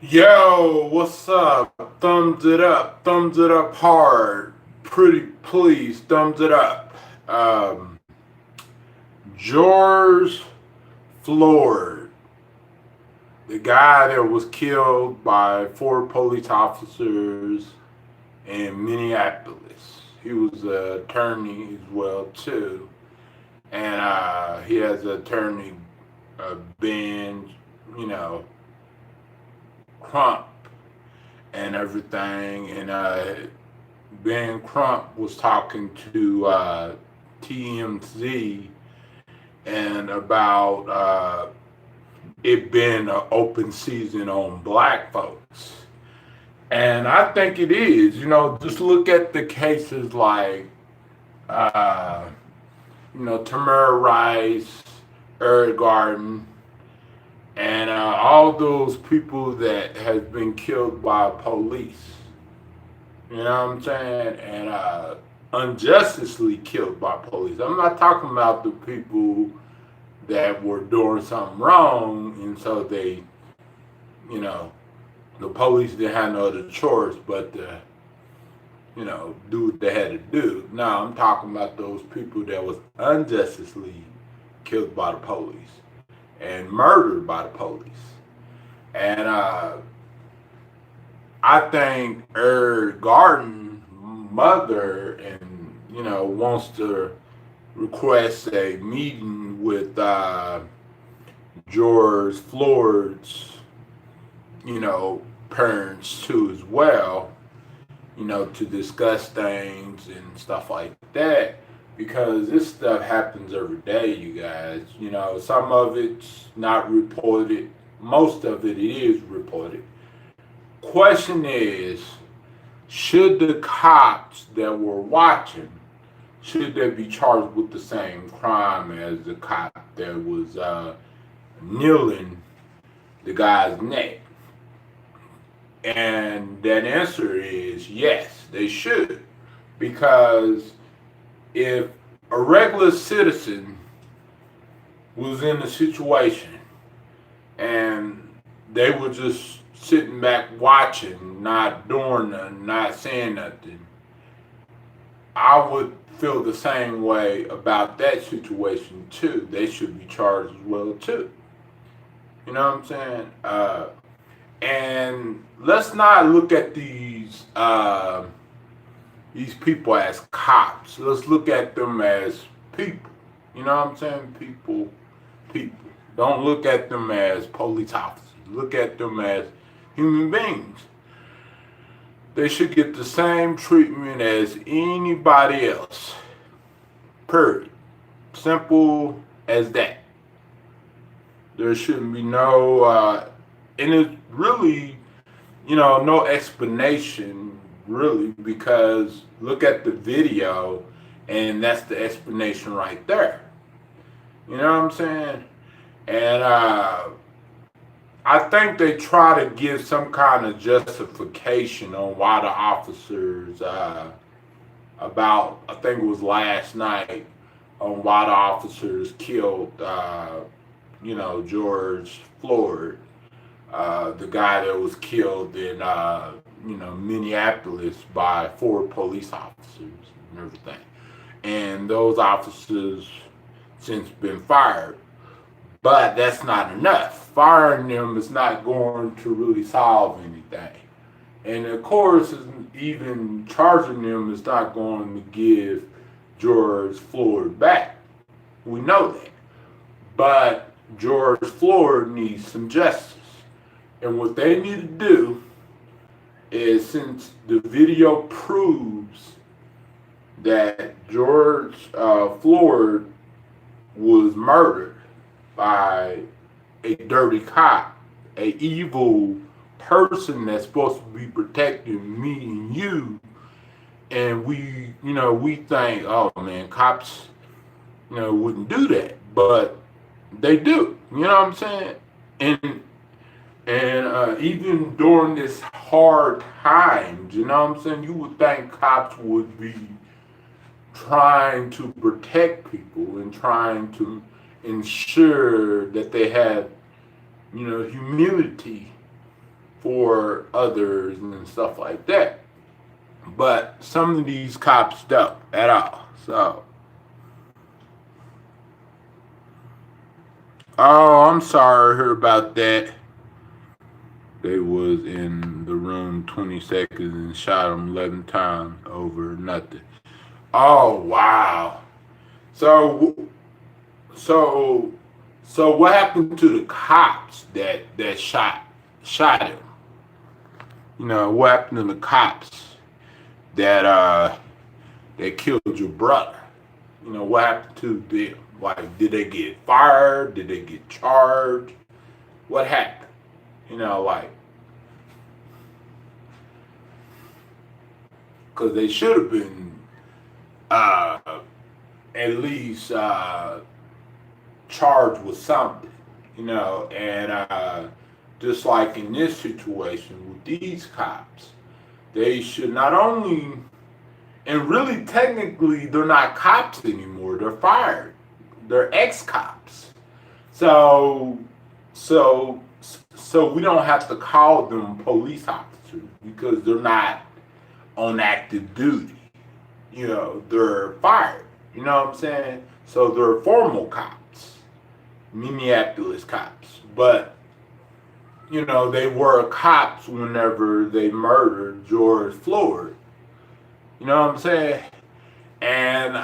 Yo, what's up? Thumbs it up hard. Pretty please, thumbs it up. Um, George Floyd, the guy that was killed by four police officers in Minneapolis. He was an attorney as well too, and he has an attorney, Ben, you know, Crump and everything, and Ben Crump was talking to TMZ and about it being an open season on black folks. And I think it is. Just look at the cases like, uh, Tamara Rice, Eric Garden, and all those people that has been killed by police. You know what I'm saying? And unjustly killed by police. I'm not talking about the people that were doing something wrong, and so they, you know, the police didn't have no other choice but to, do what they had to do. No, I'm talking about those people that was unjustly killed by the police and murdered by the police. And I think Garden mother and wants to request a meeting with George Floyd's parents too as well, to discuss things and stuff like that, because this stuff happens every day, you guys. Some of it's not reported, most of it is reported. Question is, should the cops that were watching, should they be charged with the same crime as the cop that was kneeling the guy's neck? And that answer is yes, they should. Because if a regular citizen was in a situation and they were just sitting back watching, not doing nothing, not saying nothing, I would feel the same way about that situation too. They should be charged as well too. You know what I'm saying? And let's not look at these people as cops. Let's look at them as people. You know what I'm saying? People, people. Don't look at them as police officers. Look at them as human beings. They should get the same treatment as anybody else. Period. Simple as that. There shouldn't be and it's really, no explanation, really, because look at the video and that's the explanation right there. You know what I'm saying? And I think they try to give some kind of justification on why the officers, I think it was last night, on why the officers killed, George Floyd, the guy that was killed in, Minneapolis by four police officers and everything. And those officers since been fired. But that's not enough. Firing them is not going to really solve anything. And of course, even charging them is not going to give George Floyd back. We know that. But George Floyd needs some justice. And what they need to do is, since the video proves that George Floyd was murdered by a dirty cop, a evil person that's supposed to be protecting me and you, and we think, oh man, cops, wouldn't do that, but they do. You know what I'm saying? And even during this hard times, you know what I'm saying, you would think cops would be trying to protect people and trying to ensure that they have, humility for others and stuff like that. But some of these cops don't at all. So, oh, I'm sorry I heard about that. They was in the room 20 seconds and shot him 11 times over nothing. Oh, wow. So what happened to the cops that shot him? You know, what happened to the cops that killed your brother? You know, what happened to them? Like, did they get fired? Did they get charged? What happened? You know, like, because they should have been at least charged with something, you know, and just like in this situation with these cops, they should not only, and really technically they're not cops anymore, they're fired, they're ex-cops. So we don't have to call them police officers because they're not on active duty. You know, they're fired. You know what I'm saying? So they're formal cops, Minneapolis cops. But, you know, they were cops whenever they murdered George Floyd. You know what I'm saying? And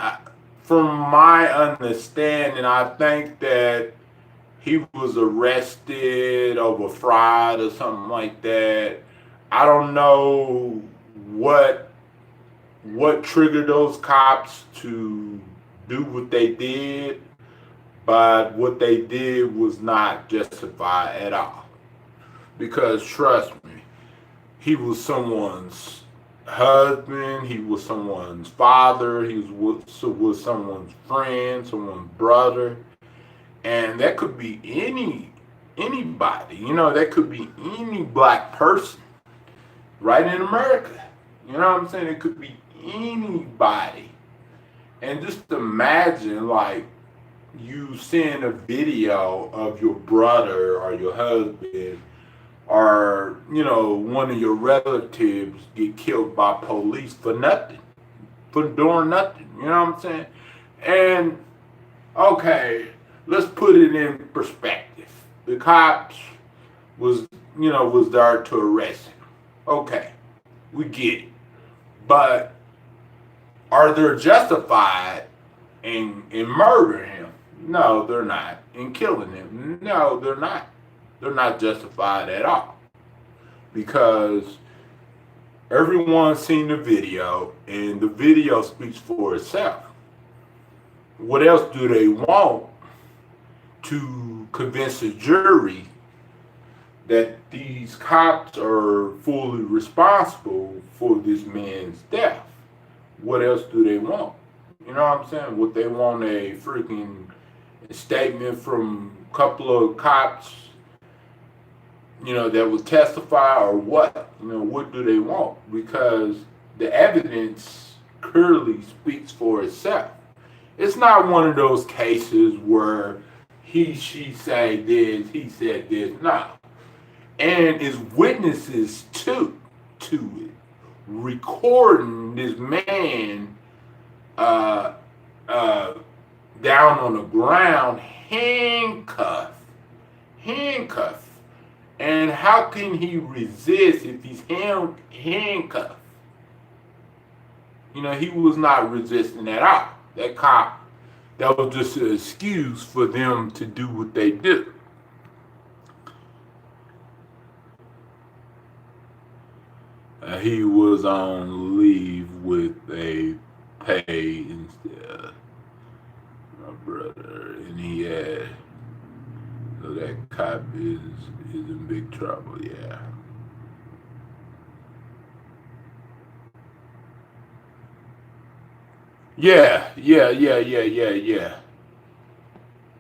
from my understanding, I think that he was arrested over fraud or something like that. I don't know what triggered those cops to do what they did, but what they did was not justified at all. Because trust me, he was someone's husband, he was someone's father, he was someone's friend, someone's brother. And that could be anybody, you know, that could be any black person right in America. You know what I'm saying? It could be anybody. And just imagine, like, you seeing a video of your brother or your husband or, you know, one of your relatives get killed by police for nothing, for doing nothing. You know what I'm saying? And, okay, let's put it in perspective. The cops was there to arrest him. Okay, we get it. But are they justified in murdering him? No, they're not. In killing him? No, they're not. They're not justified at all. Because everyone's seen the video, and the video speaks for itself. What else do they want to convince the jury that these cops are fully responsible for this man's death? What else do they want? You know what I'm saying? Would they want a freaking statement from a couple of cops, you know, that would testify, or what? You know, what do they want? Because the evidence clearly speaks for itself. It's not one of those cases where she say this, he said this. No. And it's witnesses to it, recording this man down on the ground, handcuffed. And how can he resist if he's handcuffed? You know, he was not resisting at all. That cop, that was just an excuse for them to do what they do. He was on leave with a pay instead. My brother, and he had, so that cop is in big trouble, yeah. Yeah.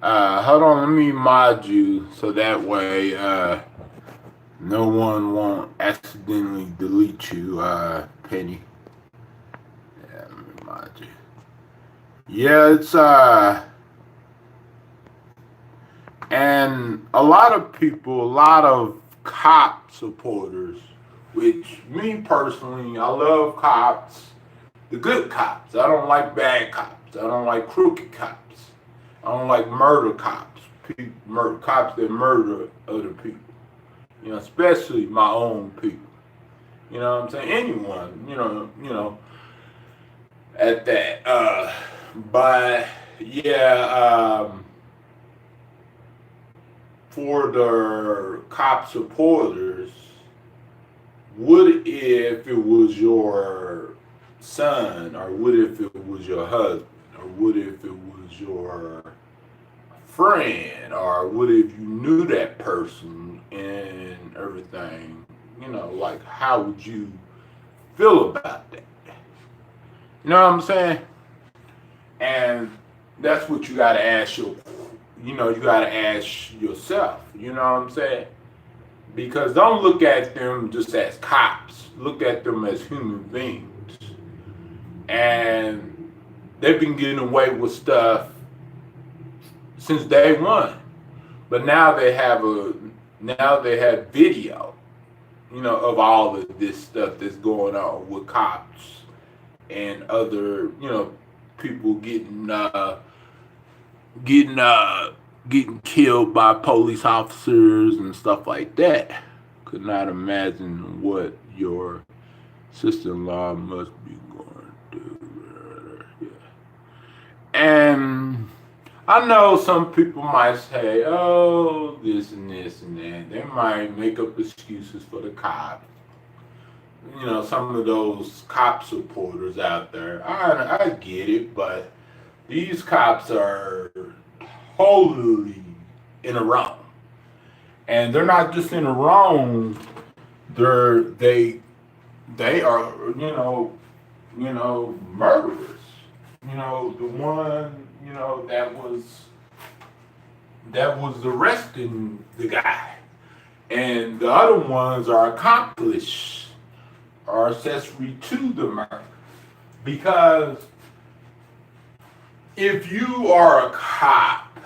Hold on, let me mod you so that way no one won't accidentally delete you, Penny. Yeah, let me mod you. Yeah, it's and a lot of people, a lot of cop supporters, which me personally, I love cops, the good cops. I don't like bad cops. I don't like crooked cops. I don't like murder cops, cops that murder other people. Especially my own people. You know what I'm saying? Anyone, at that. But yeah, for the cop supporters, what if it was your son, or what if it was your husband, or what if it was your friend, or what if you knew that person and everything? Like, how would you feel about that? You know what I'm saying? And that's what you gotta ask you gotta ask yourself, you know what I'm saying? Because don't look at them just as cops. Look at them as human beings. And they've been getting away with stuff since day one. But now they have video, of all of this stuff that's going on with cops and other, people getting killed by police officers and stuff like that. Could not imagine what your sister-in-law must be going through. Yeah. And I know some people might say, oh, this and this and that. They might make up excuses for the cops. Some of those cop supporters out there. I get it, but these cops are totally in the wrong. And they're not just in the wrong, they are, murderers. The one, that was arresting the guy. And the other ones are accomplice or accessory to the murder. Because if you are a cop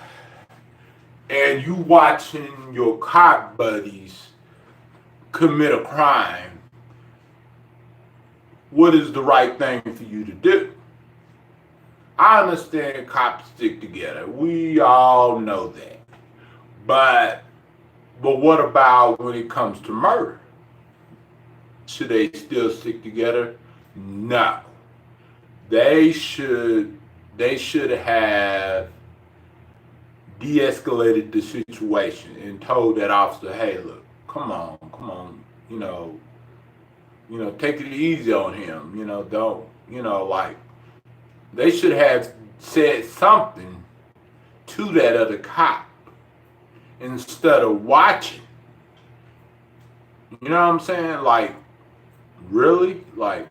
and you watching your cop buddies commit a crime, what is the right thing for you to do? I understand cops stick together. We all know that. But what about when it comes to murder? Should they still stick together? No. They should have de-escalated the situation and told that officer, hey, look, come on, take it easy on him, don't, like, they should have said something to that other cop instead of watching. You know what I'm saying? Like, really? Like,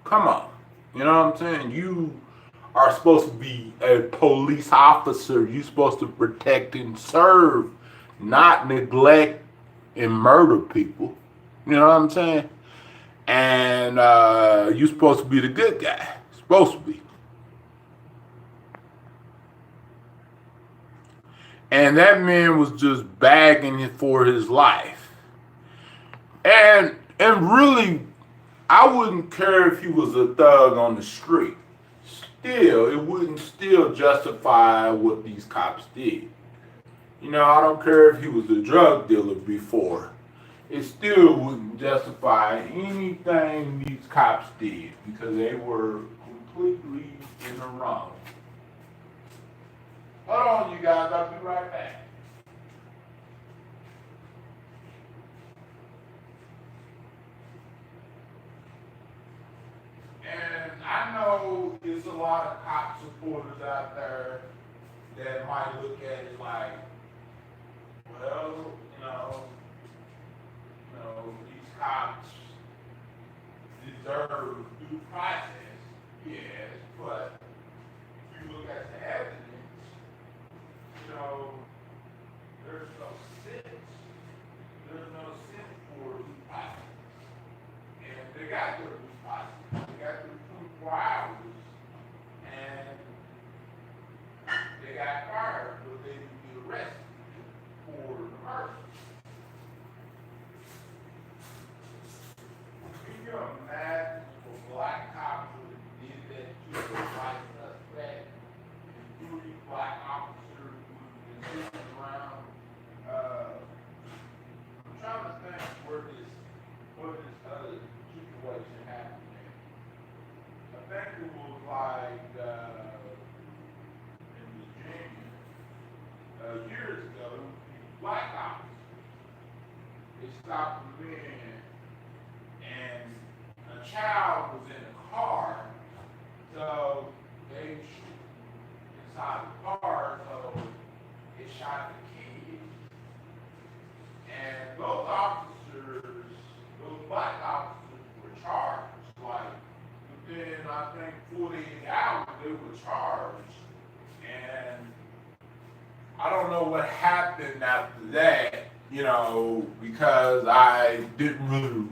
come on. You know what I'm saying? You are supposed to be a police officer. You're supposed to protect and serve, not neglect and murder people. You know what I'm saying? And you're supposed to be the good guy. Supposed to be. And that man was just begging for his life. And really, I wouldn't care if he was a thug on the street. Still, it wouldn't still justify what these cops did. I don't care if he was a drug dealer before. It still wouldn't justify anything these cops did because they were completely in the wrong. Hold on, you guys. I'll be right back. And I know there's a lot of cop supporters out there that might look at it like, well, these cops deserve due process. Yes, but if you look at the evidence, there's no sense. There's no sense for due process. And they got their due process. They got their 24 hours. And they got fired, but they didn't get arrested for the murder. imagine if a black cop did that to a white suspect, and 3 black officers would have been sitting around? I'm trying to think where this other situation happened at. I think it was like in Virginia years ago. Black officers, they stopped a man, and a child was in a car, so they shoot inside the car, so it shot the kid. And those officers, those black officers were charged. Like within, I think, 48 hours, they were charged. And I don't know what happened after that, because I didn't really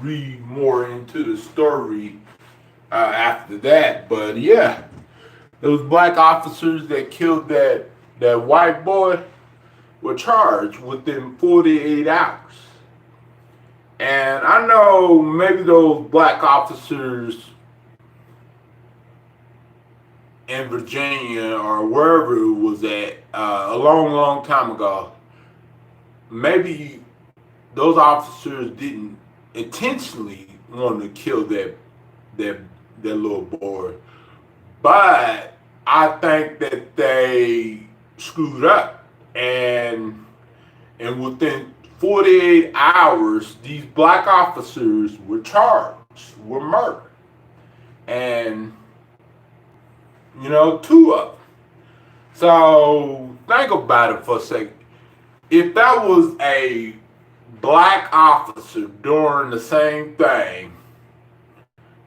read more into the story after that. But yeah, those black officers that killed that white boy were charged within 48 hours. And I know maybe those black officers in Virginia or wherever it was at a long time ago, maybe those officers didn't intentionally want to kill that little boy, but I think that they screwed up, and within 48 hours, these black officers were charged with murder, and 2 of them. So think about it for a second. If that was a black officer doing the same thing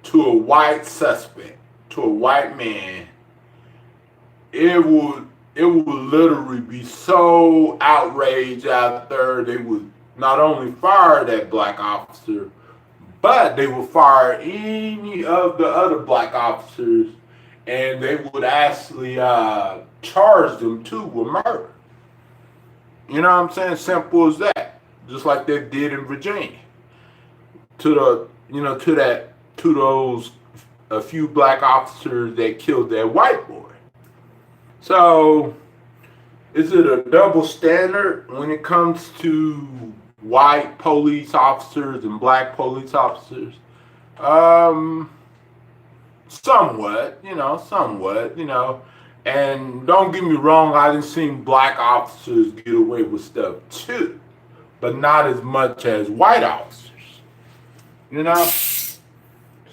to a white suspect, to a white man, it would literally be so outraged out there. They would not only fire that black officer, but they would fire any of the other black officers, and they would actually charge them too with murder. You know what I'm saying? Simple as that. Just like they did in Virginia. To those a few black officers that killed that white boy. So, is it a double standard when it comes to white police officers and black police officers? Somewhat. And don't get me wrong, I done seen black officers get away with stuff too, but not as much as white officers.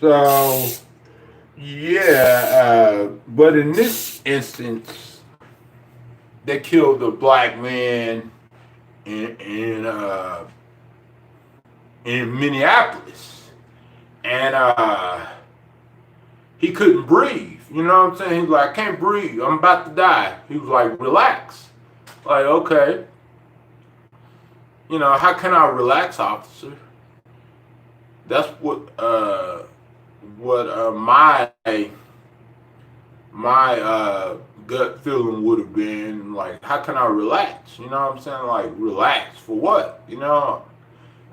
So, yeah, but in this instance, they killed a black man in Minneapolis, and he couldn't breathe. You know what I'm saying? He's like, I can't breathe. I'm about to die. He was like, relax. Like, okay. How can I relax, officer? That's what my gut feeling would have been. Like, how can I relax? You know what I'm saying? Like, relax for what?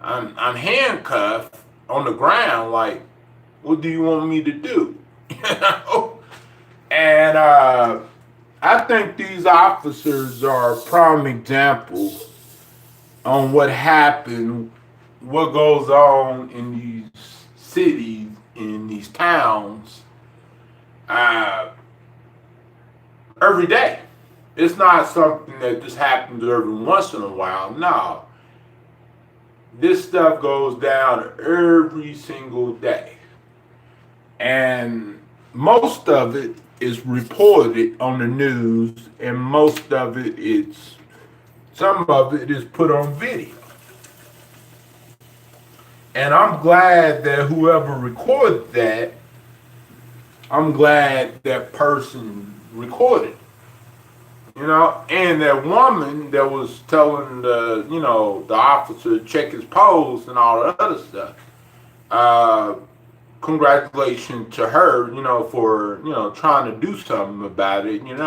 I'm handcuffed on the ground. Like, what do you want me to do? And I think these officers are a prime example on what happened, what goes on in these cities, in these towns, every day. It's not something that just happens every once in a while. No. This stuff goes down every single day. And most of it is reported on the news, and some of it is put on video. And I'm glad that whoever recorded that, I'm glad that person recorded. And that woman that was telling the officer to check his pulse and all the other stuff. Congratulations to her, for, trying to do something about it, and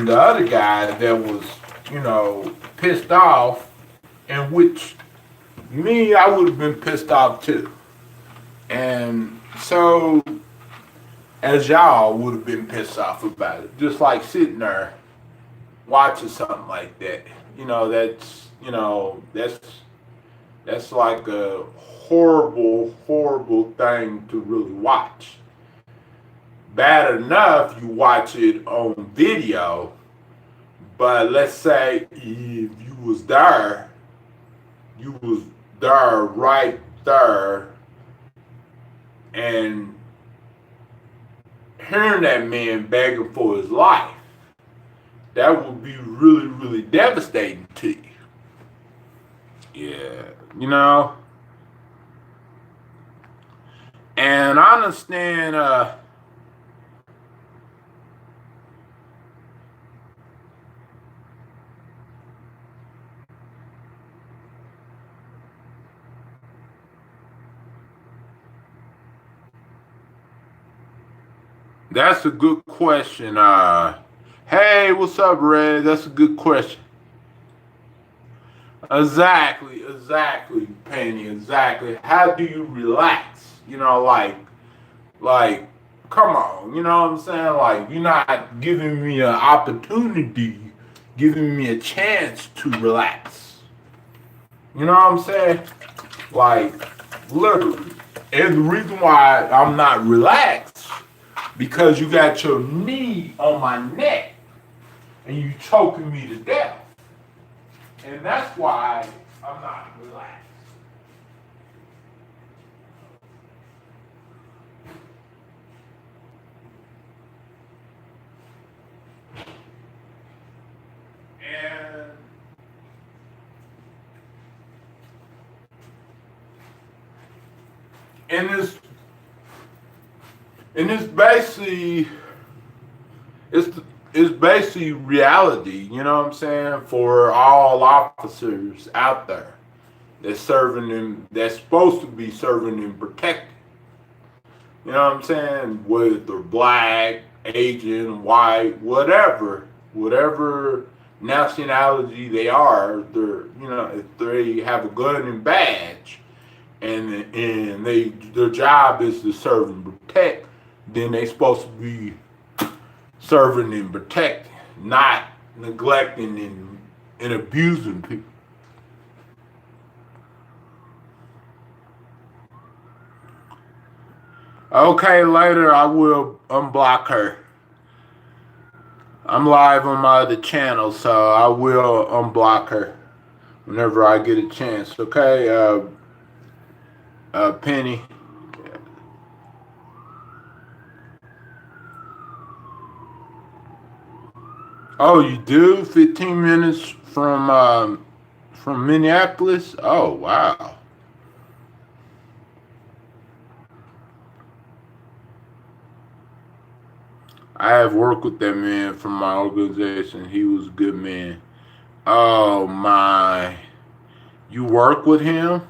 the other guy that was, pissed off, and which me, I would have been pissed off too. And so, as y'all would have been pissed off about it, just like sitting there watching something like that. That's like a horrible, horrible thing to really watch. Bad enough you watch it on video, but let's say if you was there, right there, and hearing that man begging for his life, that would be really, really devastating to you. Yeah, and I understand, that's a good question. Hey, what's up, Red? That's a good question. Exactly, Penny, exactly. How do you relax? Like, come on, you know what I'm saying? Like, you're not giving me an opportunity, giving me a chance to relax. You know what I'm saying? Like, literally. And the reason why I'm not relaxed, because you got your knee on my neck and you choking me to death. And that's why I'm not relaxed. And it's basically it's basically reality, you know what I'm saying, for all officers out there that's serving them, that's supposed to be serving and protecting. You know what I'm saying? Whether they're black, Asian, white, whatever nationality they are, if they have a gun and badge, and their job is to serve and protect, then they supposed to be serving and protecting, not neglecting and abusing people. Okay, later I will unblock her. I'm live on my other channel, so I will unblock her whenever I get a chance. Okay, Penny. Oh, you do? 15 minutes from Minneapolis? Oh, wow. I have worked with that man from my organization. He was a good man. Oh my. You work with him?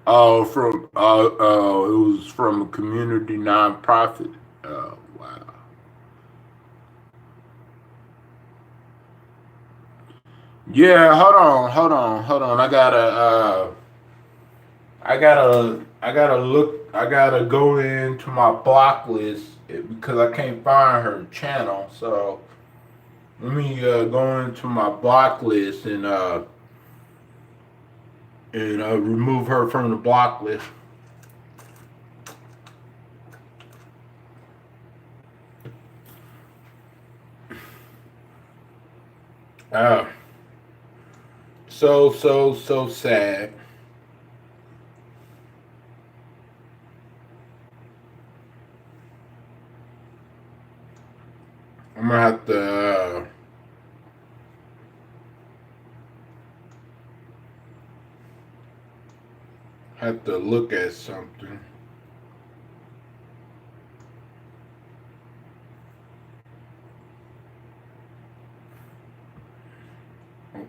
Oh, it was from a community nonprofit. Oh, wow. Yeah, hold on. I gotta go into my block list because I can't find her channel. So let me go into my block list and remove her from the block list. Oh, so sad. I'm gonna have to look at something.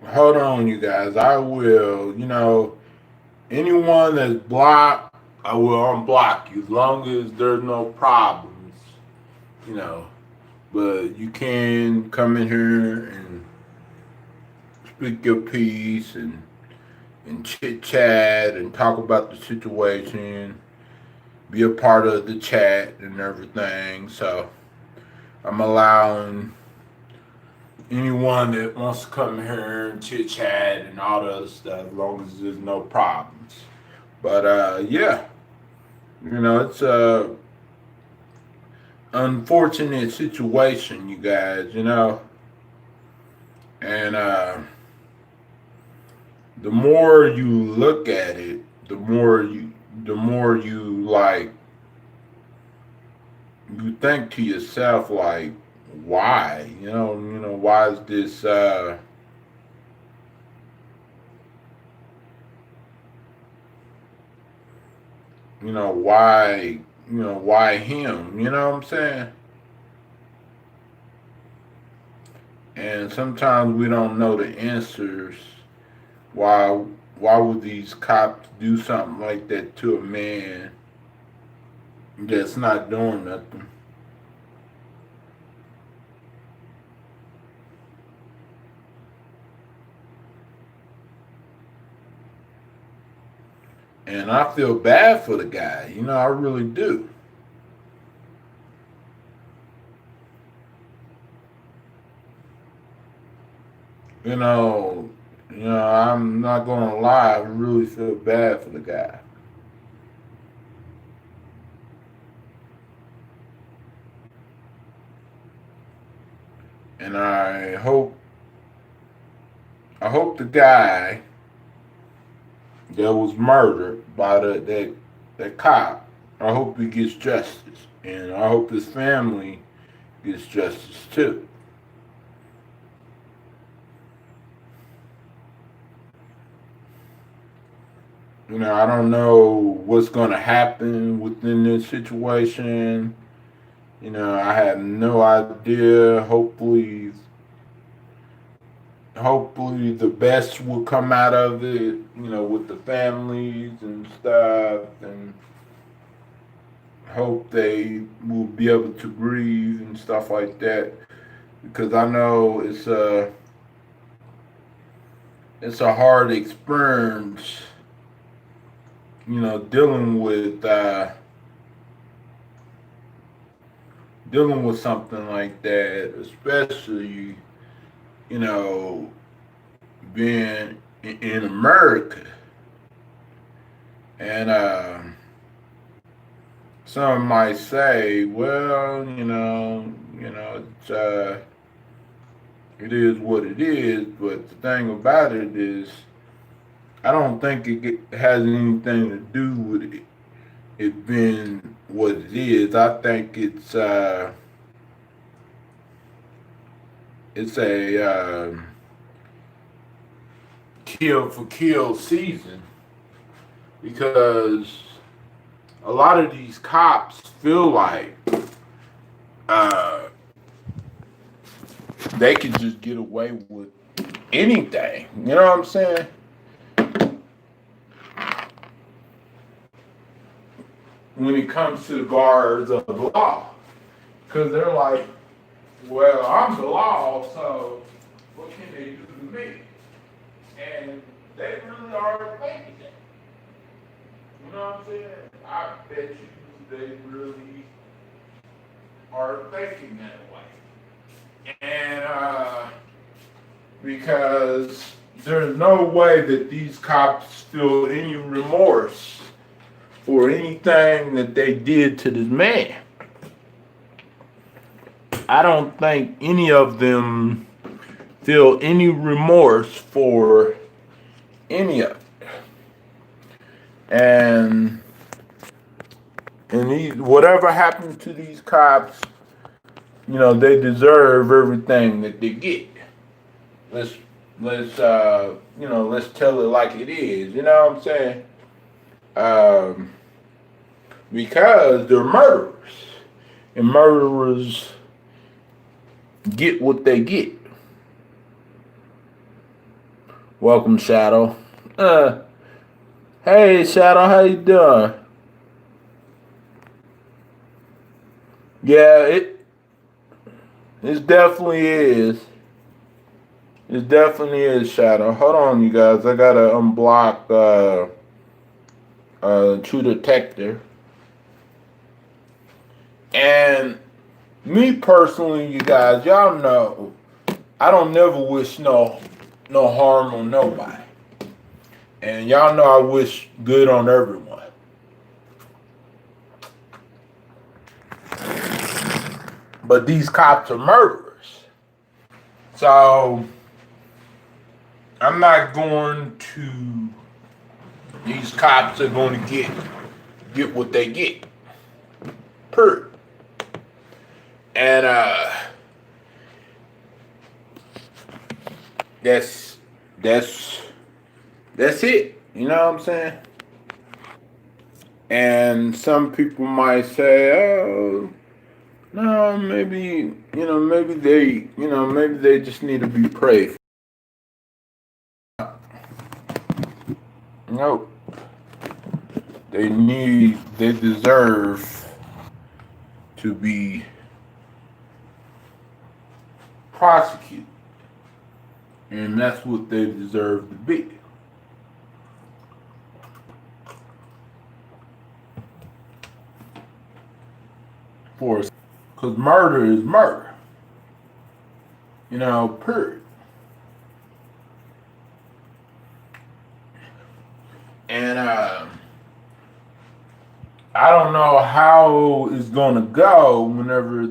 Hold on, you guys. I will, anyone that's blocked, I will unblock you as long as there's no problems, you know. But you can come in here and speak your piece and and chit chat and talk about the situation, be a part of the chat and everything. So I'm allowing anyone that wants to come here and chit chat and all the other stuff, as long as there's no problems. But yeah, it's a unfortunate situation, you guys, and the more you look at it, the more you like, you think to yourself like, why? Why is this why him? You know what I'm saying? And sometimes we don't know the answers. Why why would these cops do something like that to a man that's not doing nothing? And I feel bad for the guy, I really do. I'm not gonna lie, I really feel bad for the guy. And I hope the guy that was murdered by that cop, I hope he gets justice. And I hope his family gets justice too. I don't know what's going to happen within this situation. I have no idea. Hopefully the best will come out of it, with the families and stuff, and hope they will be able to breathe and stuff like that, because I know it's a hard experience, dealing with something like that, especially, being in America. And some might say, well, it is what it is. But the thing about it is, I don't think it has anything to do with it being what it is. I think it's a kill for kill season, because a lot of these cops feel like they can just get away with anything. You know what I'm saying? When it comes to the guards of the law, because they're like, well, I'm the law, so what can they do to me? And they really are thinking that. You know what I'm saying? I bet you they really are thinking that way. And because there's no way that these cops feel any remorse for anything that they did to this man. I don't think any of them feel any remorse for any of it. And whatever happened to these cops, they deserve everything that they get. Let's tell it like it is. You know what I'm saying? Because they're murderers, and murderers get what they get. Welcome, Shadow. Hey, Shadow, how you doing? Yeah, it definitely is. It definitely is shadow. Hold on, you guys. I gotta unblock True Detector. And me personally, you guys, y'all know I don't never wish no harm on nobody. And y'all know I wish good on everyone. But these cops are murderers. So I'm not going to, these cops are going to get what they get. Period. And that's it. You know what I'm saying? And some people might say, oh, no, maybe, maybe they just need to be prayed. Nope. They deserve to be prosecuted. And that's what they deserve to be. Because murder is murder. Period. And I don't know how it's going to go whenever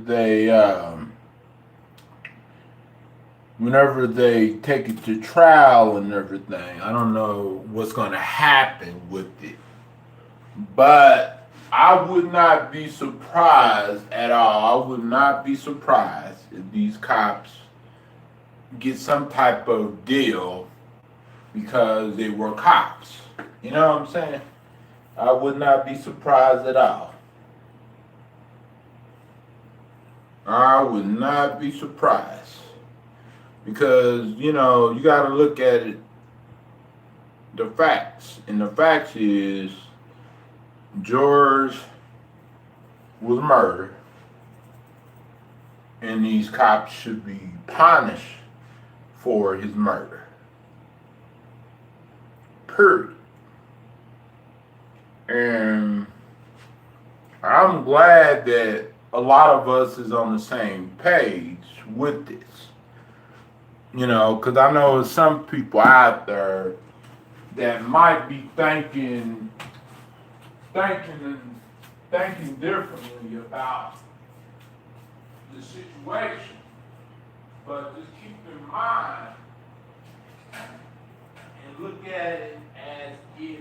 they take it to trial and everything. I don't know what's going to happen with it. But I would not be surprised at all. I would not be surprised if these cops get some type of deal because they were cops. You know what I'm saying? I would not be surprised at all. I would not be surprised. Because, you got to look at it, the facts. And the facts is George was murdered. And these cops should be punished for his murder. Period. And I'm glad that a lot of us is on the same page with this. Because I know there's some people out there that might be thinking differently about the situation. But just keep in mind and look at it as if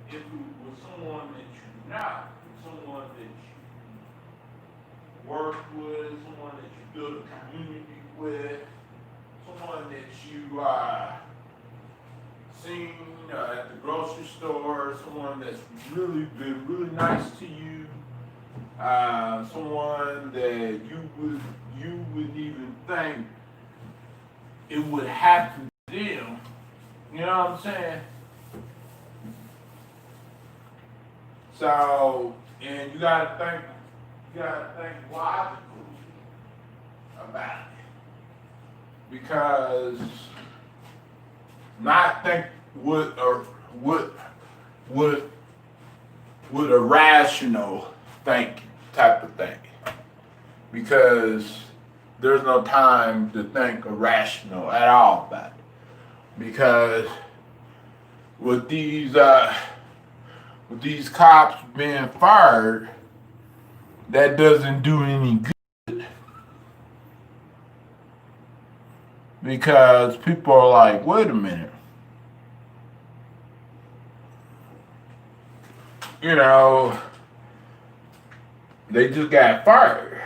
it was someone that you know, someone that you work with, someone that you build a community with, someone that you seen at the grocery store, someone that's really been really nice to you, someone that you wouldn't even think it would happen to them. You know what I'm saying? So, and you gotta think logically about it. Because not think would a rational think type of thing. Because there's no time to think irrational at all about it. Because with these cops being fired, that doesn't do any good. Because people are like, wait a minute. They just got fired.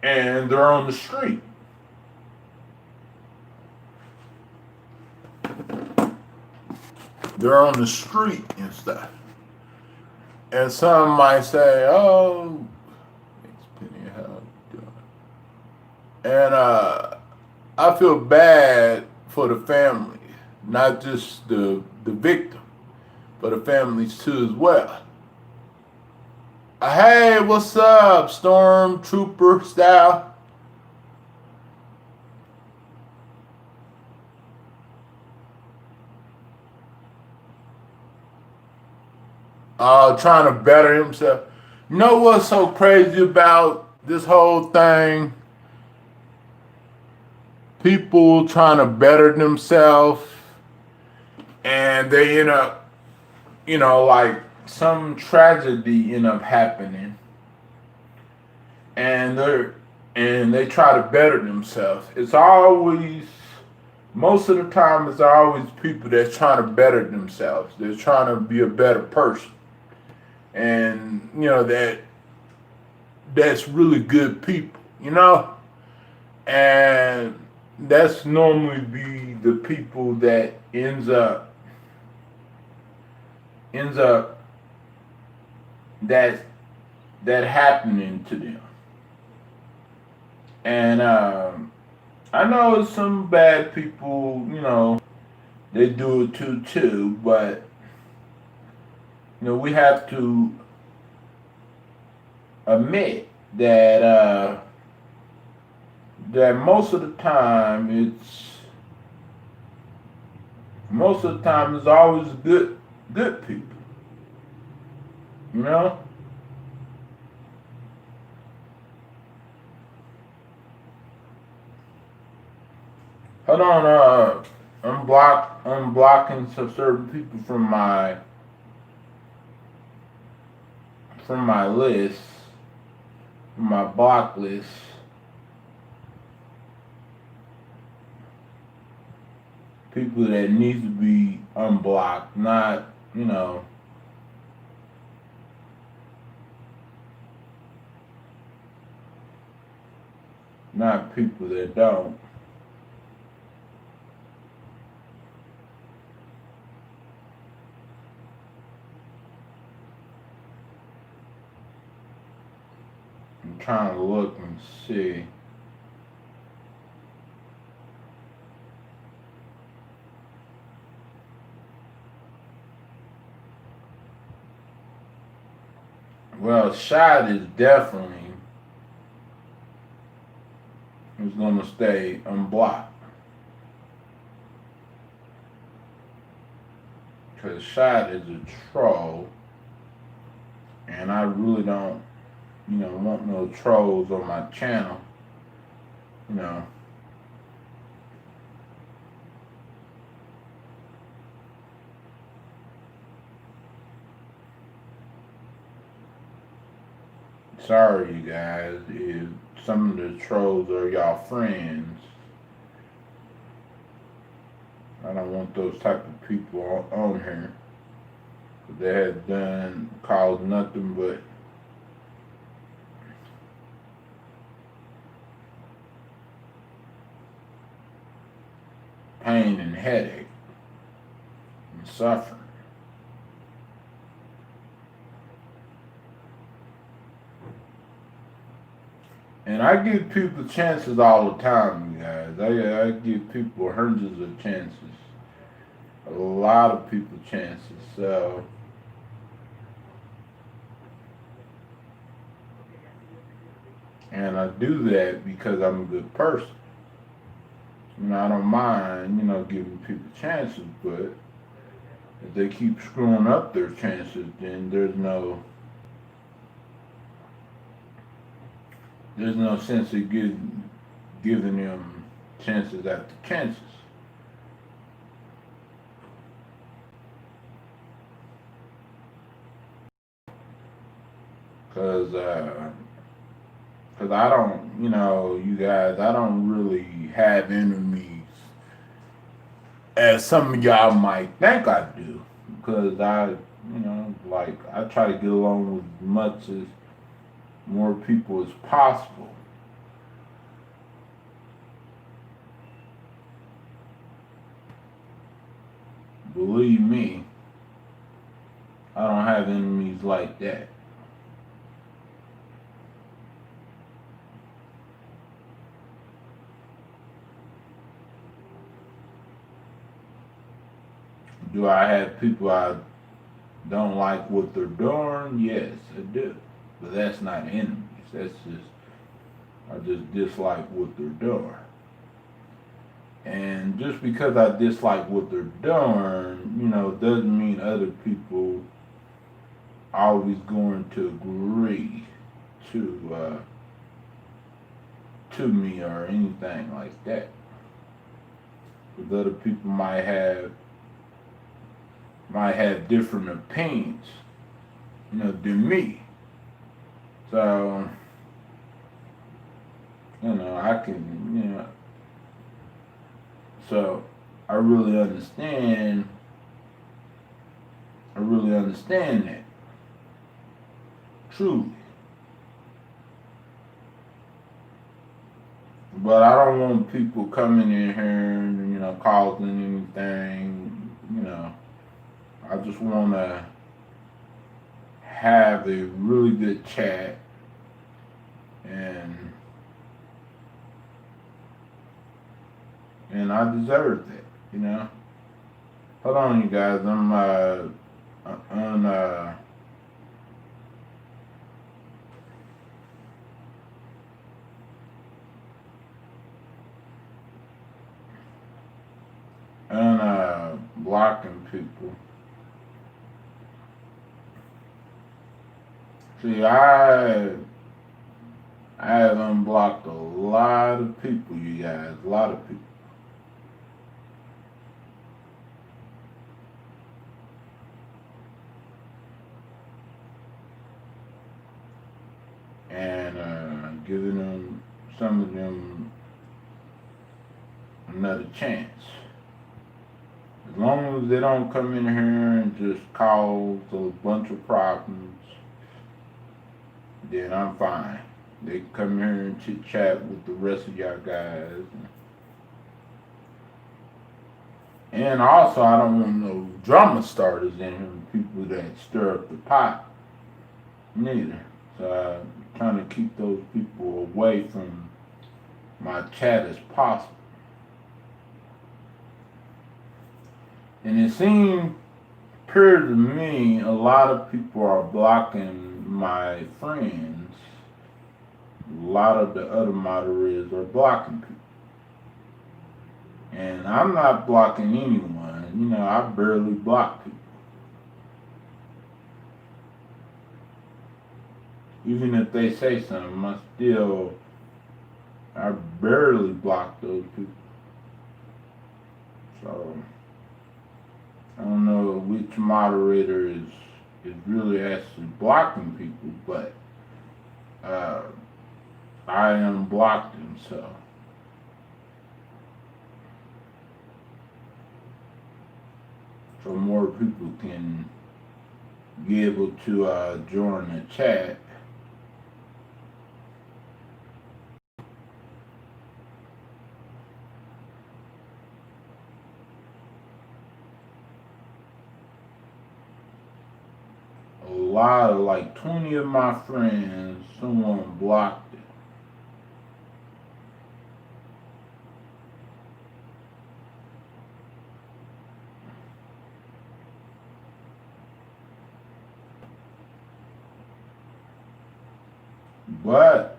And they're on the street. They're on the street and stuff. And some might say, oh, and I feel bad for the family, not just the victim, but the families too as well. Hey, what's up, Stormtrooper style? Trying to better himself. You know what's so crazy about this whole thing? People trying to better themselves, and they end up, like some tragedy end up happening, and they try to better themselves. It's always, most of the time, it's always people that's trying to better themselves. They're trying to be a better person, and that's really good people, and that's normally be the people that ends up that that happening to them. And I know some bad people, they do it too, but we have to admit that most of the time it's always good people, you know. Hold on, I'm blocking some certain people from my list, from my block list. People that needs to be unblocked, not, not people that don't. I'm trying to look and see. Well, Shot is definitely is gonna stay unblocked. Cause Shot is a troll, and I really don't, want no trolls on my channel. You know. Sorry, you guys, if some of the trolls are y'all friends. I don't want those type of people on here. They have caused nothing but pain and headache and suffering. And I give people chances all the time, you guys. I give people hundreds of chances. A lot of people chances. So and I do that because I'm a good person. I don't mind, giving people chances, but if they keep screwing up their chances, then there's no sense of giving them chances after chances. Cause I don't, you guys, I don't really have enemies as some of y'all might think I do. Because I try to get along with as much as more people as possible. Believe me, I don't have enemies like that. Do I have people I don't like what they're doing? Yes, I do. But that's not enemies. That's just, I just dislike what they're doing. And just because I dislike what they're doing, doesn't mean other people always going to agree to me or anything like that. Because other people might have different opinions, than me. So, I can, so I really understand that, truly. But I don't want people coming in here and, causing anything, I just want to have a really good chat and I deserve that, Hold on, you guys. I'm blocking people. See, I have unblocked a lot of people, you guys. A lot of people. And giving them, some of them, another chance. As long as they don't come in here and just cause a bunch of problems, then I'm fine. They can come here and chit chat with the rest of y'all guys. And also, I don't want no drama starters in here, people that stir up the pot, neither. So I'm trying to keep those people away from my chat as possible. And it seems clear to me a lot of people are blocking my friends. A lot of the other moderators are blocking people. And I'm not blocking anyone. I barely block people. Even if they say something, I barely block those people. So I don't know which moderator is really actually blocking people, but I unblocked them, so more people can be able to join the chat. A lot of, like 20 of my friends, someone blocked it. But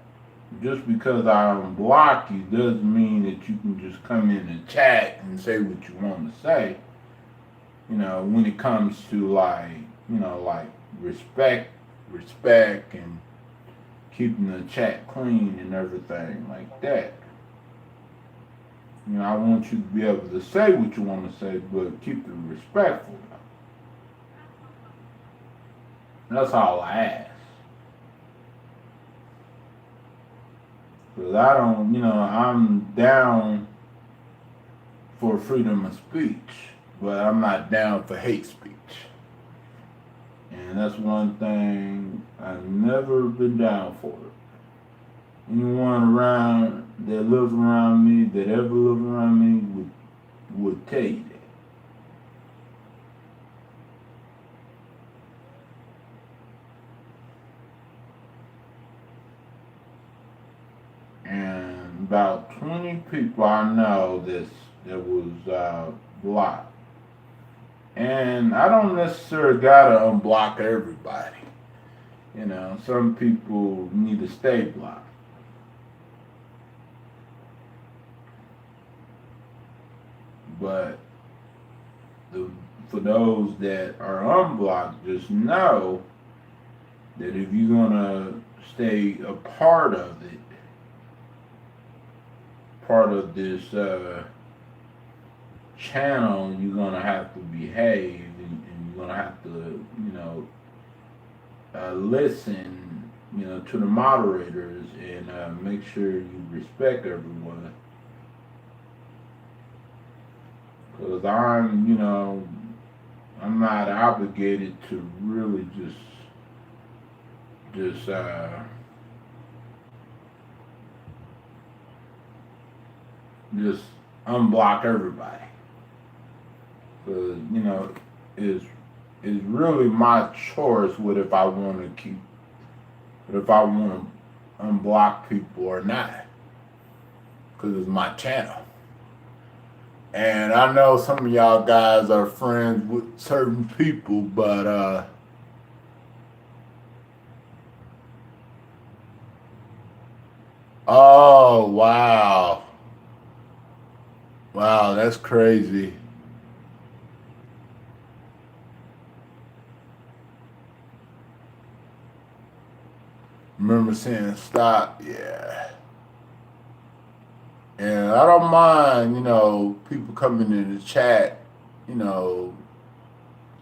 just because I unblock you doesn't mean that you can just come in and chat and say what you want to say. When it comes to like respect and keeping the chat clean and everything like that. I want you to be able to say what you want to say, but keep it respectful. That's all I ask. Because I don't, I'm down for freedom of speech, but I'm not down for hate speech. And that's one thing I've never been down for. Anyone around that lives around me, that ever lived around me, would tell you that. And about 20 people I know that was blocked. And I don't necessarily gotta unblock everybody. You know, some people need to stay blocked. But the, for those that are unblocked, just know that if you're gonna stay a part of it, part of this channel, you're gonna have to behave, and you're gonna have to, listen, to the moderators, and make sure you respect everyone. Because I'm not obligated to really just unblock everybody. Because it's really my choice what if I want to keep, what if I want to unblock people or not. Because it's my channel. And I know some of y'all guys are friends with certain people, but oh wow. Wow, that's crazy. Remember saying stop, yeah. And I don't mind, people coming in the chat,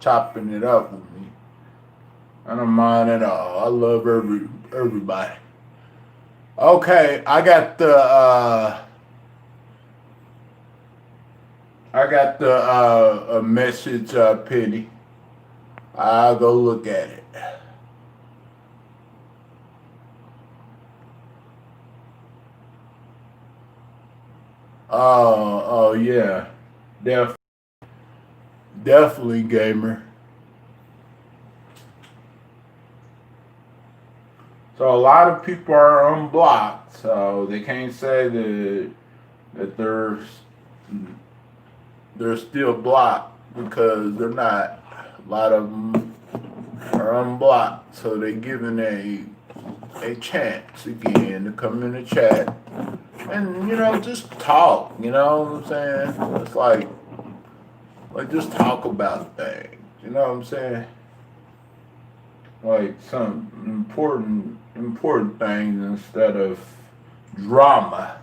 chopping it up with me. I don't mind at all. I love everybody. Okay, I got the message, Penny. I'll go look at it. Oh yeah, definitely gamer. So a lot of people are unblocked, so they can't say that they're still blocked because they're not. A lot of them are unblocked, so they're given a chance again to come in the chat and just talk. You know what I'm saying? It's like just talk about things. You know what I'm saying? Like some important things instead of drama.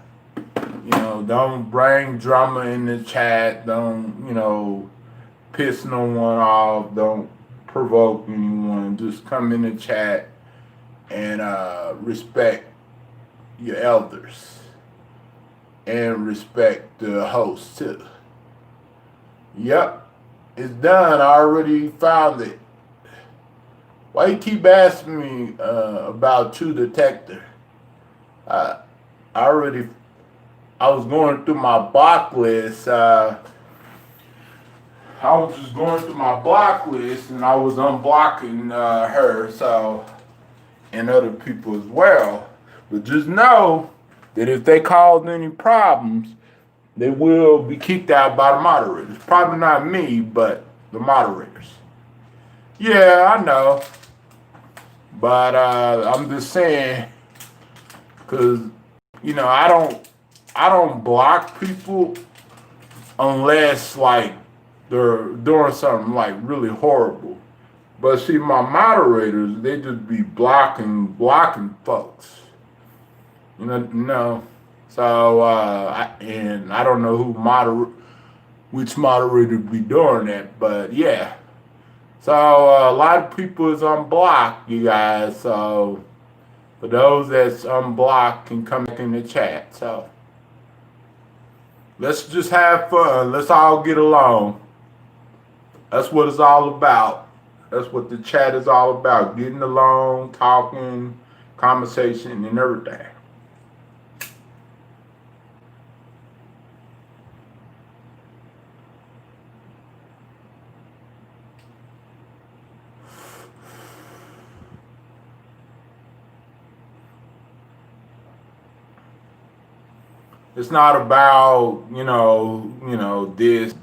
Don't bring drama in the chat. Don't piss no one off. Don't provoke anyone. Just come in the chat and respect your elders and respect the host too. Yep, it's done. I already found it. Why you keep asking me about True Detector? I I was going through my block list. I was just going through my block list, and I was unblocking her, so, and other people as well. But just know that if they cause any problems, they will be kicked out by the moderators. Probably not me, but the moderators. Yeah, I know. But I'm just saying, cause I don't block people unless like they're doing something like really horrible. But see, my moderators, they just be blocking folks. No. So and I don't know which moderator be doing that, but yeah. So a lot of people is unblocked, you guys. So for those that's unblocked, can come back in the chat. So let's just have fun. Let's all get along. That's what it's all about. That's what the chat is all about. Getting along, talking, conversation, and everything. It's not about this.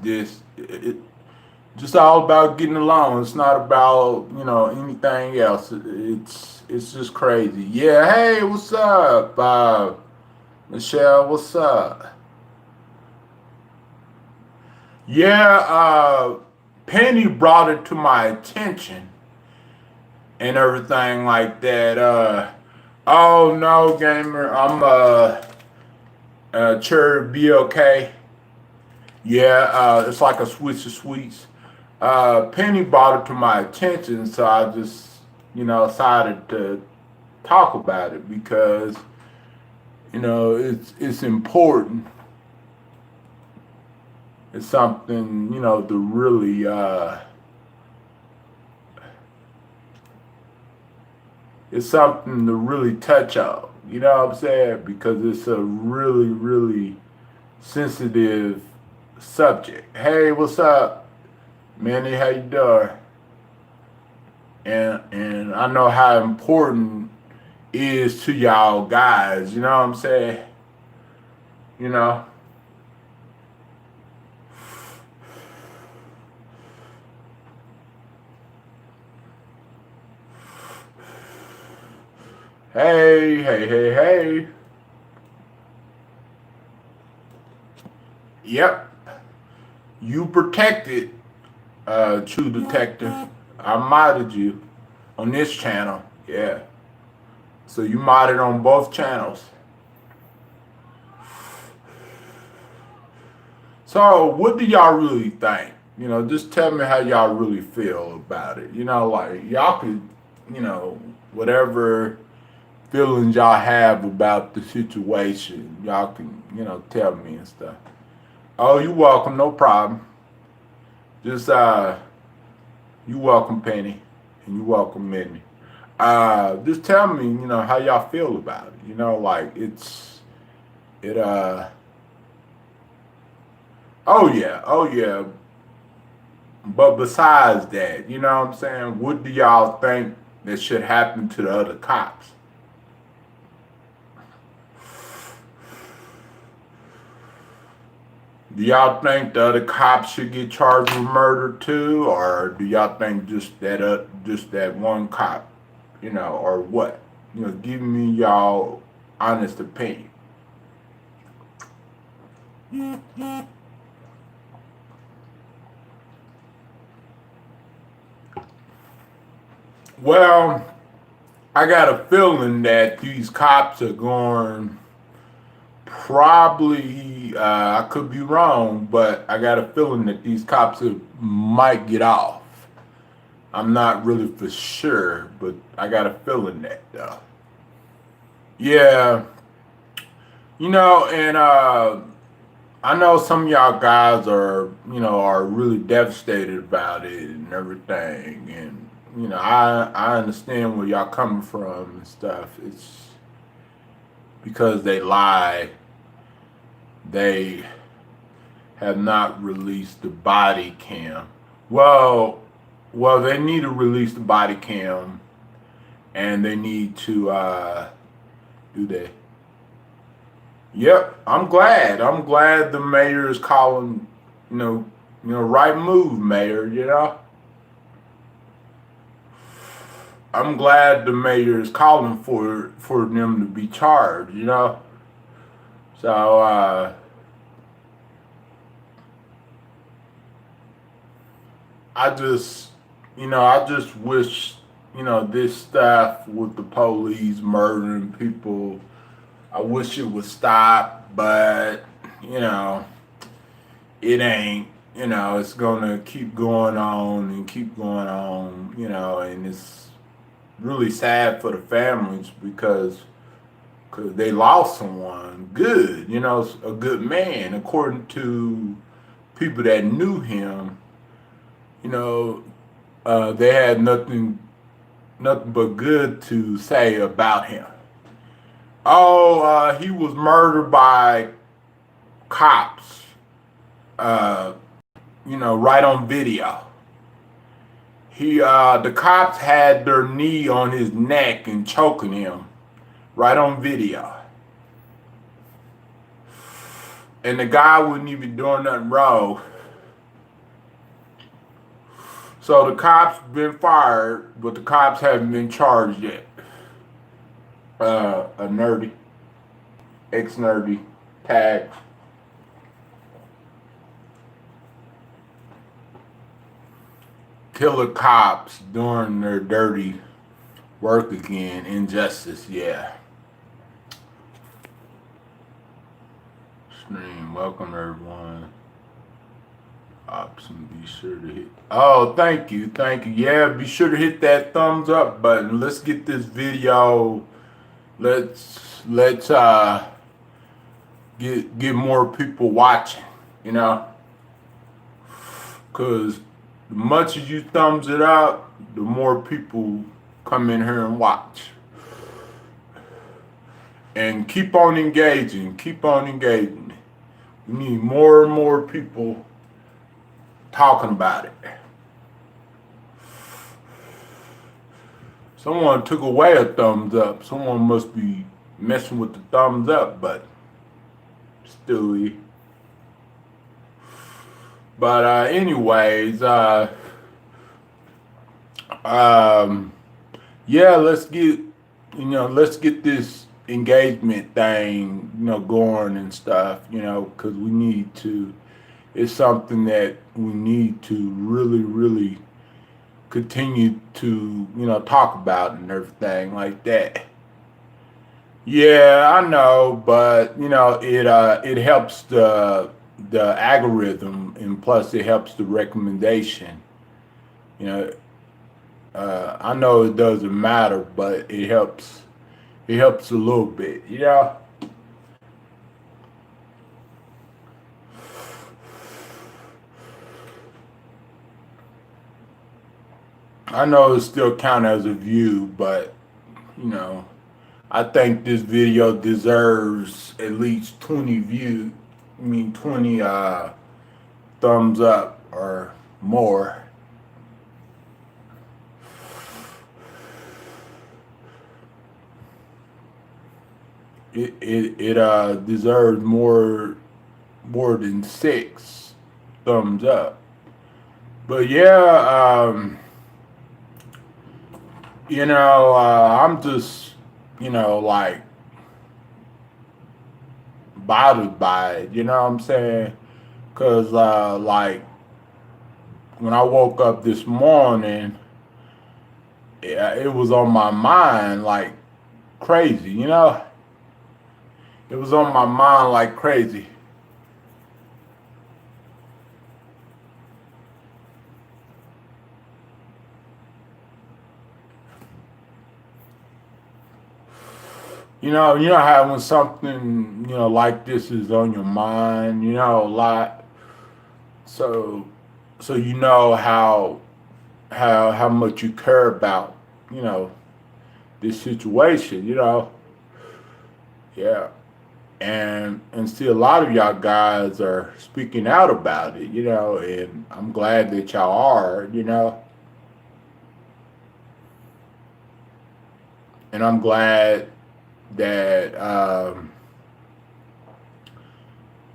just all about getting along. It's not about, anything else. It's just crazy. Yeah, hey, what's up? Michelle, what's up? Yeah, Penny brought it to my attention and everything like that. Oh no, gamer, I'm sure be okay. Yeah, it's like a switch of sweets. Penny brought it to my attention, so I just, decided to talk about it because, it's important. It's something, to really, it's something to really touch on. You know what I'm saying? Because it's a really, really sensitive subject. Hey, what's up, Manny? How you doing? And I know how important it is to y'all guys. You know what I'm saying? You know. Hey, hey, hey, hey. Yep. You protected, True Detective. I modded you on this channel. Yeah. So you modded on both channels. So what do y'all really think? Just tell me how y'all really feel about it. Like y'all could, whatever feelings y'all have about the situation, y'all can, tell me and stuff. Oh, you welcome, no problem. Just you welcome, Penny, and you welcome, Minnie. Just tell me, how y'all feel about it. Like it. Oh yeah. But besides that, you know what I'm saying? What do y'all think that should happen to the other cops? Do y'all think the other cops should get charged with murder too, or do y'all think just that one cop, or what? Give me y'all honest opinion. Well, I got a feeling that these cops are going probably, I could be wrong, but I got a feeling that these cops might get off. I'm not really for sure, but I got a feeling that though. Yeah, and I know some of y'all guys are really devastated about it and everything, and I understand where y'all coming from and stuff. It's because they lie. They have not released the body cam. Well, they need to release the body cam, and they need to do that. Yep, I'm glad. I'm glad the mayor is calling. Right move, mayor. I'm glad the mayor is calling for them to be charged. So I just wish, this stuff with the police murdering people, I wish it would stop, but, it ain't, it's gonna keep going on and keep going on, and it's really sad for the families because they lost someone good, a good man, according to people that knew him. They had nothing but good to say about him. Oh, he was murdered by cops, right on video. The cops had their knee on his neck and choking him, right on video. And the guy wasn't even doing nothing wrong. So the cops been fired, but the cops haven't been charged yet. A nerdy, ex-nerdy, tagged. Killer cops doing their dirty work again. Injustice, yeah. Stream, welcome everyone. Ops, and be sure to hit. Oh, thank you. Yeah, be sure to hit that thumbs up button. Let's get this video. Let's get more people watching. You know, cause the much as you thumbs it up, the more people come in here and watch. And keep on engaging. We need more and more people talking about it. Someone took away a thumbs up. Someone must be messing with the thumbs up button. Still. But anyways, yeah, let's get this engagement thing, going and stuff, because we need to. It's something that we need to really, really continue to, talk about and everything like that. Yeah, I know, but it helps the algorithm, and plus it helps the recommendation. I know it doesn't matter, but it helps. It helps a little bit, I know it still counts as a view, but I think this video deserves at least 20 views. 20 thumbs up or more. It deserves more than 6 thumbs up. But yeah, I'm just, like, bothered by it, you know what I'm saying? Because, like, when I woke up this morning, it was on my mind like crazy, It was on my mind like crazy. You know how when something, like this is on your mind, a lot. So how much you care about, this situation, Yeah. And see, a lot of y'all guys are speaking out about it, and I'm glad that y'all are, and I'm glad that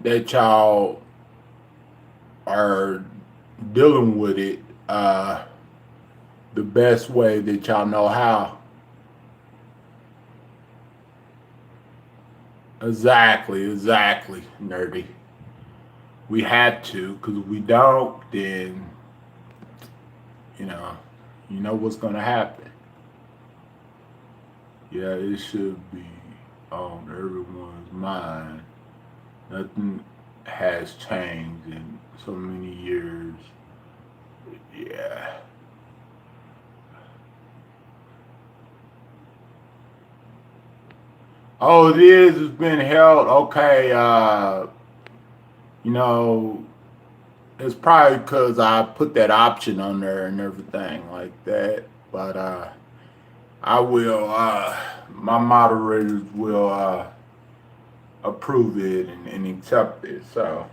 that y'all are dealing with it the best way that y'all know how. Exactly, nerdy. We had to, because if we don't, then you know what's gonna happen. Yeah, it should be on everyone's mind. Nothing has changed in so many years. Yeah. Oh, it is. It's been held. Okay. It's probably because I put that option on there and everything like that. But I will. My moderators will approve it and accept it. So,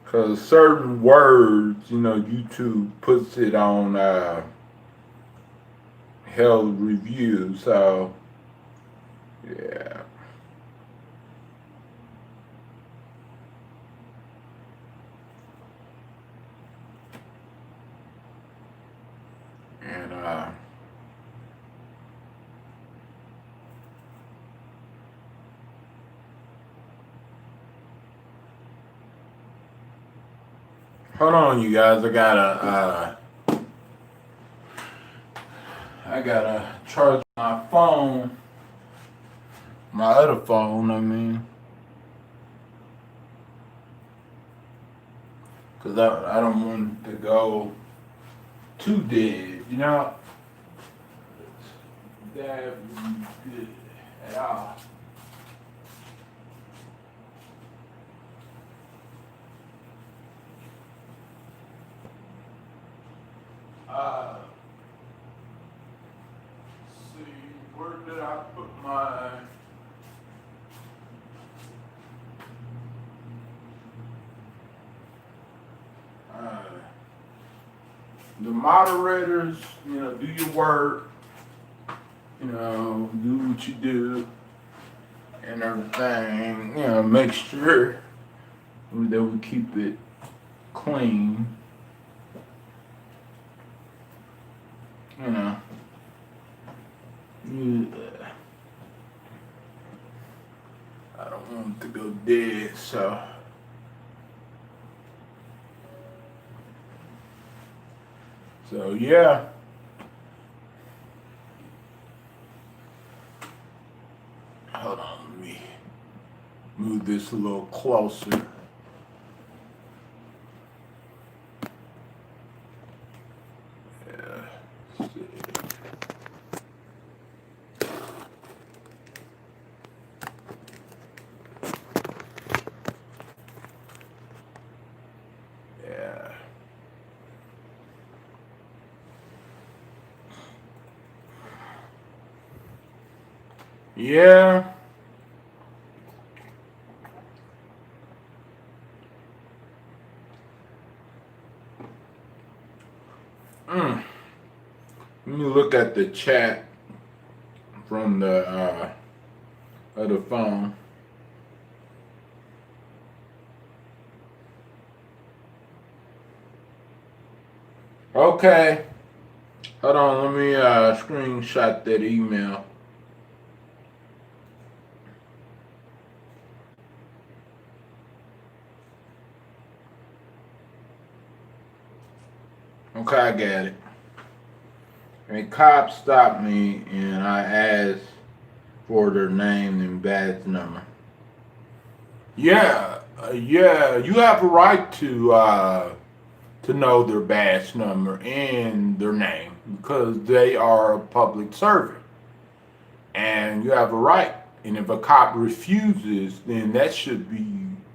because certain words, YouTube puts it on held review. So, yeah. Hold on, you guys. I gotta charge my phone, my other phone. I mean, cause I don't want it to go too dead. You know, that would be good at all. See, where did I put my? The moderators, do your work, do what you do and everything, make sure that we keep it clean, I don't want it to go dead, so. So yeah. Hold on, let me move this a little closer. Yeah. Yeah. Yeah. Let me look at the chat from the other phone. Okay. Hold on, let me screenshot that email. Okay, I got it. A cop stopped me and I asked for their name and badge number. Yeah, you have a right to know their badge number and their name because they are a public servant, and you have a right. And if a cop refuses, then that should be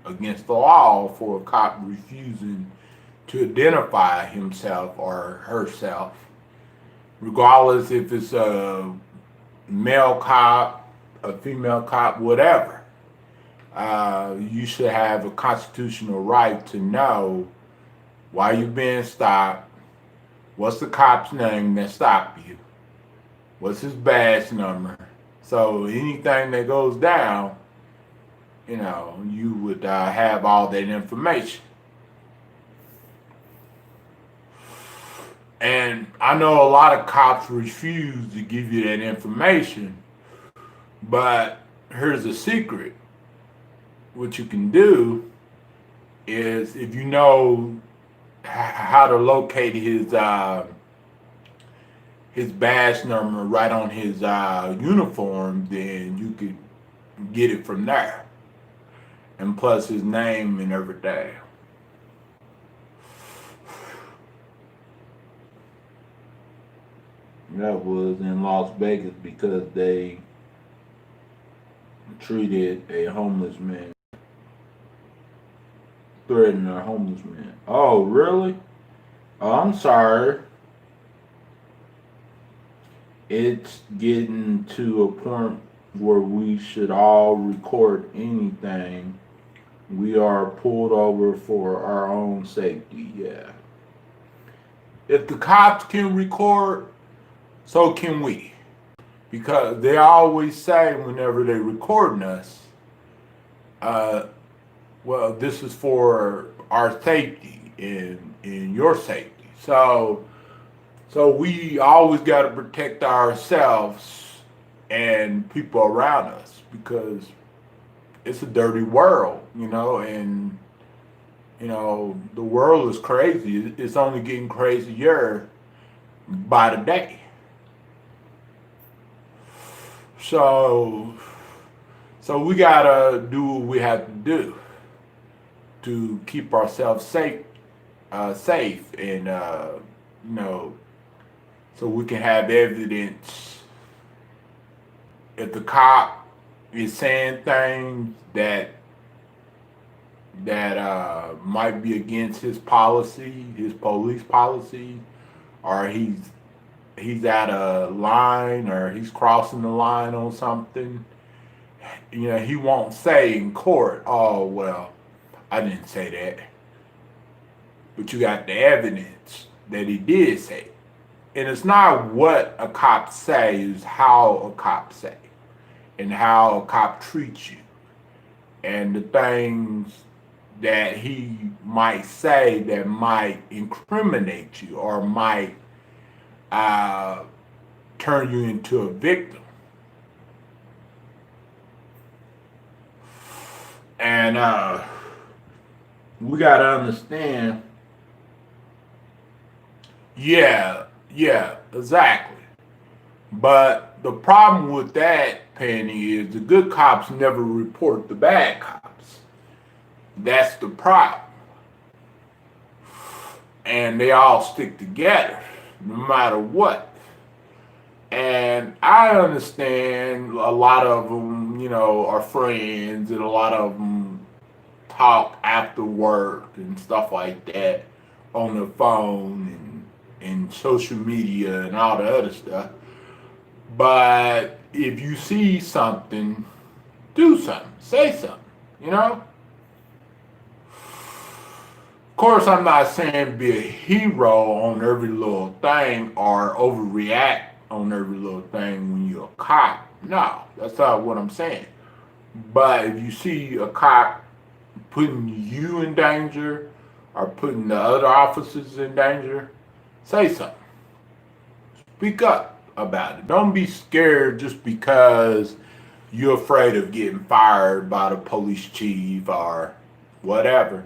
against the law for a cop refusing to identify himself or herself, regardless if it's a male cop, a female cop, whatever. You should have a constitutional right to know why you're being stopped, what's the cop's name that stopped you, what's his badge number. So anything that goes down, you would have all that information. And I know a lot of cops refuse to give you that information, but here's a secret. What you can do is, if you know how to locate his badge number right on his uniform, then you could get it from there. And plus his name and everything. That was in Las Vegas because they treated a homeless man, threatened a homeless man. Oh, really? Oh, I'm sorry. It's getting to a point where we should all record anything. We are pulled over for our own safety, yeah. If the cops can record, so can we. Because they always say whenever they're recording us, well, this is for our safety and your safety. So we always got to protect ourselves and people around us, because it's a dirty world, and You know, the world is crazy. It's only getting crazier by the day. So, we gotta do what we have to do to keep ourselves safe, and you know, so we can have evidence if the cop is saying things that might be against his policy, his police policy, or he's at a line, or he's crossing the line on something. You know, he won't say in court, "Oh well, I didn't say that," but you got the evidence that he did say it. And it's not what a cop say, it's how a cop say, and how a cop treats you, and the things that he might say that might incriminate you or might turn you into a victim. And we gotta understand. Yeah, exactly. But the problem with that, Penny, is the good cops never report the bad cops. That's the problem. And they all stick together, no matter what. And I understand a lot of them, you know, are friends, and a lot of them talk after work and stuff like that on the phone and social media and all the other stuff. But if you see something, do something, say something, you know? Of course, I'm not saying be a hero on every little thing or overreact on every little thing when you're a cop. No, that's not what I'm saying. But if you see a cop putting you in danger or putting the other officers in danger, say something. Speak up about it. Don't be scared just because you're afraid of getting fired by the police chief or whatever.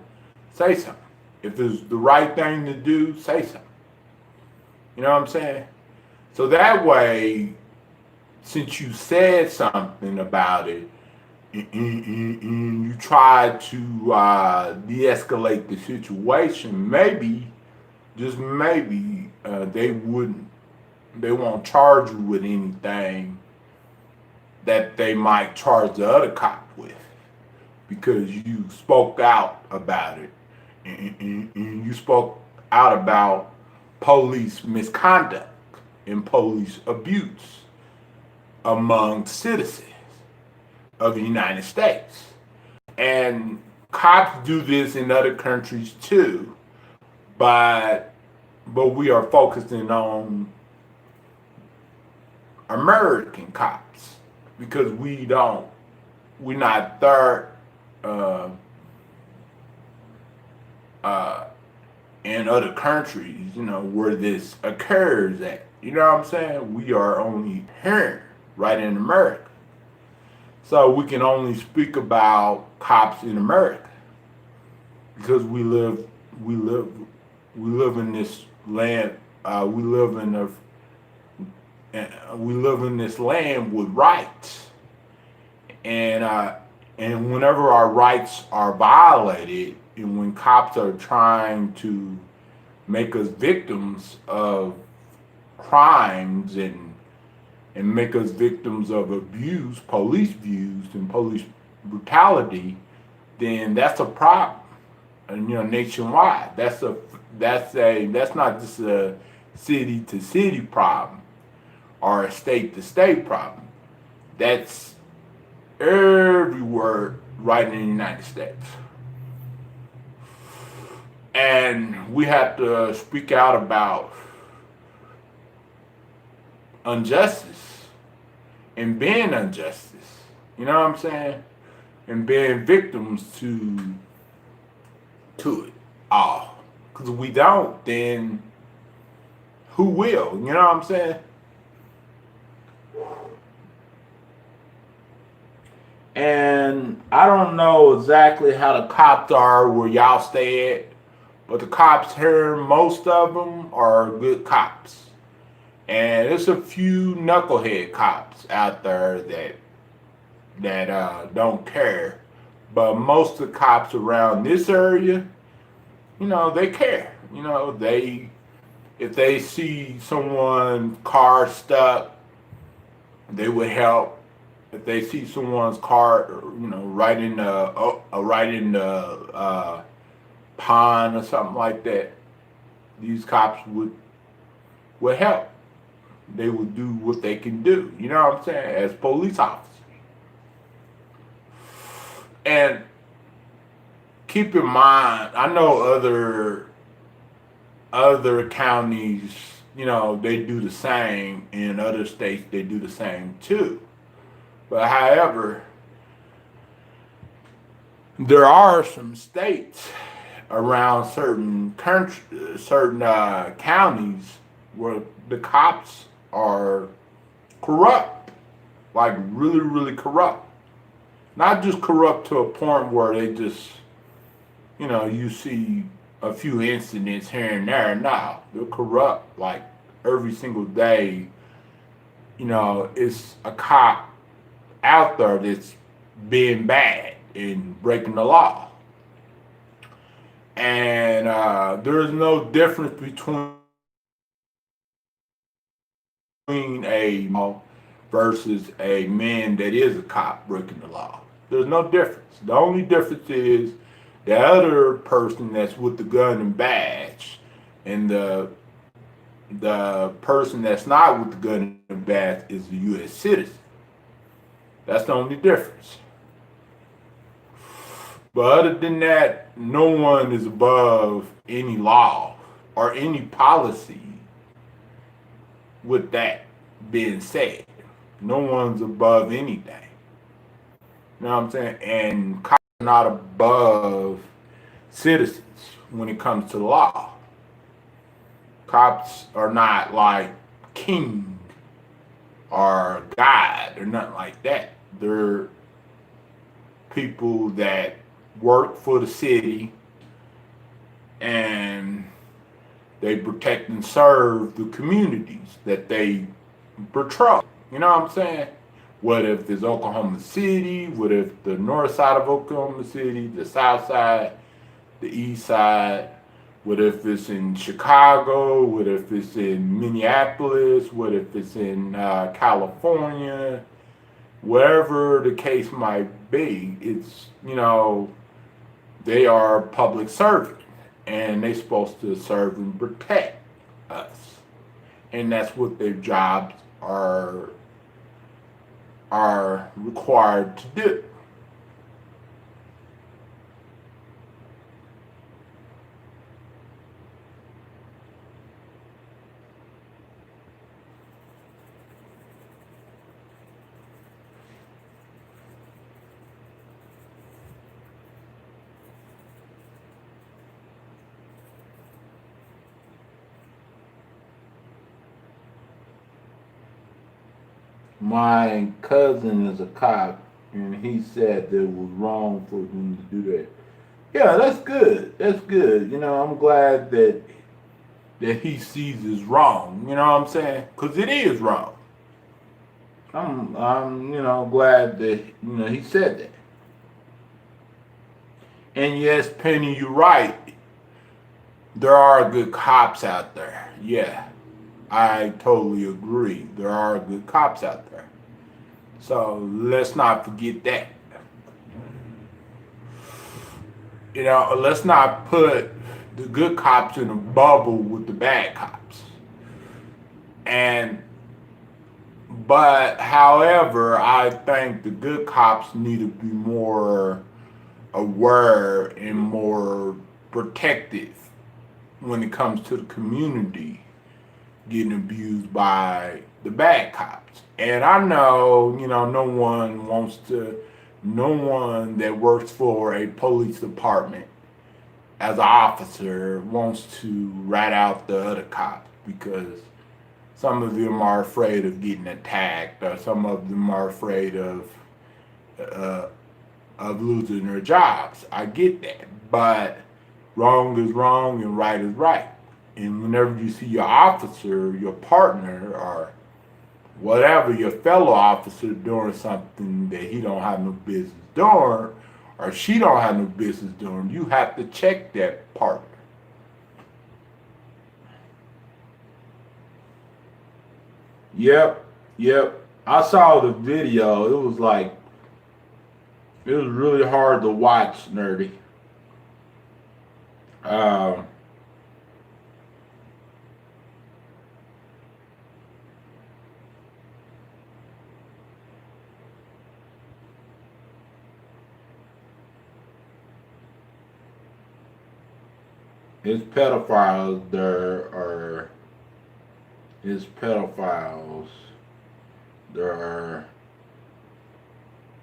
Say something. If it's the right thing to do, say something. You know what I'm saying? So that way, since you said something about it, and you try to de-escalate the situation, maybe, just maybe, they won't charge you with anything that they might charge the other cop with, because you spoke out about it, and you spoke out about police misconduct and police abuse among citizens of the United States. And cops do this in other countries too, but we are focusing on American cops because we're not there in other countries, you know, where this occurs at. You know what I'm saying? We are only here, right in America. So we can only speak about cops in America because we live in this land. We live in this land with rights, and whenever our rights are violated, and when cops are trying to make us victims of crimes and make us victims of abuse, police abuse and police brutality, then that's a problem. And you know, nationwide, that's not just a city to city problem or a state to state problem. That's everywhere right in the United States. And we have to speak out about injustice and being injustice. You know what I'm saying? And being victims to it all. Because if we don't, then who will? You know what I'm saying? And I don't know exactly how the cops are where y'all stay at, but the cops here, most of them are good cops. And there's a few knucklehead cops out there that don't care. But most of the cops around this area, they care. If they see someone's car stuck, they would help. If they see someone's car, right in the pond or something like that, these cops would help. They would do what they can do. You know what I'm saying? As police officers. And keep in mind, I know other counties, they do the same. In other states, they do the same too. But however, there are some states around certain counties where the cops are corrupt, like really, really corrupt. Not just corrupt to a point where they just, you see a few incidents here and there. No, they're corrupt. Like every single day, it's a cop out there that's being bad and breaking the law. And there's no difference between a versus a man that is a cop breaking the law. There's no difference. The only difference is the other person that's with the gun and badge, and the person that's not with the gun and badge is a U.S. citizen. That's the only difference. But other than that, no one is above any law or any policy. With that being said, no one's above anything. You know what I'm saying? And cops are not above citizens when it comes to the law. Cops are not like king or God or nothing like that. They're people that work for the city and they protect and serve the communities that they patrol. You know what I'm saying? What if it's Oklahoma City? What if the north side of Oklahoma City, the south side, the east side? What if it's in Chicago? What if it's in Minneapolis? What if it's in California? Wherever the case might be, it's, they are public servants and they're supposed to serve and protect us. And that's what their jobs are required to do. My cousin is a cop, and he said that it was wrong for him to do that. Yeah, that's good. That's good. I'm glad that he sees is wrong. You know what I'm saying? Because it is wrong. I'm glad that he said that. And yes, Penny, you're right. There are good cops out there. Yeah, I totally agree. There are good cops out there. So let's not forget that. Let's not put the good cops in a bubble with the bad cops. But however, I think the good cops need to be more aware and more protective when it comes to the community getting abused by the bad cops. And I know, no one that works for a police department as an officer wants to rat out the other cops because some of them are afraid of getting attacked or some of them are afraid of uh, of losing their jobs. I get that, but wrong is wrong and right is right. And whenever you see your officer, your partner, or whatever, your fellow officer doing something that he don't have no business doing, or she don't have no business doing, you have to check that partner. Yep, yep. I saw the video. It was like, it was really hard to watch, Nerdy. Um, it's pedophiles there are, it's pedophiles. There are,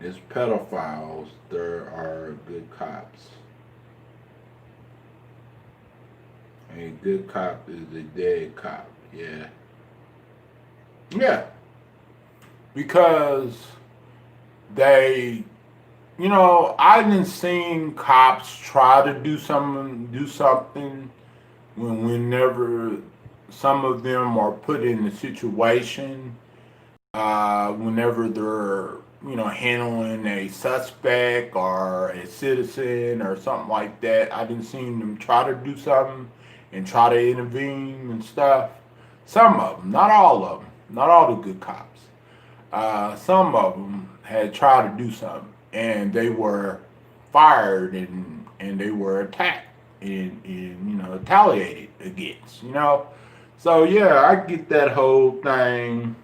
it's pedophiles. There are good cops. A good cop is a dead cop. Yeah. Yeah. Because they, I didn't seen cops try to do something whenever some of them are put in a situation, whenever they're, handling a suspect or a citizen or something like that. I didn't see them try to do something and try to intervene and stuff. Some of them, not all of them, not all the good cops. Some of them had tried to do something and they were fired and they were attacked and retaliated against. So yeah, I get that whole thing.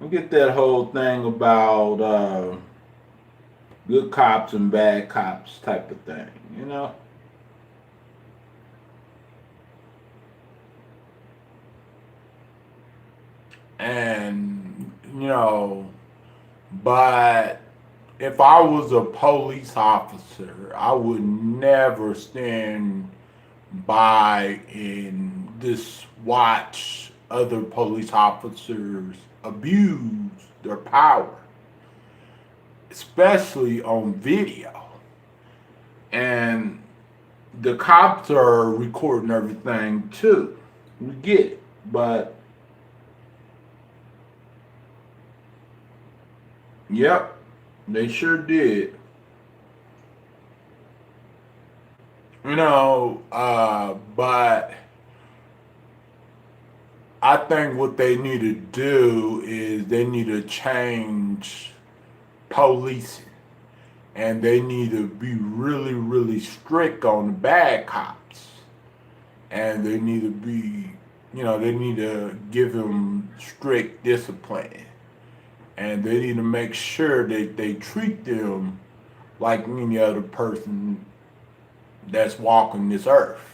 I get that whole thing about good cops and bad cops type of thing. And but if I was a police officer, I would never stand by and just watch other police officers abuse their power, especially on video. And the cops are recording everything too. We get it. But, yep, they sure did. But I think what they need to do is they need to change policing. And they need to be really, really strict on the bad cops. And they need to be, they need to give them strict discipline. And they need to make sure that they treat them like any other person that's walking this earth.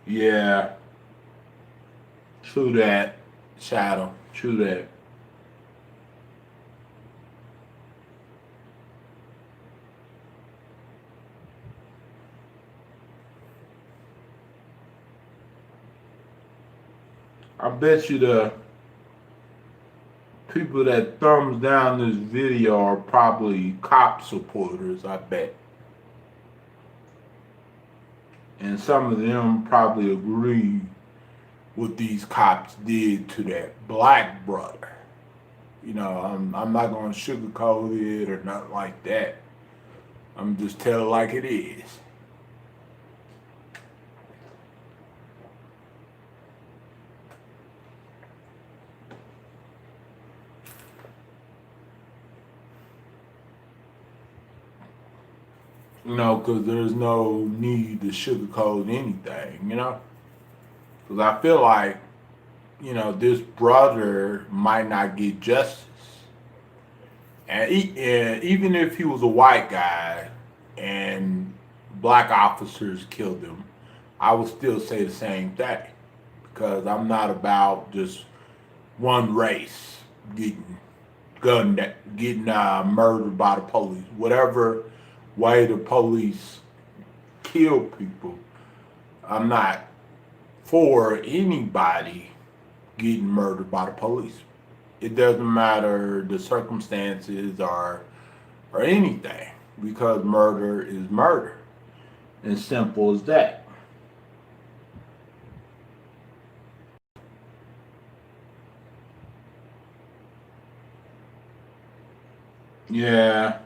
Yeah, true that, Shadow. True that. I bet you the people that thumbs down this video are probably cop supporters, I bet. And some of them probably agree what these cops did to that black brother. I'm not going to sugarcoat it or nothing like that. I'm just telling like it is. Because there's no need to sugarcoat anything. Because I feel like, this brother might not get justice. And even if he was a white guy and black officers killed him, I would still say the same thing, because I'm not about just one race getting murdered by the police. Whatever way the police kill people, I'm not for anybody getting murdered by the police. It doesn't matter the circumstances or anything, because murder is murder. As simple as that. Yeah.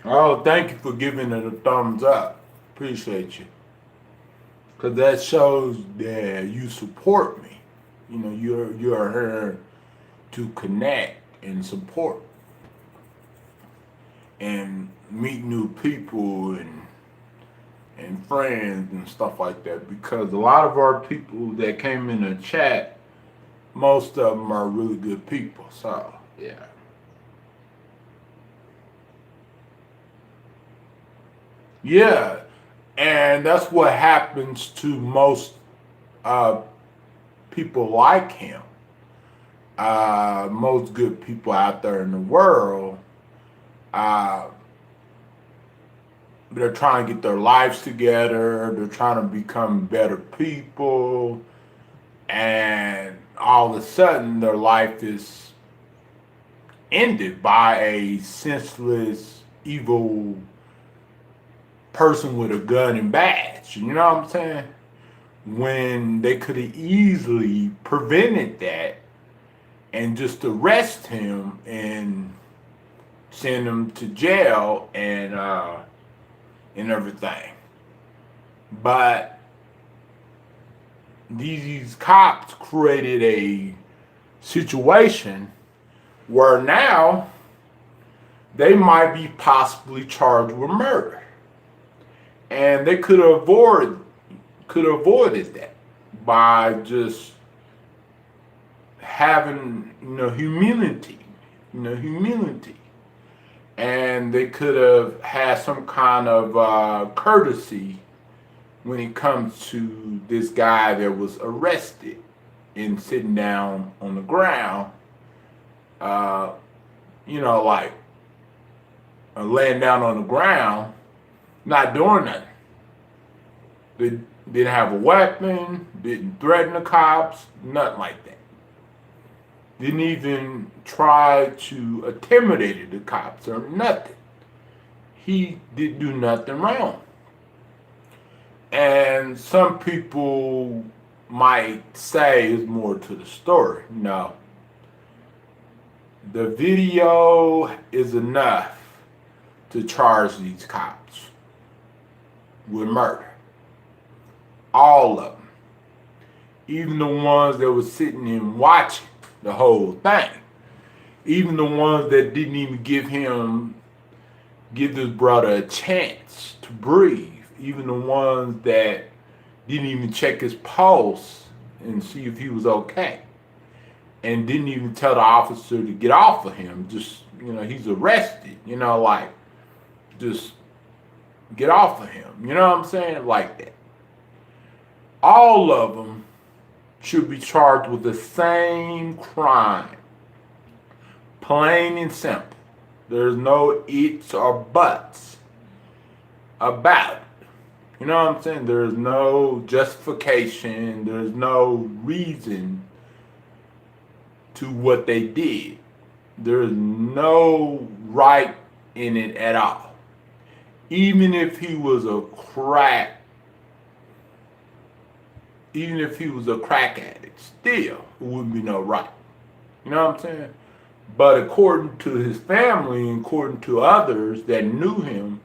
Oh, thank you for giving it a thumbs up. Appreciate you. Because that shows that you support me. You know, you're here to connect and support and meet new people and friends and stuff like that. Because a lot of our people that came in the chat, most of them are really good people. So, yeah. Yeah, and that's what happens to most uh, people like him. Most good people out there in the world, uh, they're trying to get their lives together. They're trying to become better people, and all of a sudden, their life is ended by a senseless, evil person with a gun and badge. You know what I'm saying? When they could have easily prevented that and just arrest him and send him to jail and everything. But these cops created a situation where now they might be possibly charged with murder. And they could have avoided that by just having, humility, and they could have had some kind of courtesy when it comes to this guy that was arrested and sitting down on the ground, like laying down on the ground, not doing nothing. They didn't have a weapon, didn't threaten the cops, nothing like that. Didn't even try to intimidate the cops or nothing. He didn't do nothing wrong. And some people might say there's more to the story. No. The video is enough to charge these cops with murder. All of them. Even the ones that were sitting and watching the whole thing. Even the ones that didn't even give this brother a chance to breathe. Even the ones that didn't even check his pulse and see if he was okay. And didn't even tell the officer to get off of him. Just, he's arrested. Just get off of him. You know what I'm saying? Like that. All of them should be charged with the same crime. Plain and simple. There's no ifs or buts about it. You know what I'm saying? There's no justification. There's no reason to what they did. There's no right in it at all. Even if he was a crack addict, still, it wouldn't be no right. You know what I'm saying? But according to his family, and according to others that knew him,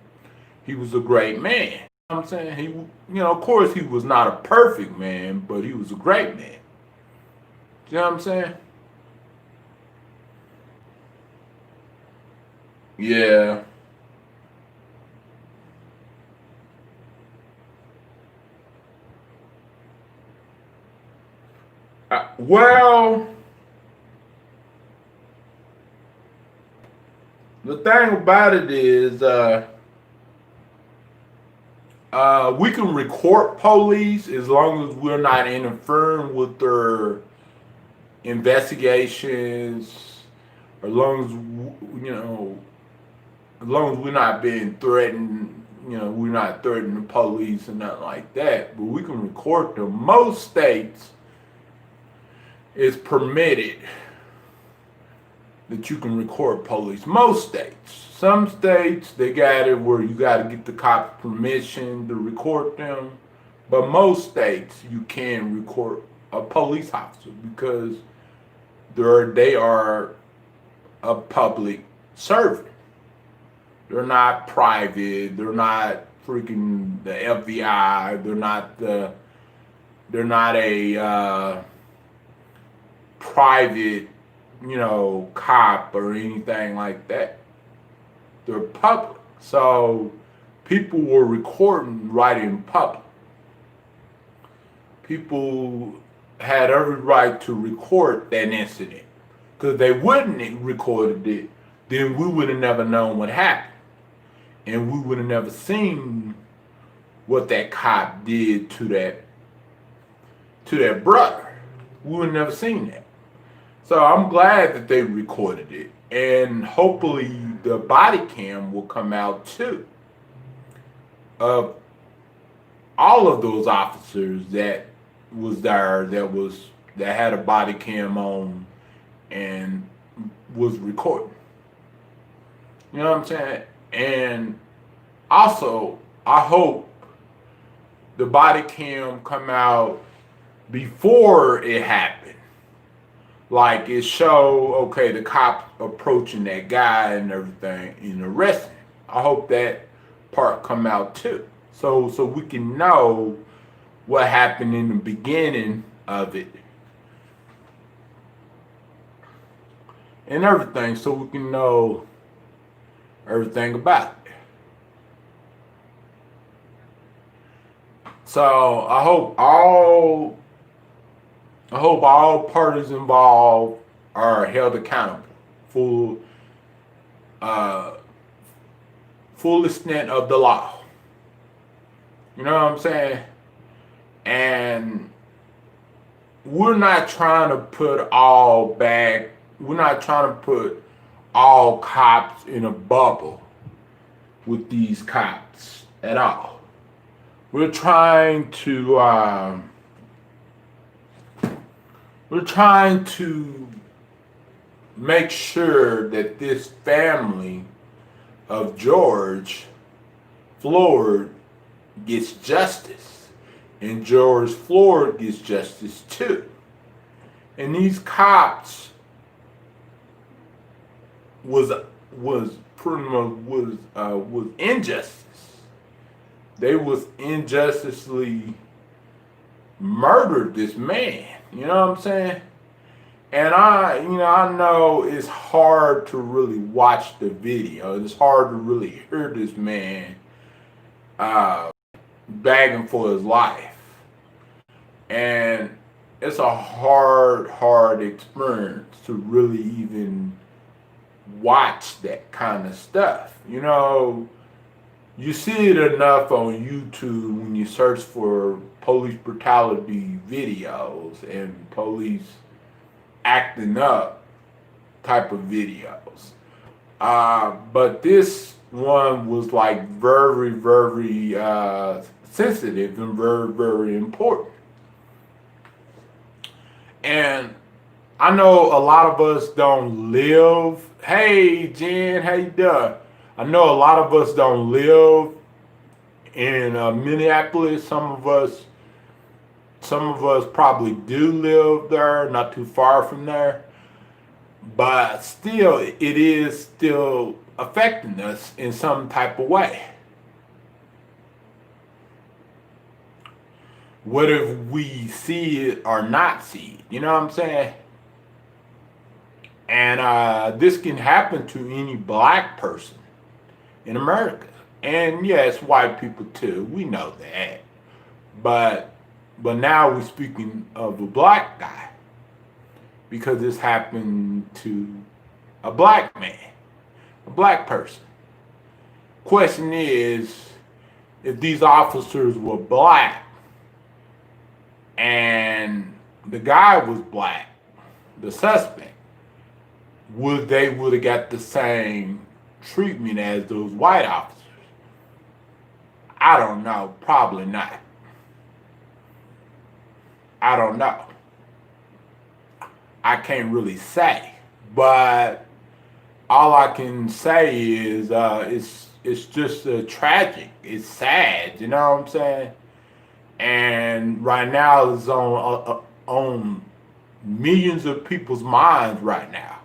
he was a great man. You know what I'm saying? Of course he was not a perfect man, but he was a great man. You know what I'm saying? Yeah. Well, The thing about it is, we can record police as long as we're not interfering with their investigations, as long as as long as we're not being threatened, we're not threatening the police and nothing like that. But we can record them. Most states it's permitted that you can record police. Most states. Some states, they got it where you got to get the cops permission to record them. But most states, you can record a police officer because they are a public servant. They're not private. They're not freaking the FBI. They're not a private, cop or anything like that. They're public. So people were recording right in public. People had every right to record that incident. Because they wouldn't have recorded it, then we would have never known what happened. And we would have never seen what that cop did to that brother. We would have never seen that. So I'm glad that they recorded it. And hopefully the body cam will come out too. Of all of those officers that was there, that had a body cam on and was recording. You know what I'm saying? And also, I hope the body cam come out before it happened. Like it show, okay, the cops approaching that guy and everything and arresting him. I hope that part come out too. So we can know what happened in the beginning of it. And everything, so we can know everything about it. So I hope all parties involved are held accountable for full extent of the law. You know what I'm saying? And we're not trying to put all cops in a bubble with these cops at all. We're trying to make sure that this family of George Floyd gets justice, and George Floyd gets justice too. And these cops was pretty much was injustice. They was injusticely murdered this man. You know what I'm saying? And I know it's hard to really watch the video. It's hard to really hear this man begging for his life. And it's a hard experience to really even watch that kind of stuff. You see it enough on YouTube when you search for police brutality videos and police acting up type of videos. But this one was like very, very sensitive and very, very important. And I know a lot of us don't live. Hey, Jen, how you doing? I know a lot of us don't live in Minneapolis. Some of us probably do live there, not too far from there. But still, it is still affecting us in some type of way. Whether we see it or not see it, you know what I'm saying? And this can happen to any black person in America. And yes, white people too, we know that. But now we're speaking of a black guy, because this happened to a black man. a black person. Question is, if these officers were black and the guy was black, the suspect, would have got the same treatment as those white officers? I don't know. Probably not. I don't know. I can't really say. But all I can say is it's just tragic. It's sad. You know what I'm saying? And right now it's on millions of people's minds right now.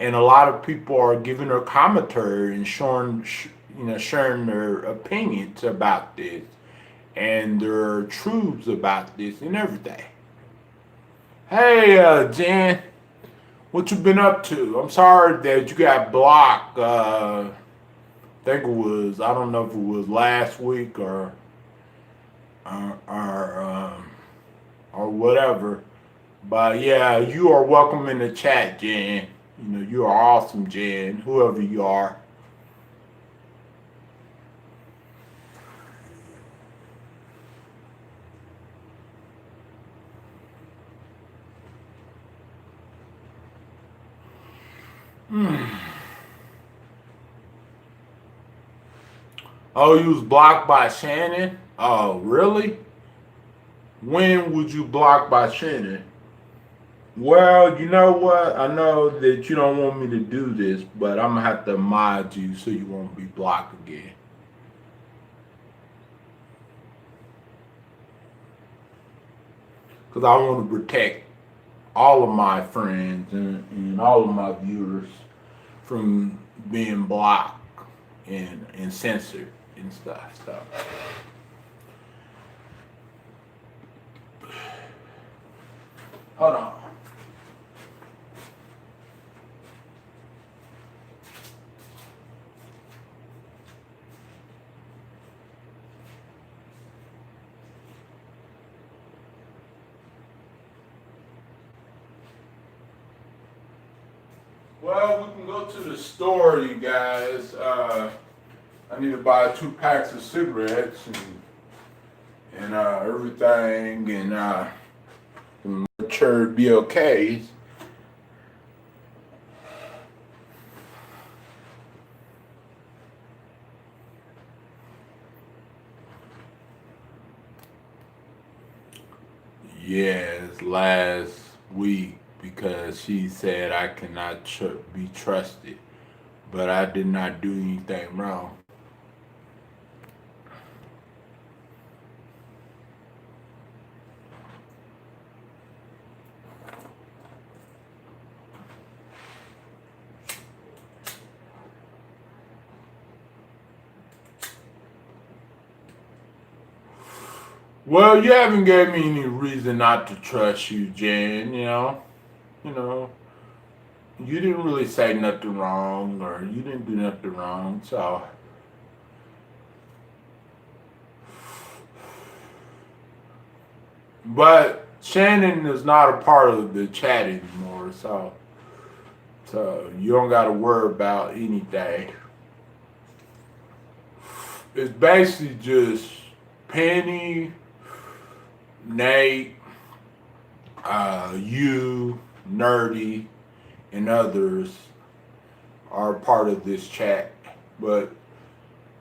And a lot of people are giving their commentary and sharing their opinions about this and their truths about this and everything. Hey, Jen, what you been up to? I'm sorry that you got blocked. I think it was, I don't know if it was last week or whatever. But yeah, you are welcome in the chat, Jen. You know, you are awesome, Jen, whoever you are. Oh, you was blocked by Shannon? Oh, really? When would you block by Shannon? Well, you know what? I know that you don't want me to do this, but I'm gonna have to mod you so you won't be blocked again. Because I want to protect all of my friends and all of my viewers from being blocked and censored and stuff. So. Hold on. Well, we can go to the store, you guys. I need to buy 2 packs of cigarettes and everything and some matured BLKs. Yes, last week because she said I cannot be trusted, but I did not do anything wrong. Well, you haven't gave me any reason not to trust you, Jen, you know. You didn't really say nothing wrong or you didn't do nothing wrong, so. But Shannon is not a part of the chat anymore, so you don't gotta worry about anything. It's basically just Penny, Nate, you, Nerdy, and others are part of this chat. But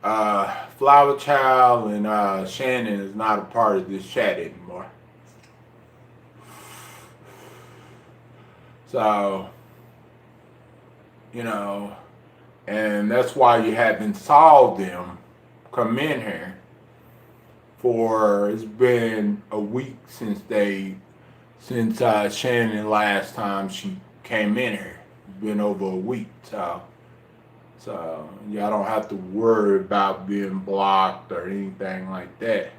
Flower Child and Shannon is not a part of this chat anymore. So, and that's why you haven't saw them come in here. It's been a week since Shannon last time she came in here. It's been over a week, so y'all don't have to worry about being blocked or anything like that.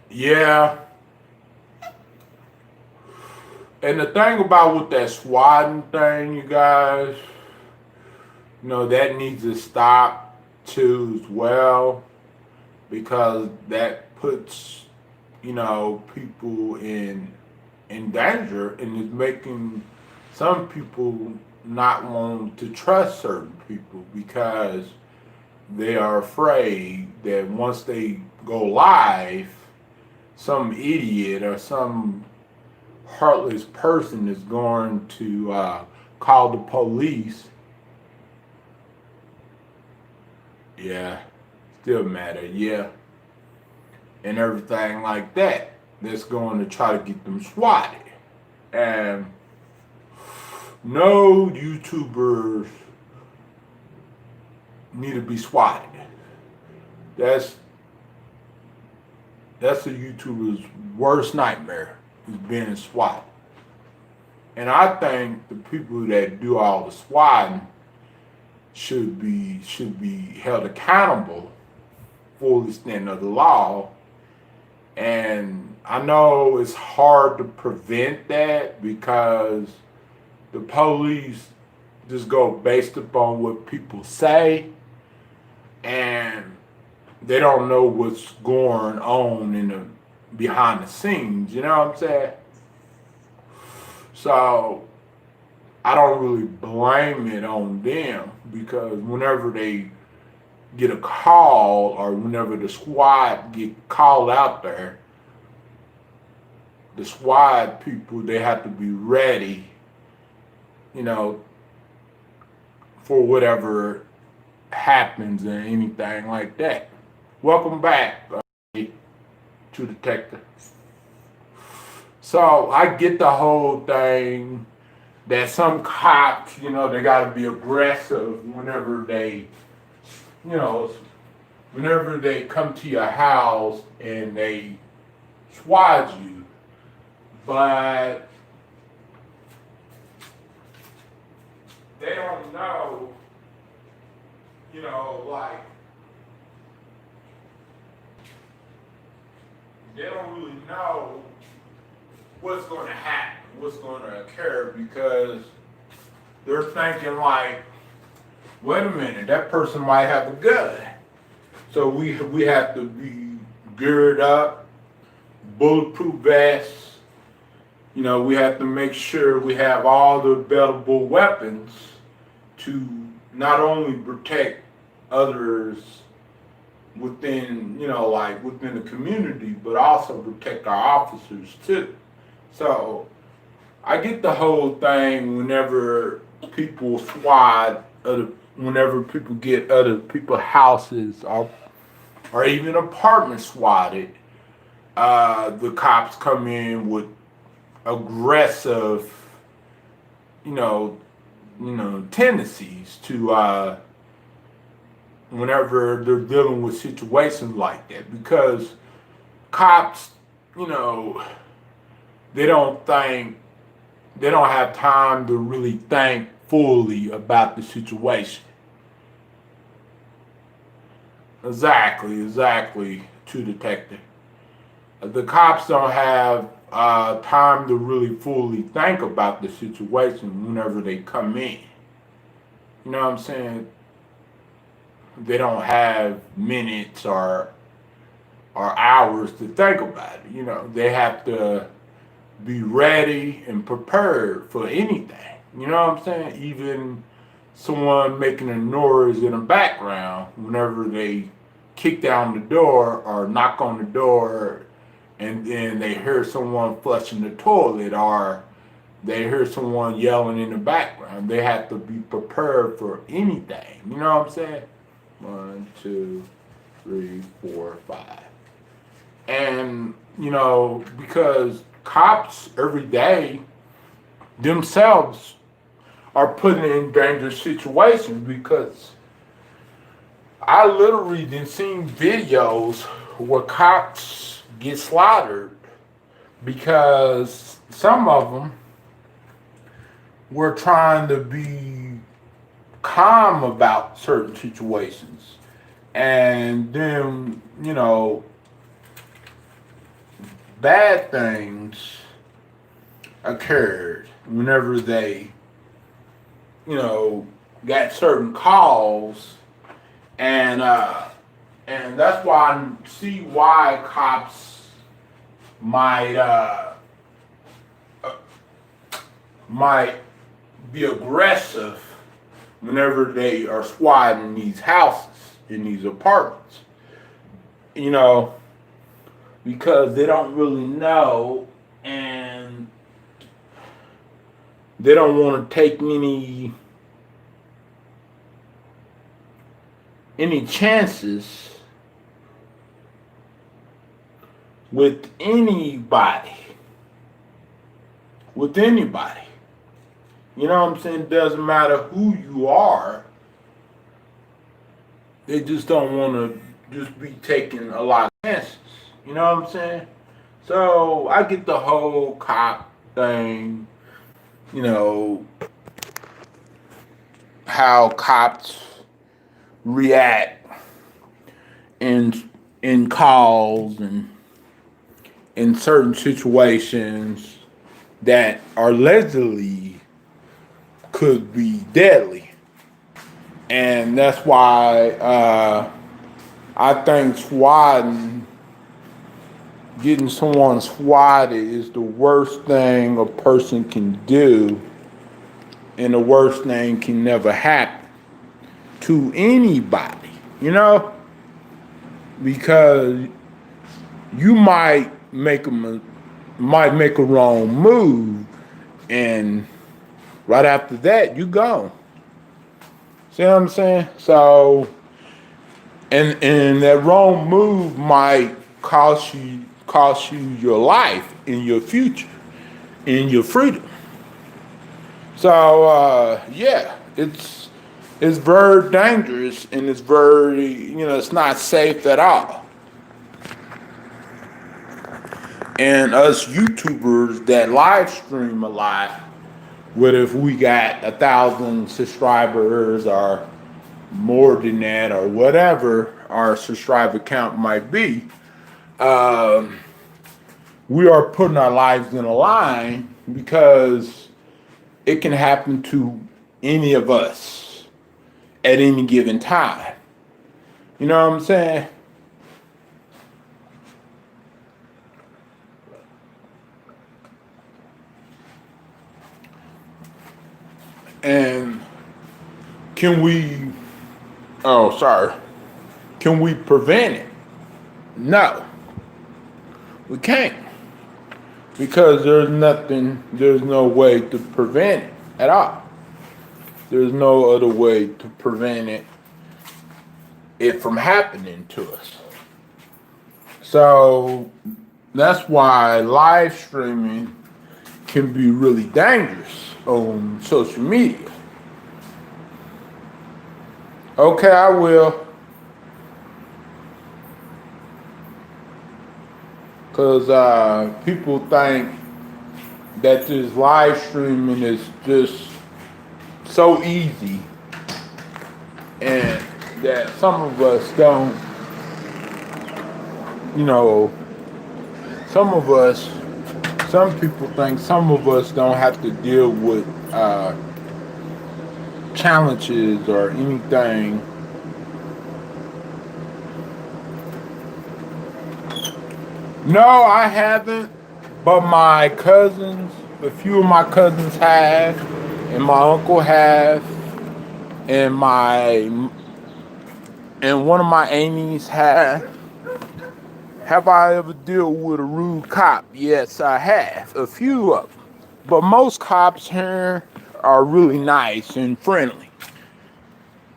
Yeah. And the thing about with that swatting thing, you guys, that needs to stop too as well, because that puts, people in danger, and is making some people not want to trust certain people because they are afraid that once they go live, some idiot or some heartless person is going to call the police. Yeah, still matter, yeah. And everything like that. That's going to try to get them swatted. And no YouTubers need to be swatted. That's a YouTuber's worst nightmare, is being swatted. And I think the people that do all the swatting should be held accountable for the extent of the law. And I know it's hard to prevent that because the police just go based upon what people say, and they don't know what's going on behind the scenes, you know what I'm saying? So I don't really blame it on them, because whenever they get a call or whenever the squad get called out there, the squad people, they have to be ready, for whatever happens and anything like that. Welcome back, to Detective. So I get the whole thing that some cops, they gotta be aggressive whenever they come to your house and they swat you. But they don't know, they don't really know what's going to happen, what's going to occur, because they're thinking like, wait a minute, that person might have a gun. So we have to be geared up, bulletproof vests. We have to make sure we have all the available weapons to not only protect others within, within the community, but also protect our officers too. So I get the whole thing whenever people swat, whenever people get other people's houses or even apartments swatted, the cops come in with aggressive, tendencies to whenever they're dealing with situations like that, because cops, they don't have time to really think fully about the situation. Exactly, to Detective. The cops don't have time to really fully think about the situation whenever they come in. You know what I'm saying? They don't have minutes or hours to think about it. They have to be ready and prepared for anything. You know what I'm saying? Even someone making a noise in the background whenever they kick down the door or knock on the door, and then they hear someone flushing the toilet, or they hear someone yelling in the background. They have to be prepared for anything. You know what I'm saying? 1, 2, 3, 4, 5. And, because cops every day themselves are put in dangerous situations, because I literally done seen videos where cops get slaughtered because some of them were trying to be calm about certain situations, and then bad things occurred whenever they got certain calls, and And that's why I see why cops might might be aggressive whenever they are squatting these houses, in these apartments. You know, because they don't really know, and they don't want to take any chances with anybody. With anybody. You know what I'm saying? It doesn't matter who you are. They just don't want to just be taking a lot of chances. You know what I'm saying? So I get the whole cop thing, you know, how cops react in calls and in certain situations that are allegedly could be deadly. And that's why I think getting someone swatted is the worst thing a person can do, and the worst thing can never happen to anybody, you know? Because you might make a wrong move, and right after that, you gone. See what I'm saying? So, and that wrong move might cost you your life, in your future, in your freedom. So yeah, it's very dangerous, and it's very, it's not safe at all. And us YouTubers that live stream a lot, what if we got 1,000 subscribers or more than that, or whatever our subscriber count might be, we are putting our lives in a line, because it can happen to any of us at any given time. You know what I'm saying? And can we prevent it? No, we can't. Because there's no way to prevent it at all. There's no other way to prevent it from happening to us. So that's why live streaming can be really dangerous on social media. Okay, I will. Because people think that this live streaming is just so easy, and that some of us don't, some people think some of us don't have to deal with challenges or anything. No, I haven't, but my cousins, a few of my cousins have, and my uncle have, and one of my aunties have. Have I ever dealt with a rude cop? Yes, I have, a few of them. But most cops here are really nice and friendly.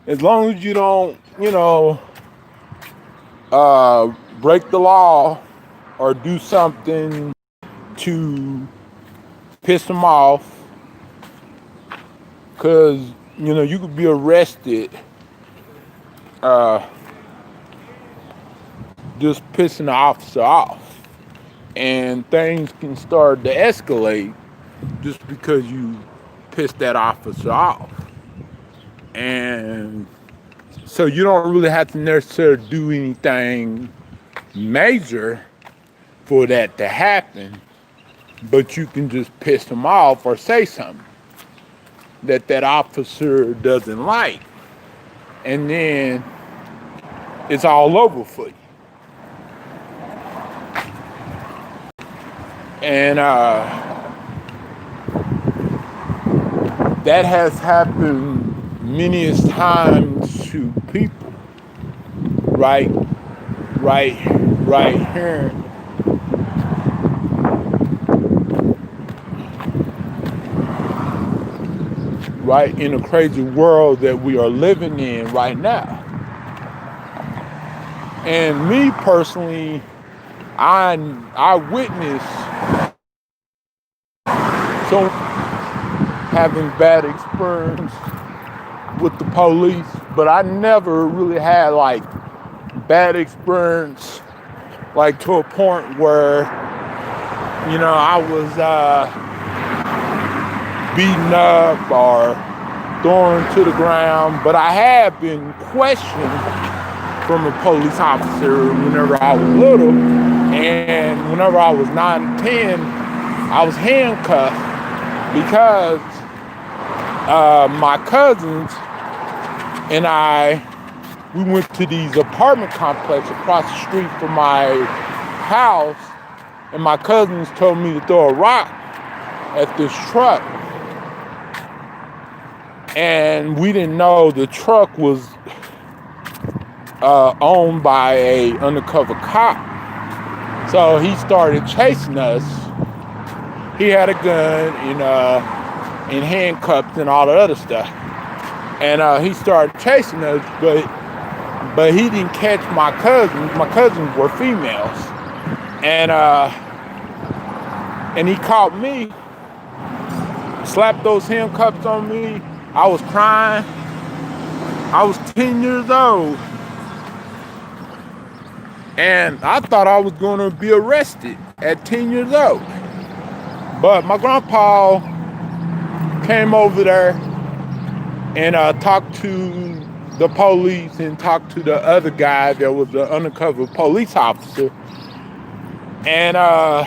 As long as you don't, break the law or do something to piss them off, because you could be arrested just pissing the officer off, and things can start to escalate just because you pissed that officer off. And so you don't really have to necessarily do anything major for that to happen, but you can just piss them off or say something that officer doesn't like, and then it's all over for you. And that has happened many times to people, right here. Right in the crazy world that we are living in right now. And me personally, I witnessed so having bad experience with the police, but I never really had like bad experience like to a point where, you know, I was beaten up or thrown to the ground. But I have been questioned from a police officer whenever I was little, and whenever I was 9 and 10, I was handcuffed because my cousins and we went to these apartment complexes across the street from my house, and my cousins told me to throw a rock at this truck. And we didn't know the truck was owned by a undercover cop. So he started chasing us. He had a gun and handcuffs and all the other stuff. And he started chasing us, but he didn't catch my cousins. My cousins were females. And he caught me, slapped those handcuffs on me. I was crying. I was 10 years old. And I thought I was going to be arrested at 10 years old. But my grandpa came over there and talked to the police and talked to the other guy that was the undercover police officer. And I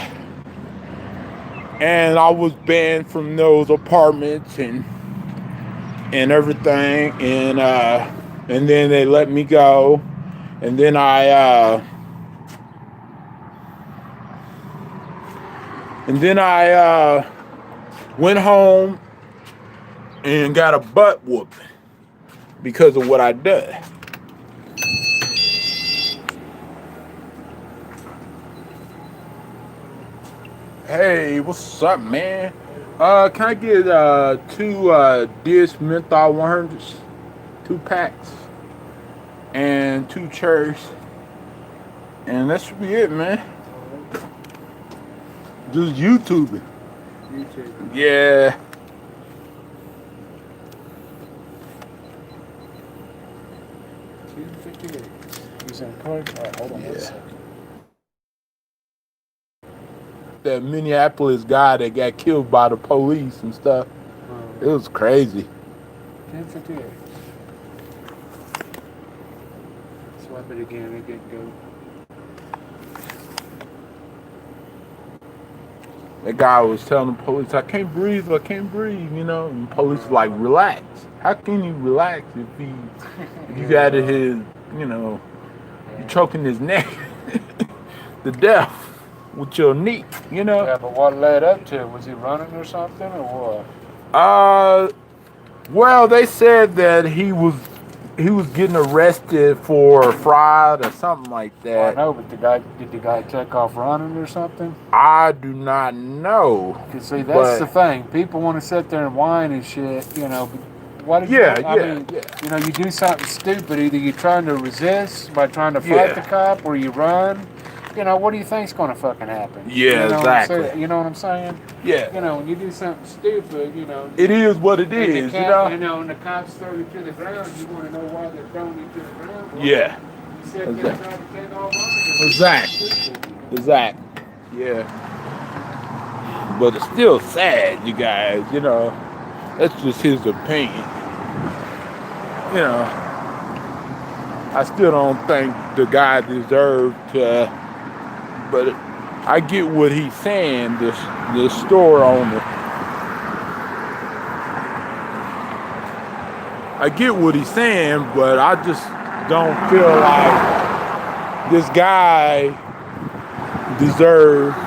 was banned from those apartments and everything. And then they let me go. And then I went home and got a butt whooping because of what I did. Hey, what's up, man? Can I get 2 Dish Menthol 100s, 2 packs, and 2 cherries, and that should be it, man. Just YouTubing. Yeah. He's in point. All right, hold on 1 second. That Minneapolis guy that got killed by the police and stuff. It was crazy. 10:58. Swipe it again. It didn't go. That guy was telling the police, I can't breathe, and the police was like, relax. How can you relax if you got his, you're choking his neck to death with your knee, Yeah, but what led up to it? Was he running or something, or what? Well, they said that he was getting arrested for fraud or something like that. Well, I know, but did the guy take off running or something? I do not know. Cause see, that's the thing. People want to sit there and whine and shit, but what did you do something stupid. Either you're trying to resist by trying to fight the cop, or you run. What do you think's going to fucking happen? Yeah, exactly. You know what I'm saying? Yeah. When you do something stupid, it is what it is, and the cops throw you to the ground, you want to know why they're throwing you to the ground. Well, yeah. You said you tried to take off running. Exactly. Yeah. But it's still sad, you guys, That's just his opinion. I still don't think the guy deserved to, but I get what he's saying, the store owner. I get what he's saying, but I just don't feel like this guy deserved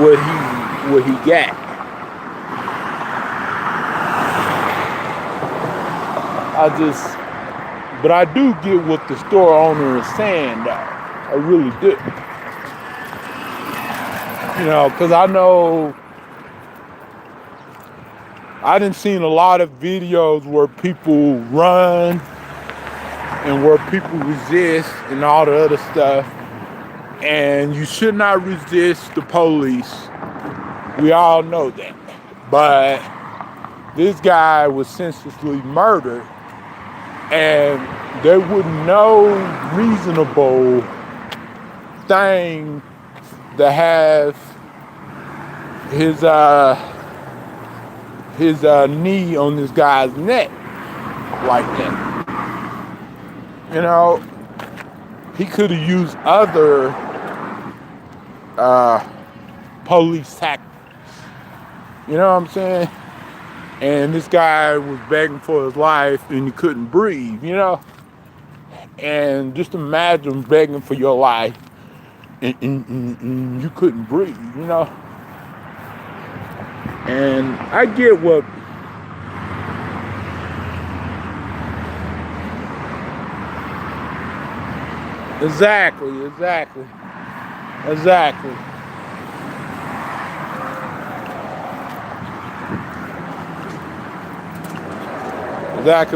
what he got. But I do get what the store owner is saying, though. I really do. You know, because I know I done seen a lot of videos where people run and where people resist and all the other stuff. And you should not resist the police. We all know that. But this guy was senselessly murdered, and there was no reasonable thing to have his knee on this guy's neck like that. You know, he could have used other police tactics. You know what I'm saying? And this guy was begging for his life and he couldn't breathe, you know? And just imagine begging for your life and you couldn't breathe, you know? And I get what Exactly.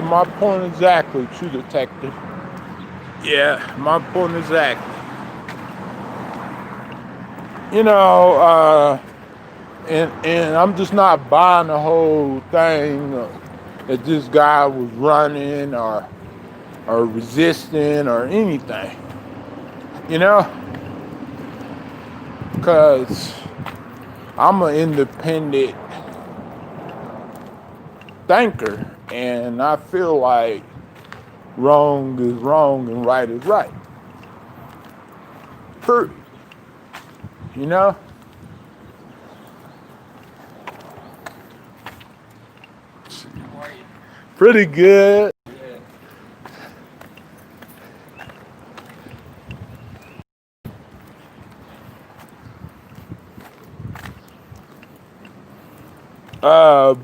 My point exactly, true detective. Yeah, my point exactly. You know, and I'm just not buying the whole thing that this guy was running or resisting or anything. You know, because I'm an independent thinker, and I feel like wrong is wrong and right is right. True. You know? Pretty good.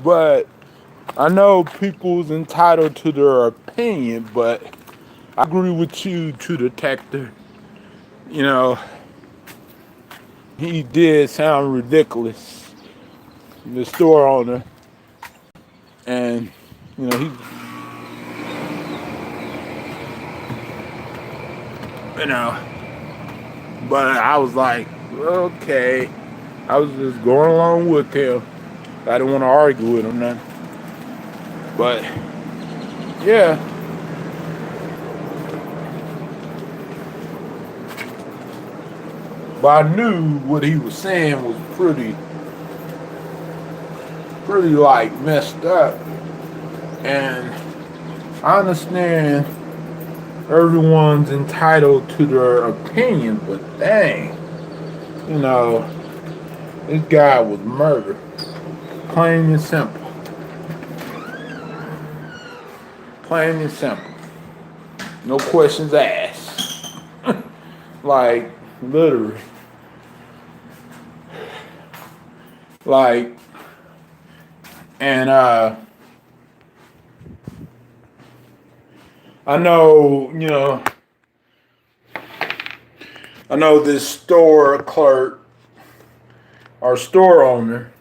But I know people's entitled to their opinion, but I agree with you, true detective. You know, he did sound ridiculous, the store owner. And, you know, but I was like, okay. I was just going along with him. I didn't want to argue with him, nothing. But, yeah. But I knew what he was saying was pretty like messed up. And I understand everyone's entitled to their opinion, but dang, you know, this guy was murdered. Plain and simple. Plain and simple. No questions asked. Like, literally. Like, and I know, you know, I know this store clerk or store owner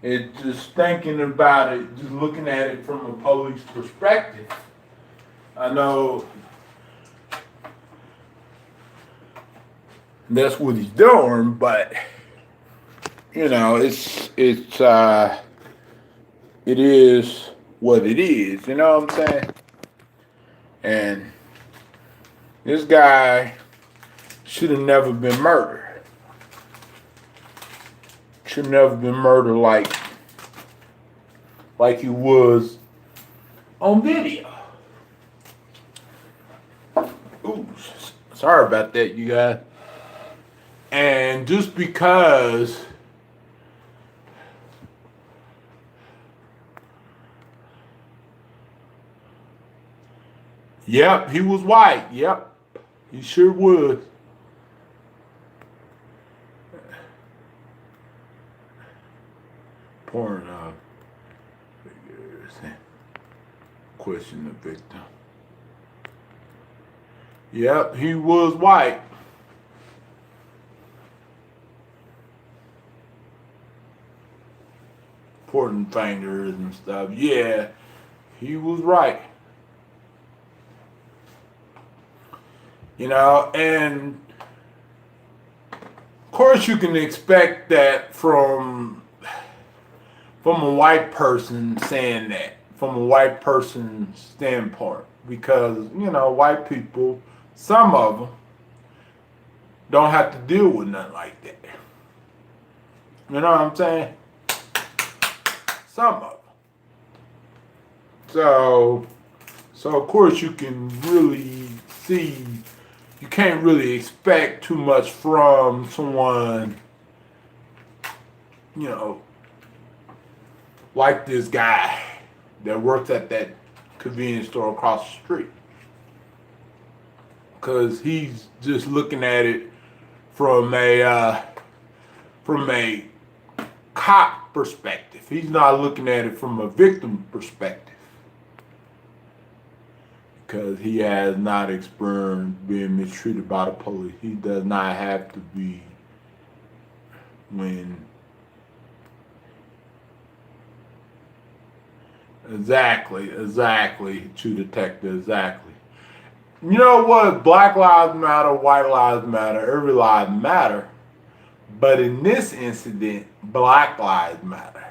is just thinking about it, just looking at it from a police perspective. I know that's what he's doing, but you know, it is what it is, you know what I'm saying? And this guy should have never been murdered. Should never been murdered like he was on video. Ooh, sorry about that, you guys. And just because Yep, he was white. Yep, he sure was. Porn figures. Question the victim. Yep, he was white. Pointing fingers and stuff. Yeah, he was right. You know, and of course you can expect that from a white person saying that, from a white person's standpoint, because, you know, white people, some of them, don't have to deal with nothing like that. You know what I'm saying? Some of them. So of course you can really see, you can't really expect too much from someone, you know, like this guy that works at that convenience store across the street. Because he's just looking at it from a cop perspective. He's not looking at it from a victim perspective. Because he has not experienced being mistreated by the police. He does not have to be when... Exactly, true detective, exactly. You know what? Black lives matter, white lives matter, every life matter. But in this incident, black lives matter.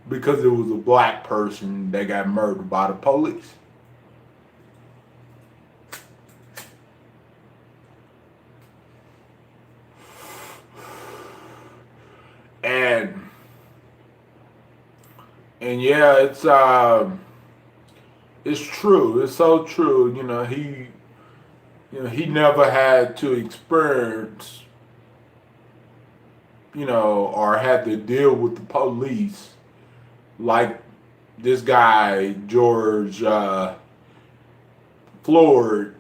Because it was a black person that got murdered by the police. And yeah, it's true. It's so true. You know, he never had to experience, you know, or had to deal with the police like this guy, George Floyd,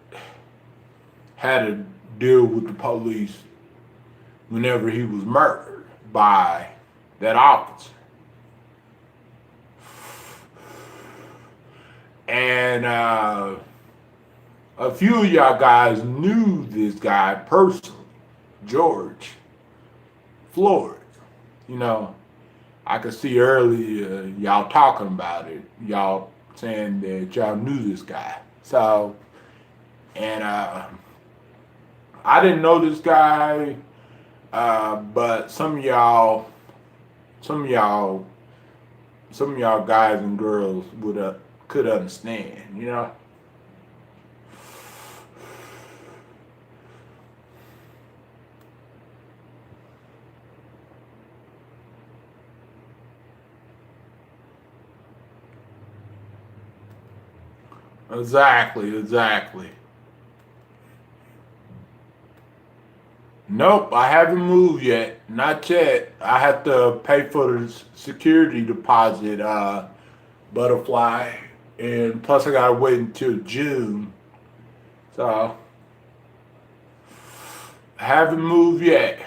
had to deal with the police whenever he was murdered by that officer. And a few of y'all guys knew this guy personally, George Floyd. You know, I could see earlier y'all talking about it, y'all saying that y'all knew this guy. So, and I didn't know this guy, but some of y'all guys and girls could understand, you know. Exactly. Nope, I haven't moved yet. Not yet. I have to pay for the security deposit, Butterfly, and plus I gotta wait until June. So I haven't moved yet.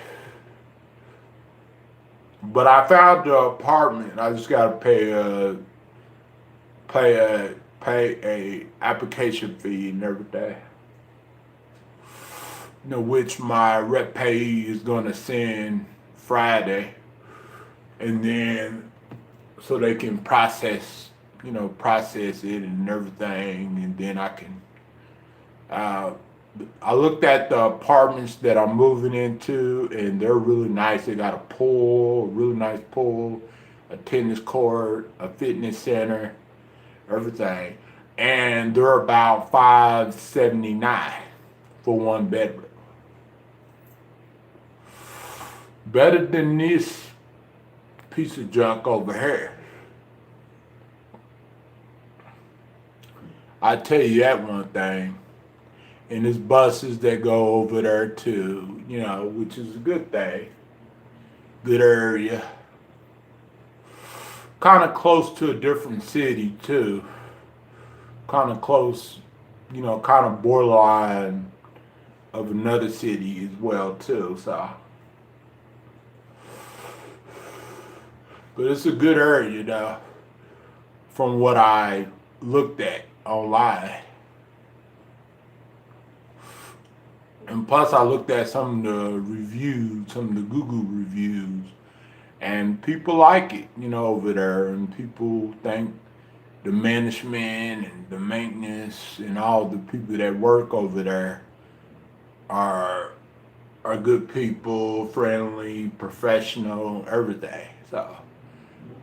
But I found the apartment. I just gotta pay a application fee and everything. You know, which my rep pay is gonna send Friday, and then so they can process it and everything, and then I can. I looked at the apartments that I'm moving into, and they're really nice. They got a pool, a really nice pool, a tennis court, a fitness center, everything, and they're about $579 for one bedroom. Better than this piece of junk over here. I tell you that one thing. And there's buses that go over there too, you know, which is a good thing. Good area. Kind of close to a different city too. kind of close, you know, kind of borderline of another city as well too. So, but it's a good area though, from what I looked at online. And plus, I looked at some of the reviews, some of the Google reviews, and people like it, you know, over there. And people think the management and the maintenance and all the people that work over there are good people, friendly, professional, everything. So,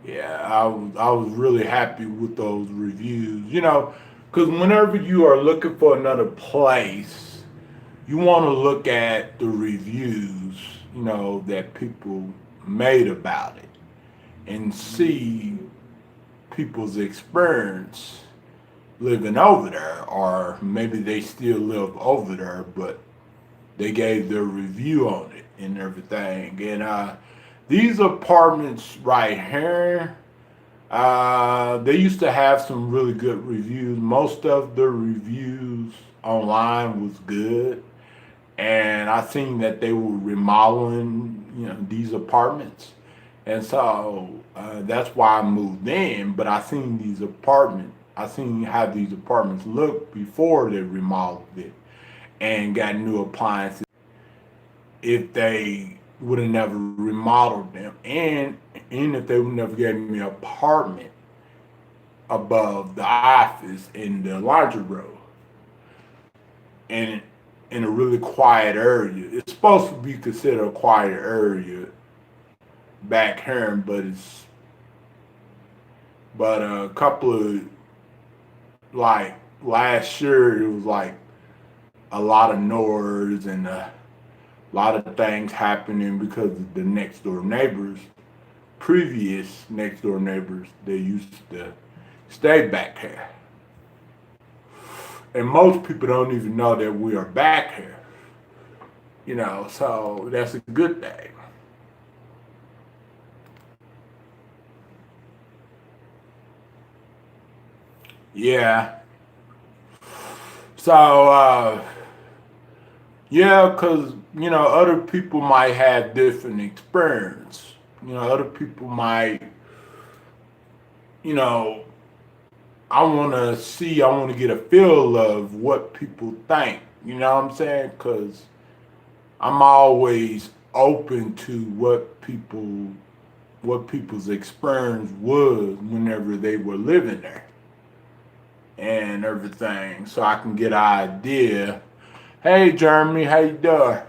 yeah, I was really happy with those reviews, you know, because whenever you are looking for another place, you want to look at the reviews, you know, that people made about it and see people's experience living over there, or maybe they still live over there, but they gave their review on it and everything. And these apartments right here, they used to have some really good reviews. Most of the reviews online was good. And I seen that they were remodeling, you know, these apartments. And so that's why I moved in. But I seen these apartments, I seen how these apartments looked before they remodeled it and got new appliances. If they would have never remodeled them, and if they would never gave me an apartment above the office in the laundry room, and in a really quiet area. It's supposed to be considered a quiet area back here, but a couple of, like last year, it was like a lot of noise and a lot of things happening because of the next door neighbors, previous next door neighbors, they used to stay back here. And most people don't even know that we are back here, you know, so that's a good thing. Yeah. So, yeah, because, you know, other people might have different experience. You know, other people might, you know, I want to get a feel of what people think. You know what I'm saying? Because I'm always open to what people's experience was whenever they were living there and everything, so I can get an idea. Hey, Jeremy, how you doing?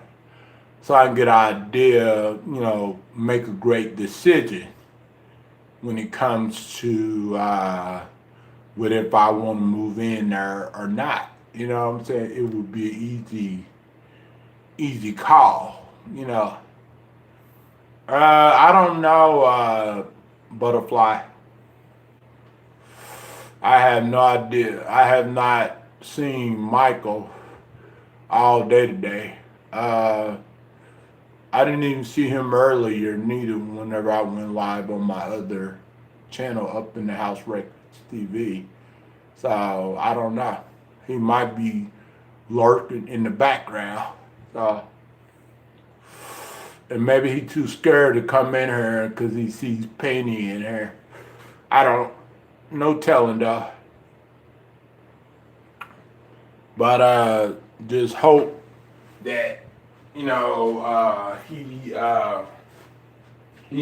So I can get an idea, you know, make a great decision when it comes to what if I want to move in there or not. You know what I'm saying? It would be an easy call, you know. I don't know, Butterfly. I have no idea. I have not seen Michael all day today. I didn't even see him earlier, neither, whenever I went live on my other channel, Upinthehouserecords TV. So I don't know. He might be lurking in the background. So, and maybe he's too scared to come in here because he sees Penny in here. I don't, no telling though. But just hope that, you know, he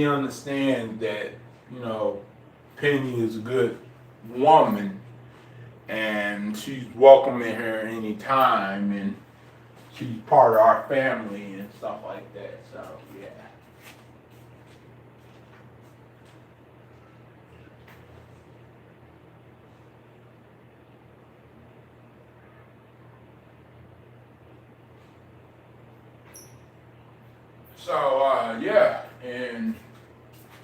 understands that, you know, Penny is a good woman and she's welcome in here anytime, and she's part of our family and stuff like that. So yeah. So yeah, and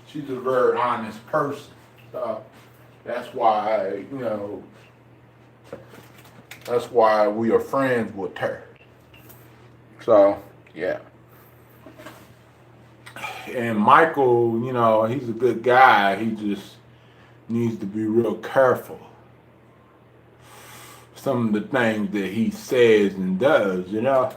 she's a very honest person. So that's why, you know, that's why we are friends with her. So yeah. And Michael, you know, he's a good guy. He just needs to be real careful. some of the things that he says and does, you know.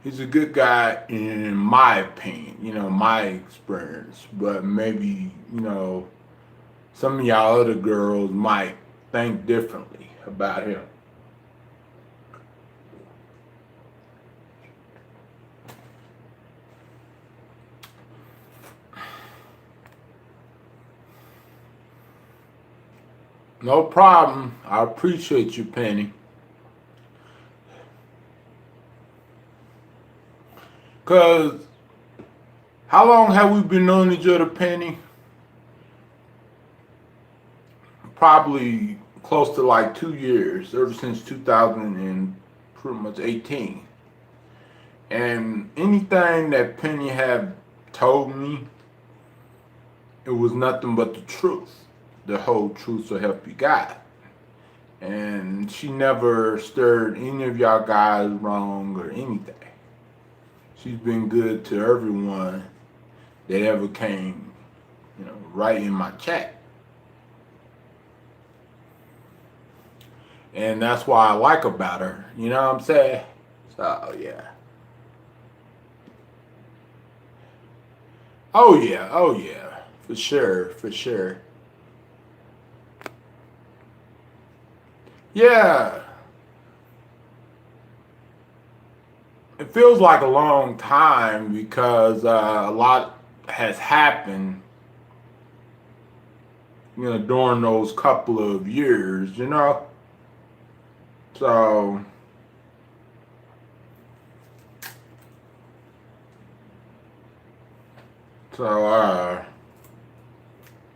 He's a good guy in my opinion, you know, my experience. But maybe, you know, some of y'all other girls might think differently about him. No problem. I appreciate you, Penny. Because how long have we been knowing each other, Penny? Probably close to like 2 years, ever since 2018. And anything that Penny had told me, it was nothing but the truth. The whole truth, so help you God. And she never stirred any of y'all guys wrong or anything. She's been good to everyone that ever came, you know, right in my chat. And that's why I like about her, you know what I'm saying? So, yeah. Oh, yeah, for sure. Yeah. It feels like a long time because a lot has happened, you know, during those couple of years, you know? So,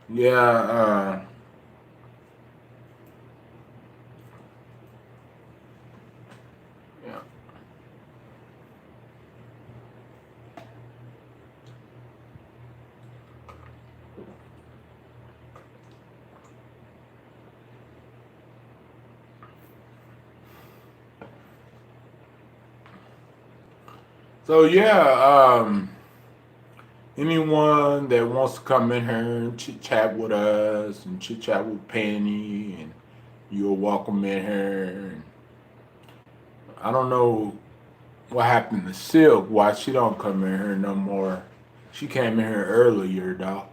yeah, yeah. So, yeah, anyone that wants to come in here and chit chat with us and chit chat with Penny, and you're welcome in here. And I don't know what happened to Silk, why she don't come in here no more. She came in here earlier though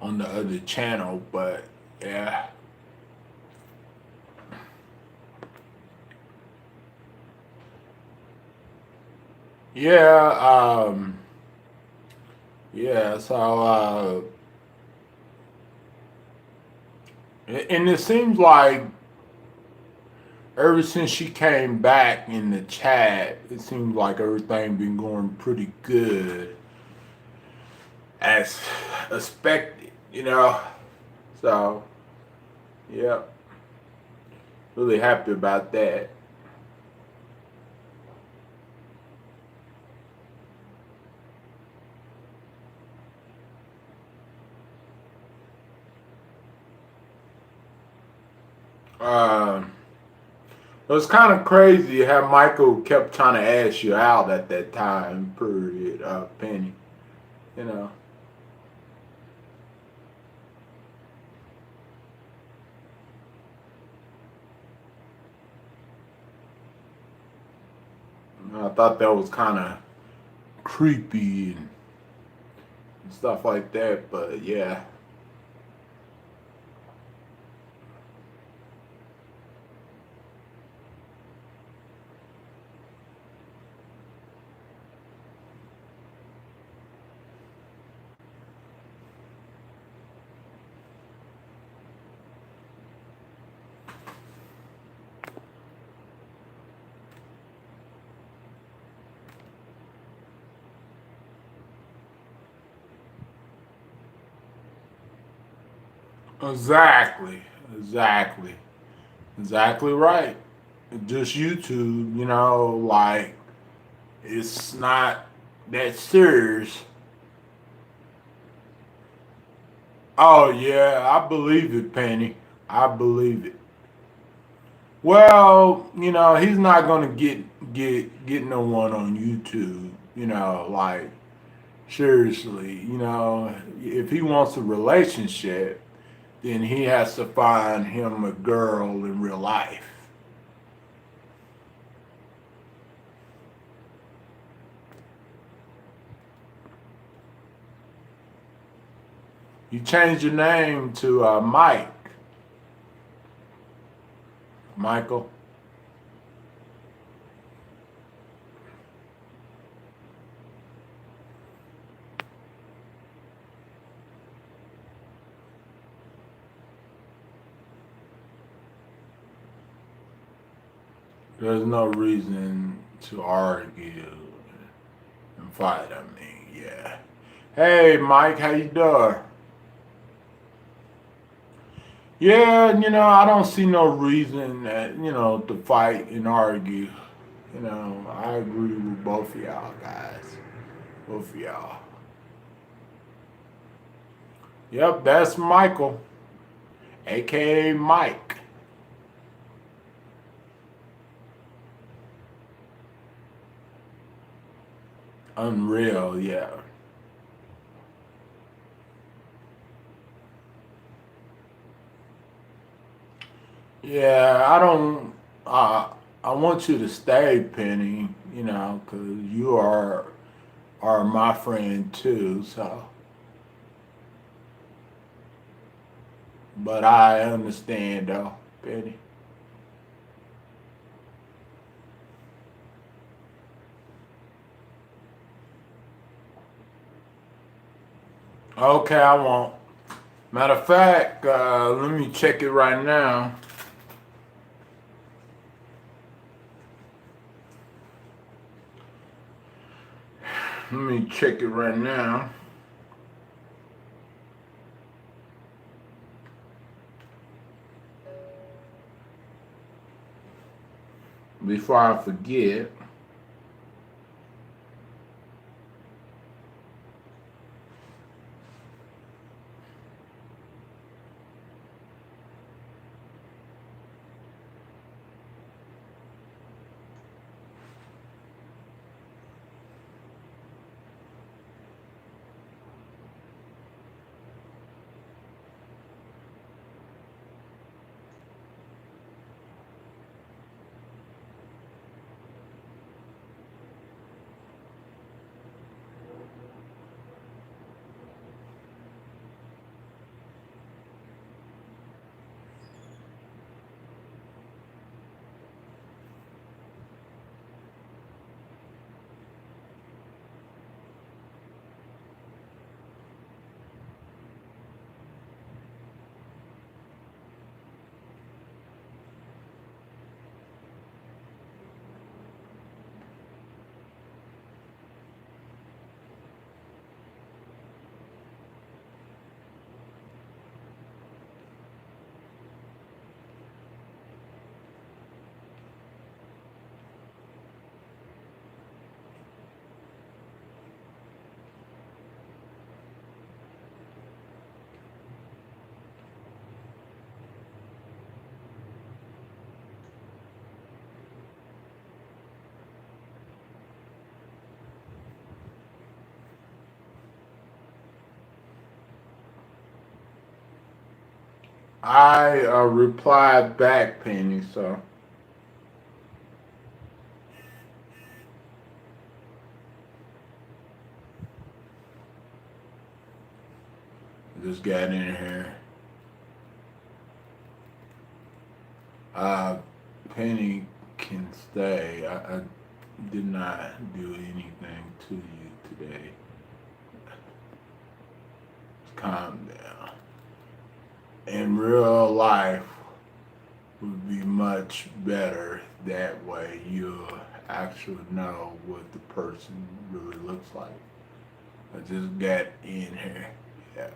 on the other channel, but yeah. Yeah, yeah, so and it seems like ever since she came back in the chat, it seems like everything been going pretty good as expected, you know. So, yeah, really happy about that. It was kind of crazy how Michael kept trying to ask you out at that time period, Penny. You know. I thought that was kind of creepy and stuff like that, but yeah. Exactly, exactly, exactly right. Just YouTube, you know, like it's not that serious. Oh yeah, I believe it, Penny. I believe it. Well, you know, he's not gonna get no one on YouTube. You know, like seriously, you know, if he wants a relationship, then he has to find him a girl in real life. You change your name to Mike. Michael. There's no reason to argue and fight. I mean, yeah. Hey, Mike, how you doing? Yeah, I don't see no reason that, to fight and argue. I agree with both of y'all guys. Both of y'all. Yep, that's Michael, aka Mike. Unreal, yeah. Yeah, I want you to stay, Penny, because you are my friend too, so. But I understand though, Penny. Okay, I won't. Matter of fact, let me check it right now. Let me check it right now. Before I forget. I replied back, Penny, so. Just got in here. Penny can stay. I did not do anything to you today. Calm down. In real life would be much better. That way you'll actually know what the person really looks like. I just got in here. Yeah.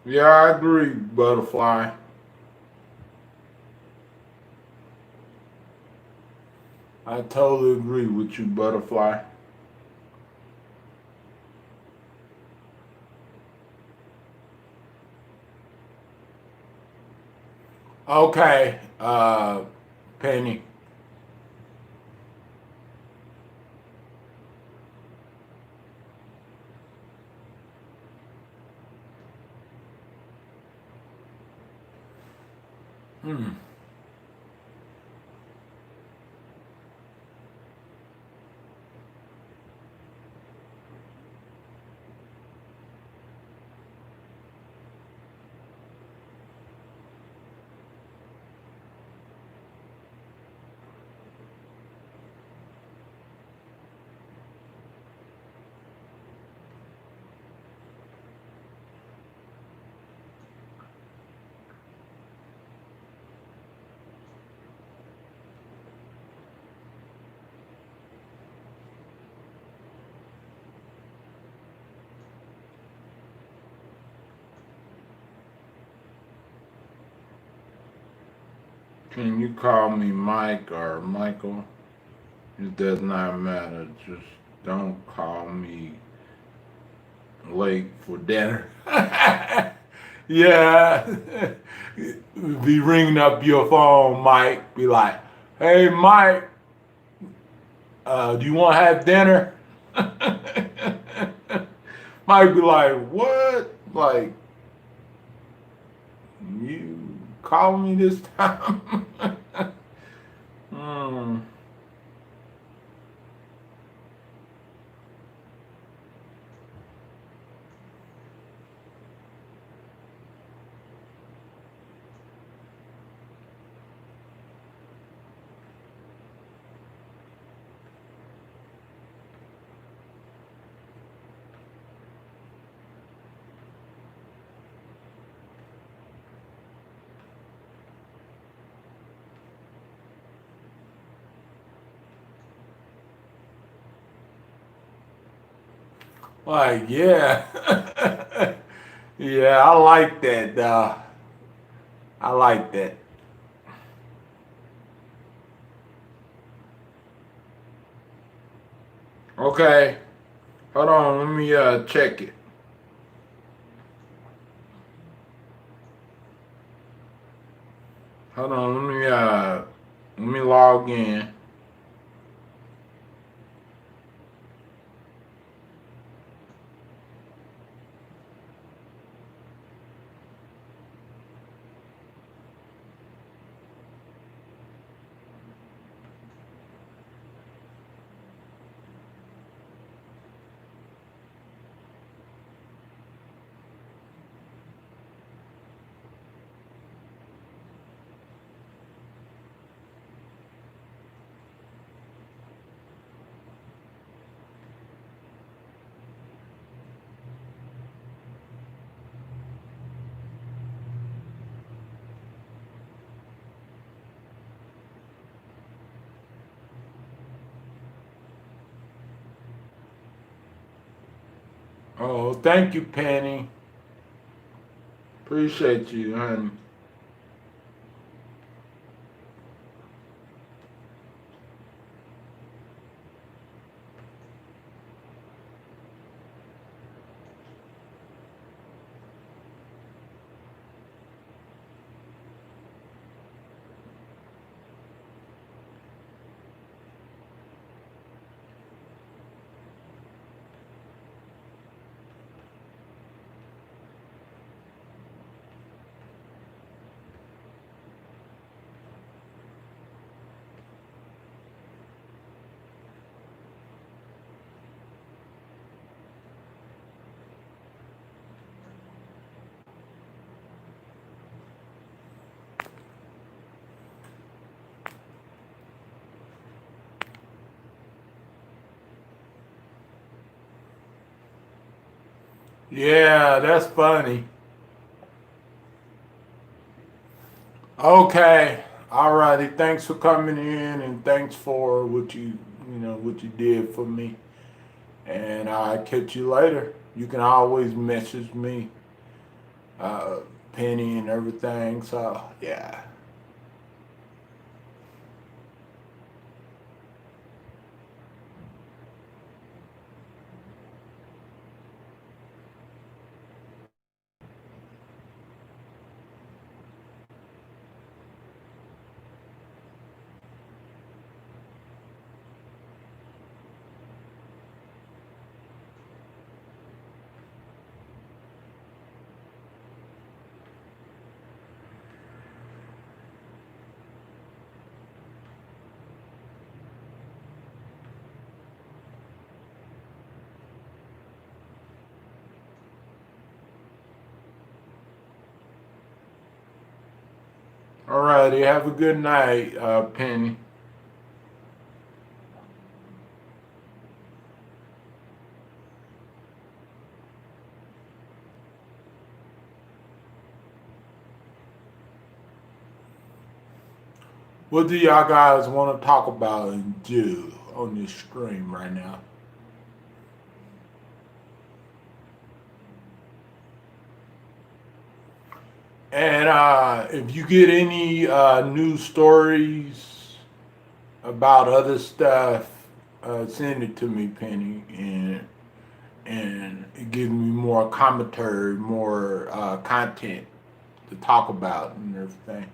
Yeah, I agree, Butterfly. I totally agree with you, Butterfly. Okay, Penny. Hmm. Can you call me Mike or Michael? It does not matter. Just don't call me late for dinner. Yeah. Be ringing up your phone, Mike. Be like, hey, Mike, do you want to have dinner? Mike be like, what? Like, you calling me this time? Hmm. Like, yeah. Yeah, I like that. I like that. Okay. Hold on, let me check it. Hold on, let me log in. Oh, thank you, Penny. Appreciate you, honey. Yeah, that's funny. Okay. Alrighty. Thanks for coming in and thanks for what you did for me. And I'll catch you later. You can always message me. Penny and everything. So yeah. Alrighty, have a good night, Penny. What do y'all guys want to talk about and do on this stream right now? And if you get any news stories about other stuff, send it to me, Penny, and it gives me more commentary, more content to talk about and everything.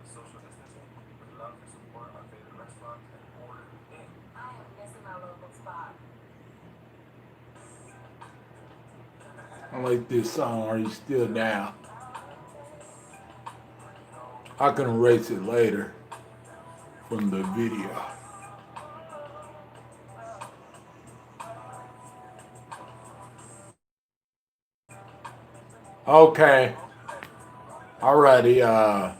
Social distancing, we love to support our favorite restaurants and order in. I am missing my local spot. I like this song. Are you still down? I can erase it later from the video. Okay. Alrighty,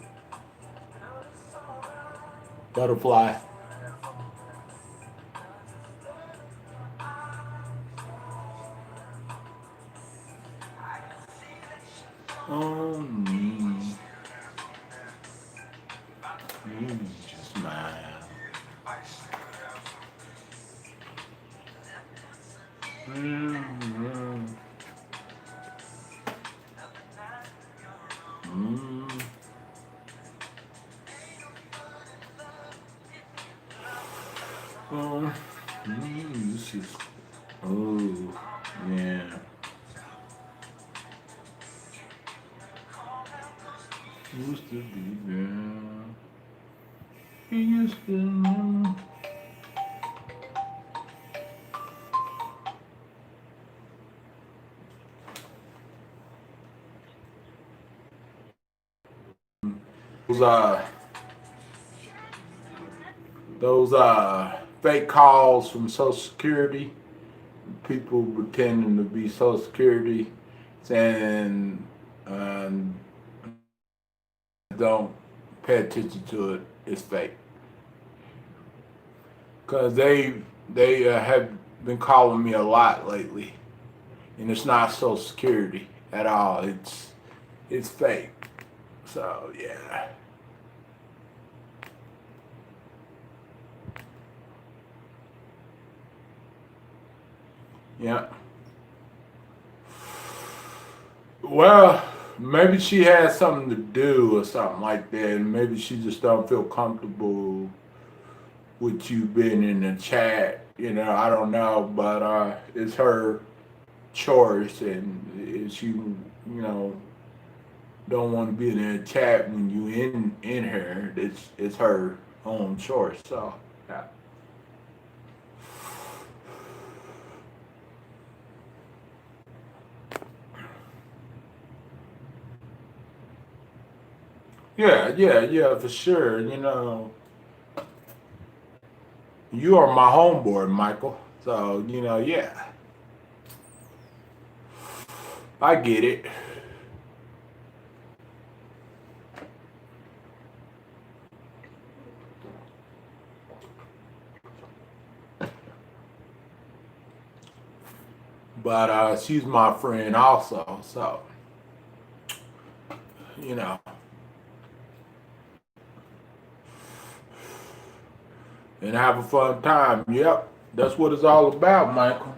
Butterfly. Just mine. This is, oh, yeah. Used to be there. He used to. Those fake calls from Social Security, people pretending to be Social Security, saying don't pay attention to it, it's fake. Because they have been calling me a lot lately, and it's not Social Security at all. It's fake. So yeah. Yeah. Well, maybe she has something to do or something like that, and maybe she just don't feel comfortable with you being in the chat. I don't know, but it's her choice, and if she, don't want to be in the chat when you in her, it's her own choice. So yeah. Yeah, for sure. You are my homeboy, Michael. So, yeah, I get it. But she's my friend also, so, you know. And have a fun time. Yep, that's what it's all about, Michael.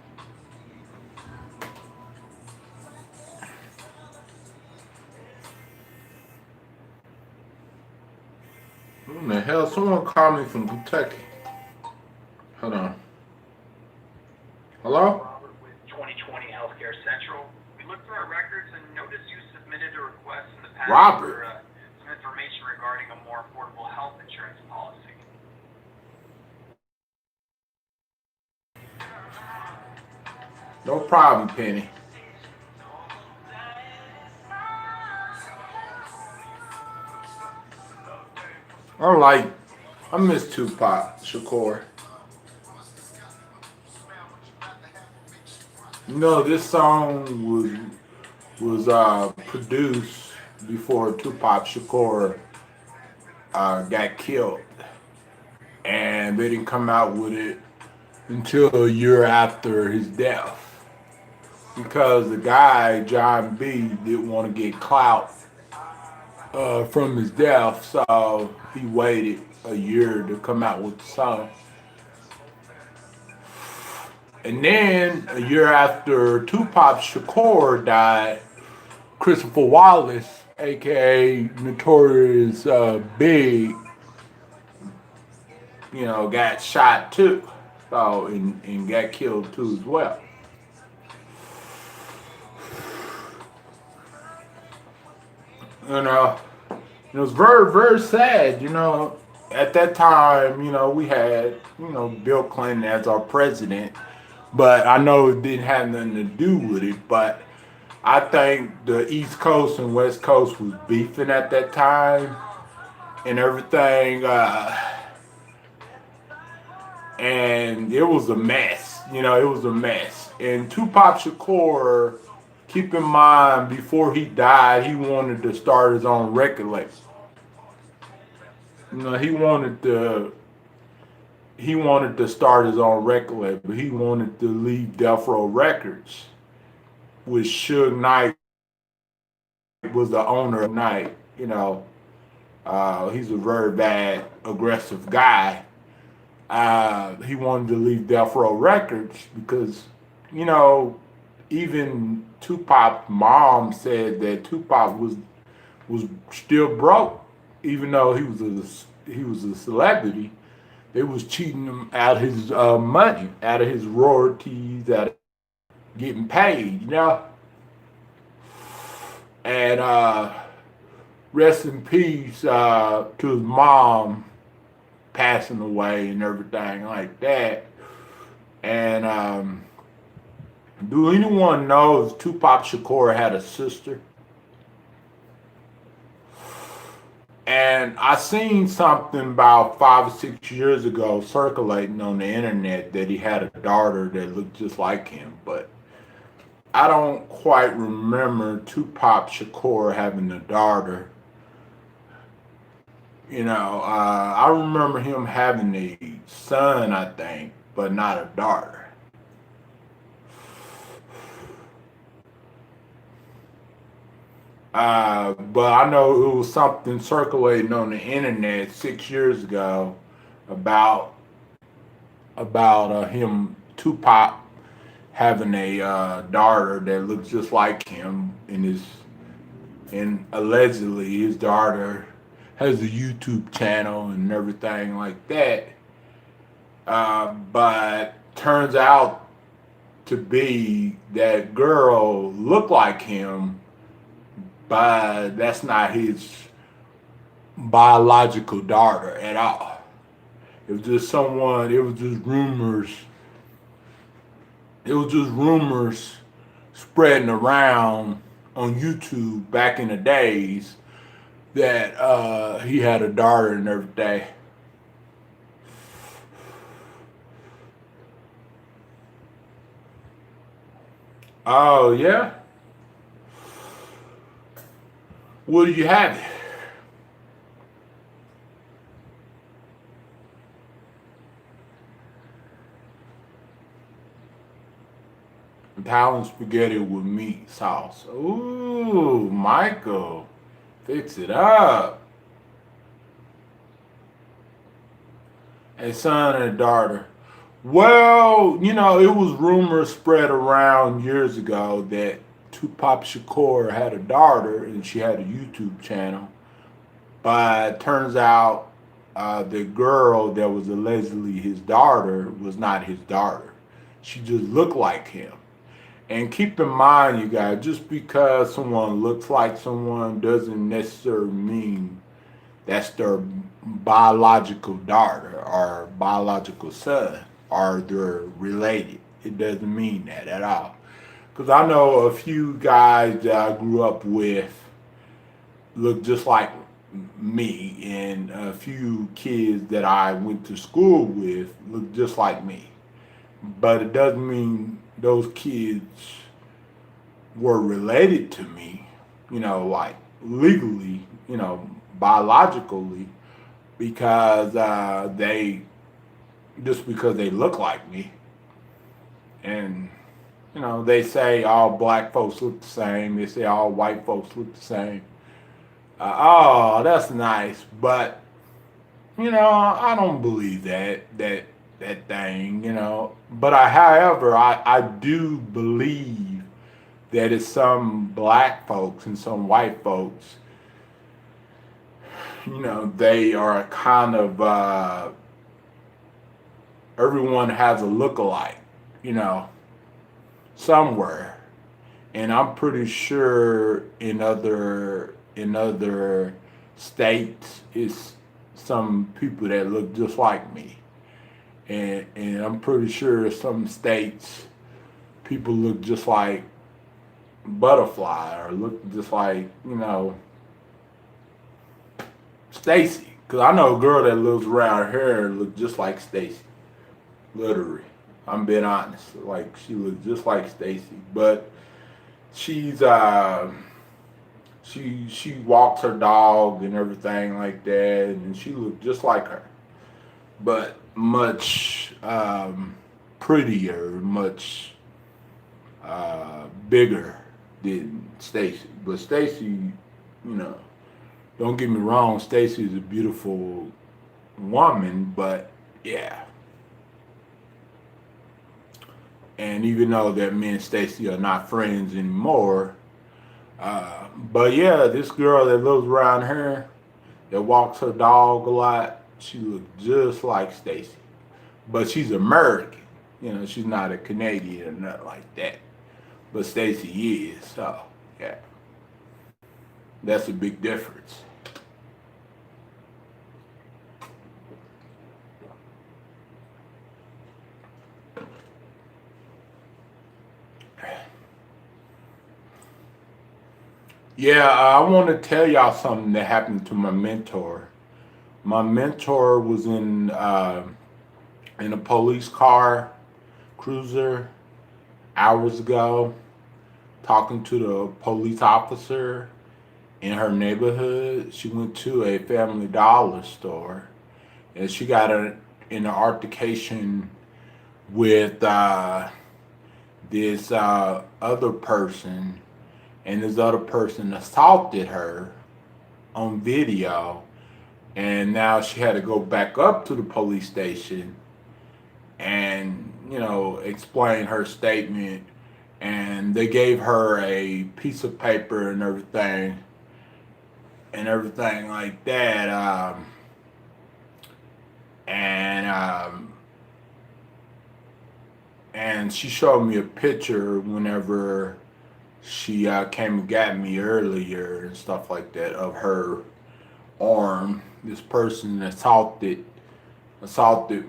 Who the hell? Someone called me from Kentucky. Hold on. Hello? Robert with 2020 Healthcare Central. We looked through our records and noticed you submitted a request in the past Robert. for some information regarding a more affordable health insurance policy. No problem, Penny. I miss Tupac Shakur. This song was produced before Tupac Shakur got killed, and they didn't come out with it until a year after his death, because the guy John B didn't want to get clout from his death, so he waited a year to come out with the song. And then a year after Tupac Shakur died, Christopher Wallace, aka Notorious Big, got shot too, so and got killed too as well. It was very, very sad. At that time, we had, Bill Clinton as our president, but I know it didn't have nothing to do with it. But I think the East Coast and West Coast was beefing at that time and everything, and it was a mess. It was a mess. And Tupac Shakur, keep in mind, before he died, he wanted to start his own record label. He wanted to start his own record label. He wanted to leave Death Row Records, which Suge Knight was the owner of Knight. He's a very bad, aggressive guy. He wanted to leave Death Row Records because, even Tupac's mom said that Tupac was still broke, even though he was a celebrity. They was cheating him out of his money, out of his royalties, out of getting paid, And rest in peace to his mom passing away and everything like that. And do anyone know if Tupac Shakur had a sister? And I seen something about 5 or 6 years ago circulating on the internet that he had a daughter that looked just like him, but I don't quite remember Tupac Shakur having a daughter. I remember him having a son, I think, but not a daughter. But I know it was something circulating on the internet 6 years ago about him, Tupac, having a daughter that looks just like him, and allegedly his daughter has a YouTube channel and everything like that. But turns out to be that girl looked like him, but that's not his biological daughter at all. It was just someone, it was just rumors. It was just rumors spreading around on YouTube back in the days that he had a daughter and everything. Oh, yeah? What do you have? Italian spaghetti with meat sauce. Ooh, Michael, fix it up. A son and a daughter. Well, you know, it was rumors spread around years ago that Tupac Shakur had a daughter and she had a YouTube channel. But it turns out the girl that was allegedly his daughter was not his daughter. She just looked like him. And keep in mind, you guys, just because someone looks like someone doesn't necessarily mean that's their biological daughter or biological son or they're related. It doesn't mean that at all. Because I know a few guys that I grew up with look just like me, and a few kids that I went to school with look just like me. But it doesn't mean those kids were related to me, you know, like legally, you know, biologically, because because they look like me. And, you know, they say all black folks look the same. They say all white folks look the same. Oh, that's nice. But, you know, I don't believe that thing, you know. But however, I do believe that it's some black folks and some white folks, you know, they are kind of, everyone has a look-alike, you know, somewhere. And I'm pretty sure in other states, it's some people that look just like me. And I'm pretty sure some states, people look just like Butterfly or look just like, you know, Stacy. Because I know a girl that lives around here look just like Stacy. Literally. I'm being honest. Like, she looks just like Stacy. But she's, she walks her dog and everything like that. And she looked just like her. But much prettier, much bigger than Stacy. But Stacy, you know, don't get me wrong, Stacy is a beautiful woman, but yeah. And even though that me and Stacy are not friends anymore, but yeah, this girl that lives around here, that walks her dog a lot, she looks just like Stacy. But she's American. You know, she's not a Canadian or nothing like that. But Stacy is, so yeah. That's a big difference. Yeah, I want to tell y'all something that happened to my mentor. My mentor was in a police car, cruiser, hours ago, talking to the police officer in her neighborhood. She went to a Family Dollar store, and she got in an altercation with this other person, and this other person assaulted her on video, and now she had to go back up to the police station and, you know, explain her statement. And they gave her a piece of paper and everything like that. And she showed me a picture whenever she came and got me earlier and stuff like that of her arm. This person assaulted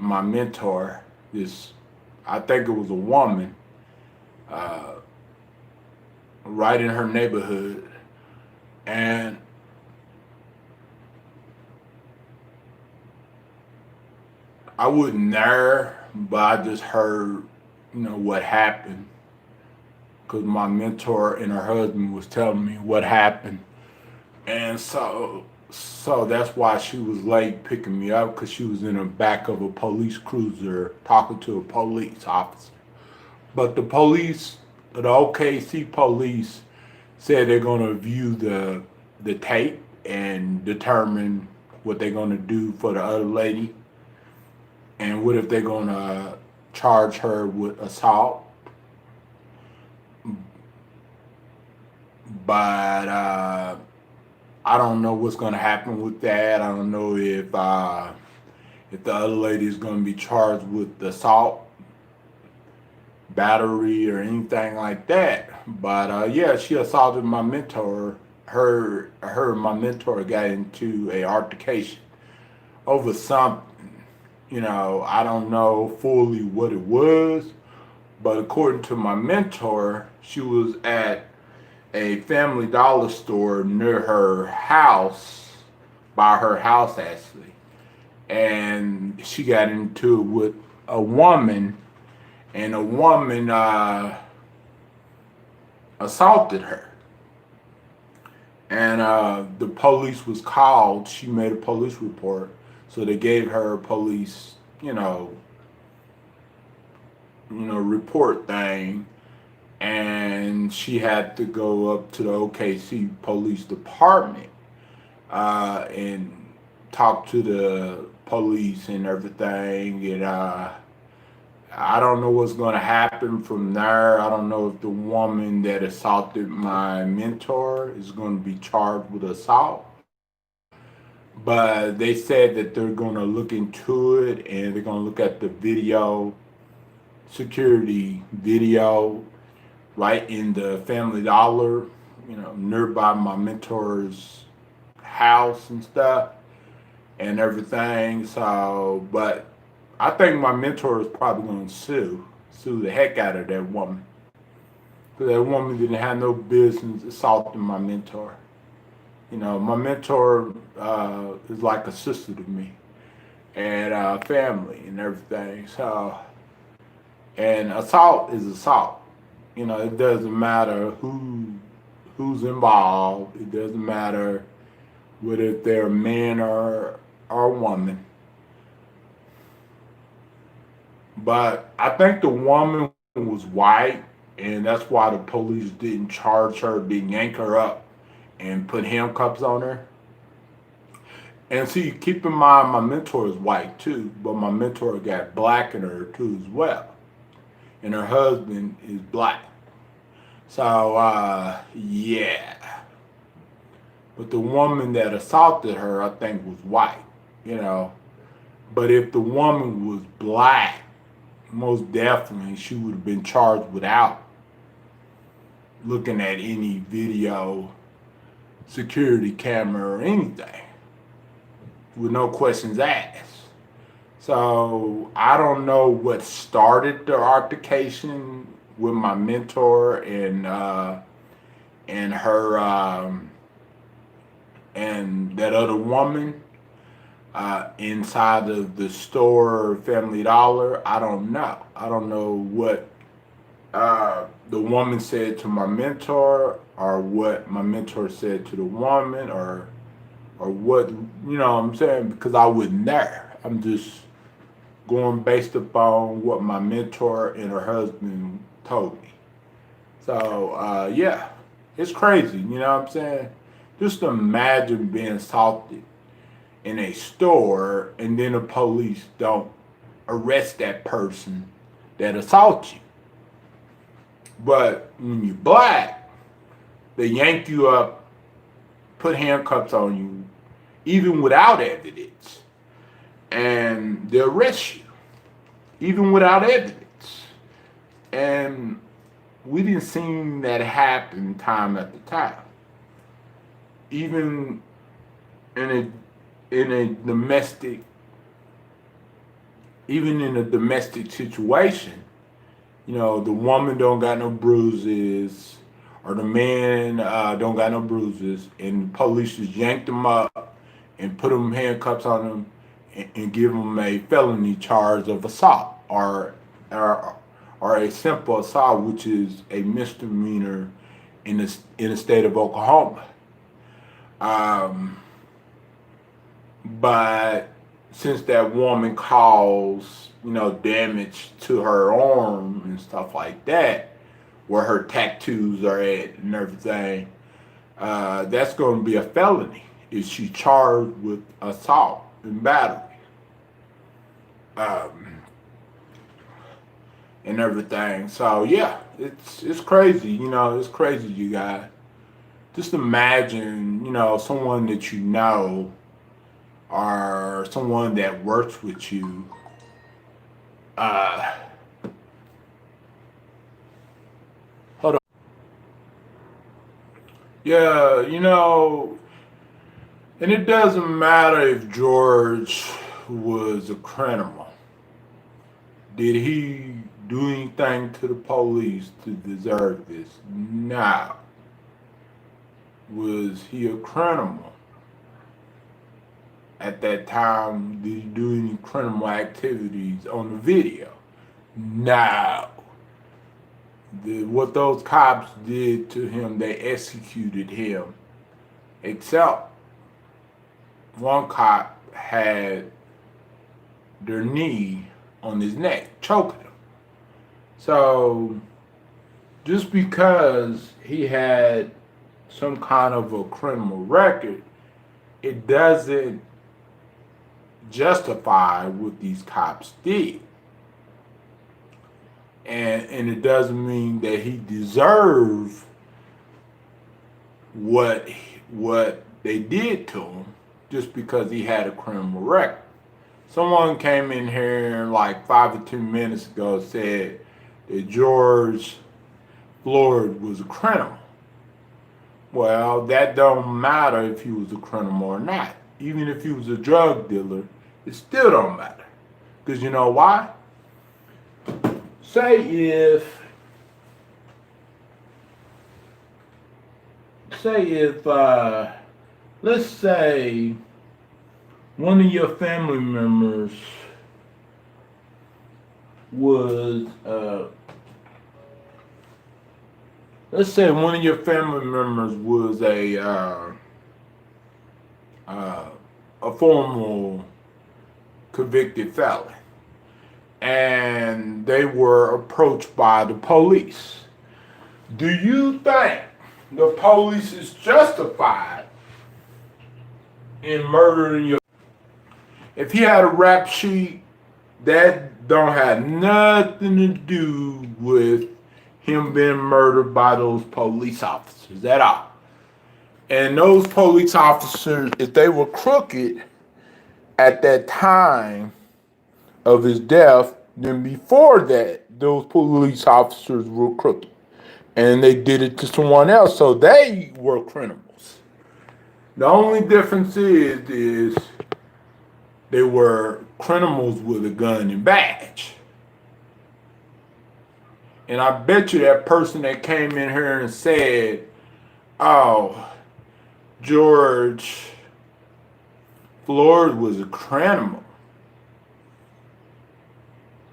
my mentor. I think it was a woman, right in her neighborhood, and I wasn't there, but I just heard, you know, what happened, because my mentor and her husband was telling me what happened, and so that's why she was late picking me up, because she was in the back of a police cruiser talking to a police officer. But the OKC police said they're going to view the tape and determine what they're going to do for the other lady, and what if they're going to charge her with assault. But I don't know what's going to happen with that. I don't know if the other lady is going to be charged with assault, battery, or anything like that. But yeah, she assaulted my mentor. Her and my mentor got into a altercation over something. You know, I don't know fully what it was, but according to my mentor, she was at a Family Dollar store near her house, by her house actually, and she got into it with a woman, and a woman assaulted her, and the police was called. She made a police report, so they gave her a police, report thing. And she had to go up to the OKC Police Department and talk to the police and everything. And I don't know what's going to happen from there. I don't know if the woman that assaulted my mentor is going to be charged with assault. But they said that they're going to look into it, and they're going to look at the security video, right in the Family Dollar, nearby my mentor's house and stuff and everything. So, but I think my mentor is probably going to sue the heck out of that woman. Because that woman didn't have no business assaulting my mentor. My mentor is like a sister to me, and family and everything. So, and assault is assault. It doesn't matter who's involved. It doesn't matter whether they're a man or a woman. But I think the woman was white, and that's why the police didn't charge her, didn't yank her up and put handcuffs on her. And see, keep in mind, my mentor is white too, but my mentor got black in her too as well. And her husband is black. So, yeah. But the woman that assaulted her, I think, was white, But if the woman was black, most definitely she would have been charged without looking at any video, security camera, or anything, with no questions asked. So I don't know what started the altercation with my mentor and her and that other woman inside of the store, Family Dollar. I don't know. I don't know what the woman said to my mentor, or what my mentor said to the woman, or what, what I'm saying, because I wasn't there. I'm just going based upon what my mentor and her husband told me. So, yeah. It's crazy, you know what I'm saying? Just imagine being assaulted in a store and then the police don't arrest that person that assaults you. But when you're black, they yank you up, put handcuffs on you, even without evidence, and they arrest you, even without evidence. And we didn't see that happen time after time. Even in a domestic, even in a domestic situation, you know, the woman don't got no bruises, or the man don't got no bruises, and the police just yanked them up and put them handcuffs on them and give them a felony charge of assault or a simple assault, which is a misdemeanor in the state of Oklahoma. But since that woman caused, you know, damage to her arm and stuff like that, where her tattoos are at and everything, that's going to be a felony if she's charged with assault and battery. And everything. So yeah, it's crazy, you know, it's crazy, you guys. Just imagine, you know, someone that you know or someone that works with you hold on. Yeah, you know, and it doesn't matter if George was a criminal. Did he do anything to the police to deserve this? No. Was he a criminal? At that time, did he do any criminal activities on the video? No. What those cops did to him, they executed him. Except one cop had their knee on his neck, choking him. So just because he had some kind of a criminal record, it doesn't justify what these cops did. And it doesn't mean that he deserved what they did to him just because he had a criminal record. Someone came in here like 5 or 10 minutes ago and said that George Floyd was a criminal. Well, that don't matter if he was a criminal or not. Even if he was a drug dealer, it still don't matter. Because you know why? Say if let's say one of your family members was a former convicted felon, and they were approached by the police. Do you think the police is justified in murdering your? If he had a rap sheet, that don't have nothing to do with him being murdered by those police officers at all. And those police officers, if they were crooked at that time of his death, then before that, those police officers were crooked. And they did it to someone else, so they were criminals. The only difference is they were criminals with a gun and badge. And I bet you that person that came in here and said, oh, George Floyd was a criminal.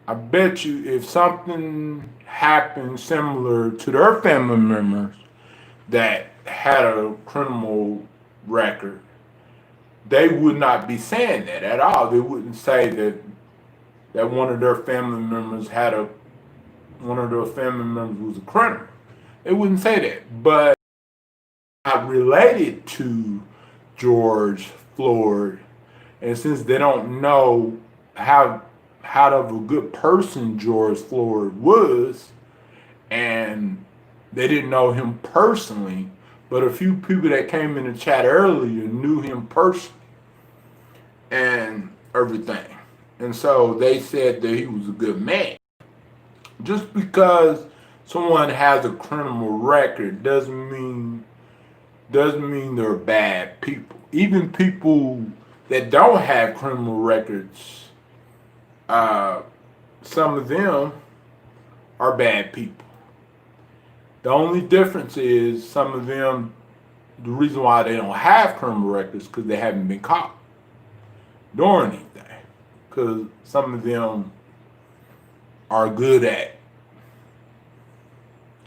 I bet you if something happened similar to their family members that had a criminal record, they would not be saying that at all. They wouldn't say that one of their family members was a criminal. They wouldn't say that. But not related to George Floyd, and since they don't know how of a good person George Floyd was, and they didn't know him personally, but a few people that came in the chat earlier knew him personally and everything. And so they said that he was a good man. Just because someone has a criminal record doesn't mean they're bad people. Even people that don't have criminal records, some of them are bad people. The only difference is some of them, the reason why they don't have criminal records is because they haven't been caught doing anything. Because some of them are good at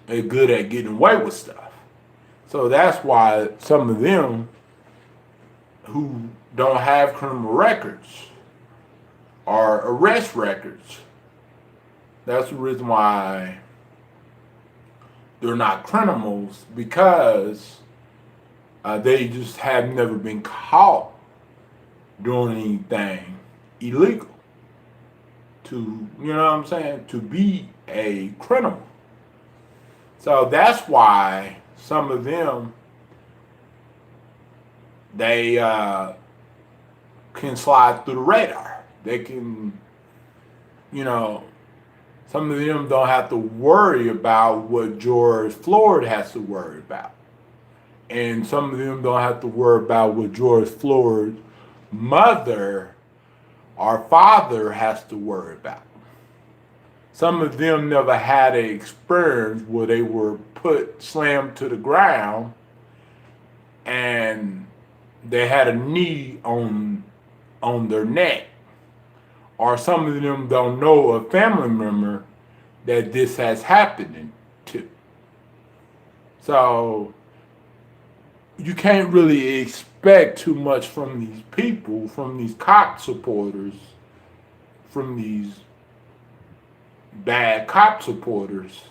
getting away with stuff. So that's why some of them who don't have criminal records or arrest records, that's the reason why they're not criminals, because they just have never been caught doing anything illegal to, you know what I'm saying, to be a criminal. So that's why some of them, they can slide through the radar. They can, you know, some of them don't have to worry about what George Floyd has to worry about. And some of them don't have to worry about what George Floyd's mother or father has to worry about. Some of them never had an experience where they were slammed to the ground and they had a knee on their neck. Or some of them don't know a family member that this has happened to. So you can't really expect too much from these people, from these cop supporters, from these bad cop supporters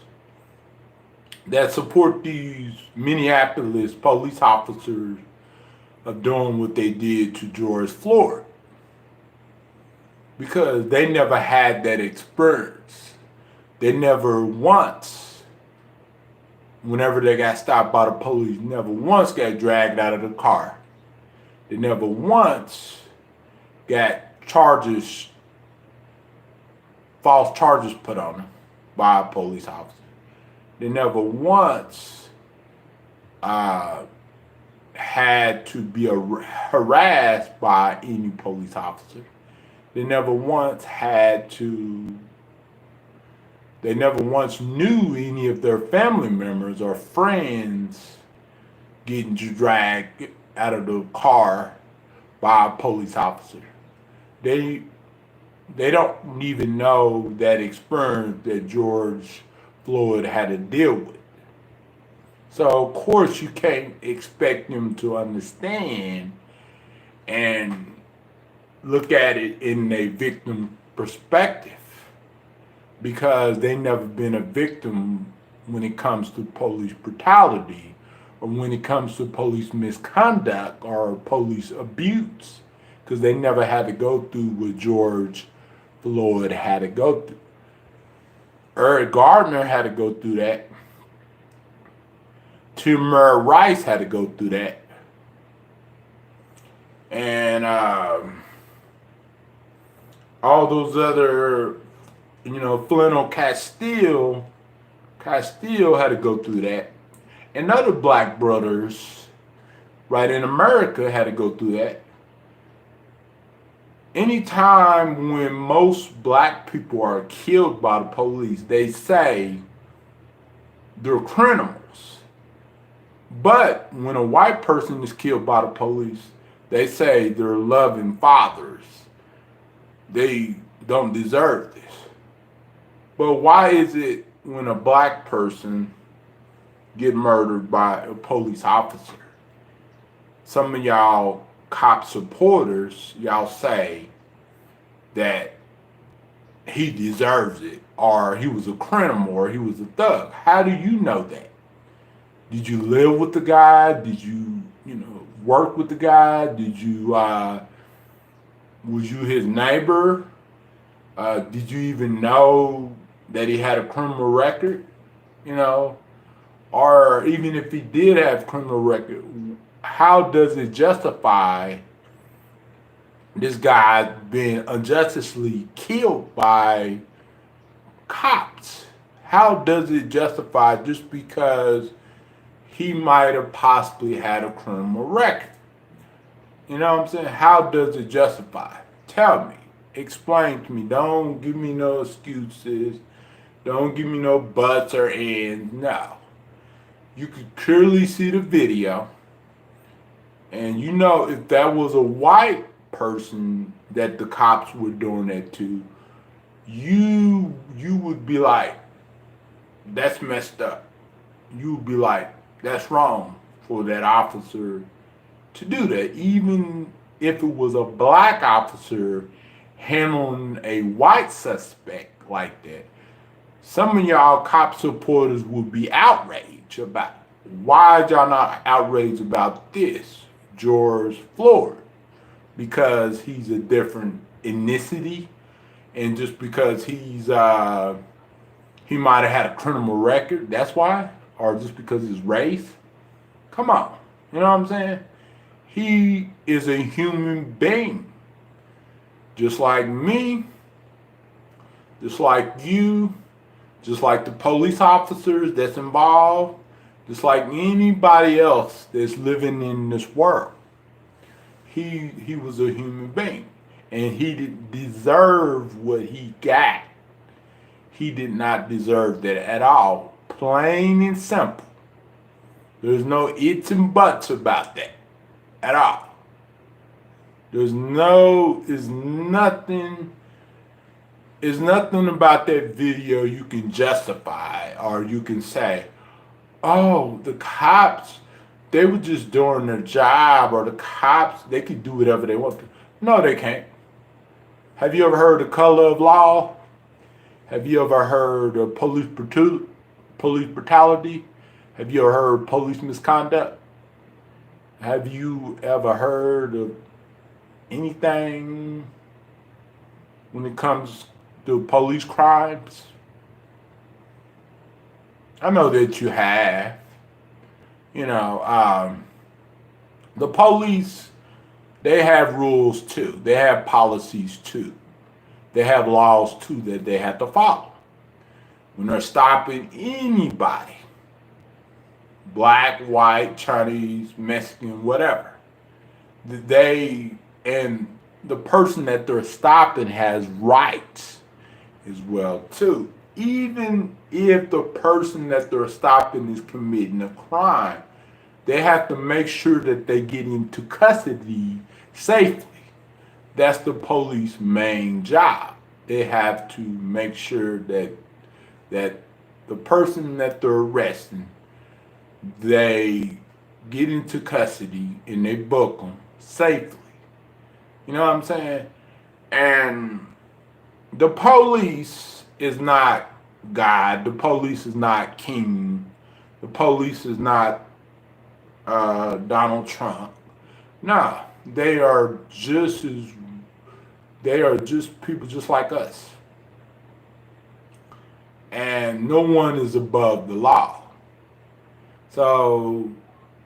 that support these Minneapolis police officers of doing what they did to George Floyd. Because they never had that experience. They never once, whenever they got stopped by the police, never once got dragged out of the car. They never once got false charges put on them by a police officer. They never once had to be harassed by any police officer. They never once knew any of their family members or friends getting dragged out of the car by a police officer. They don't even know that experience that George Floyd had to deal with. So of course you can't expect them to understand and look at it in a victim perspective, because they never been a victim when it comes to police brutality or when it comes to police misconduct or police abuse, because they never had to go through what George Floyd had to go through. Eric Gardner had to go through that. Tamir Rice had to go through that. And all those other, Flannel Castile had to go through that. And other black brothers right in America had to go through that. Anytime when most black people are killed by the police, they say they're criminals. But when a white person is killed by the police, they say they're loving fathers. They don't deserve this. But why is it when a black person get murdered by a police officer, some of y'all cop supporters, y'all say that he deserves it, or he was a criminal, or he was a thug? How do you know that? Did you live with the guy? Did you, work with the guy? Did you, was you his neighbor? Did you even know that he had a criminal record? Or even if he did have a criminal record, how does it justify this guy being unjustly killed by cops? How does it justify just because he might have possibly had a criminal record? You know what I'm saying? How does it justify? Tell me. Explain to me. Don't give me no excuses. Don't give me no buts or ands. No. You could clearly see the video. And if that was a white person that the cops were doing that to, you would be like, that's messed up. You would be like, that's wrong for that officer to do that. Even if it was a black officer handling a white suspect like that, some of y'all cop supporters would be outraged about it. Why y'all not outraged about this, George Floyd? Because he's a different ethnicity, and just because he might have had a criminal record, that's why? Or just because of his race? Come on. You know what I'm saying? He is a human being. Just like me, just like you, just like the police officers that's involved, just like anybody else that's living in this world. He was a human being, and he didn't deserve what he got. He did not deserve that at all. Plain and simple. There's no ifs and buts about that at all. There's nothing about that video you can justify, or you can say, oh, the cops, they were just doing their job, or the cops, they could do whatever they want to. No, they can't. Have you ever heard of color of law? Have you ever heard of police brutality? Have you ever heard of police misconduct? Have you ever heard of anything when it comes to police crimes? I know that you have. The police, they have rules too. They have policies too. They have laws too that they have to follow. When they're stopping anybody, black, white, Chinese, Mexican, whatever, and the person that they're stopping has rights as well too. Even if the person that they're stopping is committing a crime, they have to make sure that they get into custody safely. That's the police main job. They have to make sure that the person that they're arresting, they get into custody and they book them safely. You know what I'm saying? And the police is not God. The police is not king. The police is not Donald Trump. No, they are just people just like us. And no one is above the law. So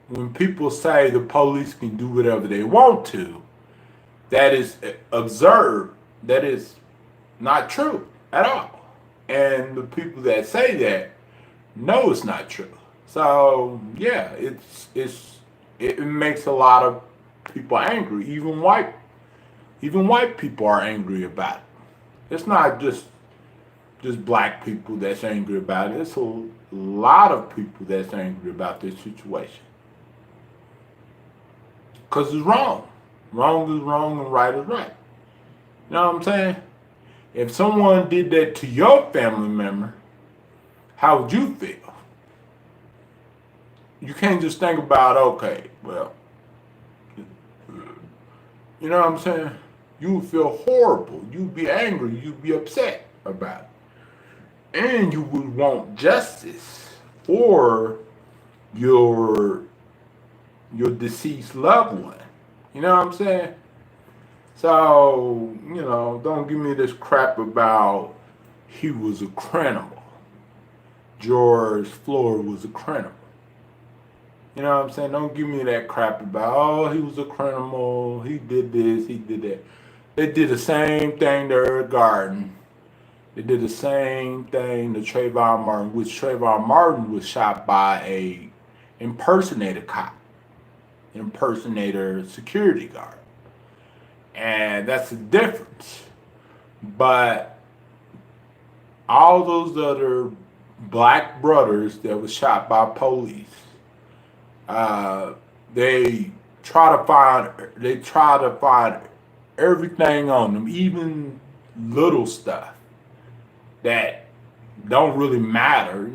when people say the police can do whatever they want to, that is absurd. That is not true at all. And the people that say that know it's not true. So yeah, it makes a lot of people angry. Even white people are angry about it. It's not just black people that's angry about it. It's a lot of people that's angry about this situation. Because it's wrong. Wrong is wrong and right is right. You know what I'm saying? If someone did that to your family member, how would you feel? You can't just think about, okay, well, you know what I'm saying? You would feel horrible. You'd be angry. You'd be upset about it. And you would want justice for your deceased loved one. You know what I'm saying? So, don't give me this crap about he was a criminal. George Floyd was a criminal. You know what I'm saying? Don't give me that crap about, oh, he was a criminal, he did this, he did that. They did the same thing to Eric Garden. They did the same thing to Trayvon Martin, which Trayvon Martin was shot by a impersonator cop, impersonator security guard. And that's the difference. But all those other black brothers that was shot by police, they try to find everything on them, even little stuff that don't really matter,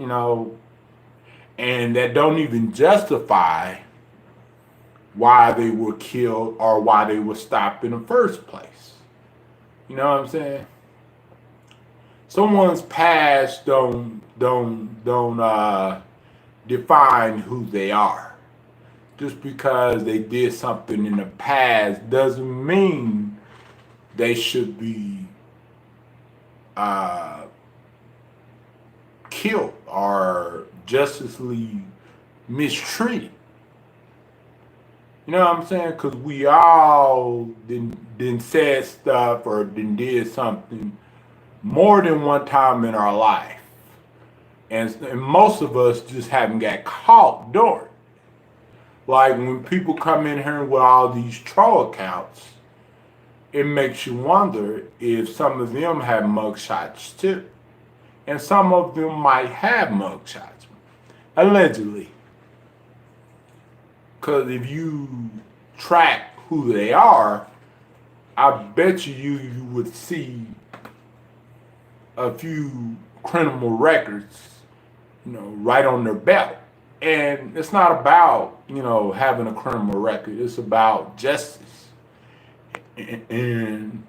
and that don't even justify why they were killed or why they were stopped in the first place. You know what I'm saying? Someone's past don't define who they are. Just because they did something in the past doesn't mean they should be killed or justly mistreated. You know what I'm saying? Because we all didn't said stuff or did something more than one time in our life. And most of us just haven't got caught doing it. Like when people come in here with all these troll accounts, it makes you wonder if some of them have mugshots too. And some of them might have mugshots, allegedly. Because if you track who they are, I bet you would see a few criminal records, right on their belt. And it's not about, having a criminal record. It's about justice. And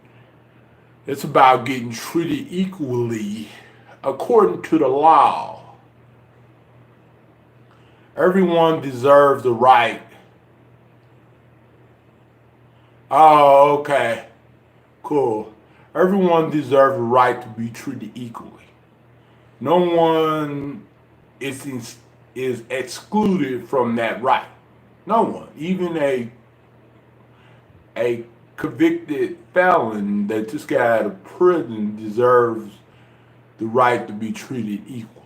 it's about getting treated equally according to the law. Everyone deserves the right. Oh, okay. Cool. Everyone deserves the right to be treated equally. No one is excluded from that right. No one. Even a convicted felon that just got out of prison deserves the right to be treated equally.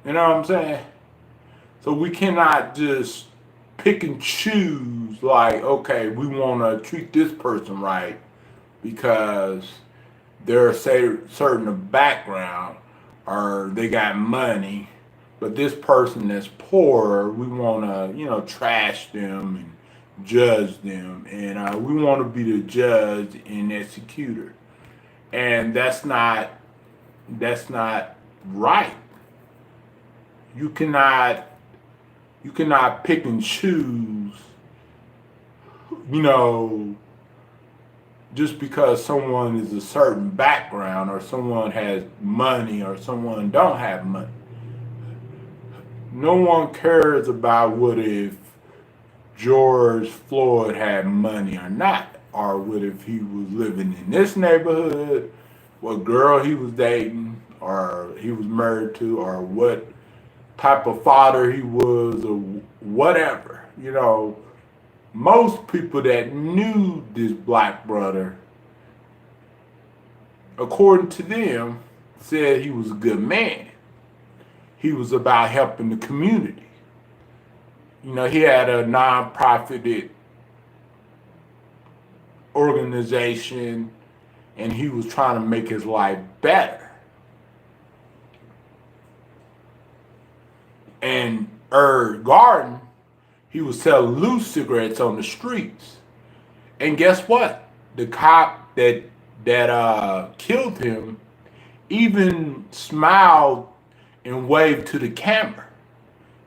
You know what I'm saying? So we cannot just pick and choose like, okay, we want to treat this person right because they're a certain background or they got money, but this person that's poor, we want to, trash them and judge them, and we want to be the judge and executor, and that's not right. You cannot pick and choose, just because someone is a certain background or someone has money or someone don't have money. No one cares about what if George Floyd had money or not, or what if he was living in this neighborhood, what girl he was dating or he was married to, or what type of father he was, or whatever. Most people that knew this black brother, according to them, said he was a good man. He was about helping the community. He had a non-profited organization and he was trying to make his life better. And Garden, he was selling loose cigarettes on the streets. And guess what? The cop that killed him even smiled and waved to the camera.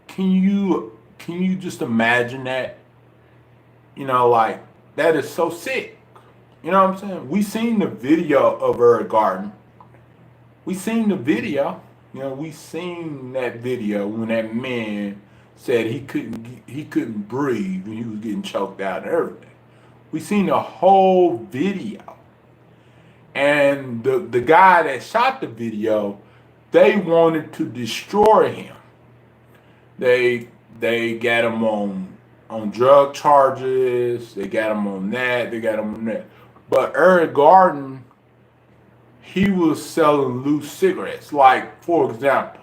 Can you just imagine that? Like, that is so sick. You know what I'm saying? We seen the video of Garden. We seen the video. You know, we seen that video when that man said he couldn't breathe when he was getting choked out and everything. We seen the whole video. And the guy that shot the video, they wanted to destroy him. They got him on drug charges, they got him on that, they got him on that. But Eric Garden, he was selling loose cigarettes. Like, for example,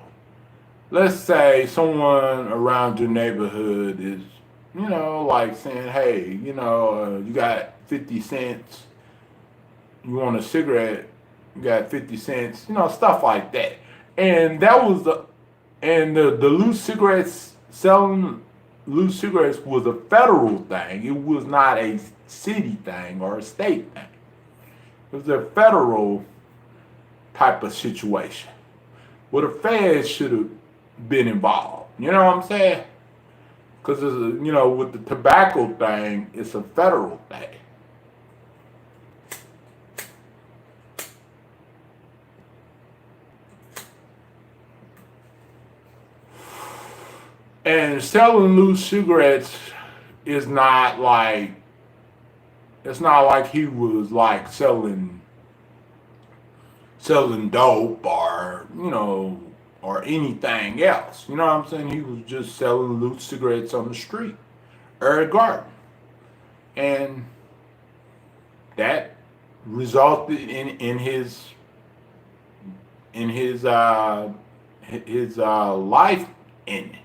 let's say someone around your neighborhood is, you know, like saying, hey, you know, you got 50 cents, you want a cigarette, you got 50 cents, you know, stuff like that. And that was the loose cigarettes, selling loose cigarettes was a federal thing. It was not a city thing or a state thing. It was a federal type of situation. Well, the feds should have been involved. You know what I'm saying? Because, you know, with the tobacco thing, it's a federal thing. And selling loose cigarettes is not like, it's not like he was like selling dope or, you know, or anything else. You know what I'm saying? He was just selling loose cigarettes on the street. Eric Garden. And that resulted in his life ending.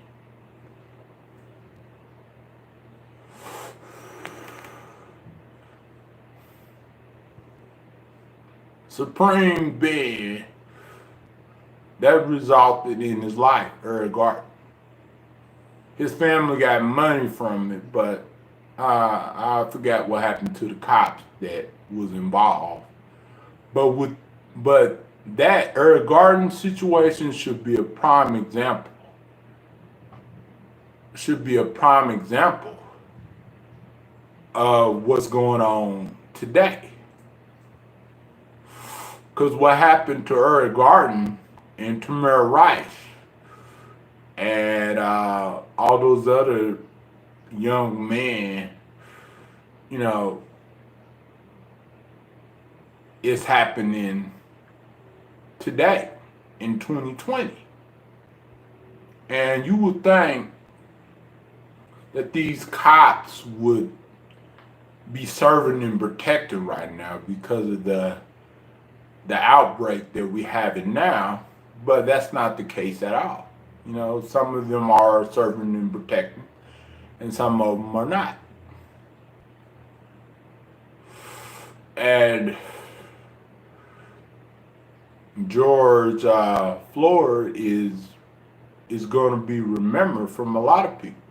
Supreme being, that resulted in his life, Eric Garden. His family got money from it, but I forgot what happened to the cops that was involved. But that Eric Garden situation should be a prime example. Should be a prime example of what's going on today. Because what happened to Eric Garden and Tamir Rice and all those other young men, you know, is happening today in 2020. And you would think that these cops would be serving and protecting right now because of the outbreak that we have it now, but that's not the case at all. You know, some of them are serving and protecting, and some of them are not. And George Floyd is going to be remembered from a lot of people.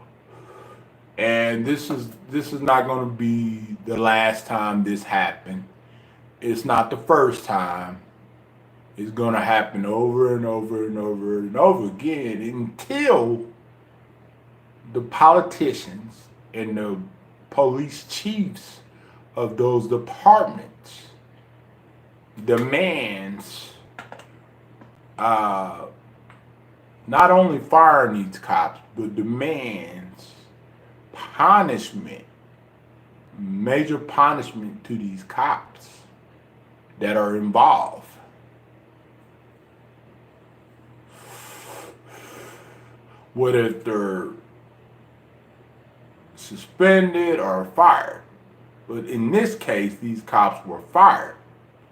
And this is not going to be the last time this happened. It's not the first time. It's going to happen over and over and over and over again until the politicians and the police chiefs of those departments demands not only firing these cops, but demands punishment, major punishment to these cops that are involved. Whether if they're suspended or fired. But in this case, these cops were fired.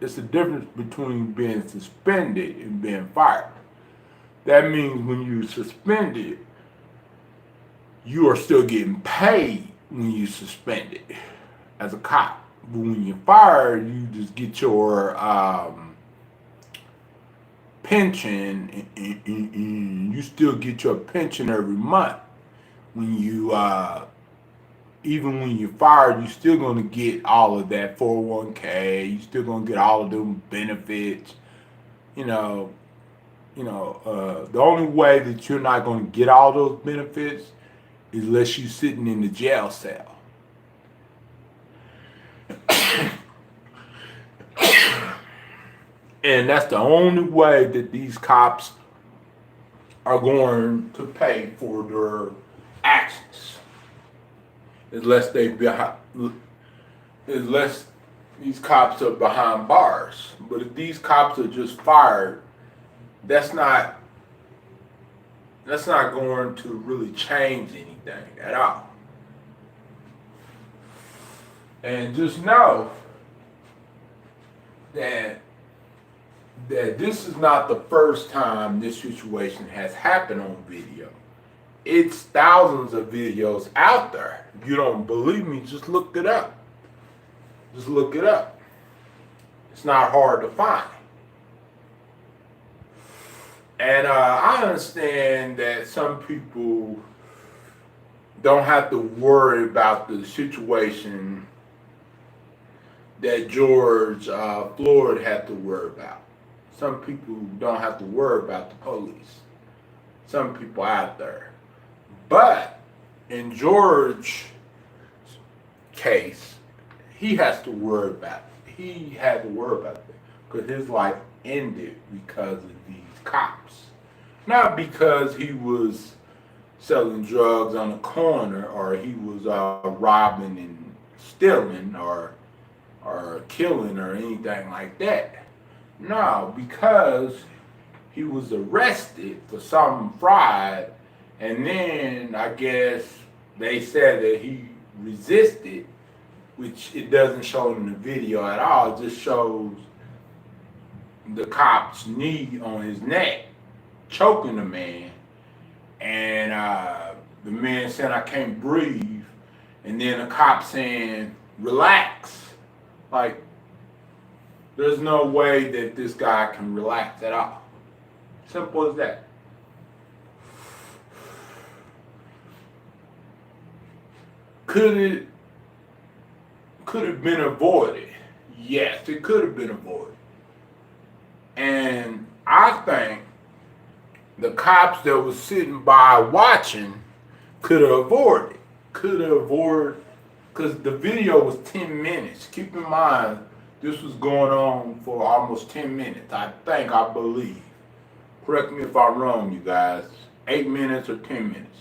It's the difference between being suspended and being fired. That means when you're suspended, you are still getting paid when you're suspended as a cop. But when you're fired, you just get your pension, and you still get your pension every month. When you, even when you're fired, you're still going to get all of that 401k. You're still going to get all of them benefits. The only way that you're not going to get all those benefits is unless you're sitting in the jail cell. And that's the only way that these cops are going to pay for their actions, unless these cops are behind bars. But if these cops are just fired, that's not going to really change anything at all. And just know that this is not the first time this situation has happened on video. It's thousands of videos out there. If you don't believe me, just look it up. Just look it up. It's not hard to find. And I understand that some people don't have to worry about the situation that George Floyd had to worry about. Some people don't have to worry about the police. Some people out there. But in George's case, he has to worry about it. He had to worry about it because his life ended because of these cops. Not because he was selling drugs on the corner, or he was robbing and stealing or killing or anything like that. No, because he was arrested for some fraud, and then I guess they said that he resisted, which it doesn't show in the video at all. It just shows the cop's knee on his neck, choking the man, and the man said, "I can't breathe," and then the cop saying, "Relax." Like, there's no way that this guy can relax at all. Simple as that. Could it have been avoided? Yes, it could have been avoided. And I think the cops that was sitting by watching could have avoided. Because the video was 10 minutes. Keep in mind, this was going on for almost 10 minutes, I believe. Correct me if I'm wrong, you guys. 8 minutes or 10 minutes?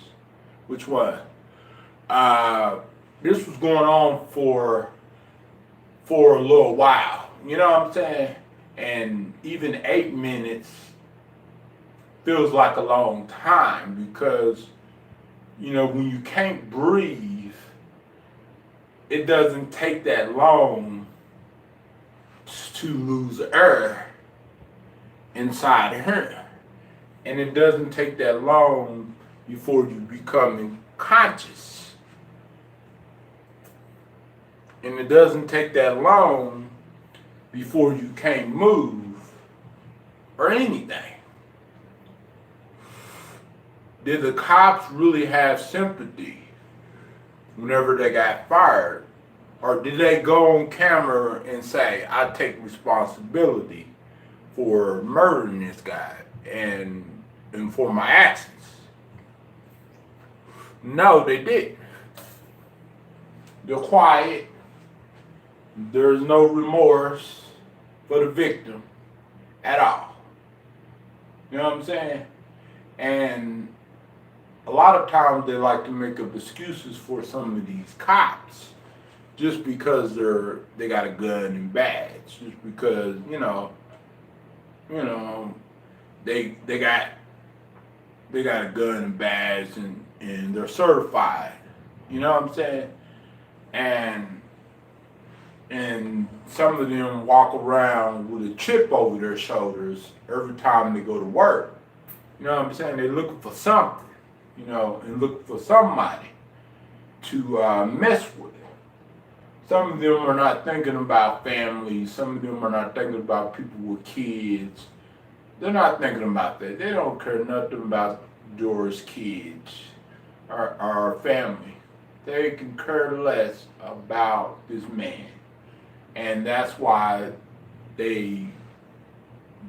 Which one? This was going on for a little while. You know what I'm saying? And even 8 minutes feels like a long time because, you know, when you can't breathe, it doesn't take that long to lose air inside her. And it doesn't take that long before you become conscious. And it doesn't take that long before you can't move or anything. Did the cops really have sympathy whenever they got fired? Or did they go on camera and say, "I take responsibility for murdering this guy and for my actions"? No, they didn't. They're quiet. There's no remorse for the victim at all. You know what I'm saying? And a lot of times they like to make up excuses for some of these cops just because they got a gun and badge, just because you know they got a gun and badge and they're certified. You know what I'm saying? And some of them walk around with a chip over their shoulders every time they go to work. You know what I'm saying? They're looking for something, you know, and looking for somebody to mess with. Some of them are not thinking about families. Some of them are not thinking about people with kids. They're not thinking about that. They don't care nothing about Dora's kids or family. They can care less about this man. And that's why they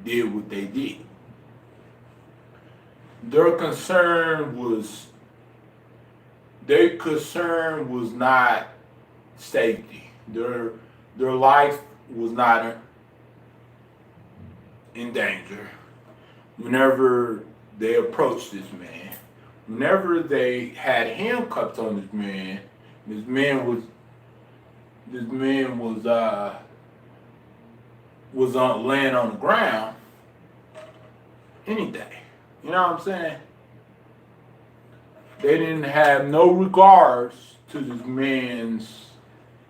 did what they did. Their concern was not safety. Their life was not in danger. Whenever they approached this man. Whenever they had handcuffs on this man, this man was on laying on the ground any day. You know what I'm saying? They didn't have no regards to this man's,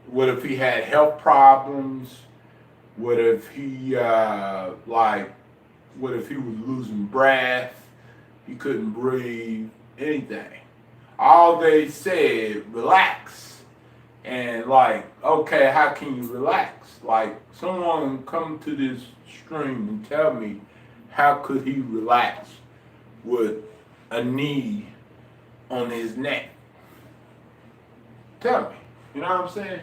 what if he had health problems, what if he what if he was losing breath, he couldn't breathe, anything. All they said, relax. And like, okay, how can you relax? Like, someone come to this stream and tell me, how could he relax with a knee on his neck? Tell me. You know what I'm saying?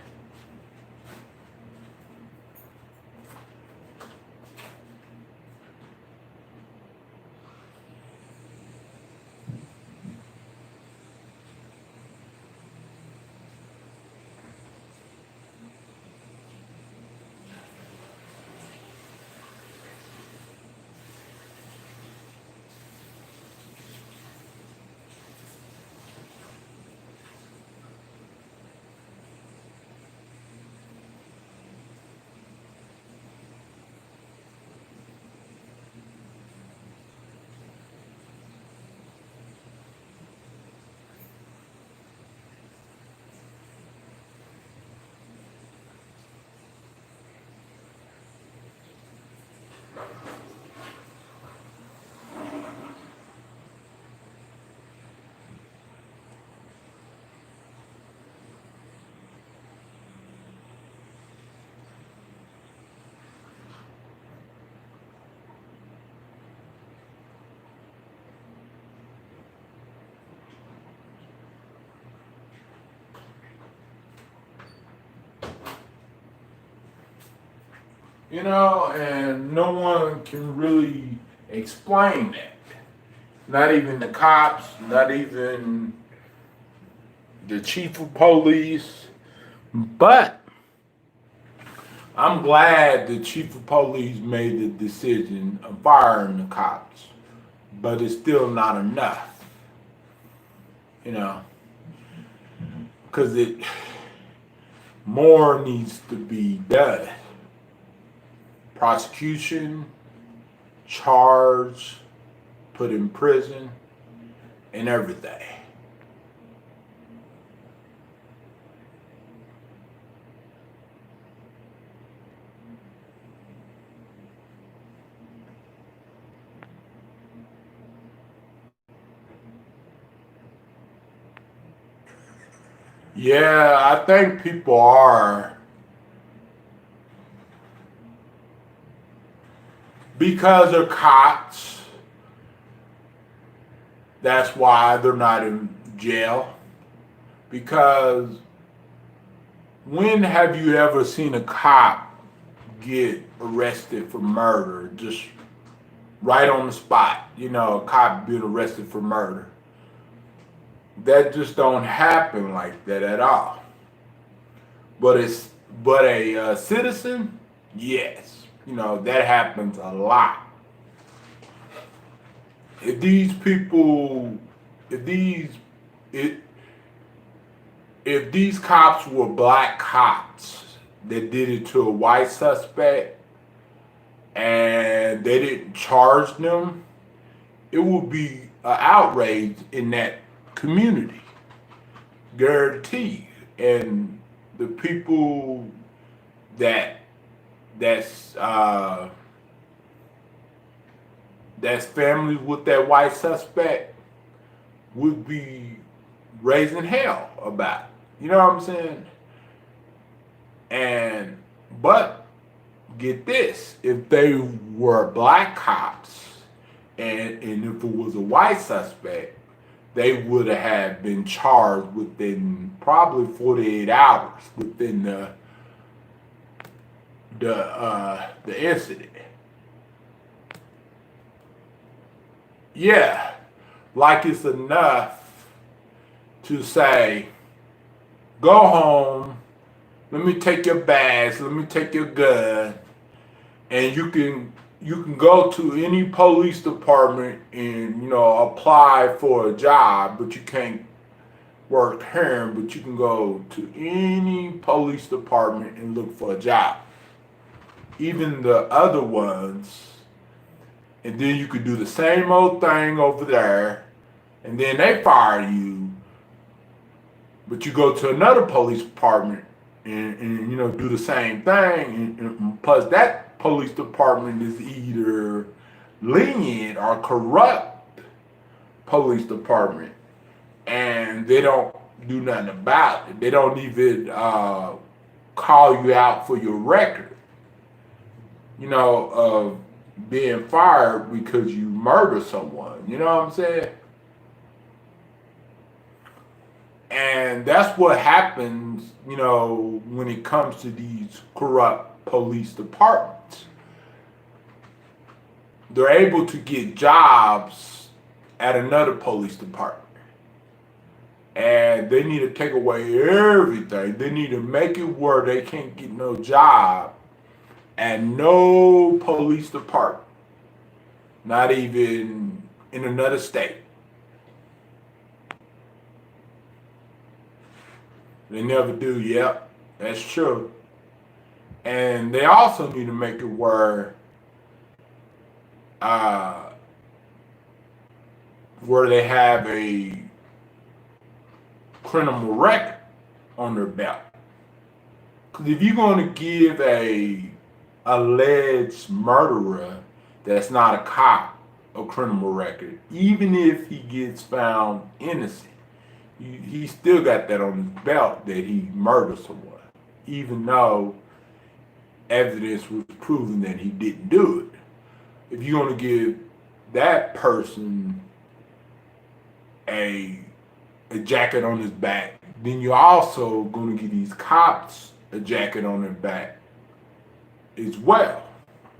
You know, and no one can really explain that. Not even the cops, not even the chief of police. But I'm glad the chief of police made the decision of firing the cops. But it's still not enough. You know, because more needs to be done. Prosecution, charged, put in prison, and everything. Yeah, I think people are. Because they're cops, that's why they're not in jail. Because when have you ever seen a cop get arrested for murder? Just right on the spot. You know, a cop being arrested for murder. That just don't happen like that at all. But a citizen, yes. You know, that happens a lot. If these people, if these cops were black cops that did it to a white suspect and they didn't charge them, it would be an outrage in that community. Guaranteed. And the people that's families with that white suspect would be raising hell about it. You know what I'm saying? But get this, if they were black cops and if it was a white suspect, they would have been charged within probably 48 hours within the incident. Yeah, like it's enough to say, go home, let me take your bags, let me take your gun, and you you can go to any police department and, you know, apply for a job, but you can't work here, but you can go to any police department and look for a job. Even the other ones, and then you could do the same old thing over there, and then they fire you, but you go to another police department and you know, do the same thing, and plus that police department is either lenient or corrupt police department, and they don't do nothing about it. They don't even call you out for your record, you know, of being fired because you murdered someone. You know what I'm saying? And that's what happens, you know, when it comes to these corrupt police departments. They're able to get jobs at another police department. And they need to take away everything. They need to make it where they can't get no job at no police department. Not even in another state. They never do. Yep, that's true. And they also need to make it where they have a criminal record on their belt. Because if you're going to give a alleged murderer that's not a cop a criminal record, even if he gets found innocent, he still got that on his belt that he murdered someone, even though evidence was proven that he didn't do it. If you're going to give that person a jacket on his back, then you're also going to give these cops a jacket on their back as well.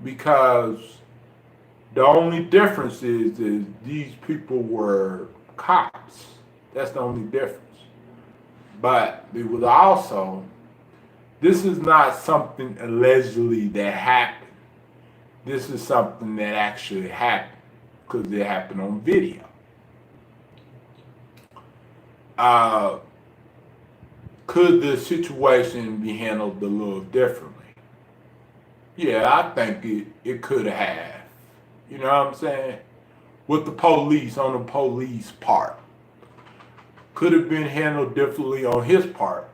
Because the only difference is these people were cops. That's the only difference. But it was also, this is not something allegedly that happened. This is something that actually happened because it happened on video. Could the situation be handled a little differently? Yeah, I think it could have. You know what I'm saying? With the police, on the police part. Could have been handled differently on his part.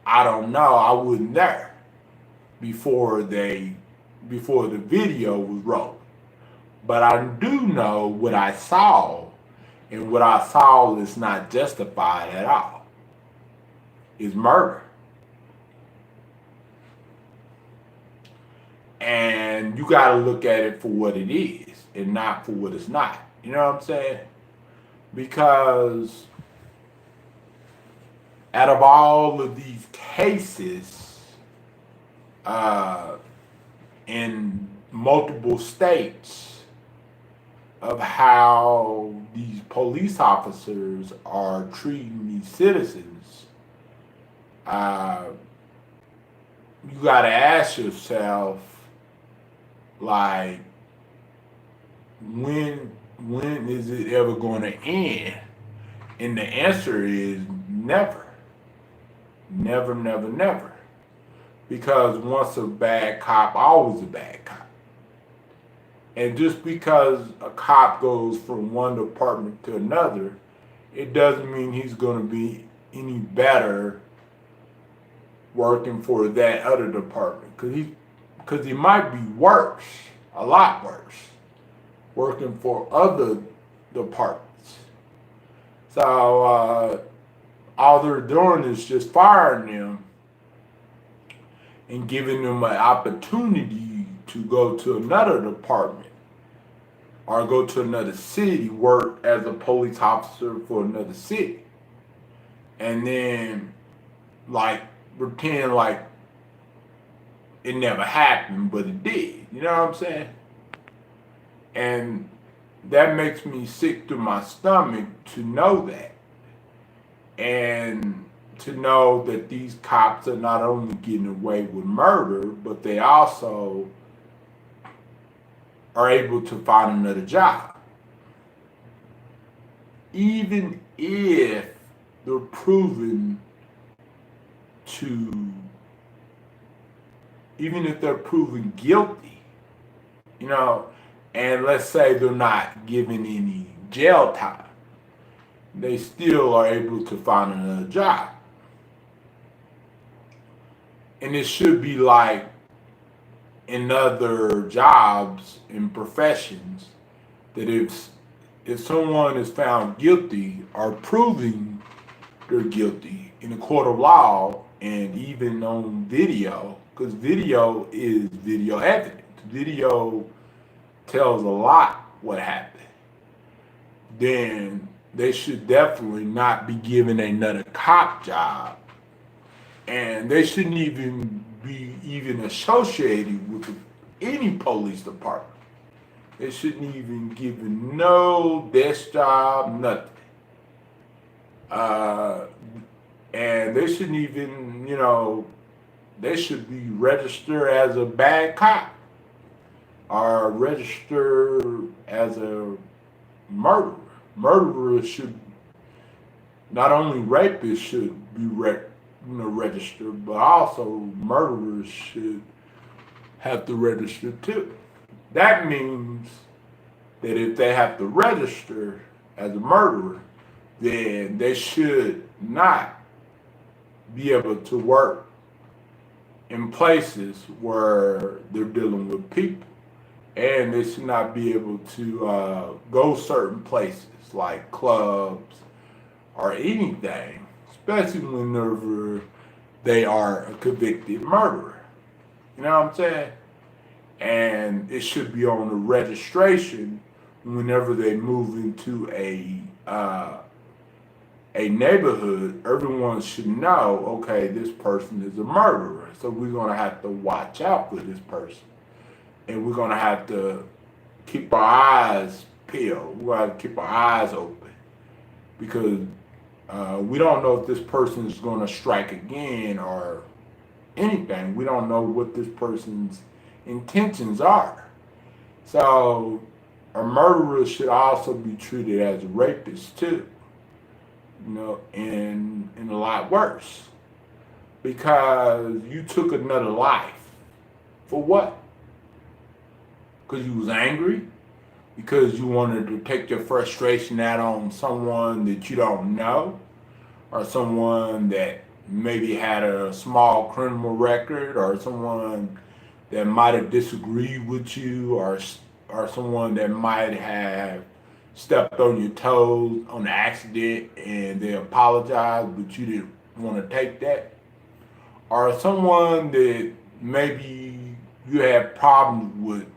I don't know. I wasn't there before the video was rolled. But I do know what I saw, and what I saw is not justified at all. It's murder. And you got to look at it for what it is and not for what it's not. You know what I'm saying? Because out of all of these cases in multiple states of how these police officers are treating these citizens, you got to ask yourself, like, when is it ever going to end? And the answer is never. Never, never, never. Because once a bad cop, always a bad cop. And just because a cop goes from one department to another, it doesn't mean he's going to be any better working for that other department. Because he might be worse, a lot worse, working for other departments. So all they're doing is just firing them and giving them an opportunity to go to another department or go to another city, work as a police officer for another city. And then, like, pretend like it never happened, but it did. You know what I'm saying? And that makes me sick to my stomach to know that. And to know that these cops are not only getting away with murder, but they also are able to find another job. Even if they're proven to, even if they're proven guilty, you know, and let's say they're not given any jail time, they still are able to find another job. And it should be like in other jobs and professions that if someone is found guilty or proving they're guilty in a court of law and even on video, because video is video evidence. Video tells a lot what happened. Then they should definitely not be given another cop job. And they shouldn't even be associated with any police department. They shouldn't even given no desk job, nothing. And they shouldn't even, you know, they should be registered as a bad cop or registered as a murderer. Murderers should, not only rapists should be registered, but also murderers should have to register too. That means that if they have to register as a murderer, then they should not be able to work in places where they're dealing with people. And they should not be able to go certain places like clubs or anything, especially whenever they are a convicted murderer. You know what I'm saying? And it should be on the registration whenever they move into a neighborhood. Everyone should know, okay, this person is a murderer, so we're gonna have to watch out for this person, and we're gonna have to keep our eyes peeled. We're gonna have to keep our eyes open because we don't know if this person is gonna strike again or anything. We don't know what this person's intentions are. So a murderer should also be treated as a rapist too, you know, and a lot worse, because you took another life for what? Because you was angry? Because you wanted to take your frustration out on someone that you don't know, or someone that maybe had a small criminal record, or someone that might have disagreed with you, or someone that might have stepped on your toes on accident and they apologized, but you didn't want to take that, or someone that maybe you had problems with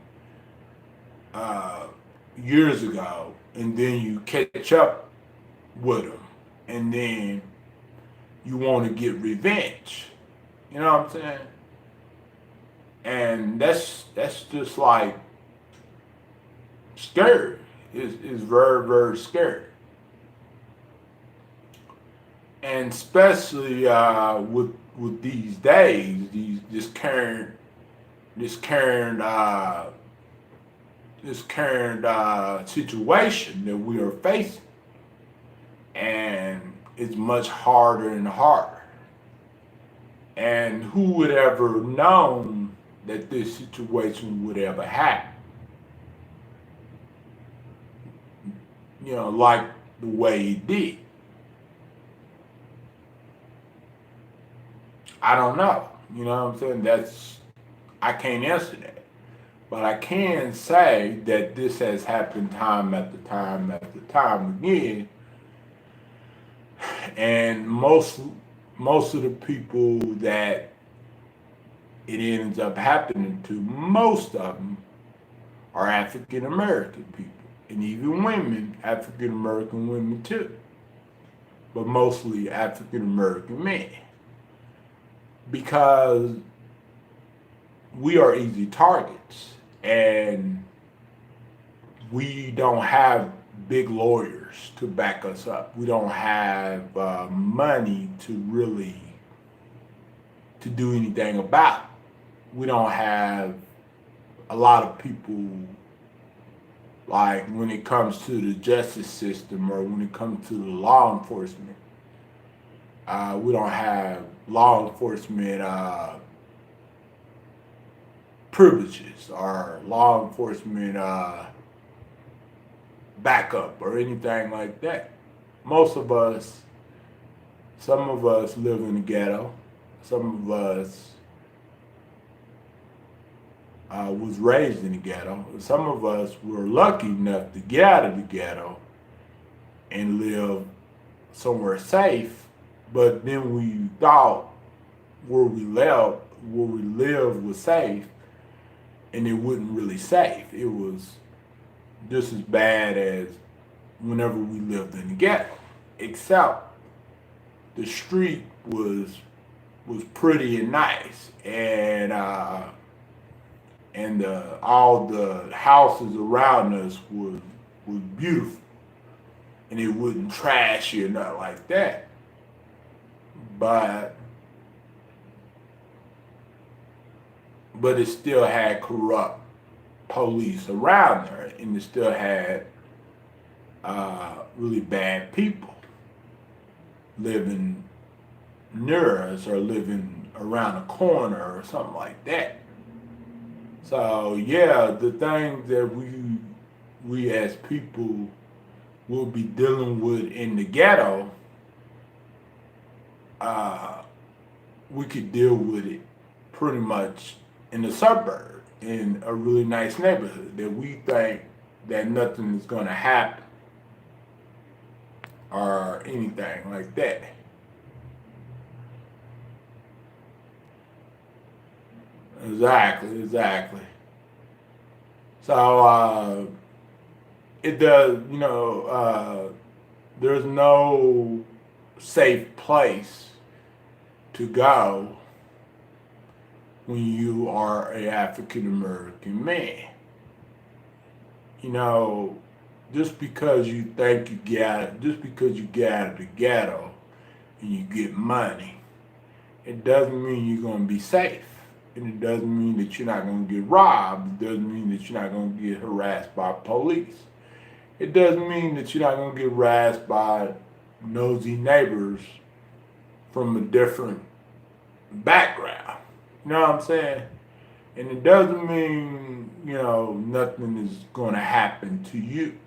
years ago, and then you catch up with them, and then you want to get revenge. You know what I'm saying? And that's just like scary. It's very, very scary. And especially with these days, this current situation that we are facing, and it's much harder and harder. And who would ever known that this situation would ever happen? You know, like the way it did. I don't know. You know what I'm saying? I can't answer that. But I can say that this has happened time after time after time again. And most of the people that it ends up happening to, most of them are African American people. And even women, African American women too. But mostly African American men. Because we are easy targets, and we don't have big lawyers to back us up. We don't have money to really to do anything about it. We don't have a lot of people Like when it comes to the justice system or when it comes to the law enforcement. We don't have law enforcement privileges or law enforcement backup or anything like that. Most of us, some of us live in the ghetto. Some of us was raised in the ghetto. Some of us were lucky enough to get out of the ghetto and live somewhere safe. But then we thought where we lived was safe, and it wasn't really safe. It was just as bad as whenever we lived in the ghetto, except the street was pretty and nice, and all the houses around us was beautiful, and it wasn't trashy or nothing like that. But it still had corrupt police around there, and it still had really bad people living near us or living around the corner or something like that. So yeah, the things that we as people will be dealing with in the ghetto, we could deal with it pretty much in the suburb, in a really nice neighborhood that we think that nothing is going to happen or anything like that. Exactly. So it does, there's no safe place to go when you are an African American man. Just because you think just because you get out of the ghetto and you get money, it doesn't mean you're going to be safe. And it doesn't mean that you're not going to get robbed. It doesn't mean that you're not going to get harassed by police. It doesn't mean that you're not going to get harassed by nosy neighbors from a different background. You know what I'm saying? And it doesn't mean, nothing is going to happen to you.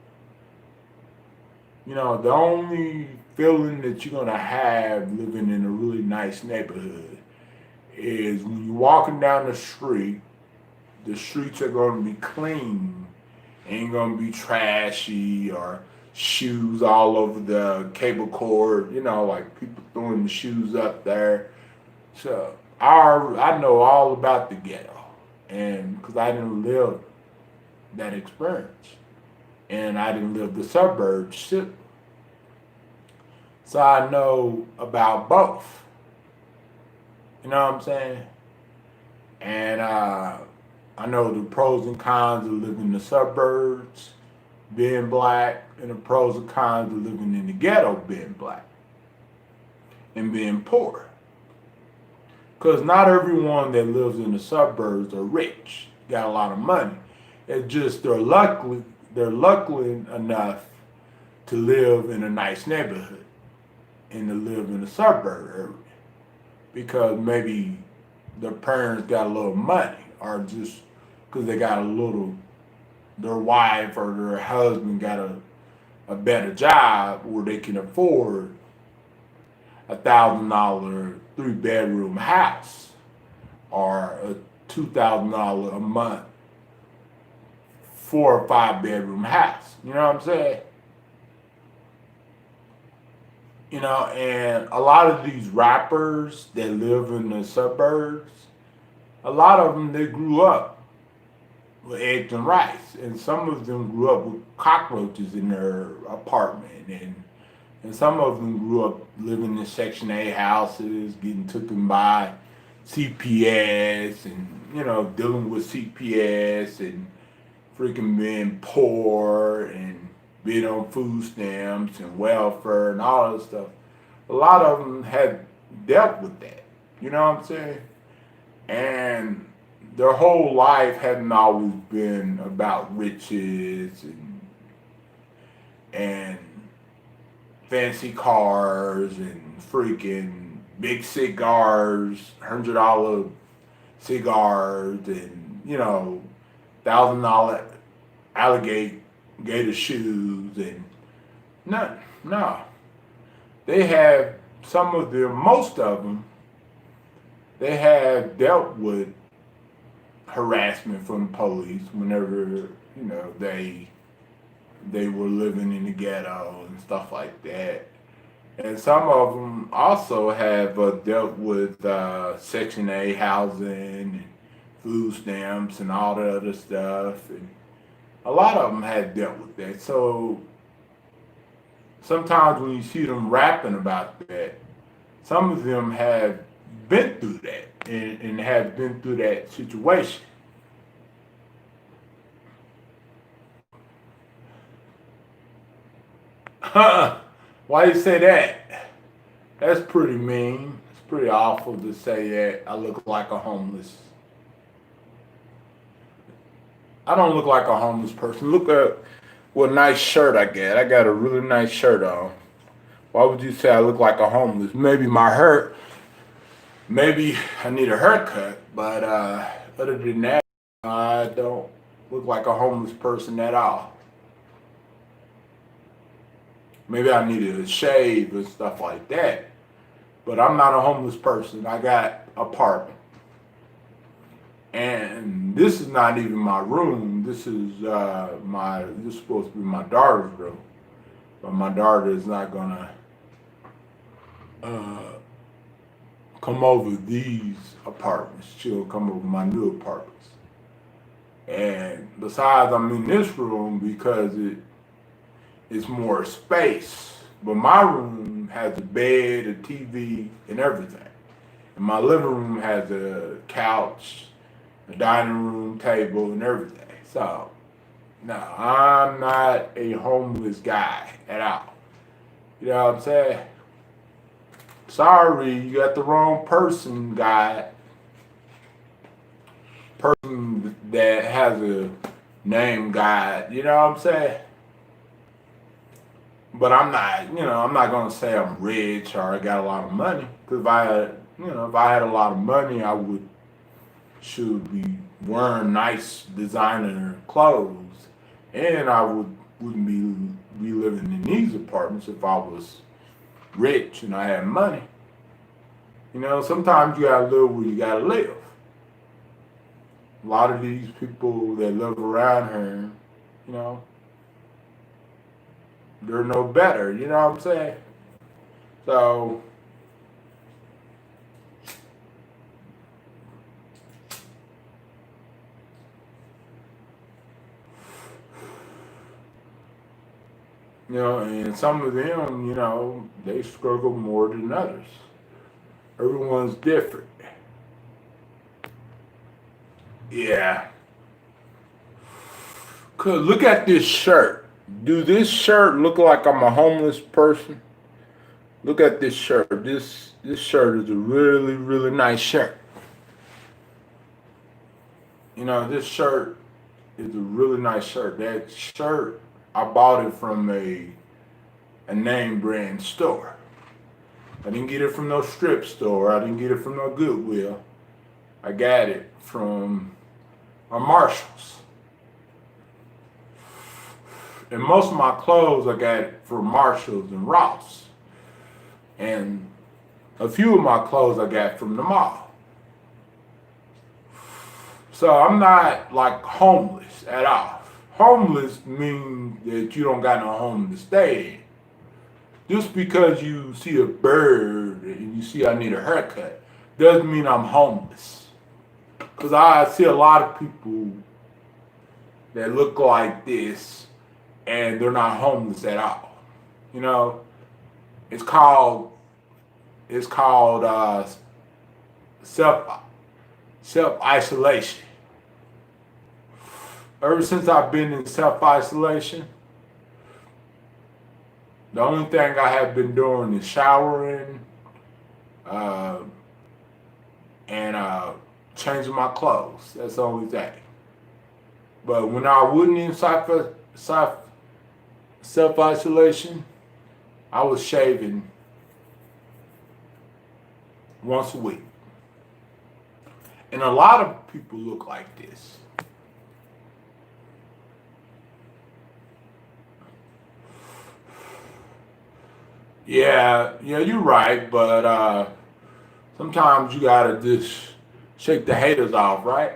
The only feeling that you're going to have living in a really nice neighborhood is when you're walking down the streets are going to be clean, ain't going to be trashy or shoes all over the cable cord, like people throwing the shoes up there. So I know all about the ghetto, and because I didn't live that experience, and I didn't live the suburbs too. So I know about both. You know what I'm saying? And I know the pros and cons of living in the suburbs, being black, and the pros and cons of living in the ghetto, being black, and being poor. Because not everyone that lives in the suburbs are rich, got a lot of money. It's just they're lucky enough to live in a nice neighborhood and to live in a suburb area. Because maybe their parents got a little money, or just because they got their wife or their husband got a better job where they can afford $1,000 3-bedroom house or a $2,000 a month 4 or 5 bedroom house. You know what I'm saying? And a lot of these rappers that live in the suburbs, a lot of them, they grew up with eggs and rice. And some of them grew up with cockroaches in their apartment. And some of them grew up living in Section 8 houses, getting taken by CPS and, dealing with CPS and freaking being poor and being on food stamps and welfare and all that stuff. A lot of them had dealt with that. You know what I'm saying? And their whole life hadn't always been about riches and fancy cars and freaking big cigars, $100 cigars, and $1,000 alligator shoes, and no. They have most of them. They have dealt with harassment from the police whenever they were living in the ghetto and stuff like that. And some of them also have dealt with Section 8 housing and food stamps and all the other stuff. And a lot of them have dealt with that. So sometimes when you see them rapping about that, some of them have been through that and have been through that situation. Why you say that? That's pretty mean. It's pretty awful to say that I look like a homeless. I don't look like a homeless person. Look at what nice shirt I got. I got a really nice shirt on. Why would you say I look like a homeless? Maybe I need a haircut, but other than that, I don't look like a homeless person at all. Maybe I need a shave and stuff like that, but I'm not a homeless person. I got an apartment. And this is not even my room. This is supposed to be my daughter's room. But my daughter is not gonna come over these apartments. She'll come over my new apartments. And besides, I'm in this room because it's more space. But my room has a bed, a TV, and everything. And my living room has a couch, a dining room table, and everything. So, no, I'm not a homeless guy at all. You know what I'm saying? Sorry, you got the wrong person, guy. Person that has a name, guy. You know what I'm saying? But I'm not gonna say I'm rich or I got a lot of money. Because if I had a lot of money, I should be wearing nice designer clothes, and I wouldn't be living in these apartments if I was rich and I had money. Sometimes you gotta live where you gotta live. A lot of these people that live around here, they're no better. You know what I'm saying? So, and some of them, they struggle more than others. Everyone's different. Yeah. 'Cause look at this shirt. Do this shirt look like I'm a homeless person? Look at this shirt. This shirt is a really, really nice shirt. This shirt is a really nice shirt. That shirt, I bought it from a name brand store. I didn't get it from no strip store. I didn't get it from no Goodwill. I got it from a Marshalls. And most of my clothes I got it from Marshalls and Ross. And a few of my clothes I got from the mall. So I'm not like homeless at all. Homeless means that you don't got no home to stay in. Just because you see a bird and you see I need a haircut doesn't mean I'm homeless. Because I see a lot of people that look like this and they're not homeless at all. It's called self-isolation. Ever since I've been in self-isolation, the only thing I have been doing is showering, and changing my clothes. That's the only thing. But when I wasn't in self-isolation, I was shaving once a week. And a lot of people look like this. Yeah, you're right, but sometimes you gotta just shake the haters off, right?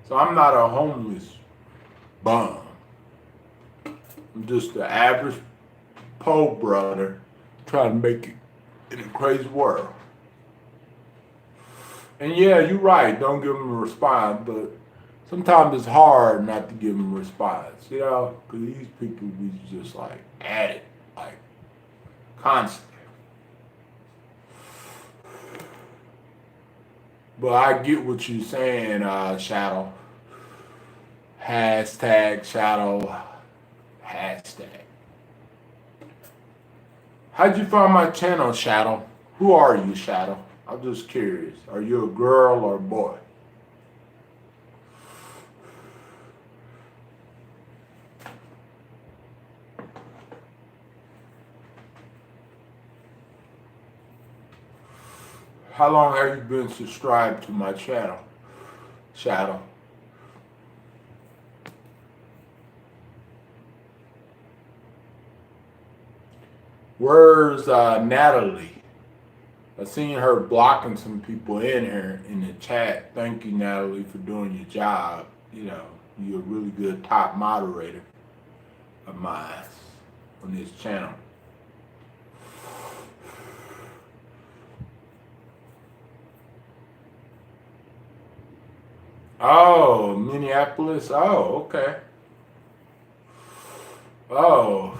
So I'm not a homeless bum. I'm just an average poor brother trying to make it in a crazy world. And yeah, you're right, don't give them a response, but sometimes it's hard not to give them a response, because these people be just like at it, like constantly. But I get what you're saying, Shadow. Hashtag Shadow. Hashtag. How'd you find my channel, Shadow? Who are you, Shadow? I'm just curious. Are you a girl or a boy? How long have you been subscribed to my channel, Shadow? Where's Natalie? I seen her blocking some people in here in the chat. Thank you, Natalie, for doing your job. You're a really good top moderator of mine on this channel. Oh, Minneapolis. Oh, okay. Oh,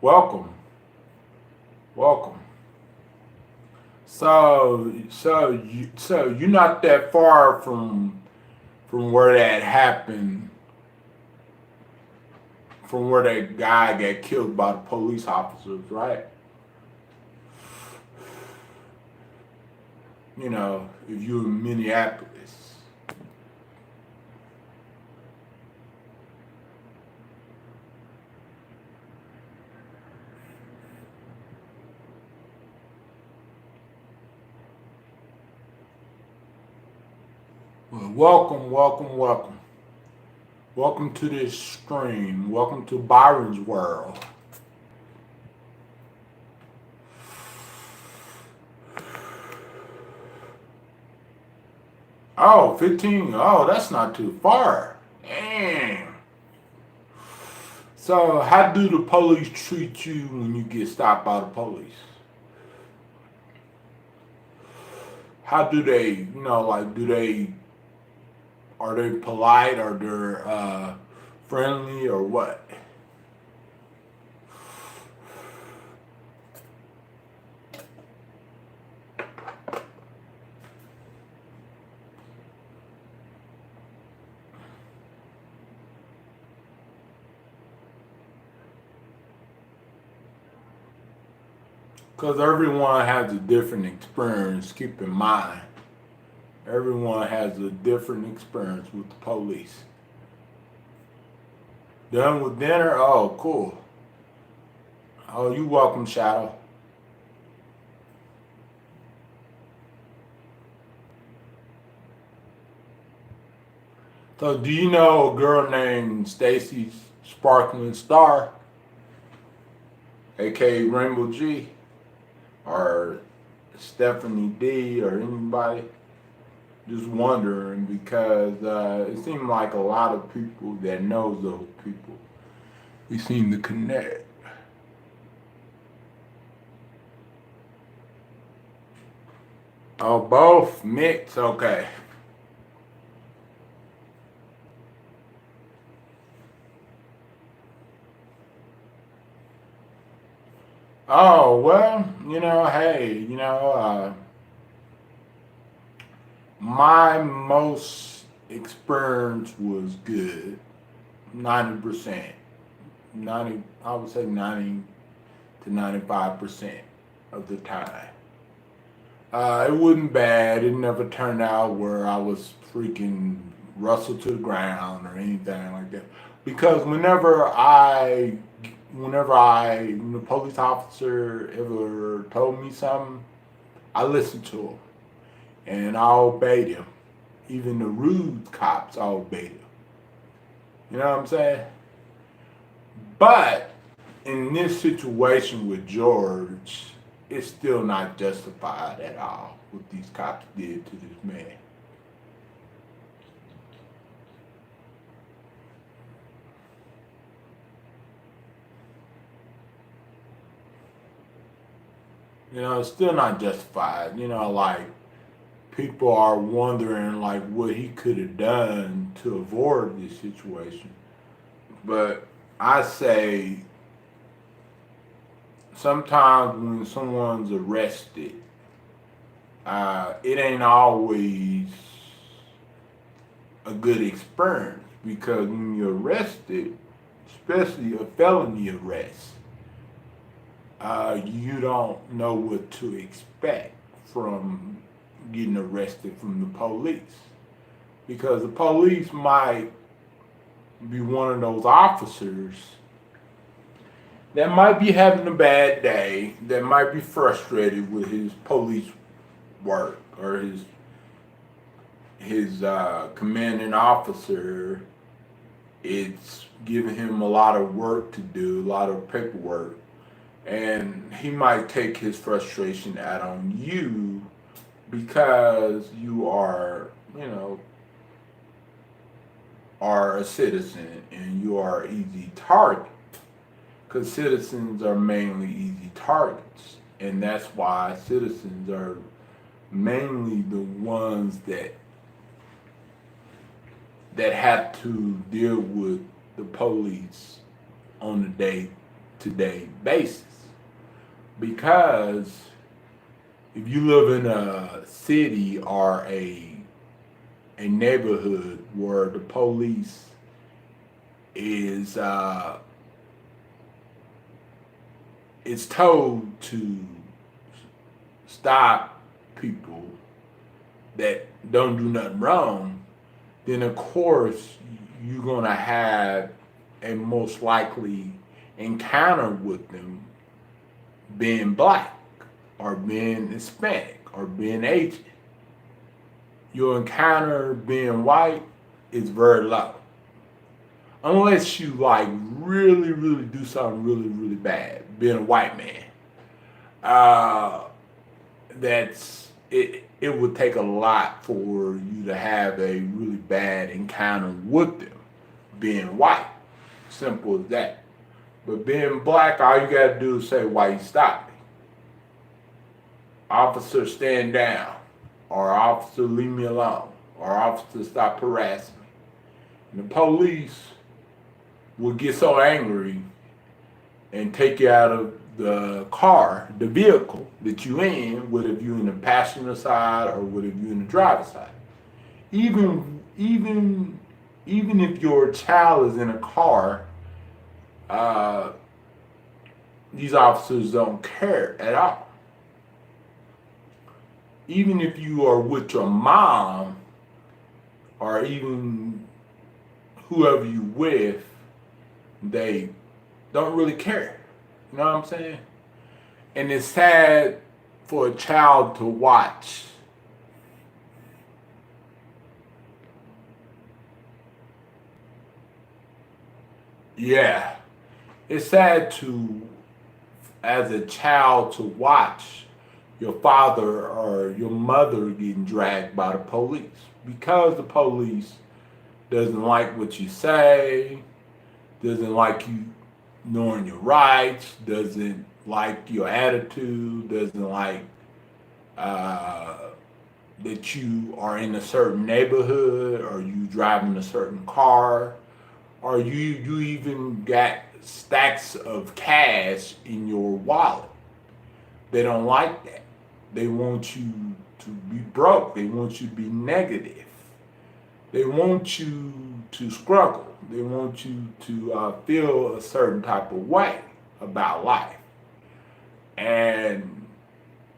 welcome. So you're not that far from where that happened, from where that guy got killed by the police officers, right? If you're in Minneapolis. Well, welcome. Welcome to this stream. Welcome to Byron's world. Oh, 15. Oh, that's not too far. Damn. So, how do the police treat you when you get stopped by the police? How do they, are they polite, or they're friendly, or what? Because everyone has a different experience, keep in mind. Everyone has a different experience with the police. Done with dinner? Oh, cool. Oh, you welcome, Shadow. So, do you know a girl named Stacy Sparkling Star, aka Rainbow G, or Stephanie D, or anybody? Just wondering, because it seemed like a lot of people that knows those people, we seem to connect. Oh, both mix, okay. Oh, well, hey, my most experience was good, 90%. 90, I would say 90 to 95% of the time. It wasn't bad. It never turned out where I was freaking rustled to the ground or anything like that. Because when the police officer ever told me something, I listened to him and I obeyed him. Even the rude cops, I obeyed him. You know what I'm saying? But in this situation with George, it's still not justified at all what these cops did to this man. You know, it's still not justified. You know, like, people are wondering, like, what he could have done to avoid this situation. But I say, sometimes when someone's arrested, it ain't always a good experience, because when you're arrested, especially a felony arrest, you don't know what to expect from getting arrested from the police, because the police might be one of those officers that might be having a bad day, that might be frustrated with his police work, or his commanding officer. It's giving him a lot of work to do, a lot of paperwork, and he might take his frustration out on you because you are, you know, are a citizen and you are easy target. Because citizens are mainly easy targets, and that's why citizens are mainly the ones that have to deal with the police on a day-to-day basis. Because if you live in a city or a neighborhood where the police is told to stop people that don't do nothing wrong, then of course you're gonna have a most likely encounter with them being black or being Hispanic or being Asian. Your encounter being white is very low. Unless you like really, really do something really, really bad, being a white man. That's it. It would take a lot for you to have a really bad encounter with them, being white. Simple as that. But being black, all you gotta do is say, "Why you stop me? Officer, stand down," or "Officer, leave me alone," or "Officer, stop harassing me." And the police will get so angry and take you out of the car, the vehicle that you in, whether you're in the passenger side or whether you're in the driver's side. Even if your child is in a car, these officers don't care at all. Even if you are with your mom, or even whoever you with, they don't really care. You know what I'm saying? And it's sad for a child to watch it's sad as a child to watch your father or your mother getting dragged by the police, because the police doesn't like what you say, doesn't like you knowing your rights, doesn't like your attitude, doesn't like that you are in a certain neighborhood, or you driving a certain car, or you even got stacks of cash in your wallet. They don't like that. They want you to be broke. They want you to be negative. They want you to struggle. They want you to feel a certain type of way about life. And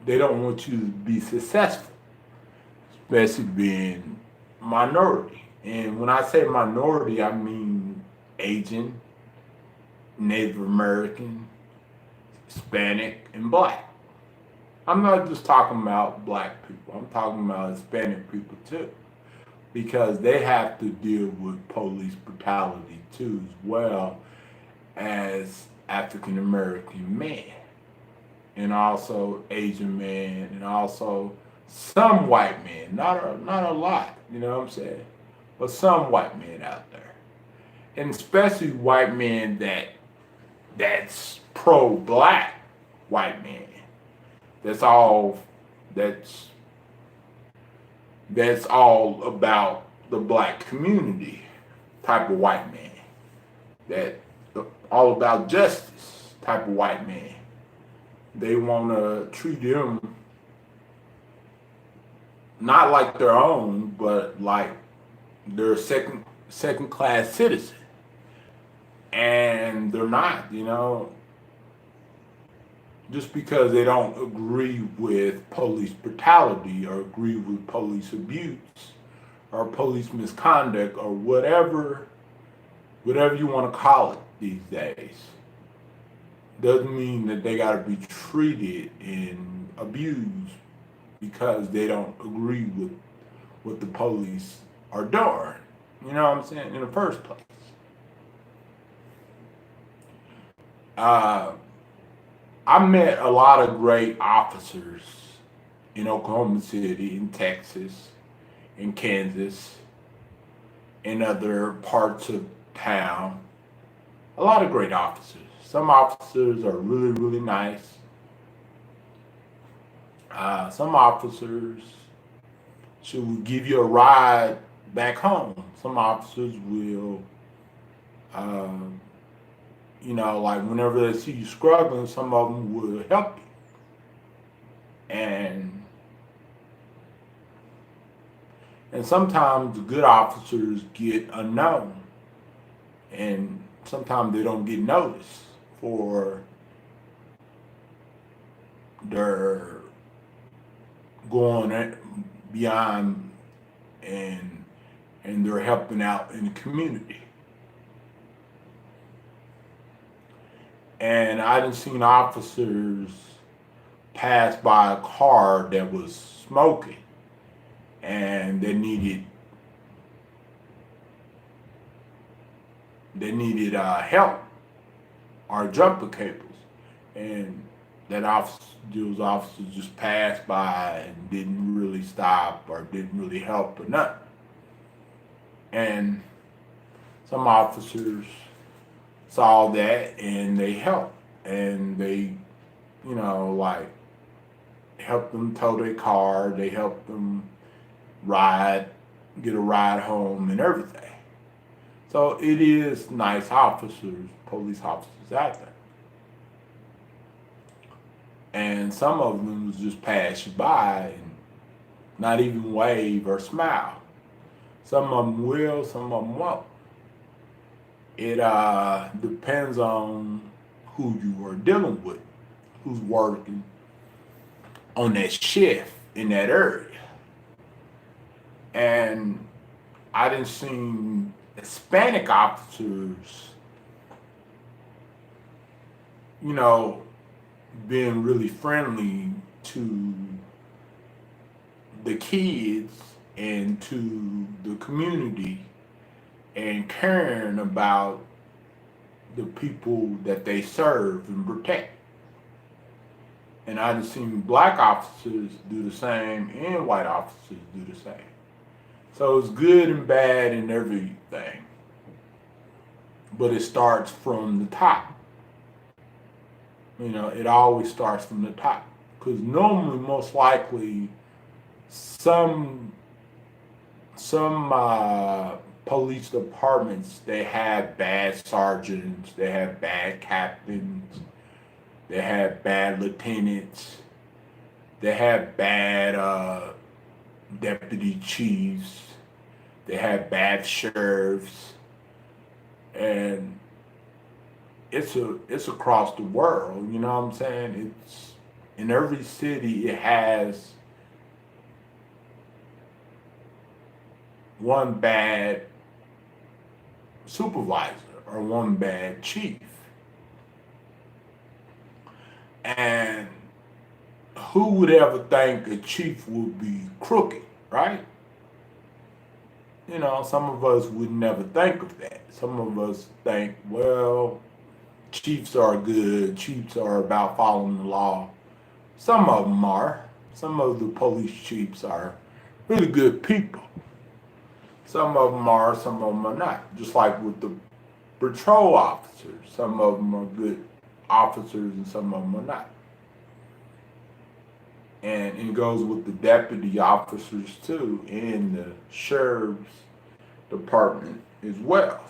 they don't want you to be successful, especially being minority. And when I say minority, I mean Asian, Native American, Hispanic, and Black. I'm not just talking about Black people. I'm talking about Hispanic people too, because they have to deal with police brutality too, as well as African American men, and also Asian men, and also some white men. Not a lot, you know what I'm saying, but some white men out there, and especially white men that's pro-Black white men. That's all about the Black community type of white man. That all about justice type of white man. They want to treat them not like their own, but like they're second class citizen. And they're not, you know. Just because they don't agree with police brutality or agree with police abuse or police misconduct or whatever you want to call it these days, doesn't mean that they got to be treated and abused because they don't agree with what the police are doing. You know what I'm saying? In the first place. I met a lot of great officers in Oklahoma City, in Texas, in Kansas, in other parts of town. A lot of great officers. Some officers are really, really nice. Some officers should give you a ride back home. Some officers will, you know, like whenever they see you struggling, some of them will help you. And sometimes the good officers get unknown. And sometimes they don't get noticed for their going beyond and they're helping out in the community. And I done seen officers pass by a car that was smoking and they needed help or jumper cables. And those officers just passed by and didn't really stop or didn't really help or nothing. And some officers saw that and they helped, and they, you know, like helped them tow their car, they helped them get a ride home and everything. So it is nice officers, police officers out there. And some of them just pass you by and not even wave or smile. Some of them will, some of them won't. It depends on who you are dealing with, who's working on that shift in that area. And I done seen Hispanic officers, you know, being really friendly to the kids and to the community and caring about the people that they serve and protect. And I've seen black officers do the same and white officers do the same. So it's good and bad and everything. But it starts from the top. You know, it always starts from the top. Because normally, most likely, some police departments, they have bad sergeants, they have bad captains, they have bad lieutenants, They had bad deputy chiefs. They had bad sheriffs, and it's across the world. You know what I'm saying? It's in every city. It has one bad supervisor or one bad chief, and who would ever think a chief would be crooked, right? You know, some of us would never think of that. Some of us think, well, chiefs are good, chiefs are about following the law. Some of them are. Some of the police chiefs are really good people. Some of them are, some of them are not. Just like with the patrol officers, some of them are good officers and some of them are not. And it goes with the deputy officers too, and the sheriff's department as well.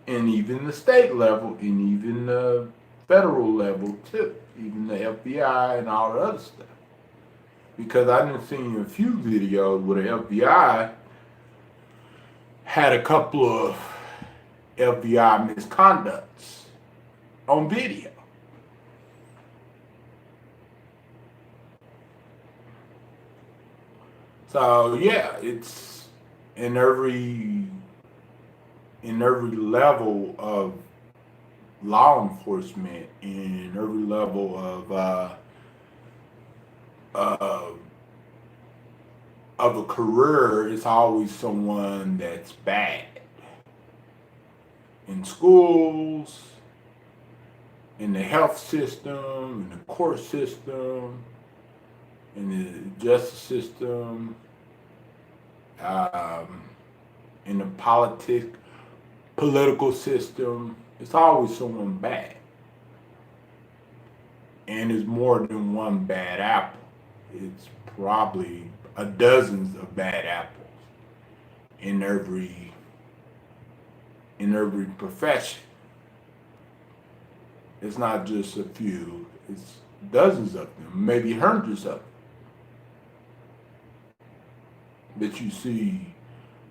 And even the state level, and even the federal level too, even the FBI and all the other stuff. Because I done seen a few videos where the FBI had a couple of FBI misconducts on video. So yeah, it's in every level of law enforcement, in every level of a career, it's always someone that's bad. In schools, in the health system, in the court system, in the justice system, in the political system, it's always someone bad. And there's more than one bad apple. It's probably a dozens of bad apples in every profession. It's not just a few, it's dozens of them, maybe hundreds of them that you see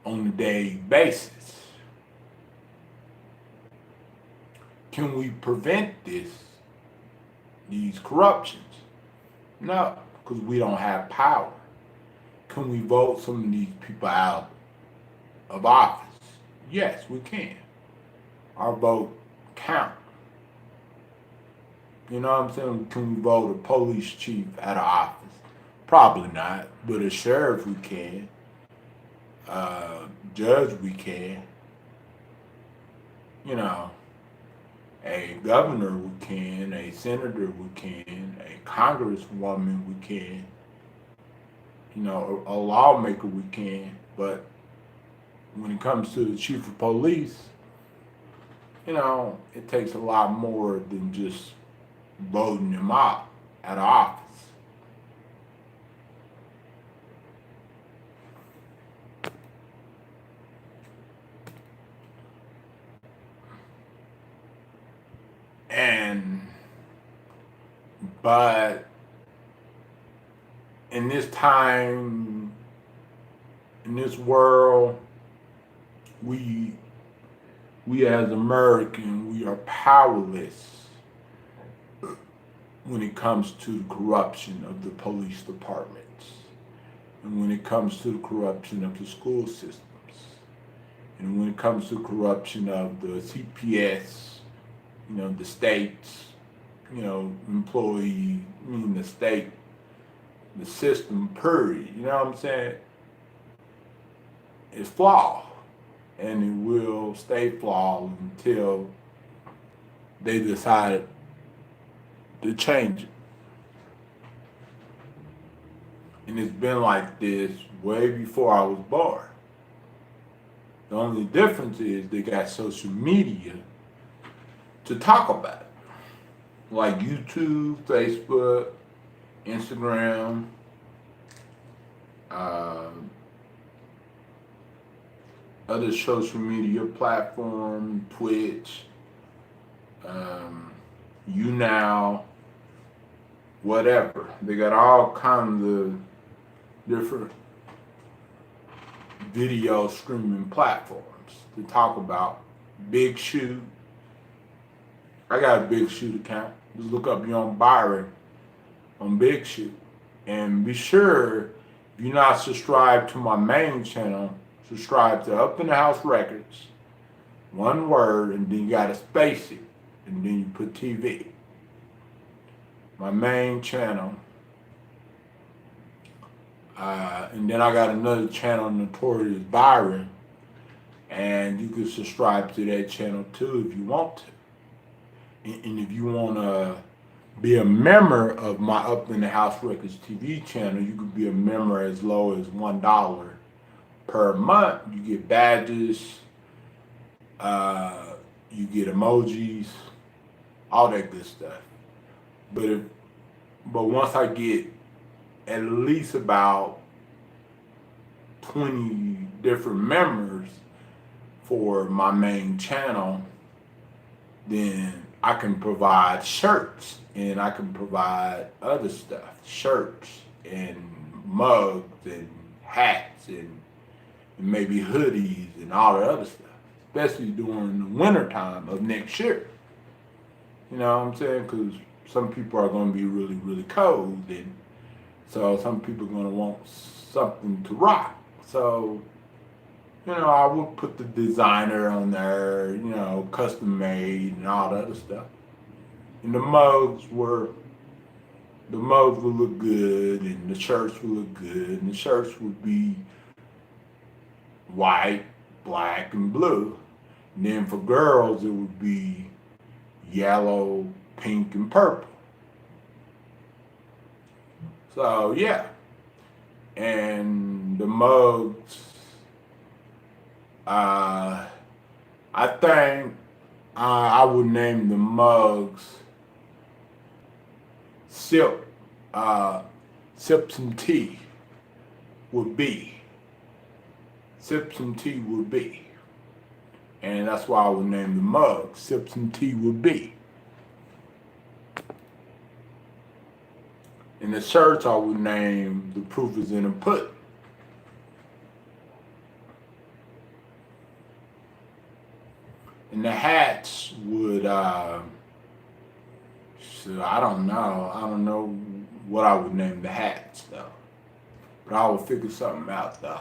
on a daily basis. Can we prevent these corruptions? No, because we don't have power. Can we vote some of these people out of office? Yes, we can. Our vote count. You know what I'm saying? Can we vote a police chief out of office? Probably not, but a sheriff we can. Judge we can. You know, a governor we can, a senator we can, a congresswoman we can, you know, a lawmaker we can, but when it comes to the chief of police, you know, it takes a lot more than just voting them out of office. But in this time, in this world, we as Americans, we are powerless when it comes to the corruption of the police departments, and when it comes to the corruption of the school systems, and when it comes to corruption of the CPS, you know, the states, you know, employee, the state, the system, period, you know what I'm saying? It's flawed, and it will stay flawed until they decide to change it. And it's been like this way before I was born. The only difference is they got social media to talk about it. Like YouTube, Facebook, Instagram, other social media platform, Twitch, YouNow, whatever. They got all kinds of different video streaming platforms to talk about. Big Shoot. I got a Big Shoot account. Just look up Young Byron on Big Shoot. And be sure, if you're not subscribed to my main channel, subscribe to Upinthehouserecords. One word, and then you gotta space it. And then you put TV. My main channel. And then I got another channel, Notorious Byron. And you can subscribe to that channel too if you want to. And if you want to be a member of my Up in the House Records TV channel, you could be a member as low as $1 per month. You get badges, you get emojis, all that good stuff. But once I get at least about 20 different members for my main channel, then I can provide shirts and I can provide other stuff, shirts and mugs and hats and maybe hoodies and all the other stuff, especially during the winter time of next year. You know what I'm saying? Because some people are going to be really, really cold, and so some people are going to want something to rock. So, you know, I would put the designer on there, you know, custom made and all the other stuff. And the mugs would look good, and the shirts would look good, and the shirts would be white, black, and blue. And then for girls, it would be yellow, pink, and purple. So, yeah. And the mugs, I think I would name the mugs Sips and Tea would be. Sips and Tea would be. And that's why I would name the mug Sips and Tea would be. And the shirts I would name The Proof is in the Pudding. And the hats would, so I don't know. I don't know what I would name the hats though. But I will figure something out though.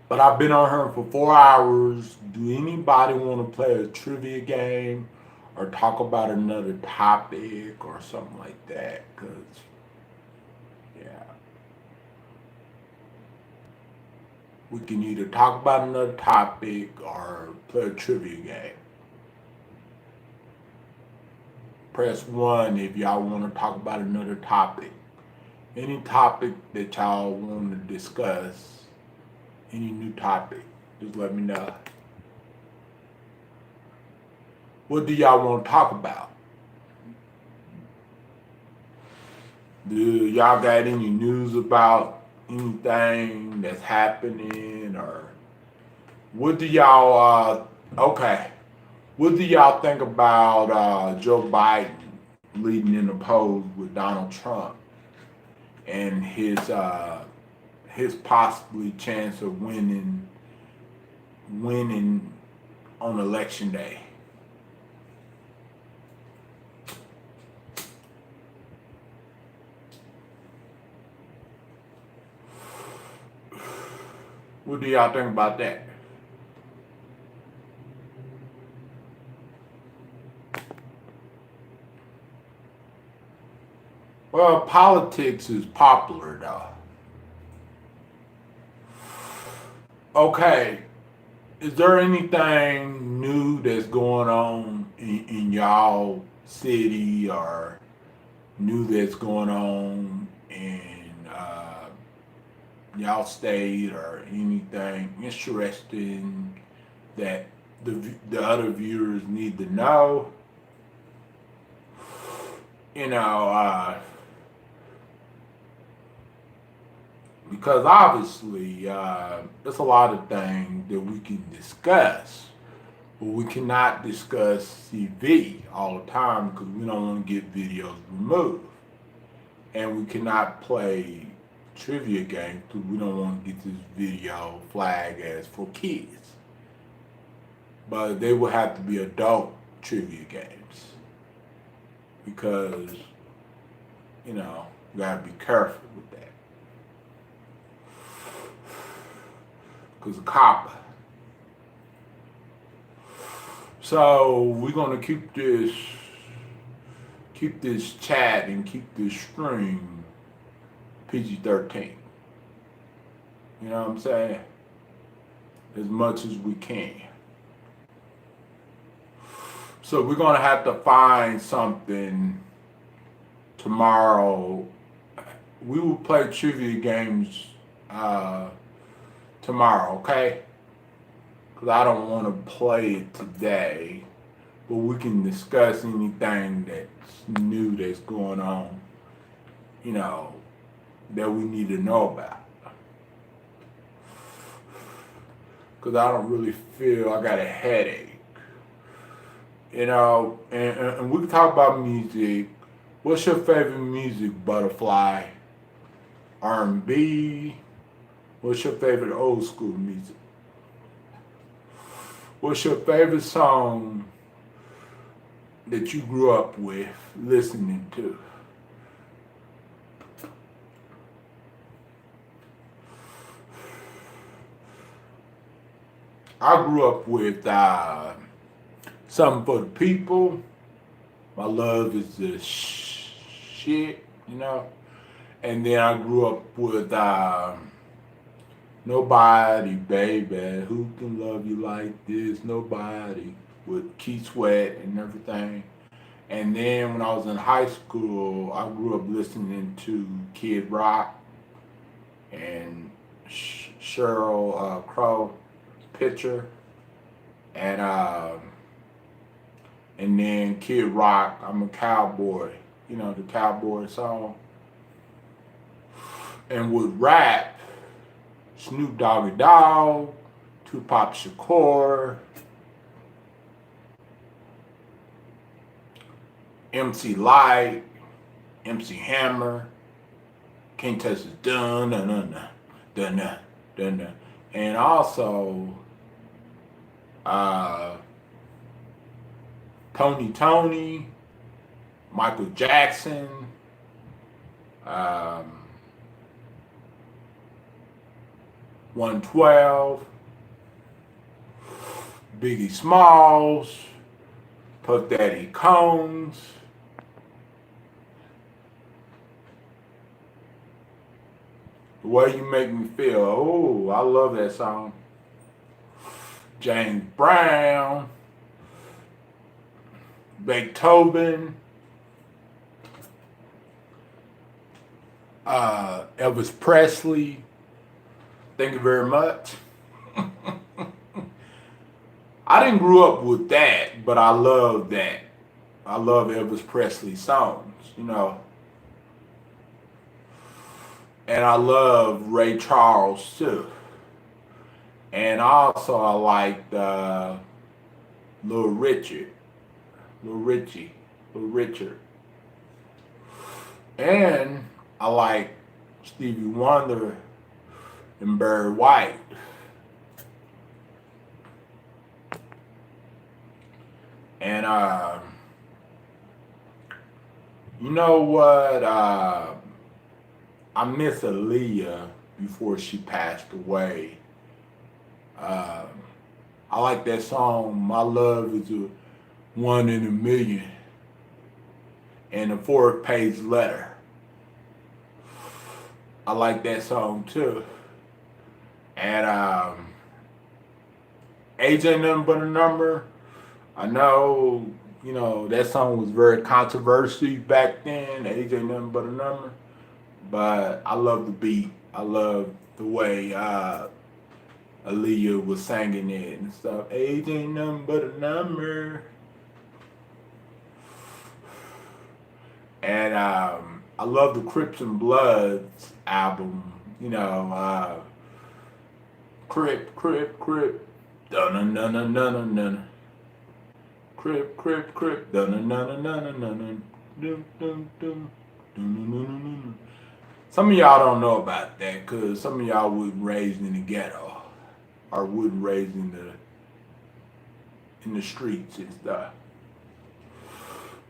But I've been on here for 4 hours. Do anybody want to play a trivia game or talk about another topic or something like that? Because, yeah. We can either talk about another topic or play a trivia game. Press 1 if y'all want to talk about another topic. Any topic that y'all want to discuss. Any new topic, just let me know. What do y'all want to talk about? Do y'all got any news about anything that's happening, or what do y'all, what do y'all think about Joe Biden leading in the polls with Donald Trump and his possibly chance of winning on election day? What do y'all think about that? Well, politics is popular though. Okay, is there anything new that's going on in y'all city, or new that's going on in y'all stayed or anything interesting that the other viewers need to know. You know, because obviously there's a lot of things that we can discuss, but we cannot discuss TV all the time because we don't want to get videos removed. And we cannot play trivia games because we don't want to get this video flagged as for kids. But they will have to be adult trivia games because, you know, you gotta be careful with that. Because of copper. So we're gonna keep this chat and keep this stream PG-13. You know what I'm saying? As much as we can. So we're gonna have to find something tomorrow. We will play trivia games tomorrow, okay? Because I don't want to play it today, but we can discuss anything that's new that's going on, you know, that we need to know about. Because I don't really feel I got a headache. You know, and we can talk about music. What's your favorite music, Butterfly? R&B? What's your favorite old school music? What's your favorite song that you grew up with listening to? I grew up with Something for the People. My love is the shit, you know. And then I grew up with Nobody, Baby. Who can love you like this? Nobody. With Keith Sweat and everything. And then when I was in high school, I grew up listening to Kid Rock and Sheryl Crow Picture. And then Kid Rock, I'm a Cowboy, you know, the Cowboy song. And with rap, Snoop Doggy Dogg, Tupac Shakur, MC Light, MC Hammer, Can't Touch This, dun dun dun dun dun dun dun. And also Tony, Michael Jackson, 112, Biggie Smalls, Puff Daddy Combs, The Way You Make Me Feel. Oh, I love that song. James Brown, Beethoven, Elvis Presley. Thank you very much. I didn't grow up with that, but I love that. I love Elvis Presley songs, you know. And I love Ray Charles too. And also I liked Little Richard. And I like Stevie Wonder and Barry White. And you know what? I miss Aaliyah before she passed away. I like that song, My Love is a 1 in a Million, and a 4-page letter. I like that song too. And Age Ain't Nothing But a Number. I know, you know, that song was very controversial back then. Age Ain't Nothing But a Number. But I love the beat. I love the way Aaliyah was singing it and stuff. Age ain't nothing but a number. And I love the Crips and Bloods album. You know, Crip, dun-dun-dun-dun-dun-dun-dun. Crip, dun-dun-dun-dun-dun-dun-dun. Dun-dun-dun-dun-dun. Some of y'all don't know about that because some of y'all wasn't raised in the ghetto or wasn't raised in the streets and stuff.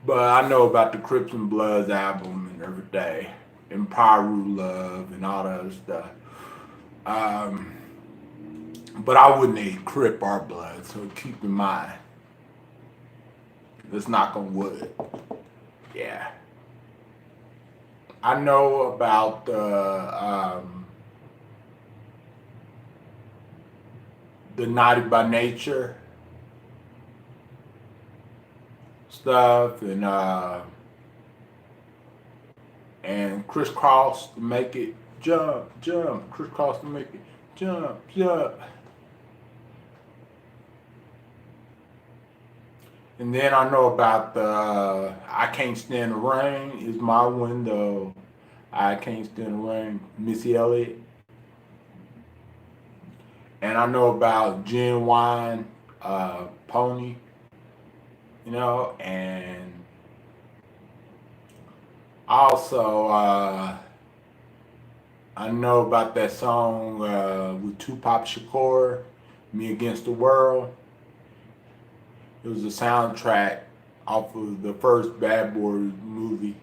But I know about the Crips and Bloods album and everything, and Pyru Love and all that other stuff. But I wouldn't eat Crip or Blood, so keep in mind. Let's knock on wood. Yeah. I know about the Naughty by Nature stuff and crisscross to make it jump, crisscross to make it jump. And then I know about the I Can't Stand the Rain is my window. I Can't Stand the Rain, Missy Elliott. And I know about Genuine Pony, you know, and also I know about that song with Tupac Shakur, Me Against the World. It was a soundtrack off of the first Bad Boys movie.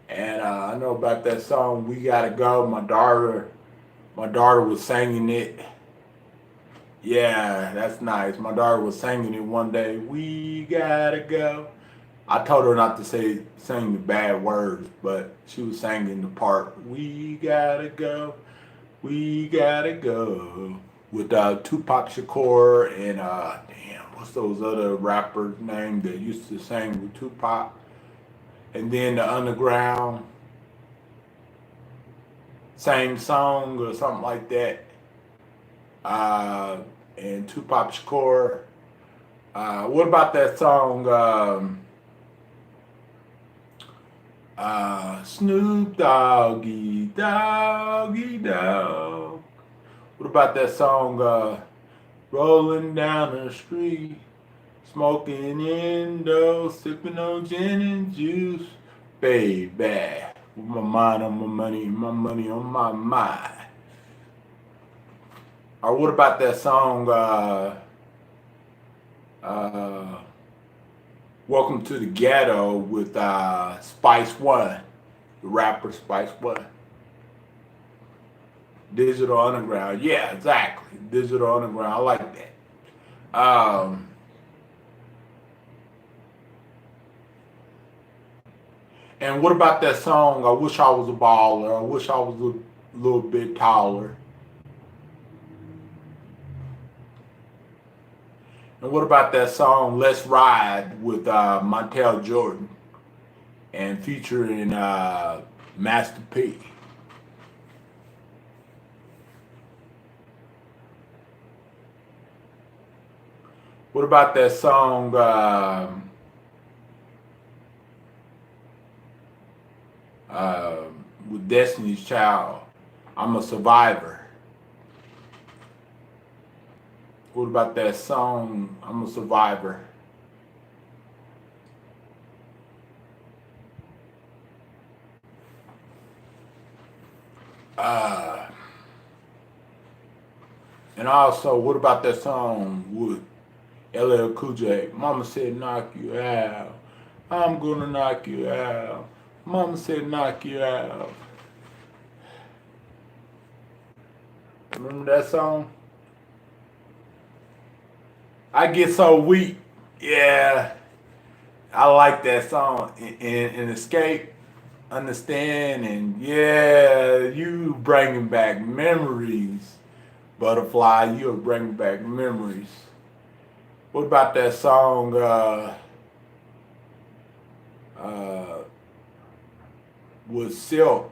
And I know about that song, We Gotta Go. My daughter was singing it. Yeah, that's nice. My daughter was singing it one day. We gotta go. I told her not to sing the bad words, but she was singing the part, we gotta go, with Tupac Shakur and what's those other rappers' names that used to sing with Tupac? And then the Underground, same song or something like that. And Tupac Shakur. What about that song, Snoop Doggy Doggy Dog? What about that song, rolling down the street, smoking Indo, sipping on gin and juice, baby, with my mind on my money on my mind. Or what about that song, Welcome to the Ghetto with Spice One, the rapper Spice One. Digital Underground, yeah, exactly. Digital Underground, I like that. And what about that song, I Wish I Was a Baller, I Wish I Was a Little Bit Taller? And what about that song, Let's Ride, with Montel Jordan and featuring Master P? What about that song, with Destiny's Child, I'm a Survivor? What about that song, I'm a Survivor? And also, what about that song with LL Cool J? Mama said knock you out. I'm gonna knock you out. Mama said knock you out. Remember that song? I Get So Weak. Yeah, I like that song. And Escape, Understand, and yeah, you bringing back memories. Butterfly, you're bringing back memories. What about that song, with Silk,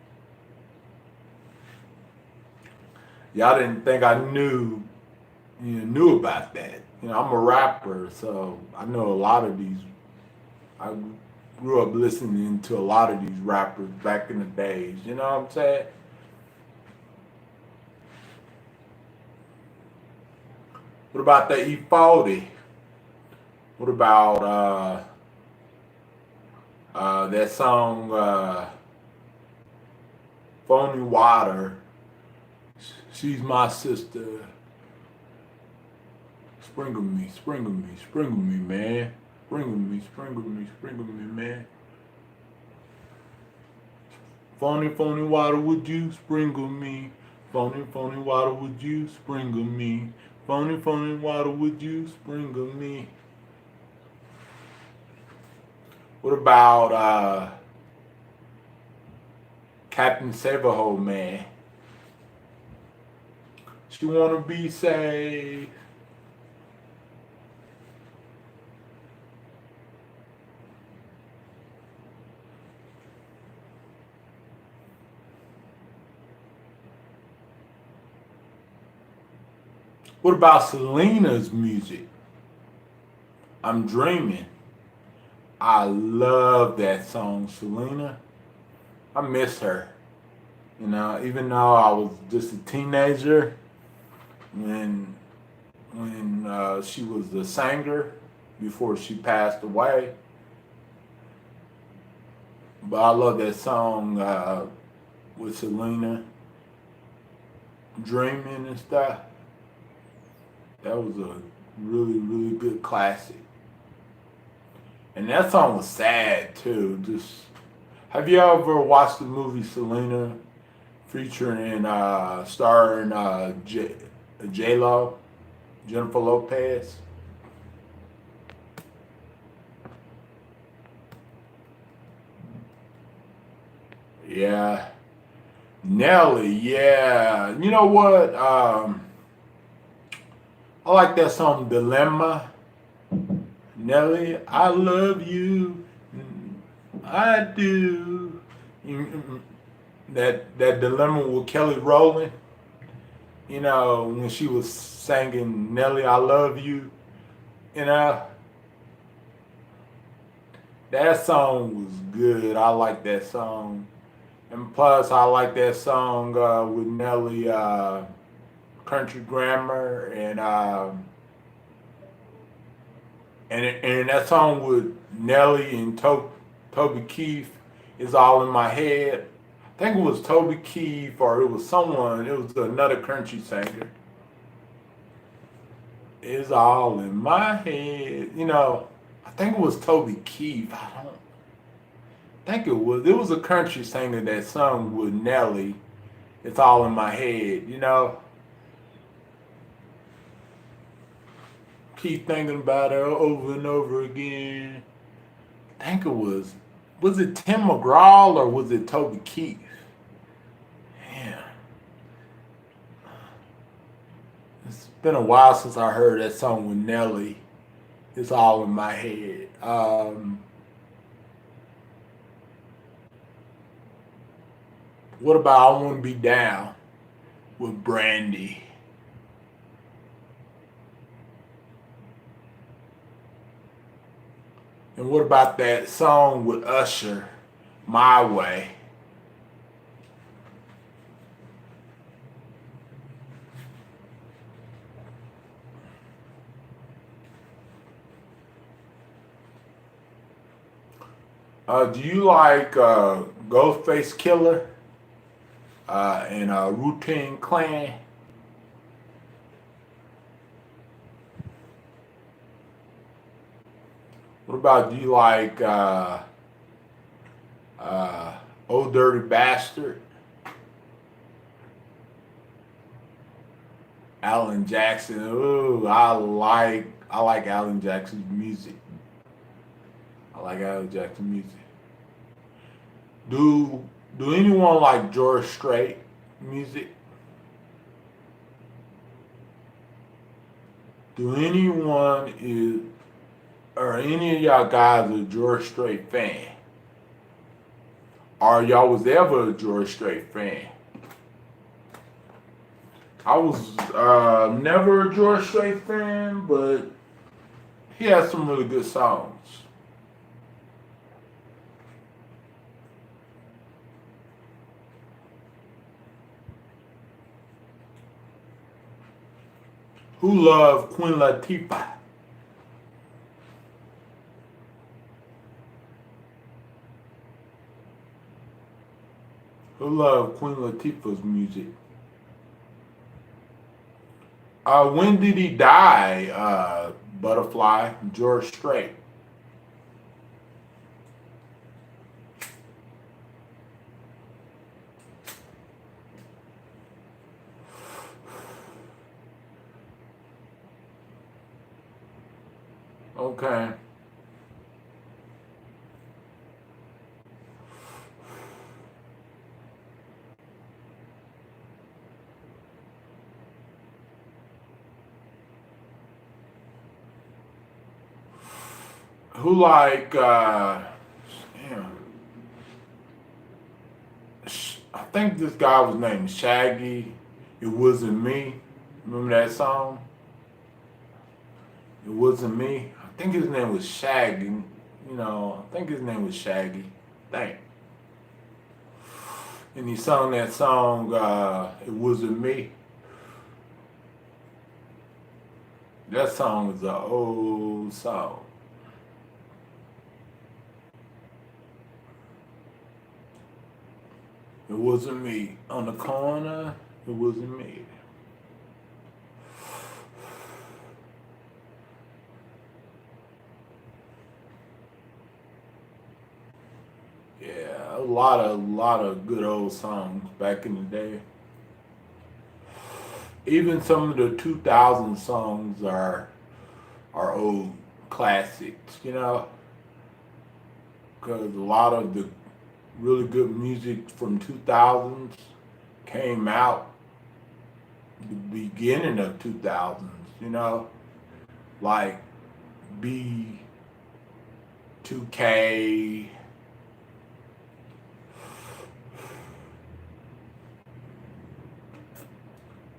Y'all didn't think I knew about that. I'm a rapper, so I know a lot of these. I grew up listening to a lot of these rappers back in the days. You know what I'm saying? What about the E40? What about that song, Phony Water? She's my sister. Sprinkle me, sprinkle me, sprinkle me, man. Sprinkle me, sprinkle me, sprinkle me, man. Phony, phony water, would you sprinkle me? Phony, phony water, would you sprinkle me? Phony, phony water, would you sprinkle me? What about Captain Saberhole, man? She wanna be safe. What about Selena's music? I'm Dreaming. I love that song, Selena. I miss her. Even though I was just a teenager when she was the singer before she passed away. But I love that song with Selena, Dreaming and stuff. That was a really, really good classic. And that song was sad too. Have you ever watched the movie Selena featuring starring J-Lo, Jennifer Lopez? Yeah. Nelly, yeah. You know what? I like that song, Dilemma. Nelly, I love you. I do. That Dilemma with Kelly Rowland. When she was singing Nelly, I love you. That song was good. I like that song. And plus, I like that song with Nelly, Country Grammar, and that song with Nelly and Toby Keith is All in My Head. I think it was Toby Keith or it was someone. It was another country singer. It's all in my head. I think it was Toby Keith. I don't think it was. It was a country singer that sung with Nelly. It's all in my head. Keep thinking about her over and over again. I think it was it Tim McGraw or was it Toby Keith? Damn. It's been a while since I heard that song with Nelly. It's all in my head. What about I Want to Be Down with Brandy? And what about that song with Usher, My Way? Do you like Ghostface Killer and Wu-Tang Clan? What about, do you like Old Dirty Bastard? Alan Jackson. Ooh, I like Alan Jackson's music. I like Alan Jackson's music. Do anyone like George Strait music? Do anyone or any of y'all guys a George Strait fan? Or y'all was ever a George Strait fan? I was never a George Strait fan, but he has some really good songs. Who loved Queen Latifah? Who loved Queen Latifah's music? When did he die? Butterfly, George Strait. Okay. Who like, damn. I think this guy was named Shaggy. It Wasn't Me. Remember that song? It Wasn't Me. I think his name was Shaggy. You know, I think his name was Shaggy. Dang. And he sung that song, It Wasn't Me. That song is an old song. It wasn't me. On the corner, it wasn't me. Yeah, a lot of good old songs back in the day. Even some of the 2000 songs are old classics, you know, because a lot of the really good music from 2000s came out the beginning of 2000s, you know, like B2K.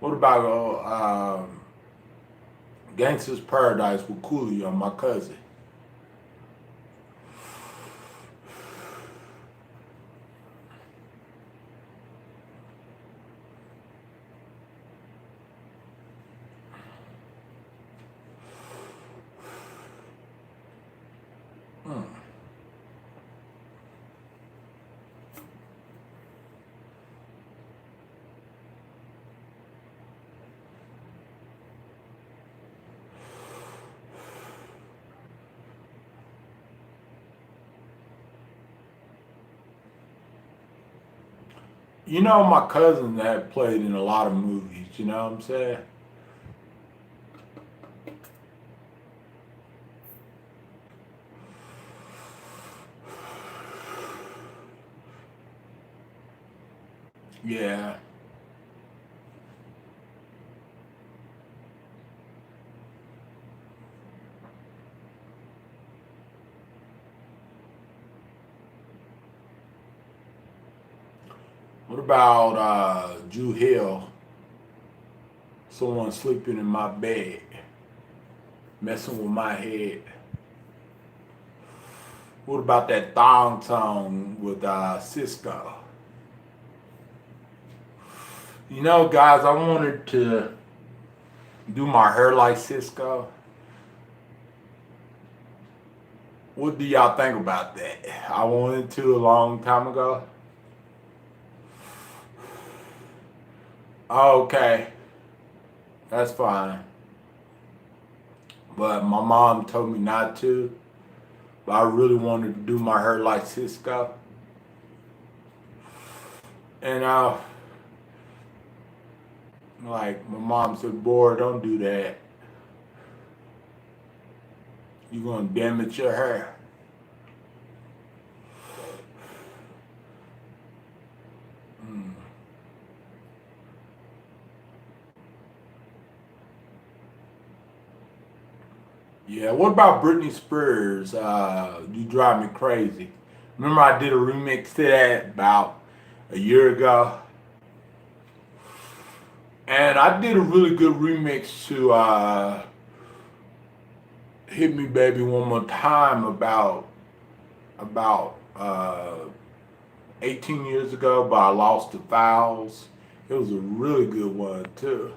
What about Gangsta's Paradise with Coolio, my cousin? You know, my cousin had played in a lot of movies, you know what I'm saying? Yeah. What about Drew Hill? Someone sleeping in my bed, messing with my head. What about that thong song with Cisco? You know, guys, I wanted to do my hair like Cisco. What do y'all think about that? I wanted to a long time ago. Okay, that's fine. But my mom told me not to. But I really wanted to do my hair like Cisco. And like my mom said, boy, don't do that. You're gonna damage your hair. Yeah, what about Britney Spears? You Drive Me Crazy. Remember I did a remix to that about a year ago? And I did a really good remix to Hit Me Baby One More Time about 18 years ago, but I lost the files. It was a really good one too.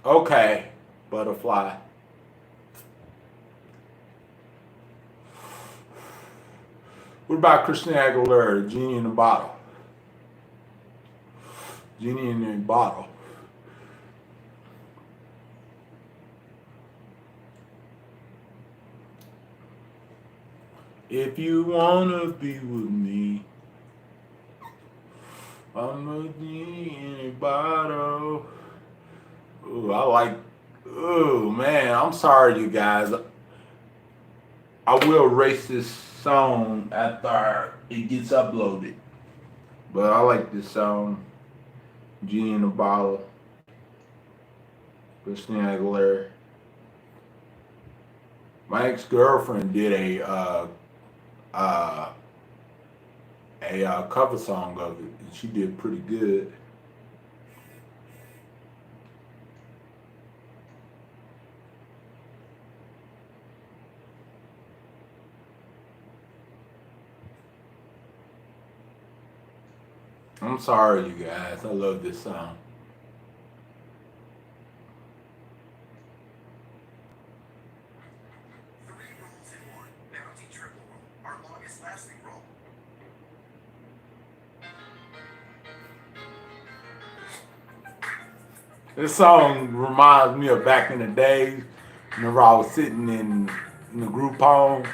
Okay, Butterfly. What about Christina Aguilera, Genie in a Bottle? Genie in a Bottle. If you wanna be with me, I'm a genie in a bottle. Ooh, oh man, I'm sorry you guys. I will erase this song after it gets uploaded. But I like this song, Genie in a Bottle, Christina Aguilera. My ex-girlfriend did a cover song of it, and she did pretty good. I'm sorry, you guys. I love this song. This song reminds me of back in the days whenever I was sitting in the group home,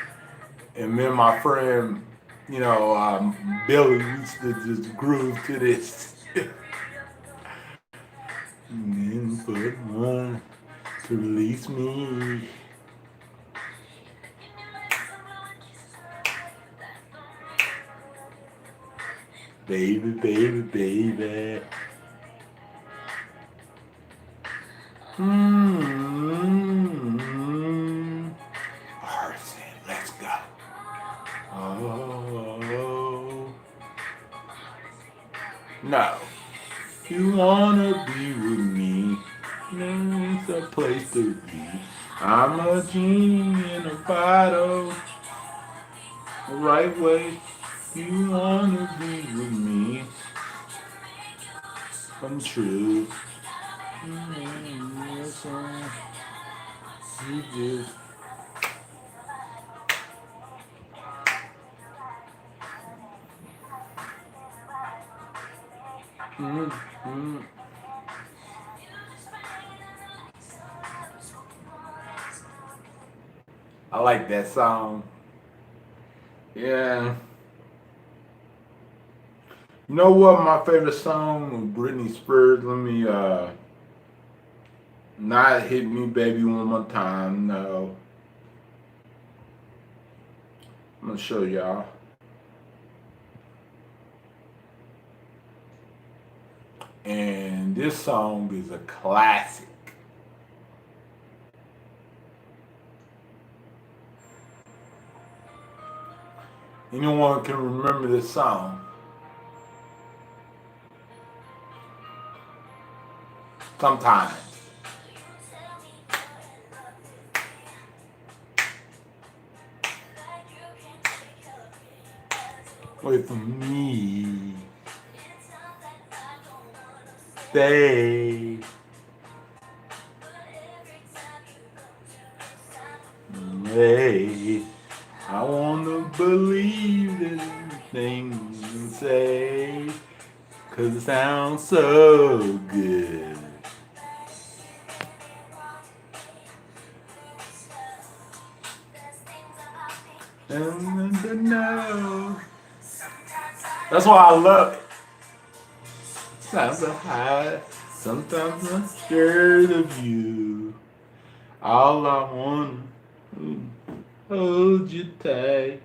and me and my friend, Billy, used to just groove to this. And then put one to release me. Baby, baby, baby. Arson, let's go. Oh, no. You wanna be with me? There's a place to be. I'm a genie in a bottle. The right way. You wanna be with me? Come true. You just. I like that song. Yeah. You know what my favorite song of Britney Spears? Let me not Hit Me Baby One More Time, no. I'm gonna show y'all. And this song is a classic. Anyone can remember this song? Sometimes. With me. Stay. Hey, I wanna believe everything you say, 'cause it sounds so good. No. That's why I love it. Sounds so high. Sometimes I'm scared of you. All I want to hold you tight.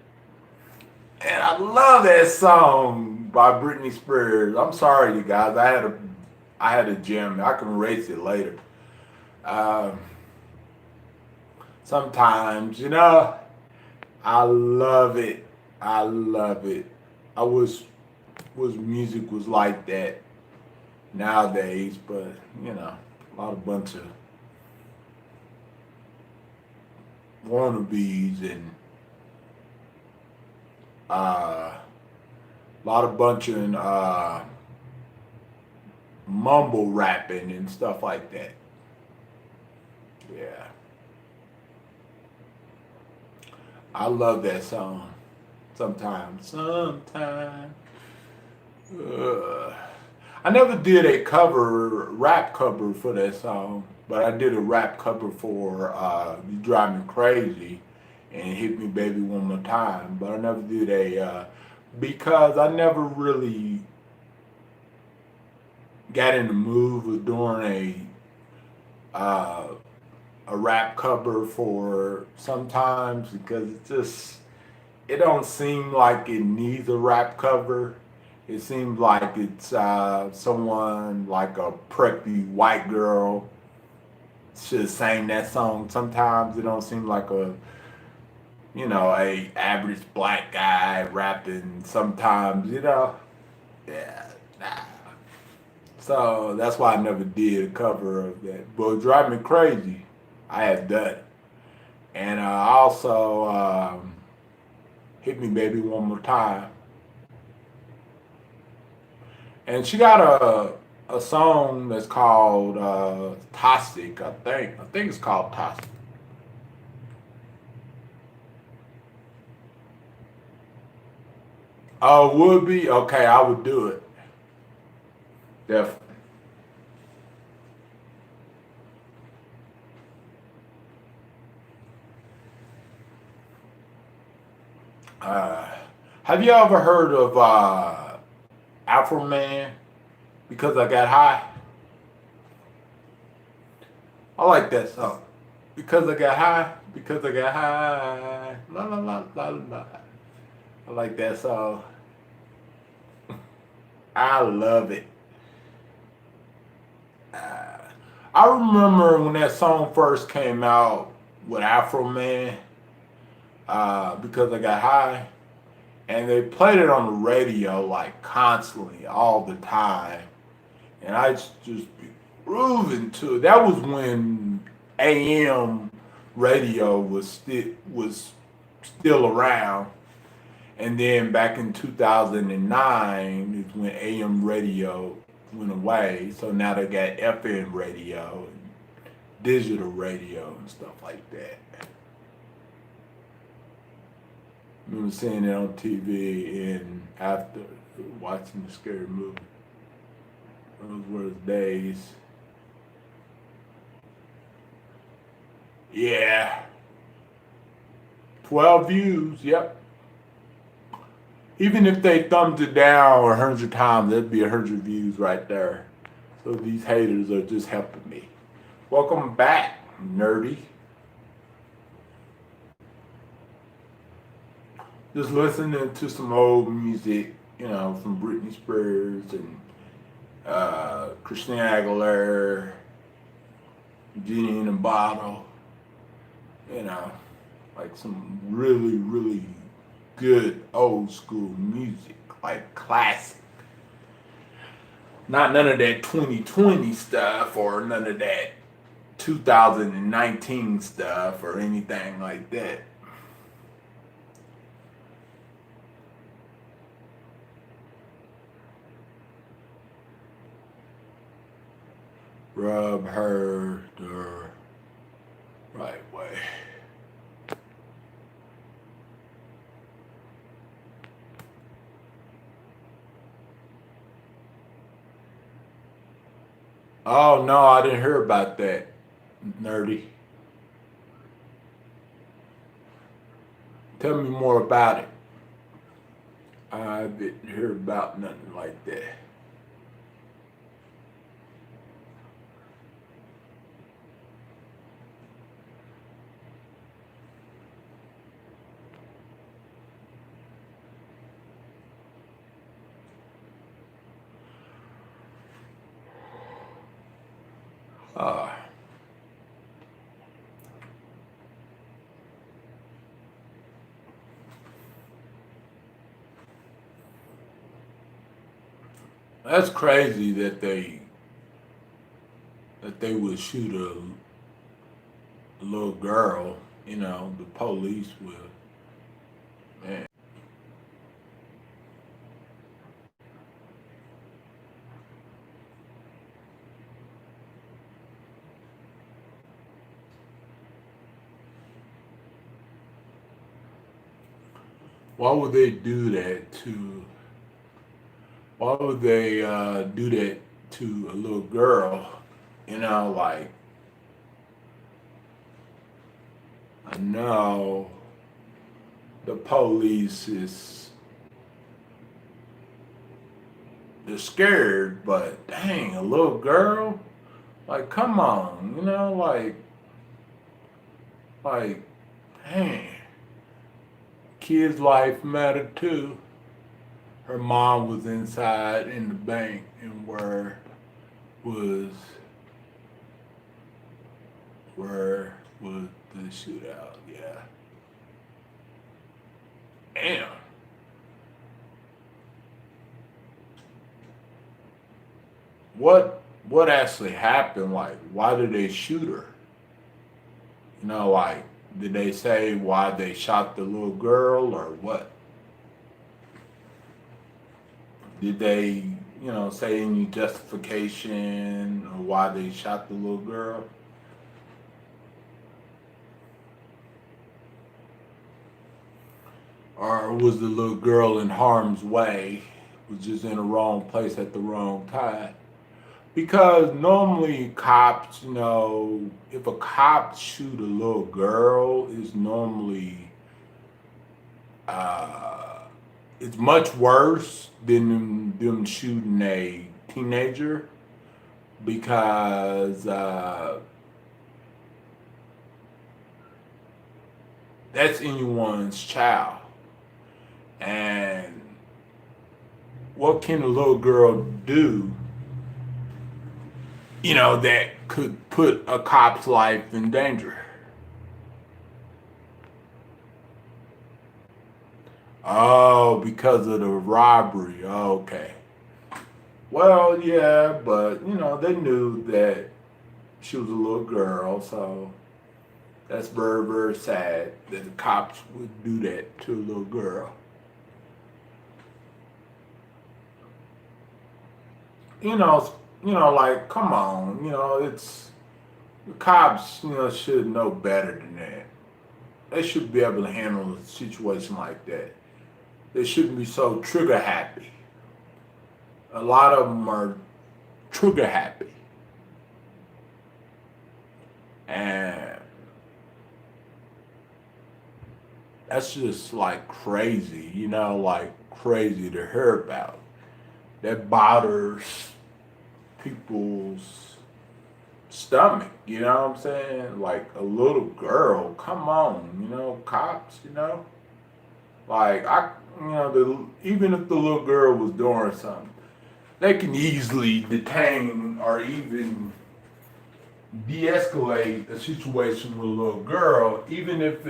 And I love that song by Britney Spears. I'm sorry, you guys. I had a jam. I can erase it later. Sometimes, I love it. I love it. I was music was like that nowadays, but you know, a bunch of wannabes and bunch of mumble rapping and stuff like that. Yeah. I love that song. Sometimes. I never did a rap cover for that song, but I did a rap cover for You Drive Me Crazy and Hit Me Baby One More Time, but I never did because I never really got in the mood of doing a rap cover for sometimes, because it don't seem like it needs a rap cover. It seems like it's someone like a preppy white girl should sing that song. Sometimes it don't seem like a average black guy rapping. Sometimes, yeah, nah. So that's why I never did a cover of that. But it drive me crazy, I have done it. And also Hit Me Baby One More Time. And she got a song that's called Toxic, I think. I think it's called Toxic. Oh, would be? Okay, I would do it. Definitely. Have you ever heard of Afro Man? Because I Got High? I like that song. Because I got high, because I got high. La la la la la. I like that song. I love it. I remember when that song first came out with Afro Man, Because I Got High, and they played it on the radio like constantly, all the time. And I just be grooving to it. That was when AM radio was still around. And then back in 2009 is when AM radio went away. So now they got FM radio and digital radio and stuff like that. I remember seeing it on TV and after watching the scary movie. Those were his days. Yeah. 12 views, yep. Even if they thumbed it down 100 times, that'd be 100 views right there. So these haters are just helping me. Welcome back, nerdy. Just listening to some old music, from Britney Spears and Christina Aguilera, Genie in a Bottle, like some really, really good old school music, like classic. Not none of that 2020 stuff or none of that 2019 stuff or anything like that. Rub her the right way. Oh no, I didn't hear about that, nerdy. Tell me more about it. I didn't hear about nothing like that. That's crazy that they would shoot a little girl. You know, the police will. Man. Why would they do that to? Why would they do that to a little girl? You know, like I know the police is they're scared, but dang, a little girl? Like, come on, you know, like, dang, kid's life mattered too. Her mom was inside in the bank, and was where was the shootout? Yeah, damn. What actually happened? Like, why did they shoot her? You know, like, did they say why they shot the little girl or what? Did they, say any justification or why they shot the little girl? Or was the little girl in harm's way, was just in the wrong place at the wrong time? Because normally cops, if a cop shoot a little girl, it's normally it's much worse than them shooting a teenager because that's anyone's child. And what can a little girl do, that could put a cop's life in danger? Oh, because of the robbery. Okay. Well, yeah, but, they knew that she was a little girl, so that's very, very sad that the cops would do that to a little girl. Like, come on, it's the cops, should know better than that. They should be able to handle a situation like that. They shouldn't be so trigger happy. A lot of them are trigger happy. And that's just like crazy, like crazy to hear about. That bothers people's stomach, you know what I'm saying? Like a little girl, come on, cops, like even if the little girl was doing something, they can easily detain or even de-escalate a situation with a little girl, even if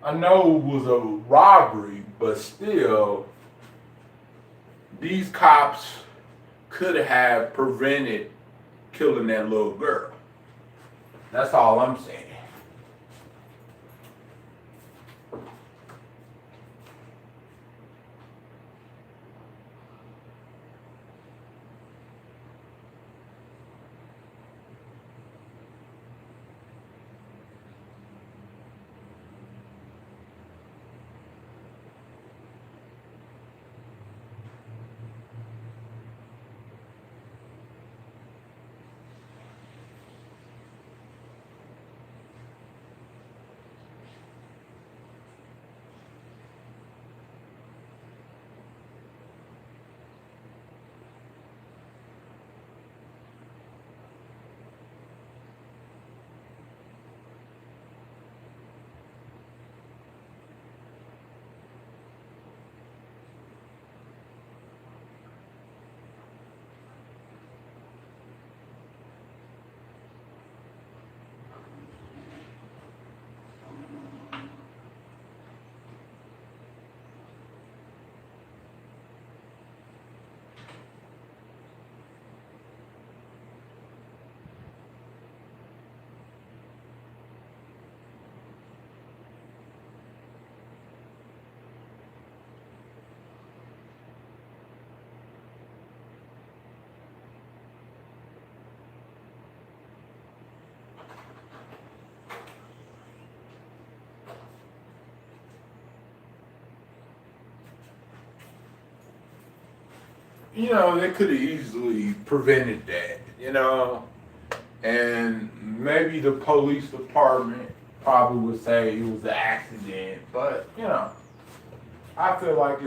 I know it was a robbery, but still, these cops could have prevented killing that little girl. That's all I'm saying. you know, they could have easily prevented that, you know. And maybe the police department probably would say it was an accident, but you know, I feel like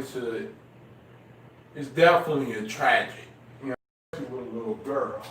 it's definitely a tragic, you know, especially with a little girl.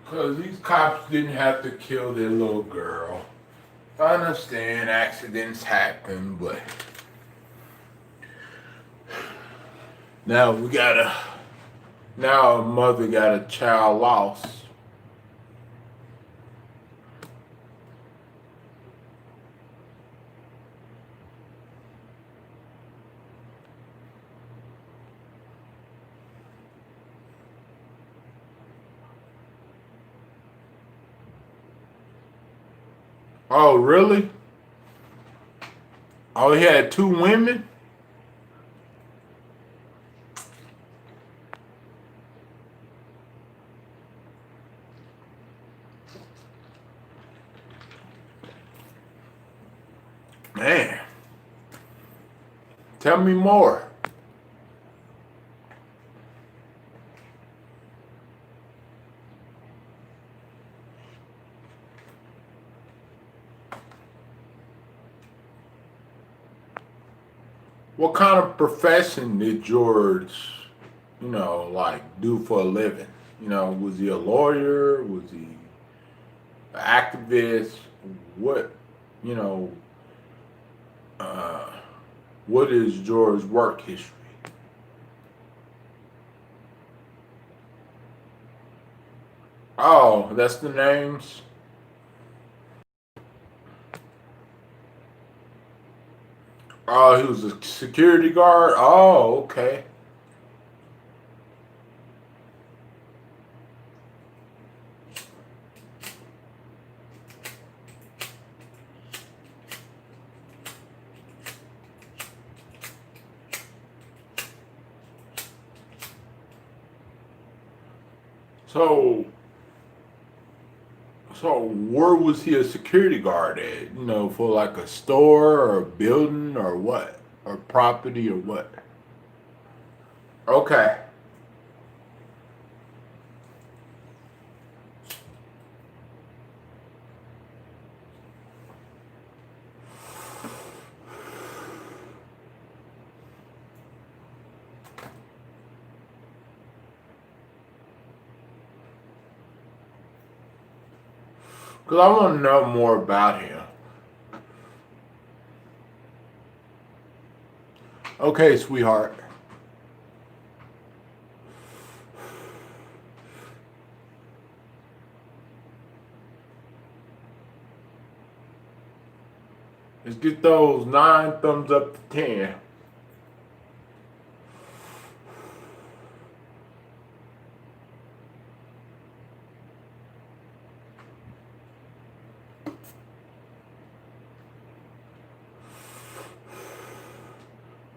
Because these cops didn't have to kill their little girl. I understand accidents happen, but now now a mother got a child lost. Oh, really? Oh, he had two women? Man, tell me more. What kind of profession did George, you know, like do for a living? You know, was he a lawyer? Was he an activist? What, you know, uh, what is George's work history? Oh, that's the names? Oh, he was a security guard? Oh, okay. So, so where was he a security guard at? You know, for like a store or a building or what? Or property or what? Okay. Because I want to know more about him. Okay, sweetheart. Let's get those 9 thumbs up to 10.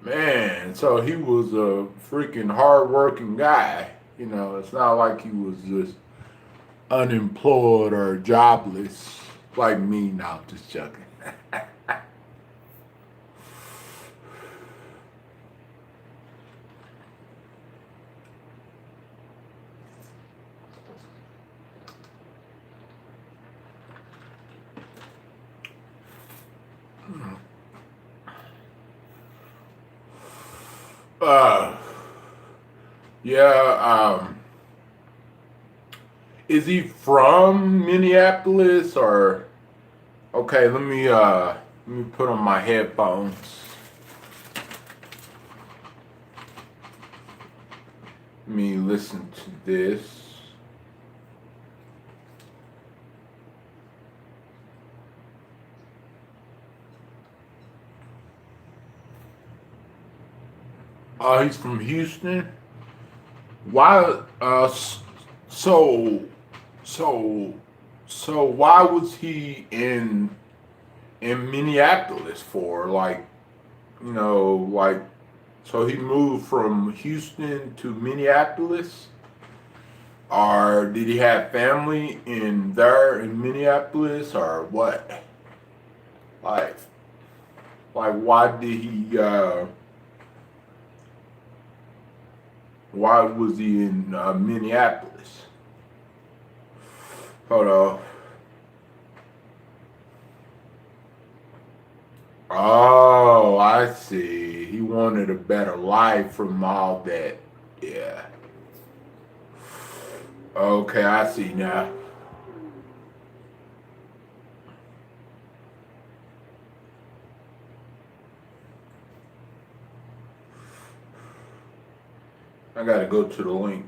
Man, so he was a freaking hard-working guy. You know, it's not like he was just unemployed or jobless like me. Now, just joking. Yeah, is he from Minneapolis or? Okay, let me put on my headphones. Let me listen to this. Oh, he's from Houston. Why? So why was he in Minneapolis for? Like, you know, like, so he moved from Houston to Minneapolis, or did he have family in Minneapolis, or what? Like why did he? Why was he in Minneapolis? Hold on. Oh, I see. He wanted a better life from all that. Yeah. Okay, I see now. I gotta go to the link.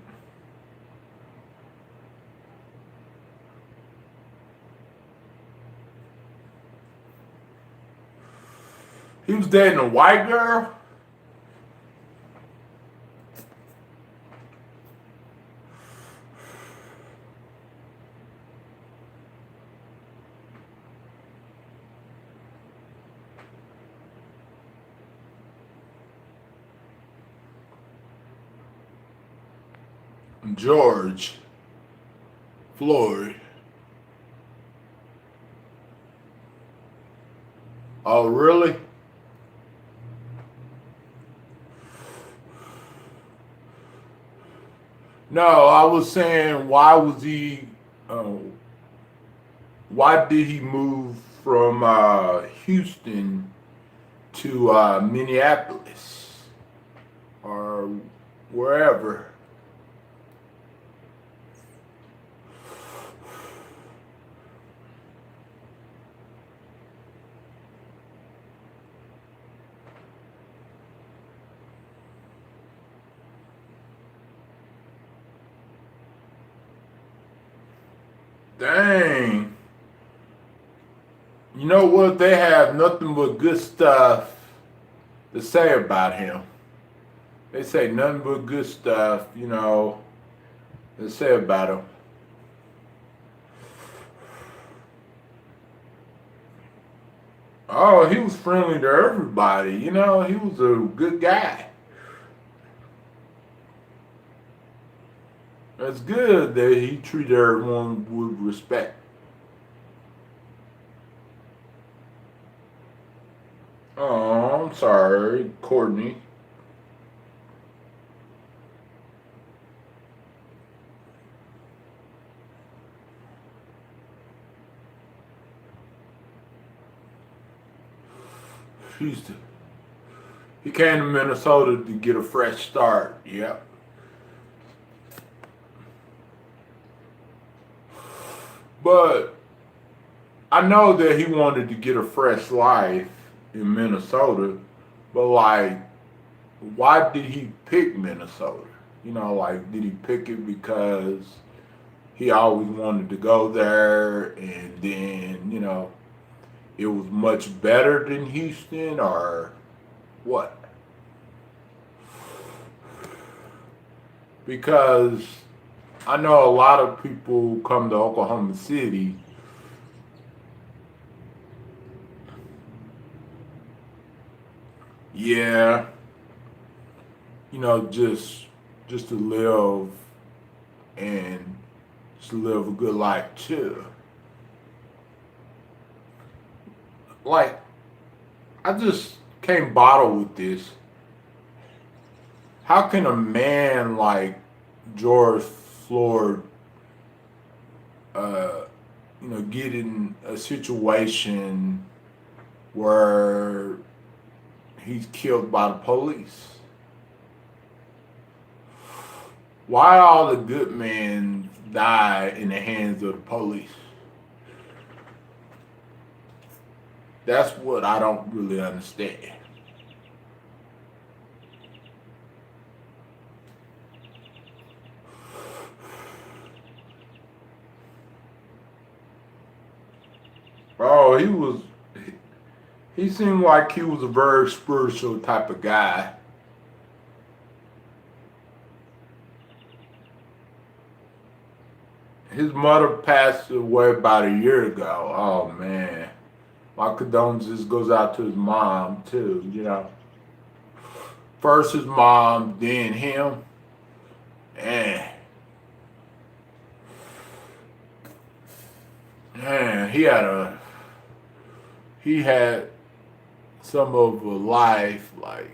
He was dating a white girl? George Floyd. Oh, really? No, I was saying, why did he move from Houston to Minneapolis or wherever? Dang. You know what? They have nothing but good stuff to say about him. They say nothing but good stuff, you know, to say about him. Oh, he was friendly to everybody. You know, he was a good guy. It's good that he treated everyone with respect. Oh, I'm sorry, Courtney. He came to Minnesota to get a fresh start. Yep. But I know that he wanted to get a fresh life in Minnesota, but like, why did he pick Minnesota? You know, like, did he pick it because he always wanted to go there, and then, you know, it was much better than Houston, or what? Because I know a lot of people come to Oklahoma City yeah, you know, just to live and just live a good life too. Like, I just can't bottle with this. How can a man like George Floyd, uh, you know, get in a situation where he's killed by the police? Why all the good men die in the hands of the police? That's what I don't really understand. Oh, he seemed like he was a very spiritual type of guy. His mother passed away about a year ago. Oh man. My condolences goes out to his mom too, you know. First his mom, then him. And man, he had some of a life like,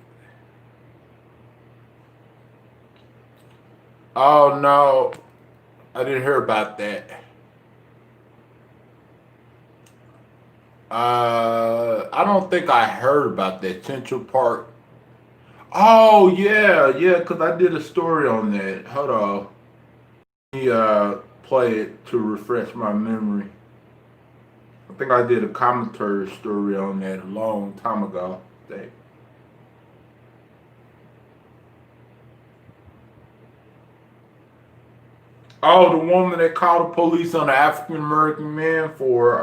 oh no, I didn't hear about that. I don't think I heard about that Central Park. Oh yeah, yeah, because I did a story on that. Hold on. Let me play it to refresh my memory. I think I did a commentary story on that a long time ago. Oh, the woman that called the police on the African American man for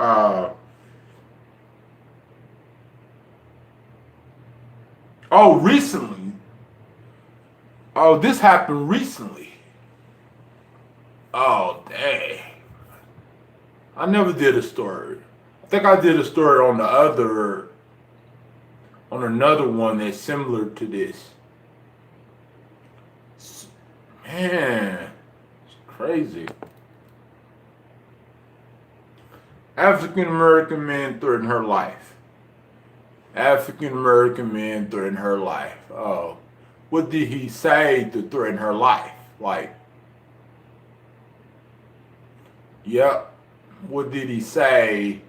oh, recently. Oh, this happened recently. Oh, dang. I never did a story. I think I did a story on another one that's similar to this. Man, it's crazy. African American man threatened her life. African American man threatened her life. Oh, what did he say to threaten her life? Like, yep. What did he say?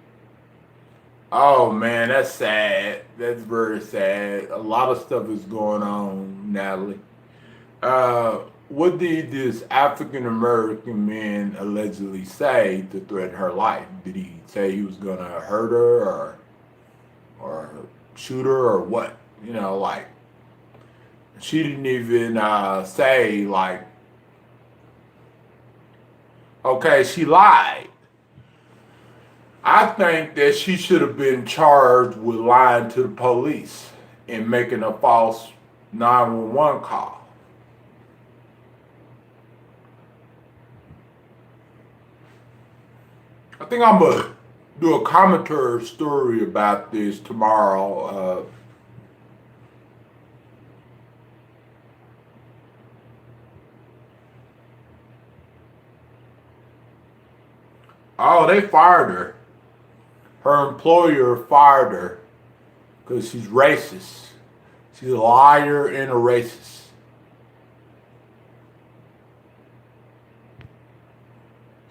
Oh man, that's sad. That's very sad. A lot of stuff is going on, Natalie. What did this African American man allegedly say to threaten her life? Did he say he was gonna hurt her or shoot her or what? You know, like, she didn't even say like, okay, she lied. I think that she should have been charged with lying to the police and making a false 911 call. I think I'm gonna do a commentary story about this tomorrow. Oh, they fired her. Her employer fired her because she's racist. She's a liar and a racist.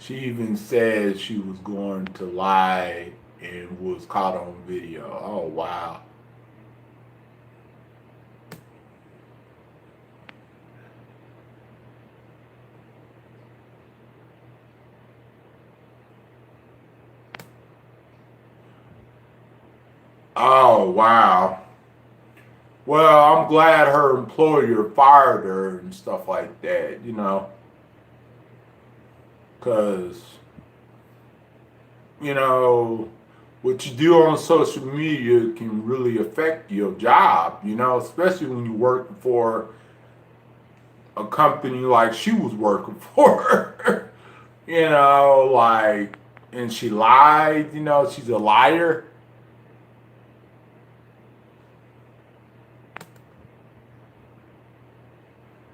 She even said she was going to lie and was caught on video. Oh, wow. Oh, wow. Well, I'm glad her employer fired her and stuff like that, you know, because, you know, what you do on social media can really affect your job, you know, especially when you're working for a company like she was working for, you know, like, and she lied, you know, she's a liar.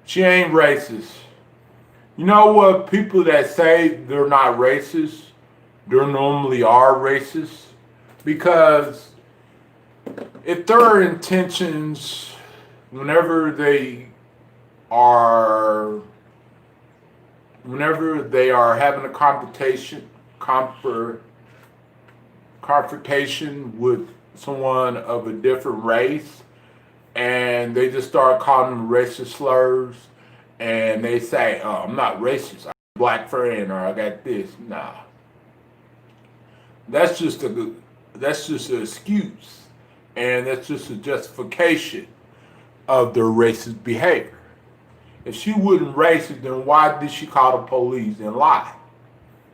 She ain't racist. You know what? People that say they're not racist, they normally are racist. Because if their intentions, whenever they are having a confrontation with someone of a different race, and they just start calling them racist slurs, and they say, "Oh, I'm not racist. I'm a black friend, or I got this." Nah, that's just an excuse, and that's just a justification of their racist behavior. If she wasn't racist, then why did she call the police and lie?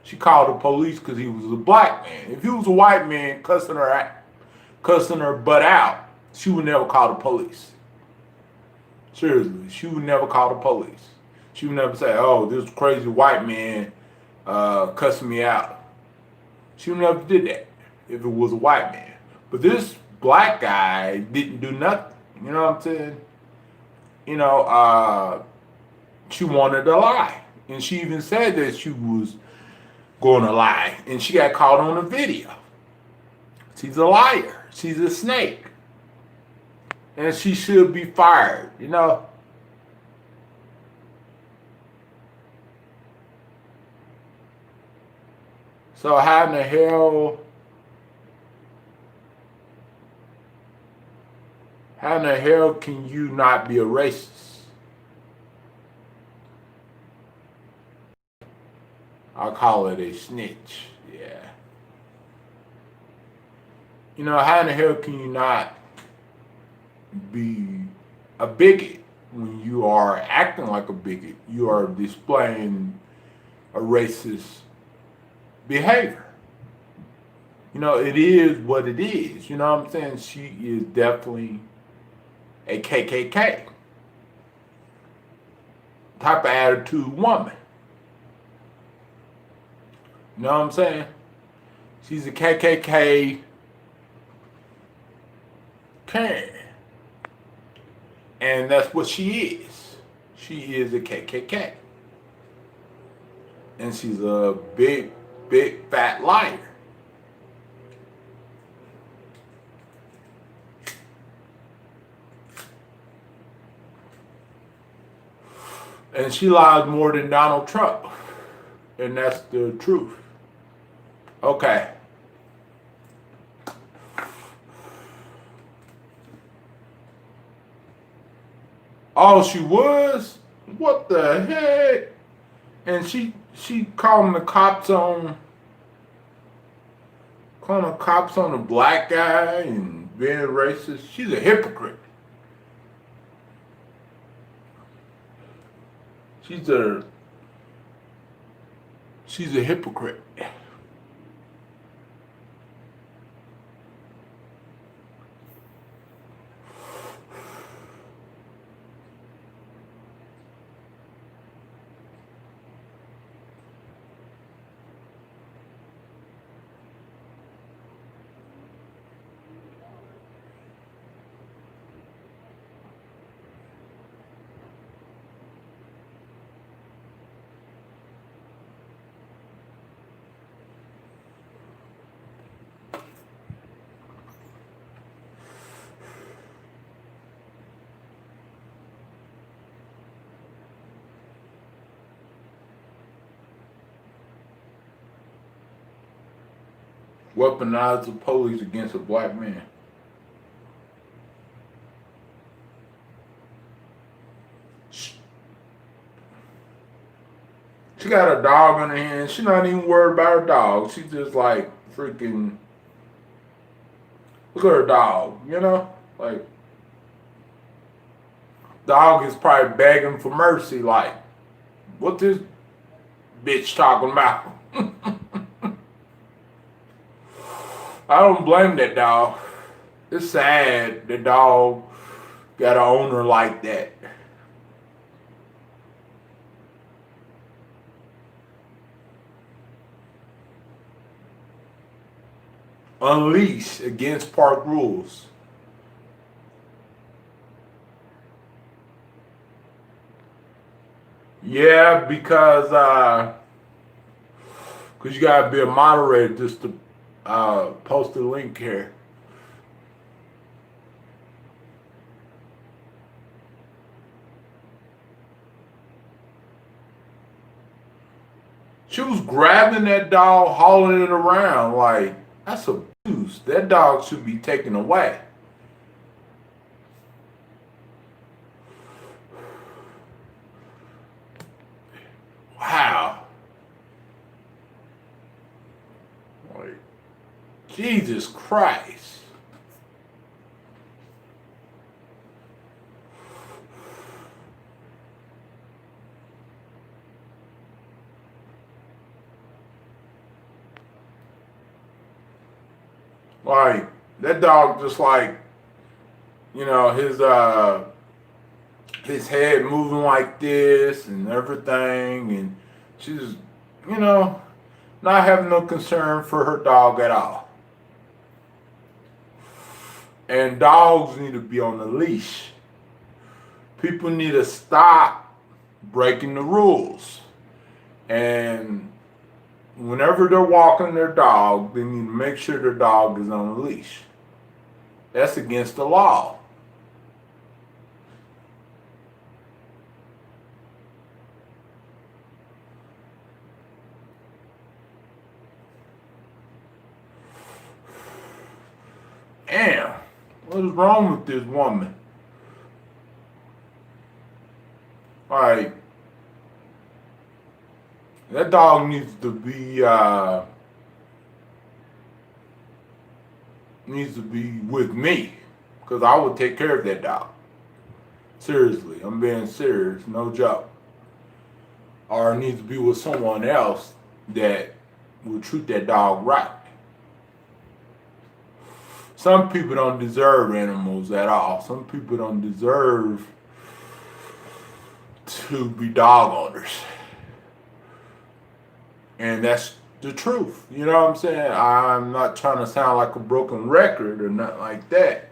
She called the police because he was a black man. If he was a white man cussing her butt out, she would never call the police. Seriously, she would never call the police. She would never say, "Oh, this crazy white man cussing me out." She would never did that if it was a white man. But this black guy didn't do nothing. You know what I'm saying? You know, she wanted to lie. And she even said that she was going to lie. And she got caught on the video. She's a liar. She's a snake. And she should be fired, you know? So how in the hell can you not be a racist? I'll call it a snitch, yeah. You know, how in the hell can you not be a bigot when you are acting like a bigot? You are displaying a racist behavior. You know, it is what it is. You know what I'm saying? She is definitely a KKK type of attitude woman. You know what I'm saying? She's a KKK Karen. And that's what she is. She is a KKK. And she's a big fat liar. And she lies more than Donald Trump. And that's the truth. Okay. Oh, she was? What the heck? And she calling the cops on a black guy and being racist. She's a hypocrite. She's a hypocrite. Weaponize the police against a black man. She got a dog in her hand. She's not even worried about her dog. She's just like freaking. Look at her dog, you know? Like, Dog is probably begging for mercy, like, what this bitch talking about? I don't blame that dog. It's sad the dog got an owner like that. Unleash against park rules. Yeah, because you gotta be a moderator just to post a link here. She was grabbing that dog, hauling it around like, that's abuse. That dog should be taken away. Wow. Like, Jesus Christ. Like, that dog just like, you know, his head moving like this and everything, and she's, you know, not having no concern for her dog at all. And dogs need to be on the leash. People need to stop breaking the rules. And whenever they're walking their dog, they need to make sure their dog is on a leash. That's against the law. Damn, what is wrong with this woman? Like, that dog needs to be with me, because I would take care of that dog. Seriously, I'm being serious, no joke. Or it needs to be with someone else that will treat that dog right. Some people don't deserve animals at all. Some people don't deserve to be dog owners. And that's the truth. You know what I'm saying? I'm not trying to sound like a broken record or nothing like that.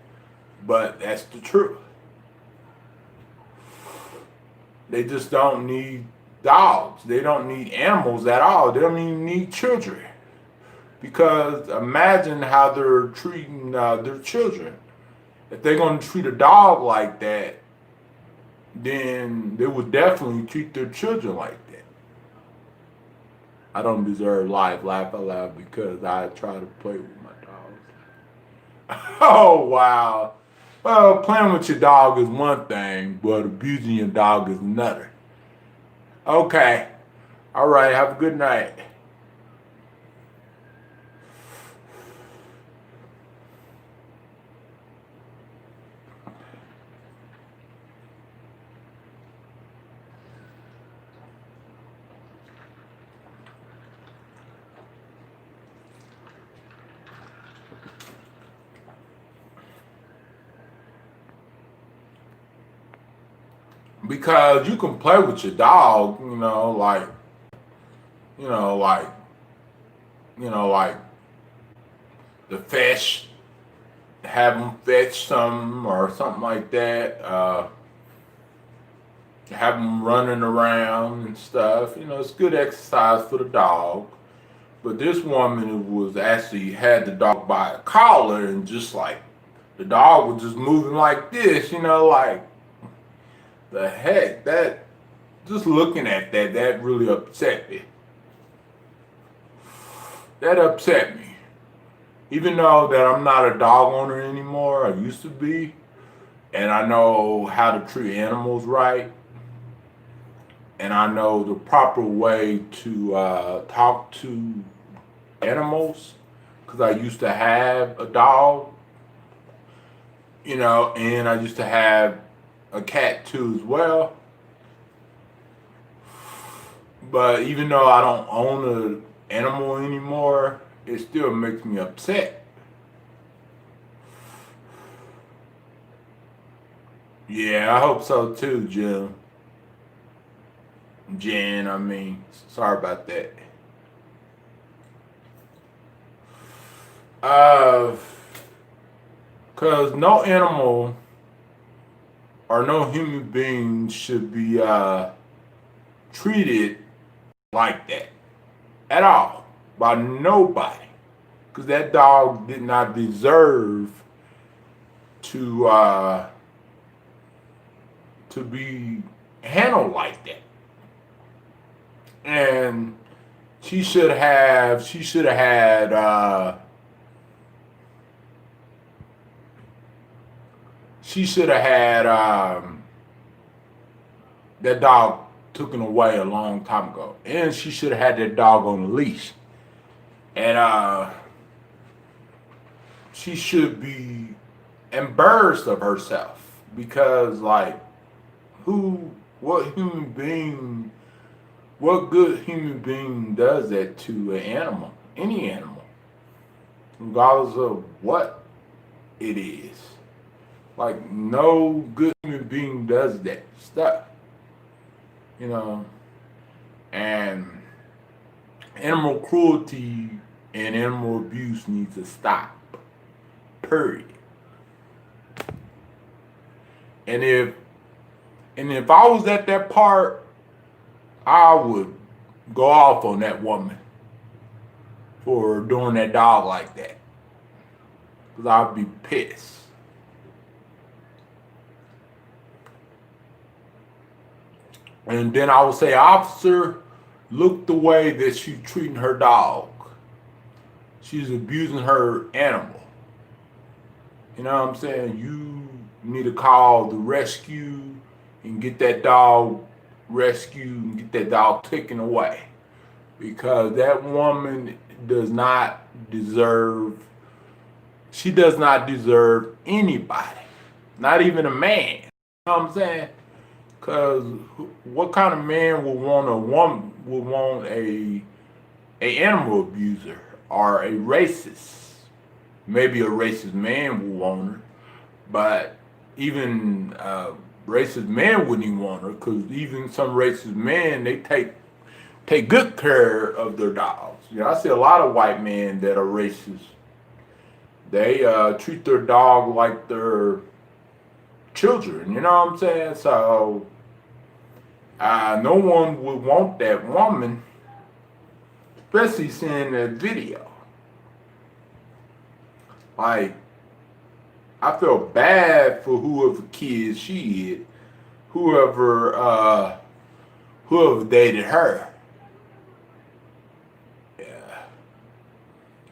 But that's the truth. They just don't need dogs. They don't need animals at all. They don't even need children. Because imagine how they're treating their children. If they're going to treat a dog like that, then they would definitely treat their children like that. I don't deserve life, laugh out loud, because I try to play with my dogs. Oh, wow. Well, playing with your dog is one thing, but abusing your dog is another. Okay. All right. Have a good night. Because you can play with your dog, like the fish, have them fetch some or something like that. Have them running around and stuff. It's good exercise for the dog. But this woman was actually had the dog by a collar, and just like the dog was just moving like this, like the heck, that just looking at that really upset me. That upset me. Even though that I'm not a dog owner anymore, I used to be, and I know how to treat animals right, and I know the proper way to talk to animals, because I used to have a dog, and I used to have a cat too as well. But even though I don't own an animal anymore, it still makes me upset. Yeah, I hope so too, Jim. Jen, I mean, sorry about that. Cause no animal or no human being should be treated like that at all by nobody. Cause that dog did not deserve to be handled like that. And she should have had that dog taken away a long time ago. And she should have had that dog on a leash. And she should be embarrassed of herself. Because what good human being does that to an animal? Any animal. Regardless of what it is. Like, no good human being does that stuff. You know? And animal cruelty and animal abuse needs to stop. Period. And if I was at that part, I would go off on that woman for doing that dog like that. Because I'd be pissed. And then I would say, officer, look the way that she's treating her dog. She's abusing her animal. You know what I'm saying? You need to call the rescue and get that dog rescued and get that dog taken away. Because that woman does not deserve anybody. Not even a man. You know what I'm saying? Because what kind of man would want a animal abuser or a racist? Maybe a racist man would want her, but even racist men wouldn't even want her, because even some racist men, they take good care of their dogs. You know, I see a lot of white men that are racist. They treat their dog like their children. You know what I'm saying? So no one would want that woman, especially seeing that video. Like, I feel bad for whoever kid she is, whoever dated her. Yeah.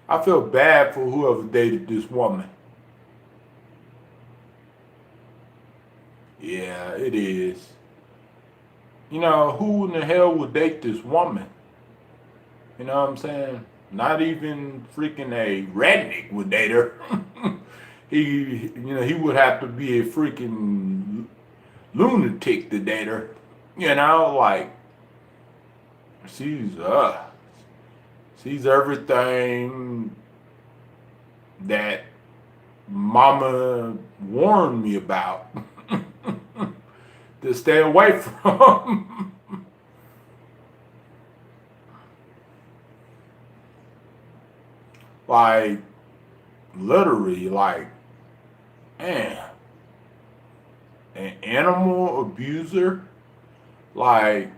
I feel bad for whoever dated this woman. Yeah, it is. You know, who in the hell would date this woman? You know what I'm saying? Not even freaking a redneck would date her. He would have to be a freaking lunatic to date her. You know, like, she's everything that mama warned me about to stay away from. Like, literally, like, man, an animal abuser, like,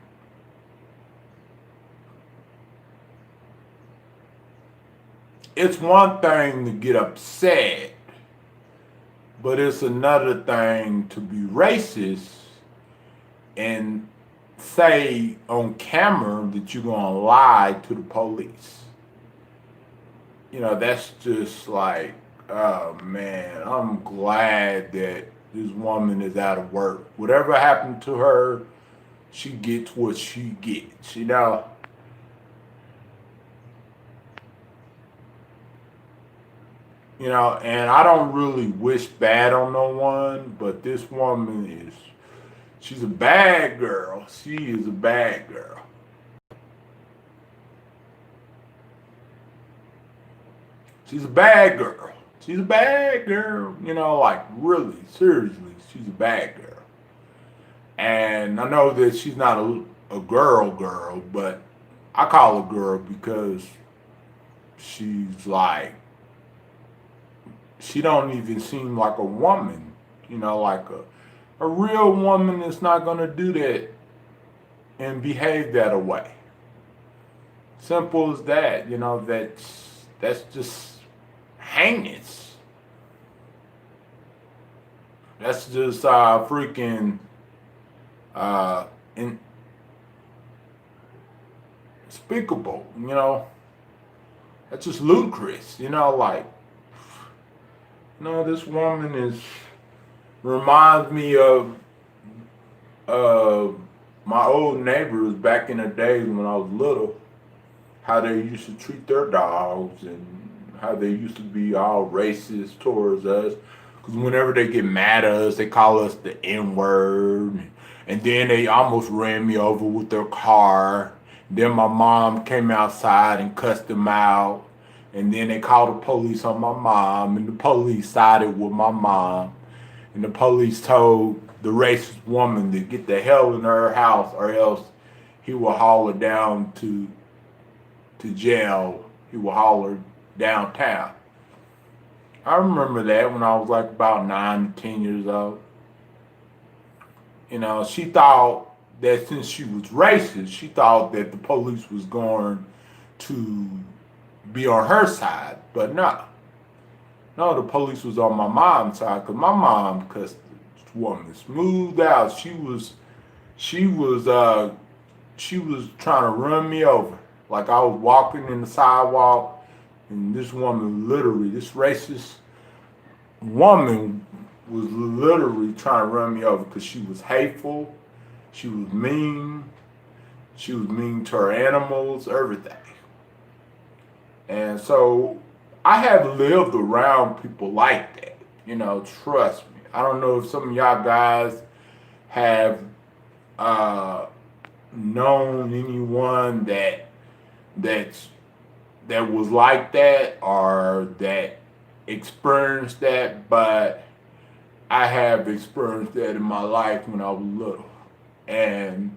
it's one thing to get upset, but it's another thing to be racist and say on camera that you're gonna lie to the police. You know, that's just like, oh man, I'm glad that this woman is out of work. Whatever happened to her, she gets what she gets, you know? You know, and I don't really wish bad on no one, but this woman is She's a bad girl. She is a bad girl. She's a bad girl. She's a bad girl. You know, like really, seriously, she's a bad girl. And I know that she's not a girl, but I call her girl because she's like, she don't even seem like a woman. You know, like a real woman is not gonna do that and behave that way. Simple as that. You know, that's just heinous. That's just freaking unspeakable. You know, that's just ludicrous. You know, like, no, this woman reminds me of my old neighbors back in the days when I was little, how they used to treat their dogs and how they used to be all racist towards us. Because whenever they get mad at us, they call us the N-word. And then they almost ran me over with their car. Then my mom came outside and cussed them out. And then they called the police on my mom. And the police sided with my mom. And the police told the racist woman to get the hell in her house or else he will haul her down to jail. He will haul her downtown. I remember that when I was like about 9 to 10 years old. You know, she thought that since she was racist, she thought that the police was going to be on her side. But no. No, the police was on my mom's side because my mom cussed this woman smooth out. She was trying to run me over. Like I was walking in the sidewalk and this woman literally, this racist woman was literally trying to run me over because she was hateful. She was mean. She was mean to her animals, everything. And so I have lived around people like that. You know, trust me. I don't know if some of y'all guys have known anyone that was like that or that experienced that, but I have experienced that in my life when I was little. And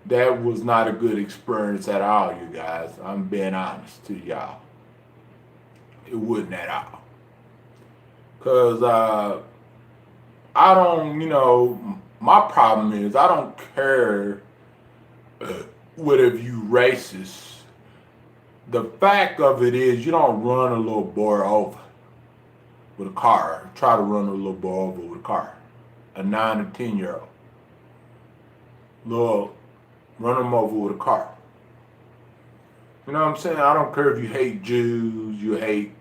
that was not a good experience at all, you guys. I'm being honest to y'all. It wasn't at all. Because I don't, you know, my problem is I don't care whether you racist. The fact of it is you don't run a little boy over with a car. Try to run a little boy over with a car. A 9 to 10-year-old. Lord, run them over with a car. You know what I'm saying? I don't care if you hate Jews, you hate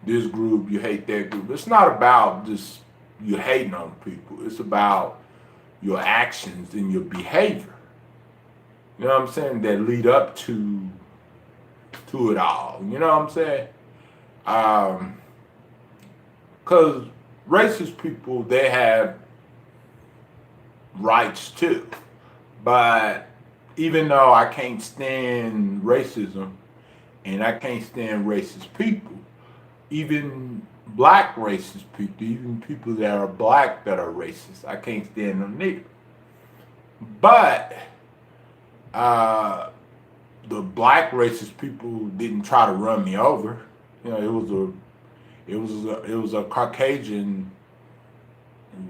this group, you hate that group. It's not about just you hating on people. It's about your actions and your behavior. You know what I'm saying? That lead up to it all. You know what I'm saying? Because racist people, they have rights too. But even though I can't stand racism and I can't stand racist people, even black racist people, even people that are black that are racist, I can't stand them neither. But the black racist people didn't try to run me over. You know, it was a Caucasian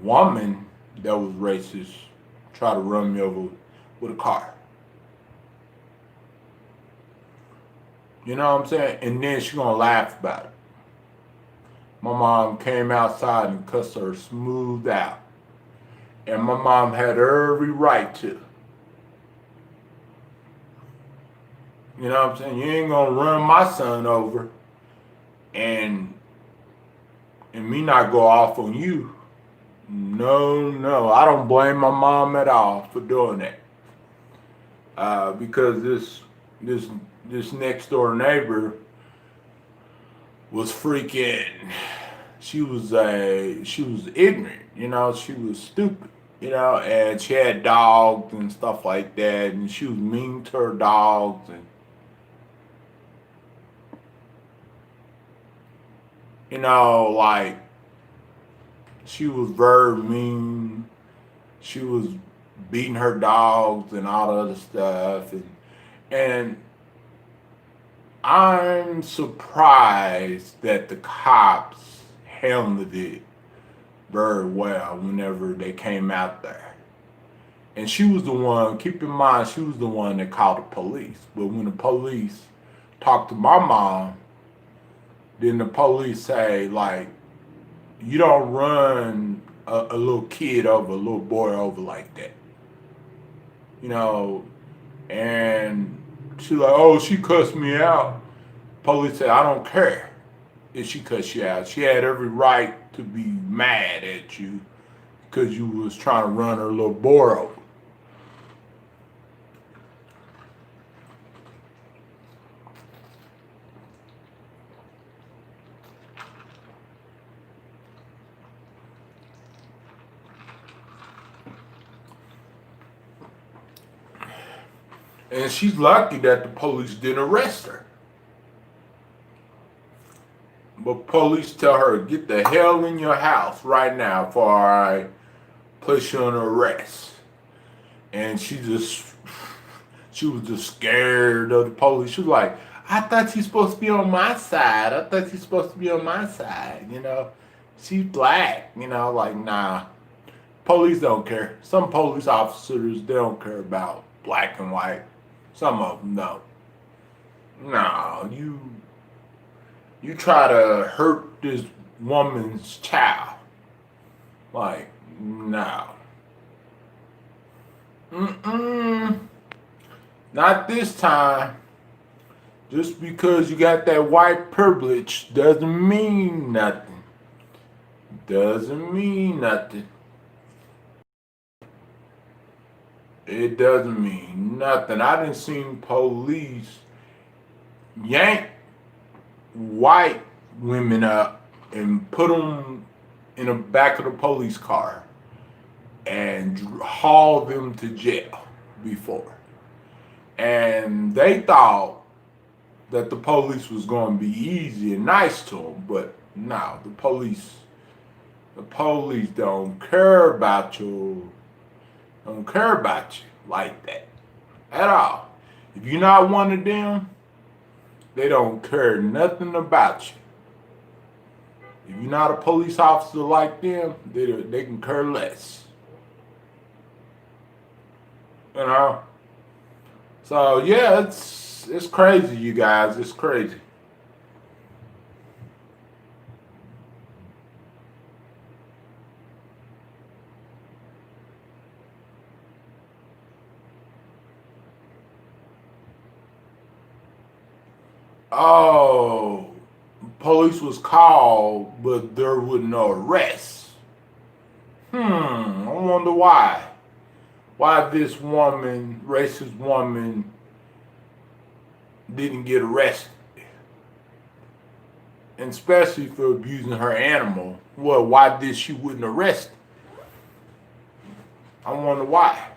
woman that was racist try to run me over with a car. You know what I'm saying? And then she gonna laugh about it. My mom came outside and cussed her smooth out. And my mom had every right to. You know what I'm saying? You ain't gonna run my son over and me not go off on you. No, I don't blame my mom at all for doing that. Because this next door neighbor was freaking. She was ignorant. You know, she was stupid. you know, and she had dogs and stuff like that, and she was mean to her dogs, and you know, like she was very mean. She was beating her dogs and all the other stuff, and I'm surprised that the cops handled it very well whenever they came out there. And she was the one, keep in mind, she was the one that called the police. But when the police talked to my mom, then the police say, like, you don't run a little kid over, a little boy over like that. You know, and she's like, oh, she cussed me out. Police said, I don't care if she cussed you out. She had every right to be mad at you because you was trying to run her little boy over. And she's lucky that the police didn't arrest her. But police tell her, get the hell in your house right now before I place you on arrest. And she was just scared of the police. She was like, I thought you're supposed to be on my side. I thought you're supposed to be on my side, you know. She's black, you know, like, nah. Police don't care. Some police officers, they don't care about black and white. Some of them don't. No, you try to hurt this woman's child. Like, no. Not this time. Just because you got that white privilege doesn't mean nothing. Doesn't mean nothing. It doesn't mean nothing. I done seen police yank white women up and put them in the back of the police car and haul them to jail before. And they thought that the police was going to be easy and nice to them, but no, the police don't care about you. Don't care about you like that at all. If you're not one of them, they don't care nothing about you. If you're not a police officer like them, they can care less. You know? So yeah, it's crazy, you guys. It's crazy. Oh, police was called, but there was no arrest. I wonder why. Why this woman, racist woman, didn't get arrested. And especially for abusing her animal. Well, why did she wouldn't arrest? I wonder why.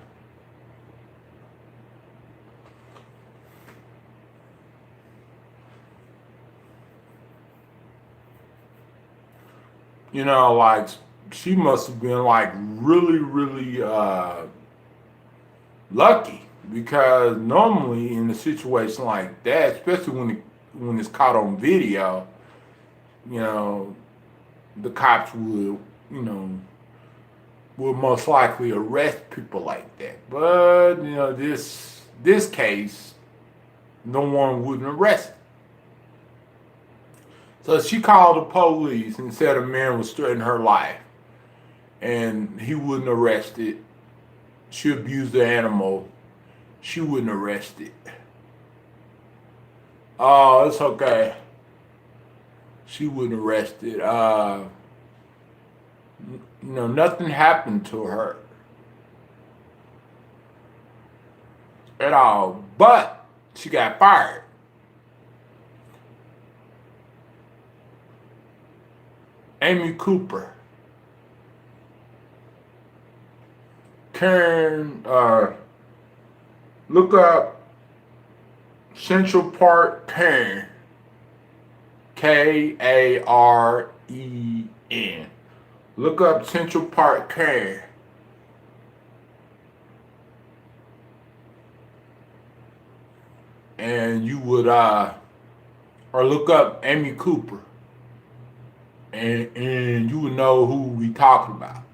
You know, like, she must have been like really, really lucky, because normally in a situation like that, especially when it's caught on video, you know, the cops will most likely arrest people like that. But you know, this case, no one wouldn't arrest her. So she called the police and said a man was threatening her life, and he wouldn't arrest it. She abused the animal. She wouldn't arrest it. Oh, it's okay. She wouldn't arrest it. Nothing happened to her at all. But she got fired. Amy Cooper. Karen, look up Central Park Karen. Karen. Look up Central Park Karen. And you would, or look up Amy Cooper. And you would know who we talking about.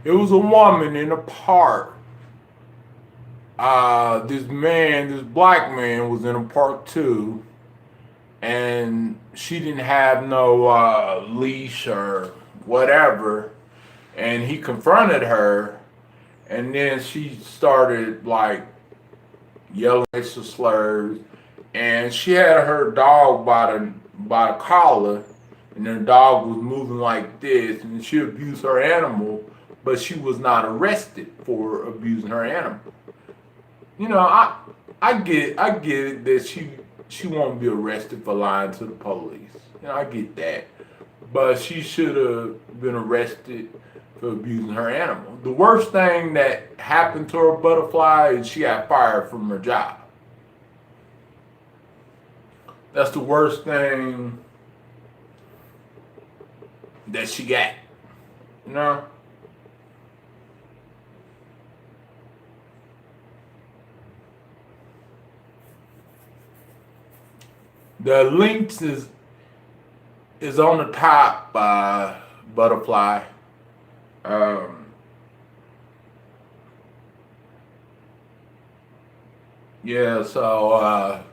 It was a woman in a park. This black man was in a park too. And she didn't have no leash or whatever. And he confronted her. And then she started like yelling racial slurs. And she had her dog by the collar. And the dog was moving like this. And she abused her animal. But she was not arrested for abusing her animal. You know, I get it that she won't be arrested for lying to the police. You know, I get that. But she should have been arrested for abusing her animal. The worst thing that happened to her butterfly is she got fired from her job. That's the worst thing that she got. You know? The links is on the top, butterfly. Yeah, so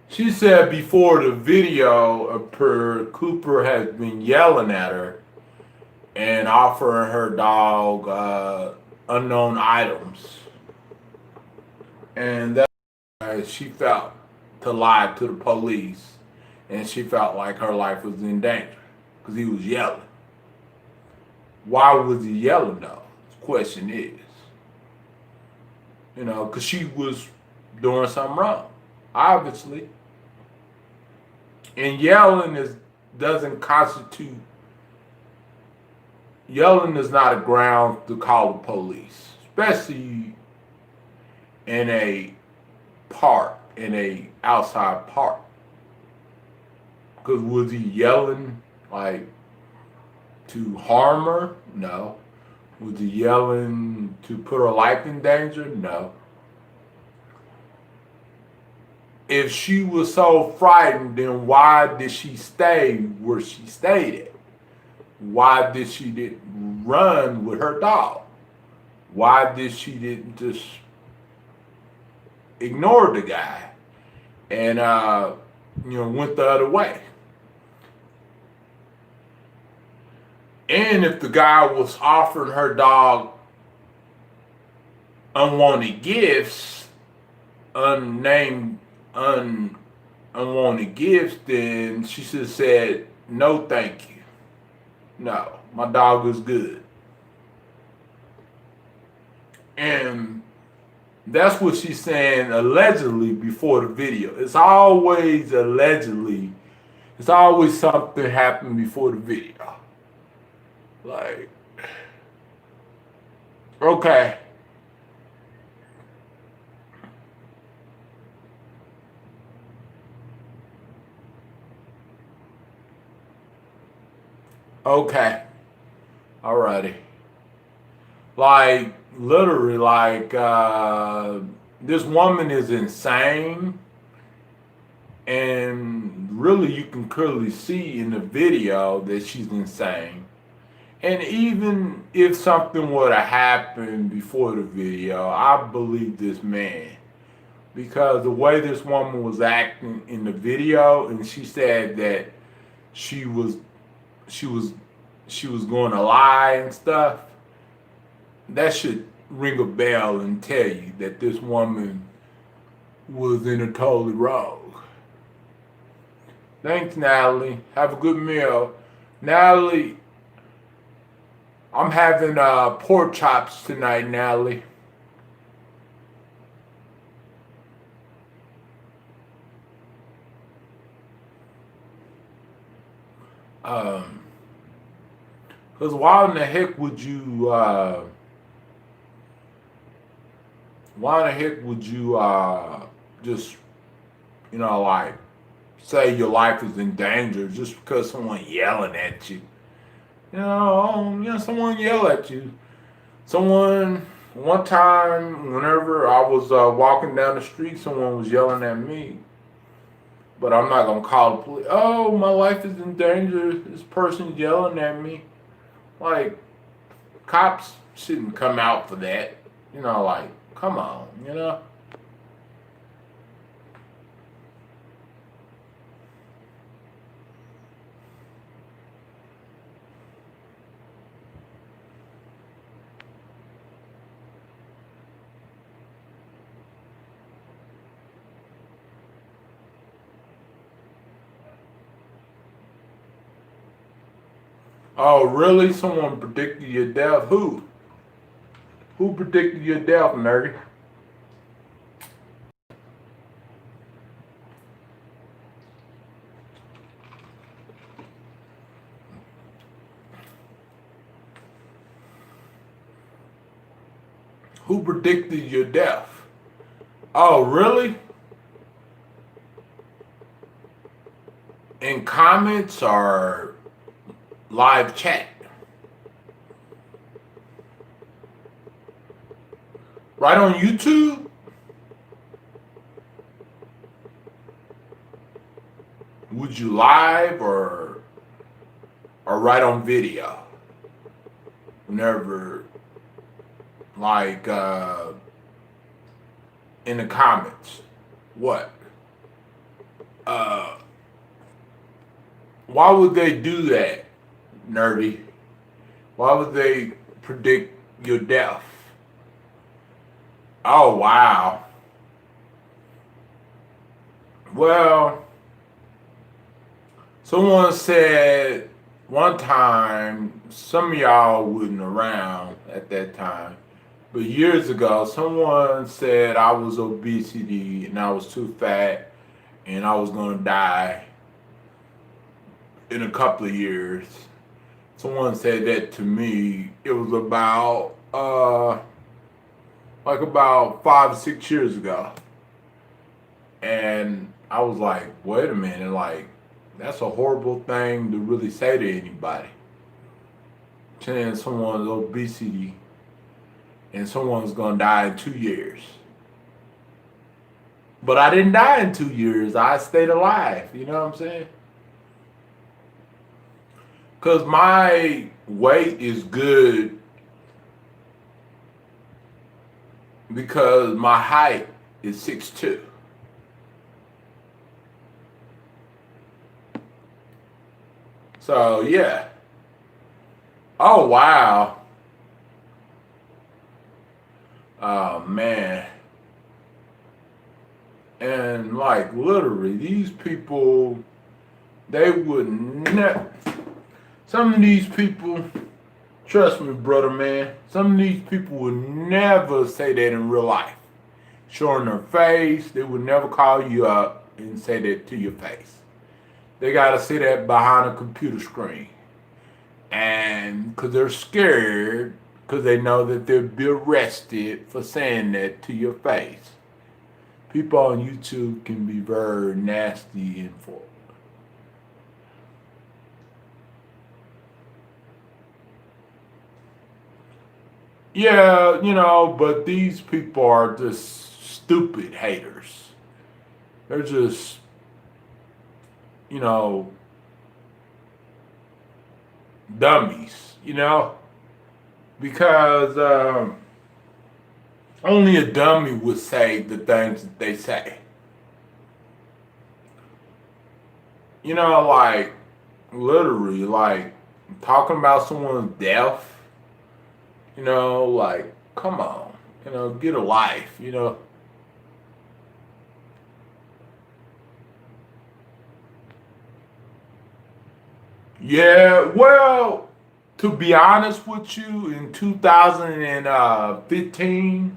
she said before the video of her, Cooper has been yelling at her and offering her dog unknown items. And that's why she felt to lie to the police. And she felt like her life was in danger because he was yelling. Why was he yelling though? The question is. You know, because she was doing something wrong, obviously. And yelling doesn't constitute. Yelling is not a ground to call the police, especially in a park, in a outside park. Because was he yelling like to harm her? No. Was he yelling to put her life in danger? No. If she was so frightened, then why did she stay where she stayed at? Why did she didn't run with her dog? Why did she didn't just ignore the guy and went the other way? And if the guy was offering her dog unwanted gifts, unwanted gifts, then she should have said, no, thank you. No, my dog is good. And that's what she's saying allegedly before the video. It's always allegedly. It's always something happened before the video. Like, okay. Okay. Alrighty. Like, literally, like, this woman is insane. And really, you can clearly see in the video that she's insane. And even if something were to happen before the video, I believe this man. Because the way this woman was acting in the video, and she said that she was going to lie and stuff. that should ring a bell and tell you that this woman was in a totally wrong. Thanks, Natalie. Have a good meal. Natalie, I'm having pork chops tonight, Natalie. Because why in the heck would you, just, like, say your life is in danger just because someone yelling at you? Someone yell at you. One time, whenever I was walking down the street, someone was yelling at me. But I'm not going to call the police. Oh, my life is in danger. This person's yelling at me. Like, cops shouldn't come out for that. Like, come on, Oh, really? Someone predicted your death? Who? Who predicted your death, nerdy? Who predicted your death? Oh, really? In comments or live chat? Right on YouTube? Would you live or right on video? Whenever, like, in the comments. What? Why would they do that, nerdy? Why would they predict your death? Oh, wow. Well, someone said one time, some of y'all wasn't around at that time, but years ago, someone said I was obesity and I was too fat and I was going to die in a couple of years. Someone said that to me. It was about, about 5 or 6 years ago. And I was like, wait a minute, like, that's a horrible thing to really say to anybody. Saying someone's obesity and someone's gonna die in 2 years. But I didn't die in 2 years. I stayed alive. You know what I'm saying? Because my weight is good because my height is 6'2". So, yeah. Oh, wow. Oh, man. And, like, literally, these people, they would never... Some of these people, trust me, brother, man, some of these people would never say that in real life. Showing their face, they would never call you up and say that to your face. They got to say that behind a computer screen. And because they're scared, because they know that they'll be arrested for saying that to your face. People on YouTube can be very nasty and forward. Yeah, but these people are just stupid haters. They're just, dummies, because only a dummy would say the things that they say. Like, literally, like, talking about someone's death You know, like, come on, you know, get a life, you know. Yeah, well, to be honest with you, in 2015,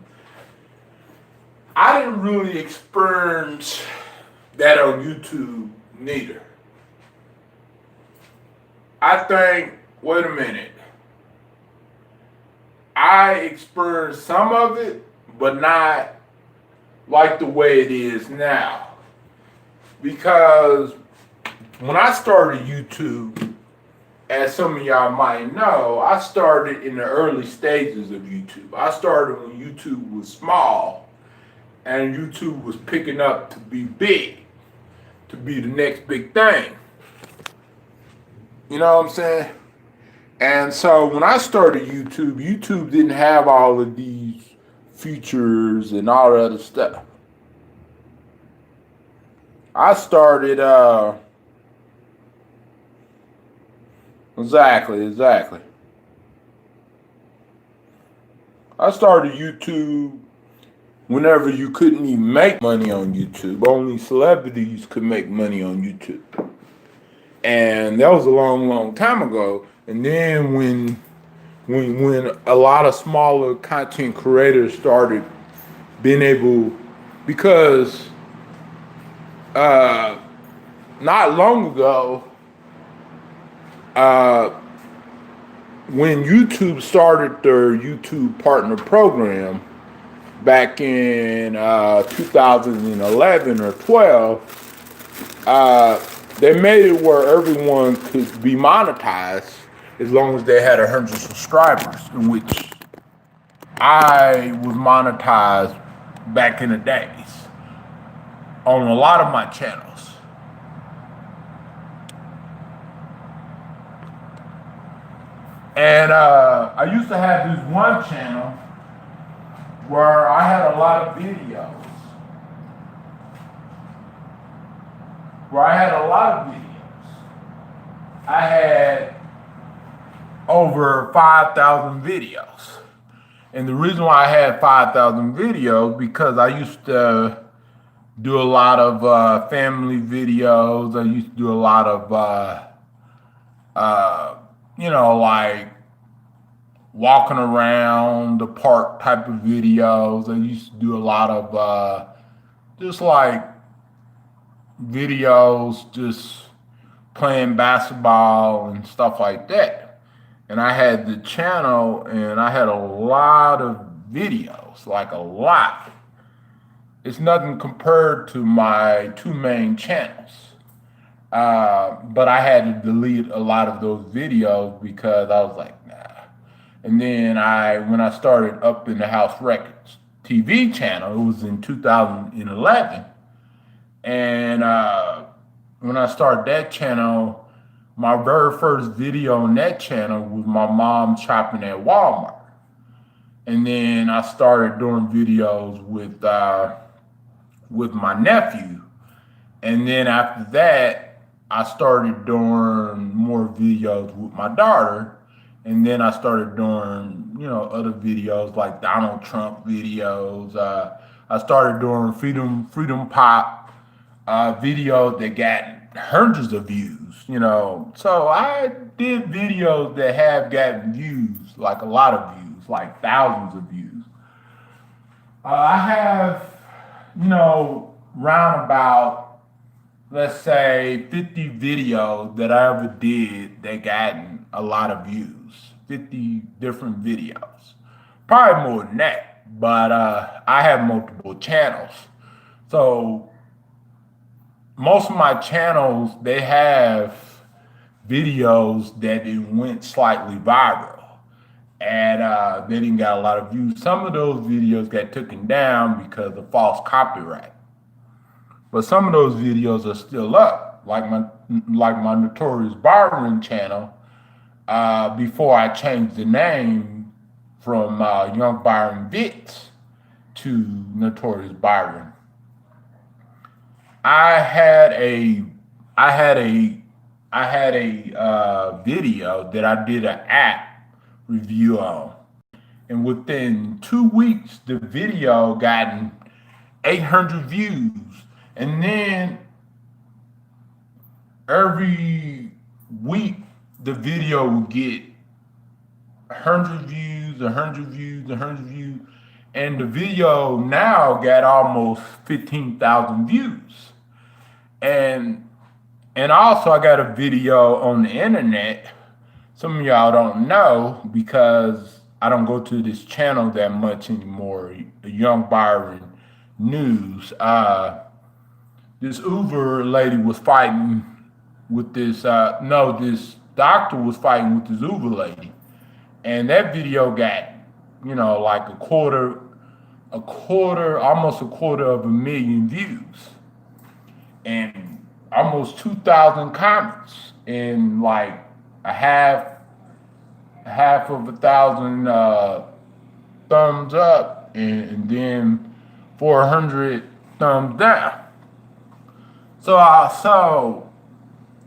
I didn't really experience that on YouTube neither. I think, wait a minute, I experienced some of it, but not like the way it is now. Because when I started YouTube, as some of y'all might know, I started in the early stages of YouTube. I started when YouTube was small and YouTube was picking up to be big, to be the next big thing. You know what I'm saying? And so when I started YouTube, YouTube didn't have all of these features and all that other stuff. I started, exactly. I started YouTube whenever you couldn't even make money on YouTube. Only celebrities could make money on YouTube. And that was a long time ago. And then when a lot of smaller content creators started being able, because not long ago, when YouTube started their YouTube Partner Program back in 2011 or 12, they made it where everyone could be monetized as long as they had 100 subscribers, in which I was monetized back in the days on a lot of my channels. And I used to have this one channel where I had a lot of videos. I had over 5,000 videos. And the reason why I had 5,000 videos, because I used to do a lot of family videos. I used to do a lot of, like walking around the park type of videos. I used to do a lot of just like videos, just playing basketball and stuff like that. And I had the channel and I had a lot of videos, like a lot. It's nothing compared to my two main channels. But I had to delete a lot of those videos because I was like, nah. And then when I started Upinthehouserecords TV channel, it was in 2011. And when I started that channel, my very first video on that channel was my mom shopping at Walmart. And then I started doing videos with my nephew. And then after that, I started doing more videos with my daughter. And then I started doing, other videos like Donald Trump videos. I started doing Freedom Pop videos that got hundreds of views, So I did videos that have gotten views, like a lot of views, like thousands of views. I have, round about, let's say, 50 videos that I ever did that gotten a lot of views. 50 different videos. Probably more than that, but I have multiple channels. So most of my channels, they have videos that it went slightly viral. And they didn't got a lot of views. Some of those videos got taken down because of false copyright. But some of those videos are still up, like my Notorious Byron channel. Before I changed the name from Young Byron Bits to Notorious Byron, I had a video that I did an app review on, And within 2 weeks, the video gotten 800 views. And then every week, the video would get 100 views, 100 views, 100 views. And the video now got almost 15,000 views. And also I got a video on the internet. Some of y'all don't know because I don't go to this channel that much anymore. Young Byron News. This Uber lady was fighting with this, this doctor was fighting with this Uber lady. And that video got, like almost a quarter of a million views. And almost 2,000 comments. And like a half of 1,000 thumbs up, and then 400 thumbs down. So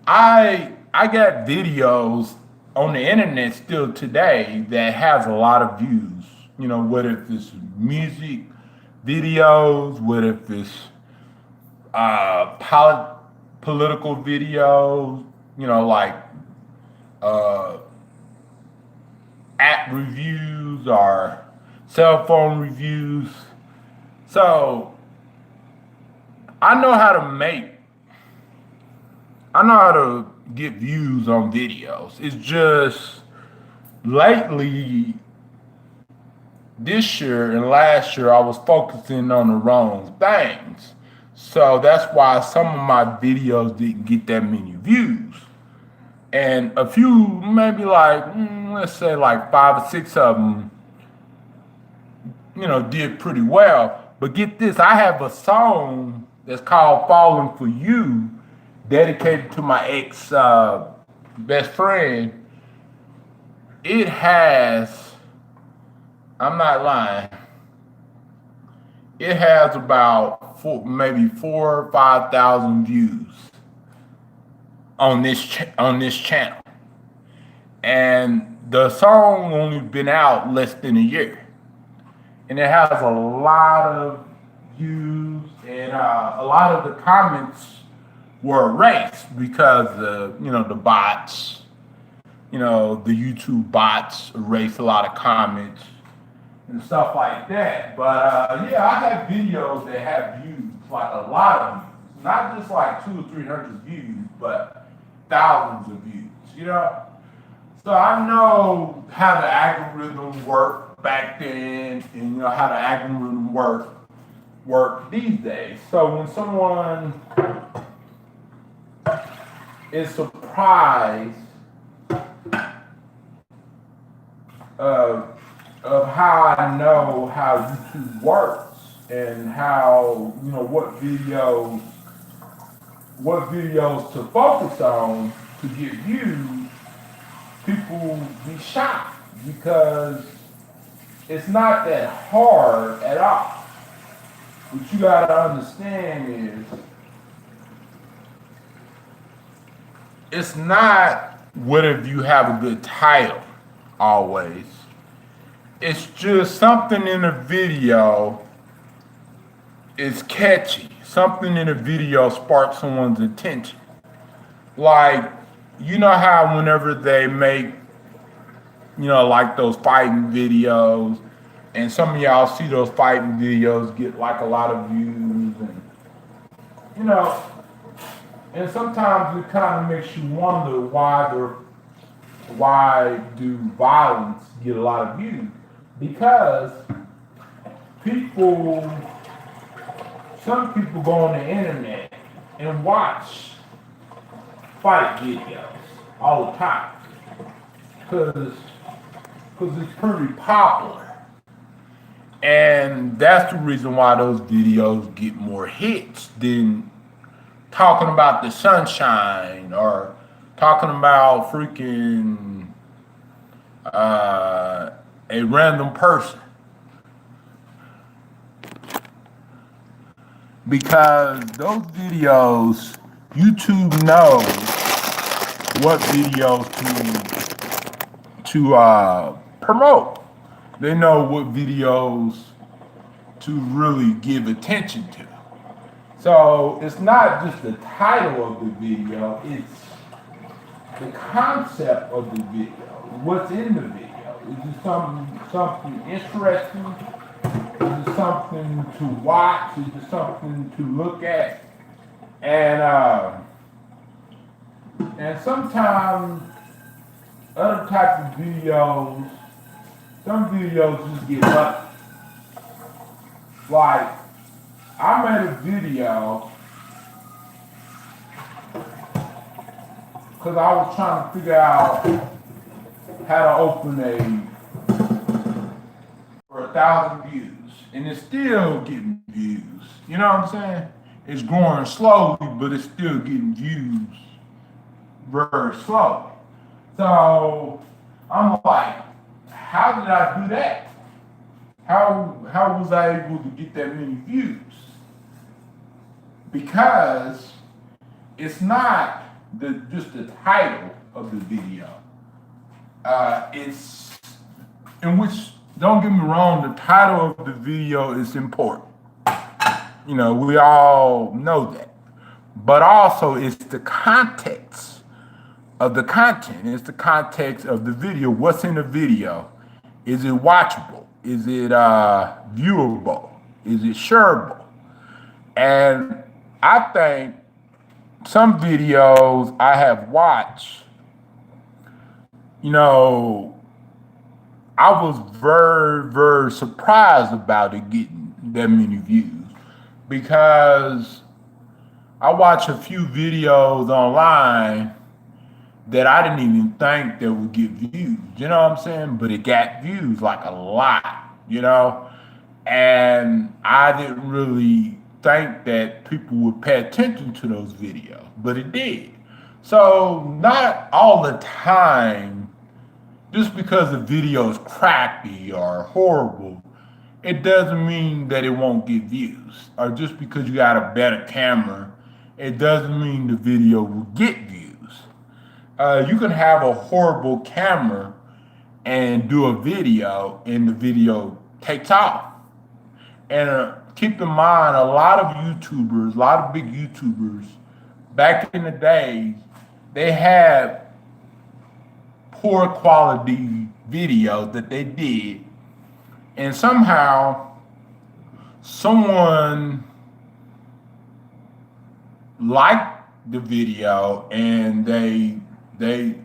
I got videos on the internet still today that has a lot of views. Whether if it's music videos, whether if it's political videos, like app reviews or cell phone reviews. So I know how to get views on videos. It's just lately, this year and last year, I was focusing on the wrong things. So that's why some of my videos didn't get that many views. And a few, maybe like, let's say like 5 or 6 of them, did pretty well. But get this, I have a song that's called Falling For You, dedicated to my ex best friend. It has, I'm not lying, it has about maybe 4,000 or 5,000 views on this channel, and the song only been out less than a year, and it has a lot of views, and a lot of the comments were erased because the bots, the YouTube bots erased a lot of comments and stuff like that. But I have videos that have views, like a lot of views, not just like 200 or 300 views, but thousands of views. So I know how the algorithm worked back then, and how the algorithm work these days. So when someone is surprised of how I know how YouTube works and how, what videos to focus on to get views, people be shocked because it's not that hard at all. What you gotta understand is, it's not whether you have a good title always. It's just something in a video is catchy. Something in a video sparks someone's attention. Like, how whenever they make, like those fighting videos, and some of y'all see those fighting videos get like a lot of views, and and sometimes it kind of makes you wonder why do violence get a lot of views? Because some people go on the internet and watch fight videos all the time because it's pretty popular. And that's the reason why those videos get more hits than talking about the sunshine or talking about freaking a random person. Because those videos, YouTube knows what videos to promote. They know what videos to really give attention to. So it's not just the title of the video, it's the concept of the video. What's in the video? Is it something interesting? Is it something to watch? Is it something to look at? And sometimes other types of videos, some videos just get lucky. Like, I made a video because I was trying to figure out how to open for 1,000 views, and it's still getting views. You know what I'm saying? It's growing slowly, but it's still getting views very slowly. So I'm like, how did I do that? How was I able to get that many views? Because it's not just the title of the video. It's in which, don't get me wrong, the title of the video is important. You know, we all know that. But also it's the context of the content. It's the context of the video. What's in the video? Is it watchable? Is it viewable? Is it shareable? And I think some videos I have watched, you know, I was very, very surprised about it getting that many views, because I watch a few videos online that I didn't even think that would get views, you know what I'm saying? But it got views, like a lot, you know? And I didn't really think that people would pay attention to those videos, but it did. So not all the time, just because the video is crappy or horrible, it doesn't mean that it won't get views. Or just because you got a better camera, it doesn't mean the video will get views. You can have a horrible camera and do a video, and the video takes off. And keep in mind, a lot of YouTubers, a lot of big YouTubers, back in the days, they had poor quality videos that they did, and somehow someone liked the video, and they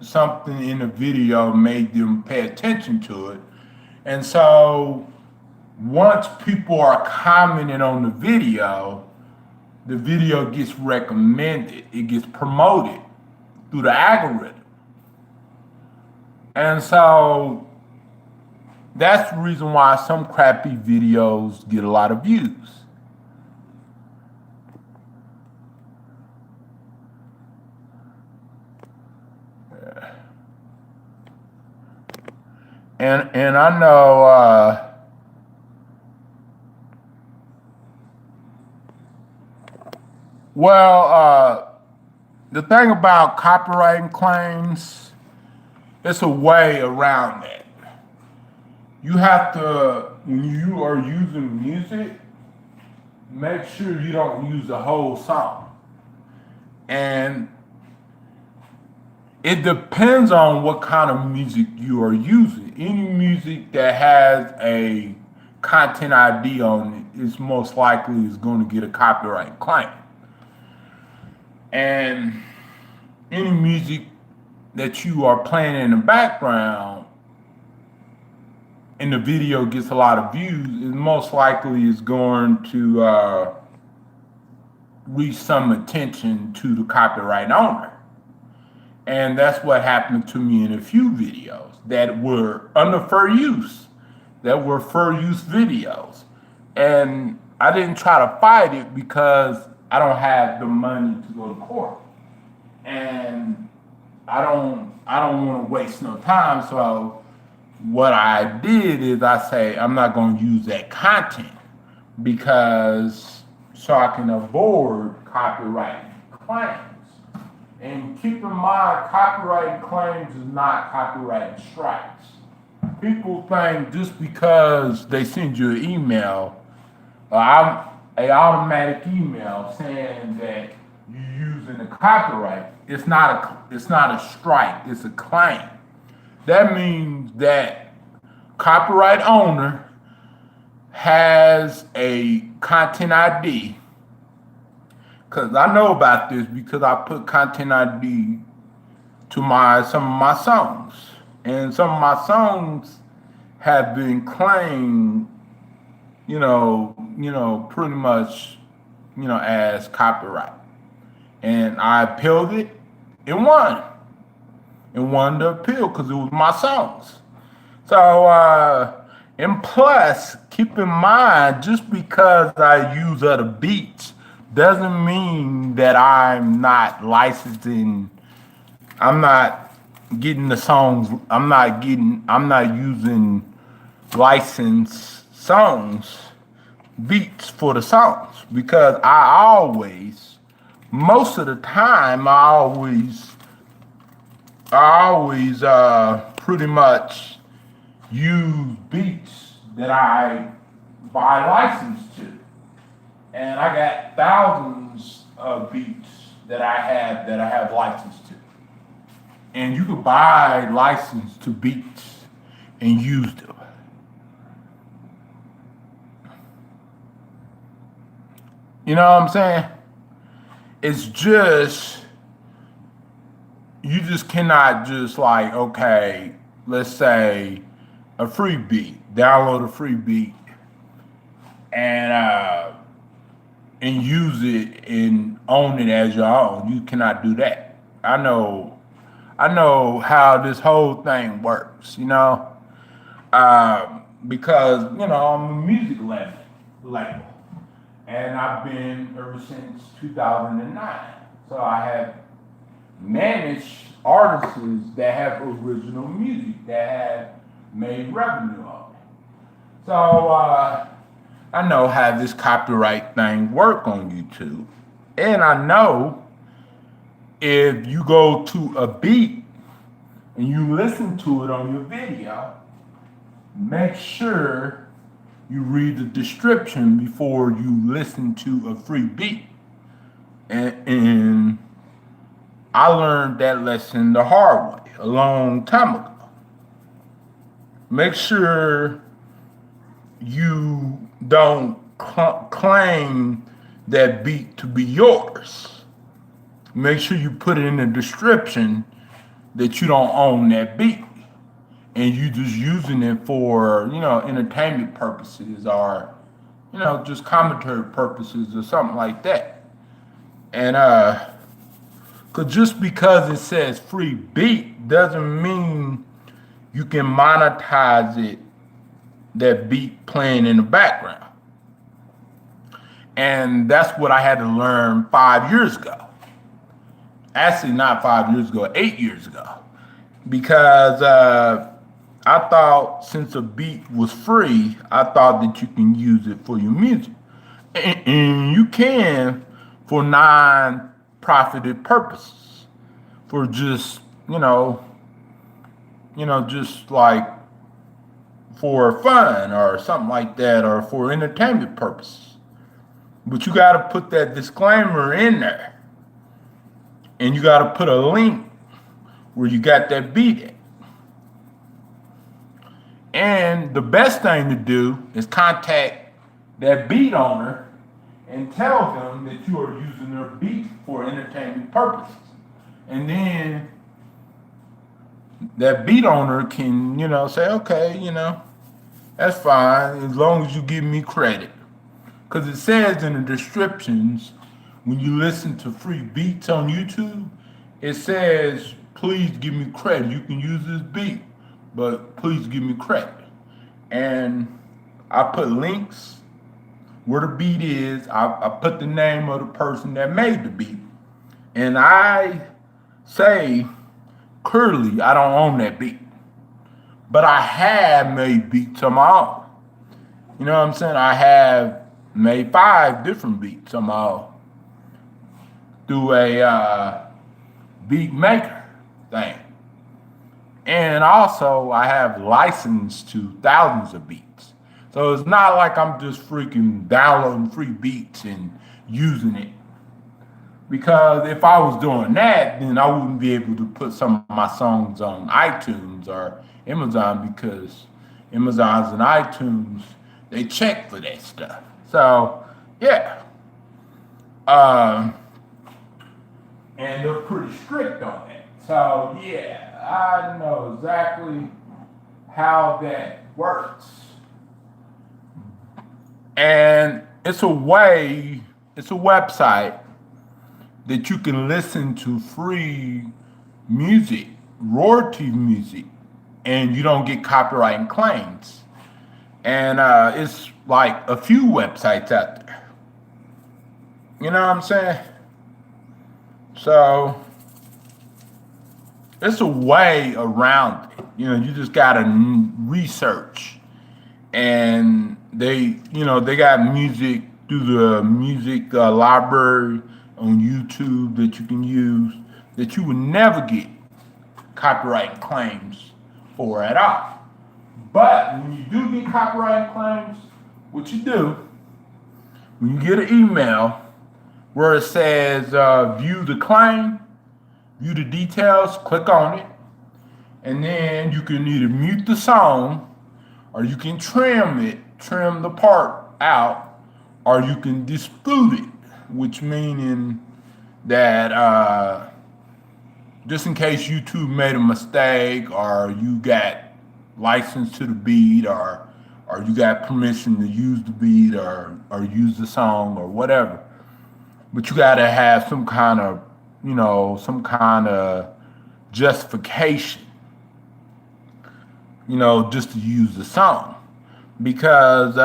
something in the video made them pay attention to it. And so once people are commenting on the video gets recommended, it gets promoted through the algorithm. And so that's the reason why some crappy videos get a lot of views. And I know the thing about copyright claims, it's a way around that. You have to, when you are using music, make sure you don't use the whole song. And it depends on what kind of music you are using. Any music that has a content ID on it is most likely is going to get a copyright claim. And any music that you are playing in the background and the video gets a lot of views, it most likely is going to reach some attention to the copyright owner. And that's what happened to me in a few videos that were under fair use, that were fair use videos. And I didn't try to fight it because I don't have the money to go to court. And I don't want to waste no time. So what I did is I say, I'm not going to use that content because so I can avoid copyright claims. And keep in mind, copyright claims is not copyright strikes. people think just because they send you an email, an automatic email saying that you're using a copyright, it's not a strike, it's a claim. That means that copyright owner has a content ID. Cause I know about this because I put content ID to some of my songs. And some of my songs have been claimed, pretty much, as copyright. And I appealed it and won. And won the appeal because it was my songs. So, and plus, keep in mind, just because I use other beats doesn't mean that I'm not licensing, I'm not getting the songs, I'm not using licensed songs, beats for the songs. Because most of the time, I always pretty much use beats that I buy license to. And I got thousands of beats that I have license to. And you could buy license to beats and use them. You know what I'm saying? It's just, you just cannot just like, okay, let's say a free beat, download a free beat and use it and own it as your own. You cannot do that. I know how this whole thing works, because, I'm a music label. And I've been ever since 2009. So I have managed artists that have original music that have made revenue on it. So I know how this copyright thing work on YouTube. And I know if you go to a beat and you listen to it on your video, make sure you read the description before you listen to a free beat. And I learned that lesson the hard way a long time ago. Make sure you don't claim that beat to be yours. Make sure you put it in the description that you don't own that beat. And you just using it for, entertainment purposes or, just commentary purposes or something like that. And, cause just because it says free beat doesn't mean you can monetize it, that beat playing in the background. And that's what I had to learn 5 years ago. Actually, not 5 years ago, 8 years ago. Because, I thought since a beat was free, I thought that you can use it for your music. And you can for non-profited purposes. For just, just like for fun or something like that or for entertainment purposes. But you got to put that disclaimer in there. And you got to put a link where you got that beat at. And the best thing to do is contact that beat owner and tell them that you are using their beat for entertainment purposes. And then that beat owner can, say, okay, that's fine as long as you give me credit. Because it says in the descriptions, when you listen to free beats on YouTube, it says, please give me credit. You can use this beat, but please give me credit. And I put links where the beat is. I put the name of the person that made the beat. And I say clearly I don't own that beat. But I have made beats on my own. You know what I'm saying? I have made 5 different beats on my own through a beat maker thing. And also, I have license to thousands of beats. So it's not like I'm just freaking downloading free beats and using it. Because if I was doing that, then I wouldn't be able to put some of my songs on iTunes or Amazon, because Amazon's and iTunes, they check for that stuff. So, yeah. And they're pretty strict on it. So, yeah, I know exactly how that works. And it's a website that you can listen to free music, royalty music, and you don't get copyright claims. And it's like a few websites out there. You know what I'm saying? So it's a way around it. You know, you just gotta research. And they got music through the music library on YouTube that you can use that you would never get copyright claims for at all. But when you do get copyright claims, what you do, when you get an email where it says view the claim, view the details, click on it, and then you can either mute the song or you can trim the part out, or you can dispute it, which meaning that just in case YouTube made a mistake, or you got license to the beat, or you got permission to use the beat or use the song or whatever. But you gotta have some kind of justification, just to use the song. Because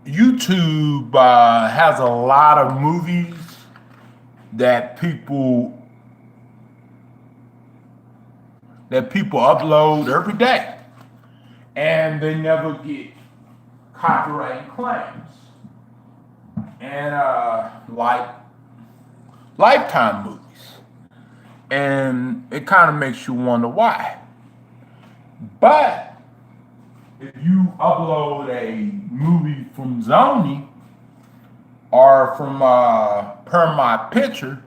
YouTube has a lot of movies that people upload every day, and they never get copyright claims. And like Lifetime movies, and it kind of makes you wonder why. But if you upload a movie from Sony or from Paramount Picture,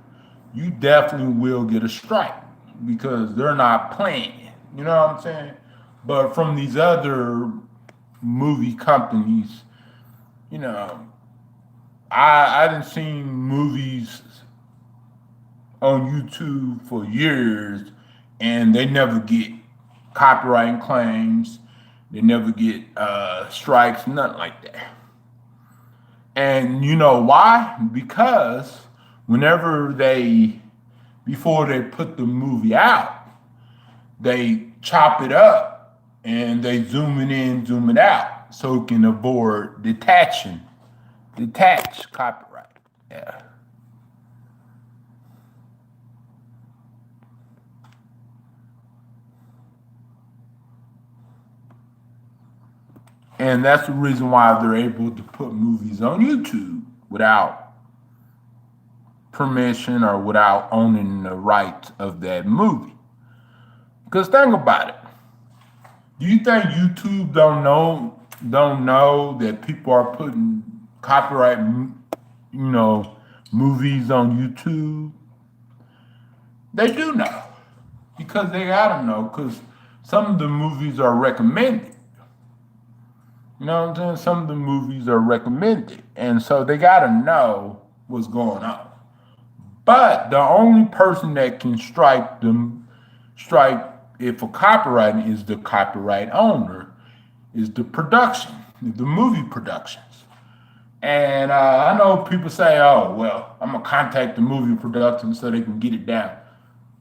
you definitely will get a strike because they're not playing it. You know what I'm saying? But from these other movie companies, I done seen movies on YouTube for years, and they never get copyright claims. They never get strikes, nothing like that. And you know why? Because before they put the movie out, they chop it up and they zoom it in, zoom it out, so it can avoid detach copyright. Yeah. And that's the reason why they're able to put movies on YouTube without permission or without owning the rights of that movie. Because think about it. Do you think YouTube don't know that people are putting copyright, movies on YouTube? They do know, because they gotta know, because some of the movies are recommended. You know what I'm saying? Some of the movies are recommended, and so they gotta know what's going on. But the only person that can strike it for copyright is the copyright owner, is the production, the movie productions. And I know people say, "Oh, well, I'm gonna contact the movie production so they can get it down."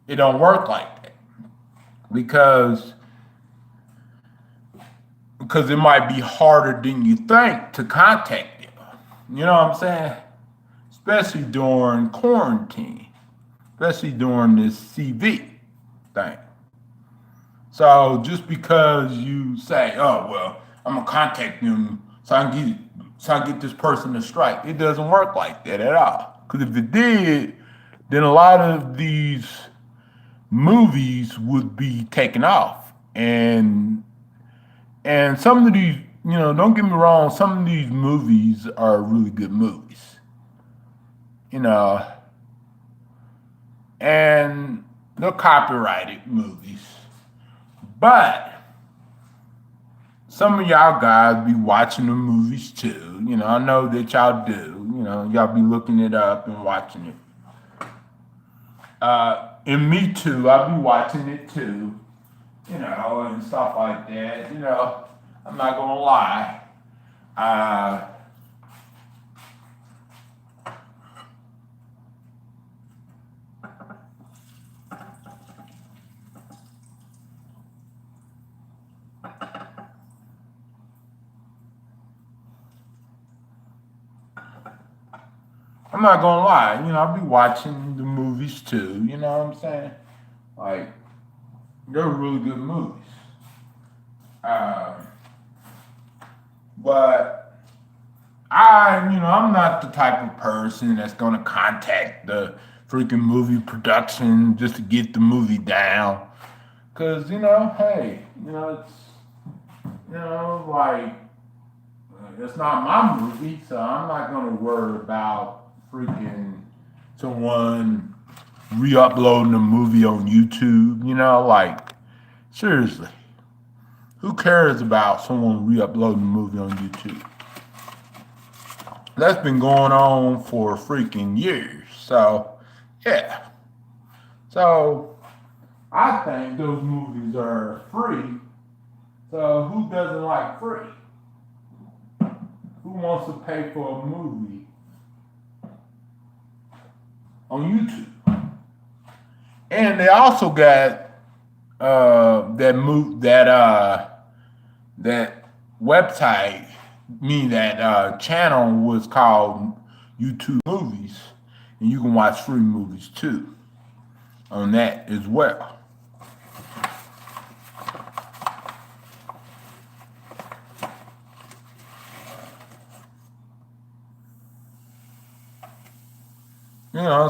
It don't work like that, because it might be harder than you think to contact them. You know what I'm saying? Especially during quarantine, especially during this CV thing. So just because you say, "Oh, well, I'm gonna contact them so I can get this person to strike," it doesn't work like that at all. Because if it did, then a lot of these movies would be taken off. And some of these, don't get me wrong, some of these movies are really good movies. And they're copyrighted movies. But some of y'all guys be watching the movies too. I know that y'all do. Y'all be looking it up and watching it. And me too, I'll be watching it too. And stuff like that. I'm not gonna lie. I'm not gonna lie, I'll be watching the movies too, you know what I'm saying? Like, they're really good movies. But I'm not the type of person that's gonna contact the freaking movie production just to get the movie down. Cause, hey, it's, like, it's not my movie, so I'm not gonna worry about freaking someone re-uploading a movie on YouTube, like, seriously. Who cares about someone re-uploading a movie on YouTube? That's been going on for freaking years. So, yeah. So, I think those movies are free. So, who doesn't like free? Who wants to pay for a movie on YouTube? And they also got that website, that channel was called YouTube Movies, and you can watch free movies too on that as well.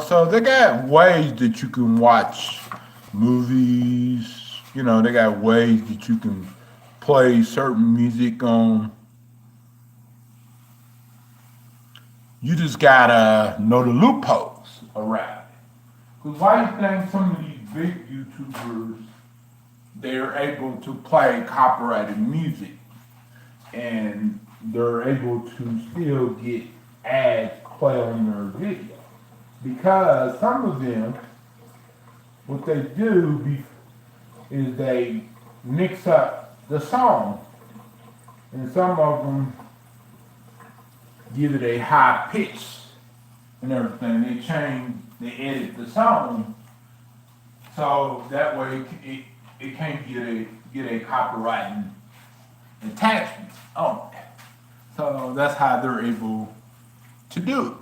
So they got ways that you can watch movies. They got ways that you can play certain music on. You just gotta know the loopholes around it. Because why do you think some of these big YouTubers, they're able to play copyrighted music and they're able to still get ads play on their video? Because some of them, what they do is they mix up the song, and some of them give it a high pitch and everything. They edit the song so that way it can't get a copyright attachment on it. So that's how they're able to do it.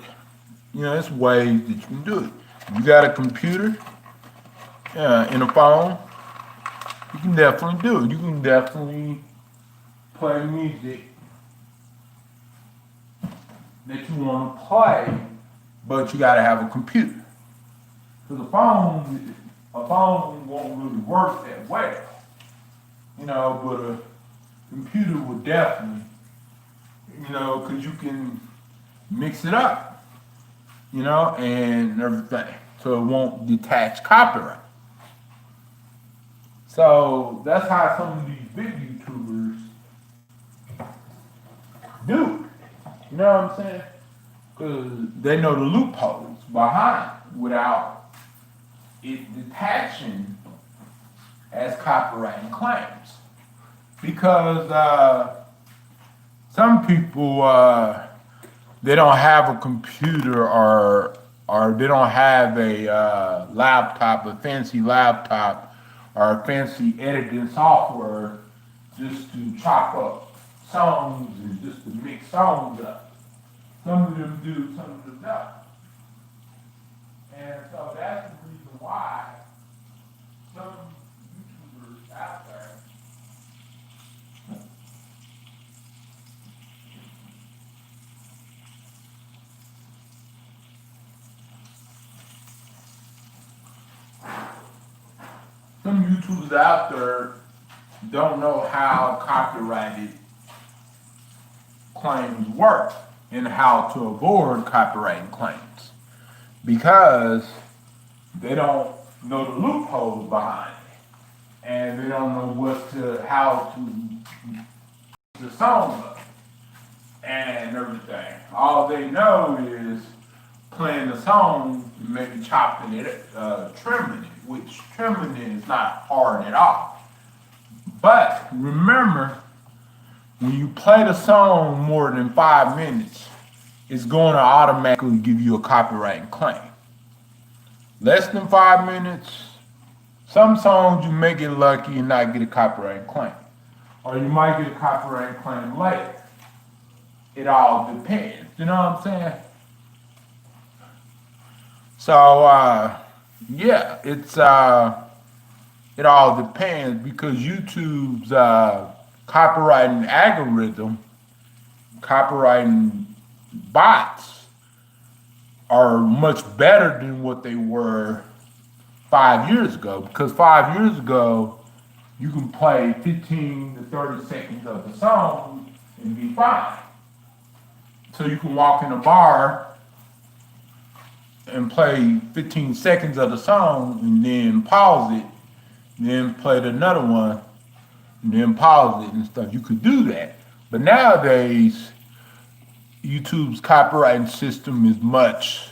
There's ways that you can do it. If you got a computer and a phone, you can definitely do it. You can definitely play music that you want to play, but you got to have a computer. Because a phone won't really work that well. But a computer will definitely, because you can mix it up. And everything. So it won't detach copyright. So that's how some of these big YouTubers do it. You know what I'm saying? Because they know the loopholes behind it without it detaching as copyright claims. Because some people, they don't have a computer or they don't have a laptop, a fancy laptop, or a fancy editing software just to chop up songs and just to mix songs up. Some of them do, some of them don't. And so that's the reason why some YouTubers out there some YouTubers out there don't know how copyrighted claims work and how to avoid copyright claims because they don't know the loopholes behind it and they don't know how to the song up and everything. All they know is playing the song, maybe chopping it, trimming it, which trimming it is not hard at all. But remember, when you play the song more than 5 minutes, it's going to automatically give you a copyright claim. Less than 5 minutes, some songs you may get lucky and not get a copyright claim. Or you might get a copyright claim later. It all depends. You know what I'm saying? So, yeah, it all depends because YouTube's copywriting algorithm, copywriting bots are much better than what they were 5 years ago. Because 5 years ago, you can play 15 to 30 seconds of the song and be fine. So you can walk in a bar and play 15 seconds of the song and then pause it, and then play another one, and then pause it and stuff. You could do that. But nowadays, YouTube's copywriting system is much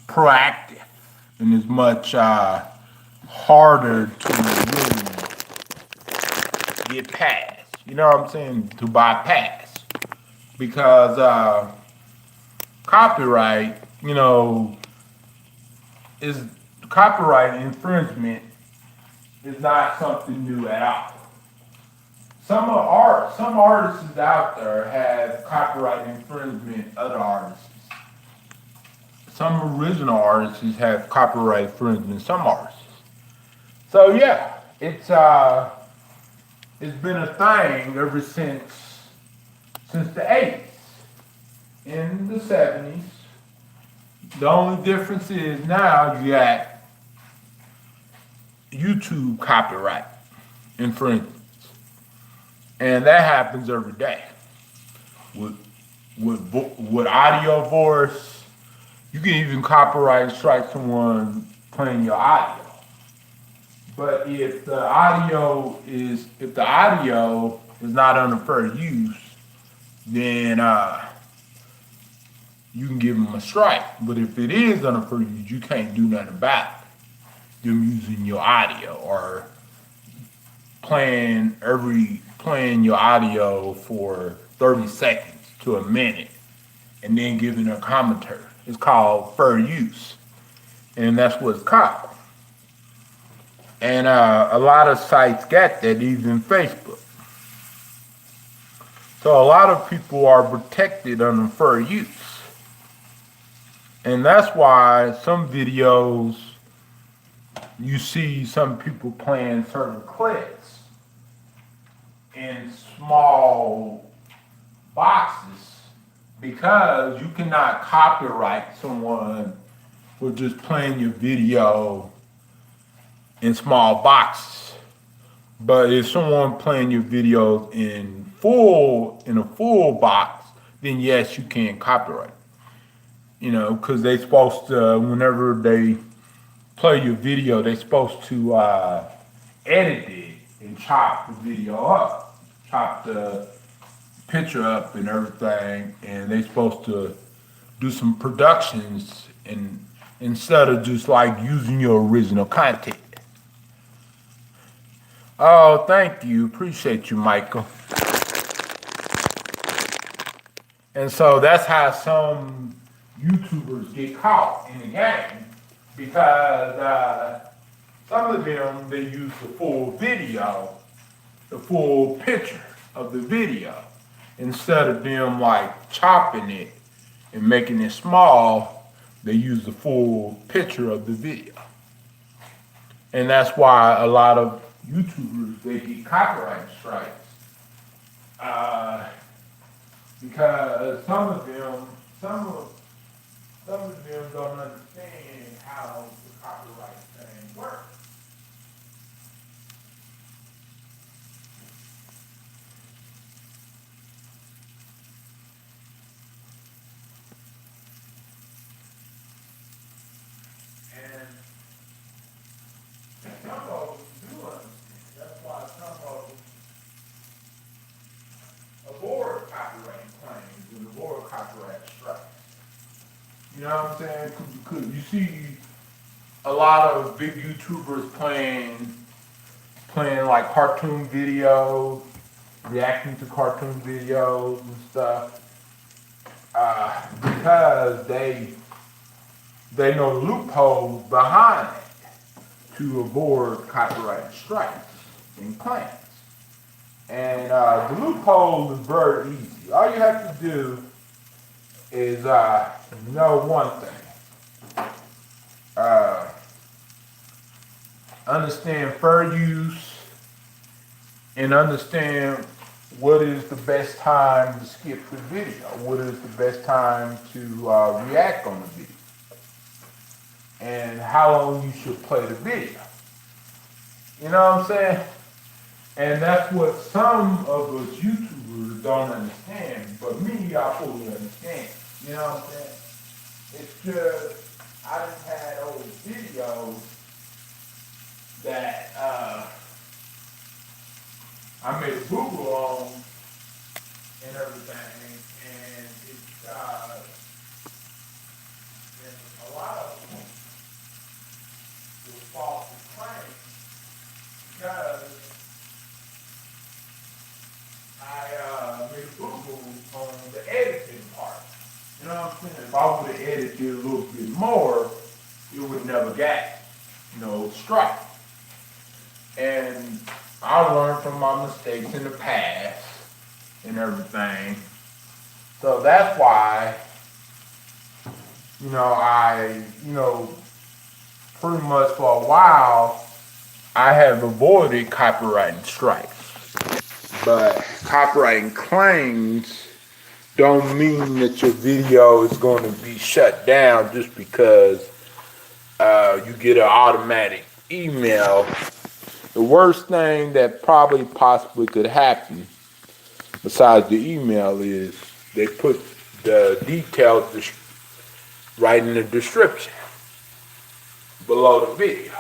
proactive and is much harder to really get past. You know what I'm saying? To bypass. Because copyright, you know, is copyright infringement is not something new at all. Some artists out there have copyright infringement, other artists. Some original artists have copyright infringement, some artists. So yeah, it's been a thing ever since the 80s. In the 70s, the only difference is now you got YouTube copyright infringements. And that happens every day. With audio voice, you can even copyright strike someone playing your audio. But if the audio is not under fair use, then you can give them a strike. But if it is under fair use, you can't do nothing about them using your audio or playing your audio for 30 seconds to a minute and then giving a commentary. It's called fair use. And that's what it's called. And a lot of sites got that, even Facebook. So a lot of people are protected under fair use. And that's why some videos, you see some people playing certain clips in small boxes because you cannot copyright someone for just playing your video in small boxes. But if someone playing your videos in a full box, then yes, you can copyright. You know, because they supposed to, whenever they play your video, they're supposed to edit it and chop the video up, chop the picture up and everything, and they're supposed to do some productions and instead of just like using your original content. Oh, thank you. Appreciate you, Michael. And so that's how some YouTubers get caught in the game because some of them, they use the full video, the full picture of the video, instead of them like chopping it and making it small, they use the full picture of the video. And that's why a lot of YouTubers, they get copyright strikes. Because some of some of them don't understand how the copyright thing works. And some of them do understand. That's why some of them avoid copyright claims and avoid copyright strikes. You know what I'm saying? Because you see a lot of big YouTubers playing like cartoon videos, reacting to cartoon videos and stuff, because they know loopholes behind it to avoid copyright strikes and claims. And the loophole is very easy. All you have to do is know one thing. Understand fair use and understand what is the best time to skip the video, what is the best time to react on the video, and how long you should play the video. You know what I'm saying? And that's what some of us YouTubers don't understand, but me, I fully understand. You know what I'm saying? It's just, I just had old videos that I made a Google on and everything, and it's and a lot of them was false claims because I made a Google on the editing part. You know what I'm saying? If I would have edited a little bit more, it would never get, strike. And I learned from my mistakes in the past and everything. So that's why, I, pretty much for a while, I have avoided copyright strikes. But copyright claims don't mean that your video is going to be shut down just because you get an automatic email. The worst thing that probably possibly could happen, besides the email, is they put the details right in the description below the video.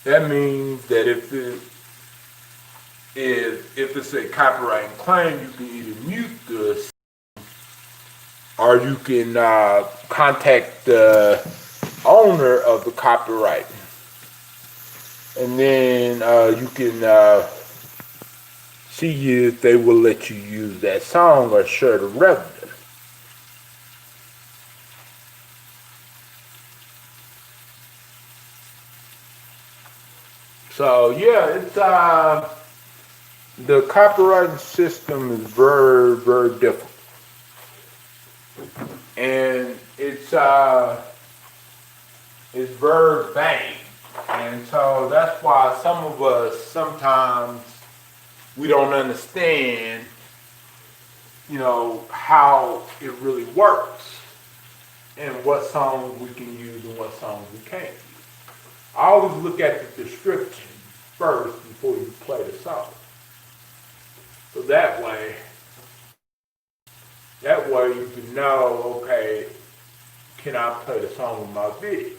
That means that if it's a copyright claim, you can either mute this or you can contact the owner of the copyright. And then you can see if they will let you use that song or share the revenue. So yeah, it's the copyright system is very, very difficult, and it's very vague. And so that's why some of us sometimes we don't understand, how it really works and what songs we can use and what songs we can't use. I always look at the description first before you play the song. So that way you can know, okay, can I play the song in my video?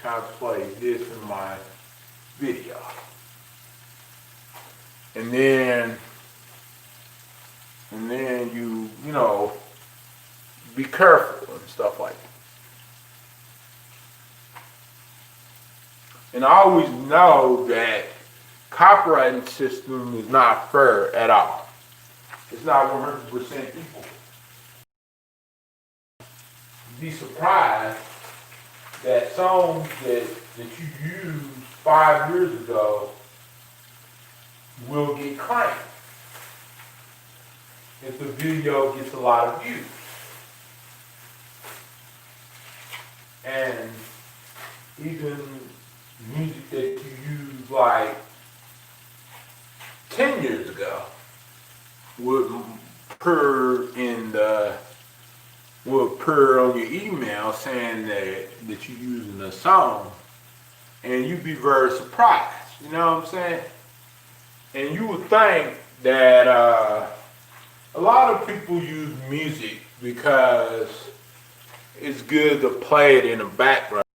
Can I play this in my video? And then you be careful and stuff like that. And I always know that copyright system is not fair at all. It's not 100% equal. You'd be surprised that songs that you used 5 years ago will get claimed if the video gets a lot of views. And even music that you used like 10 years ago would appear in the will appear on your email saying that you're using a song, and you'd be very surprised. You know what I'm saying? And you would think that a lot of people use music because it's good to play it in the background,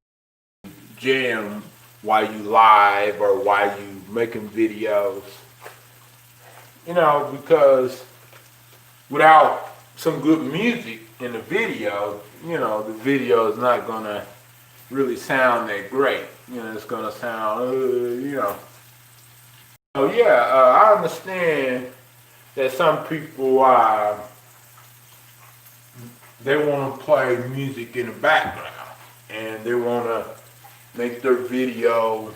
jam while you live or while you making videos. You know, because without some good music in the video, you know, the video is not gonna really sound that great. You know, it's gonna sound, you know. So yeah, I understand that some people they want to play music in the background and they want to make their video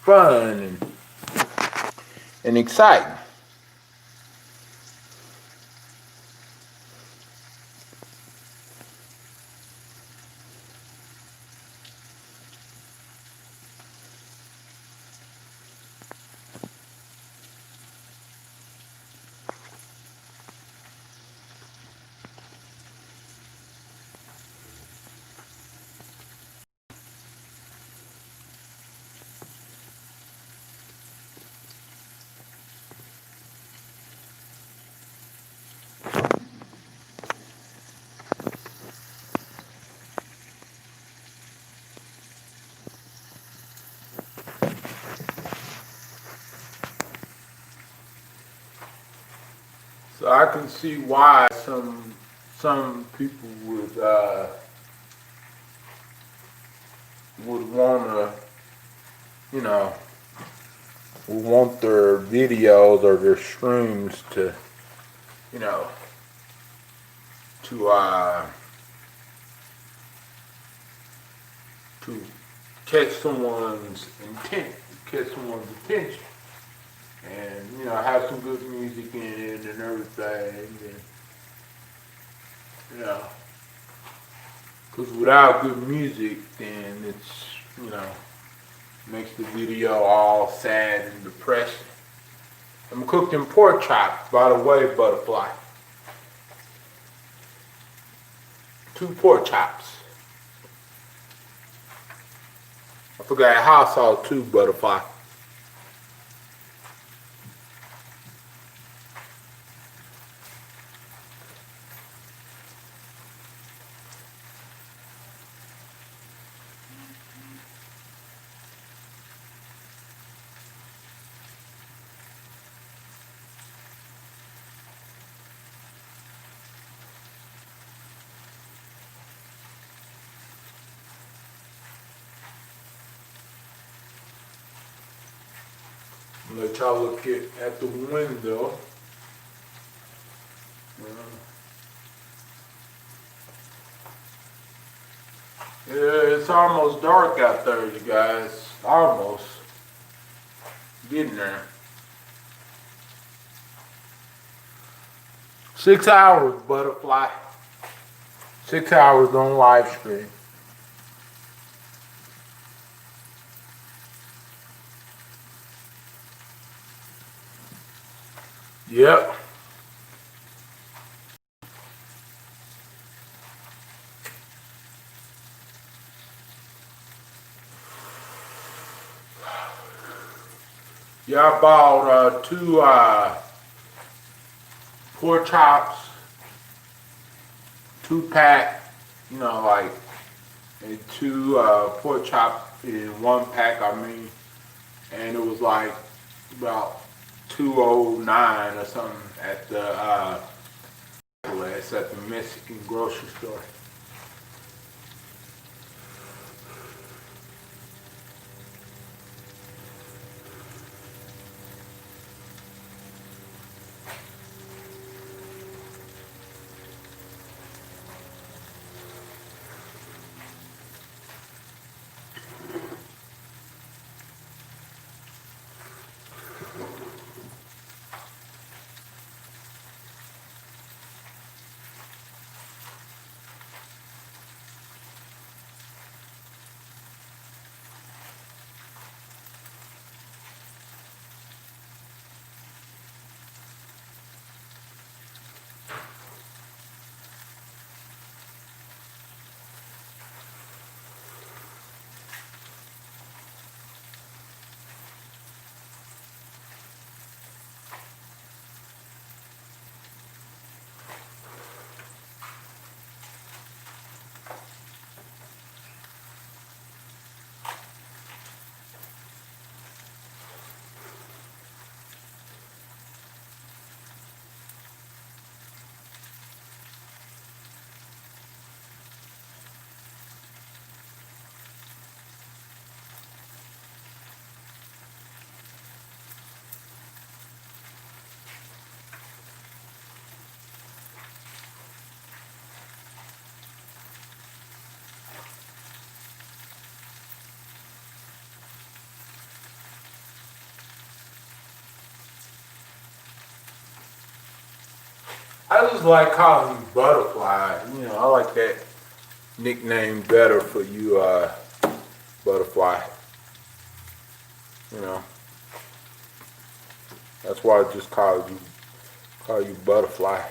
fun and exciting. So I can see why some people would wanna, you know, would want their videos or their streams to, you know, to catch someone's attention. And, you know, have some good music in it and everything. And, you know, because without good music, then it's, you know, makes the video all sad and depressing. I'm cooking pork chops, by the way, Butterfly. 2 pork chops. I forgot hot sauce too, Butterfly. Let y'all look at the window. Yeah, it's almost dark out there, you guys. Almost. Getting there. 6 hours, Butterfly. 6 hours on live stream. Yep. Yeah, I bought 2 pork chops, 2-pack, you know, like, and 2 pork chops in 1 pack, I mean, and it was like about $2.09 or something at the Mexican grocery store. just like calling you Butterfly. You know, I like that nickname better for you, Butterfly. You know, that's why I just call you Butterfly.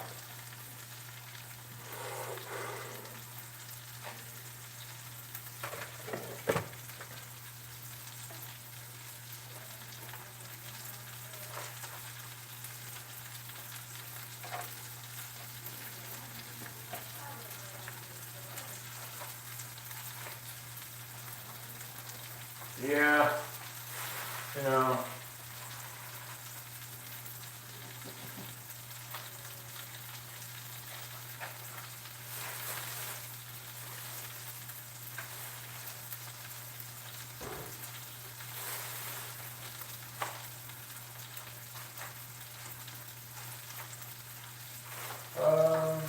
Yeah, you know. Um,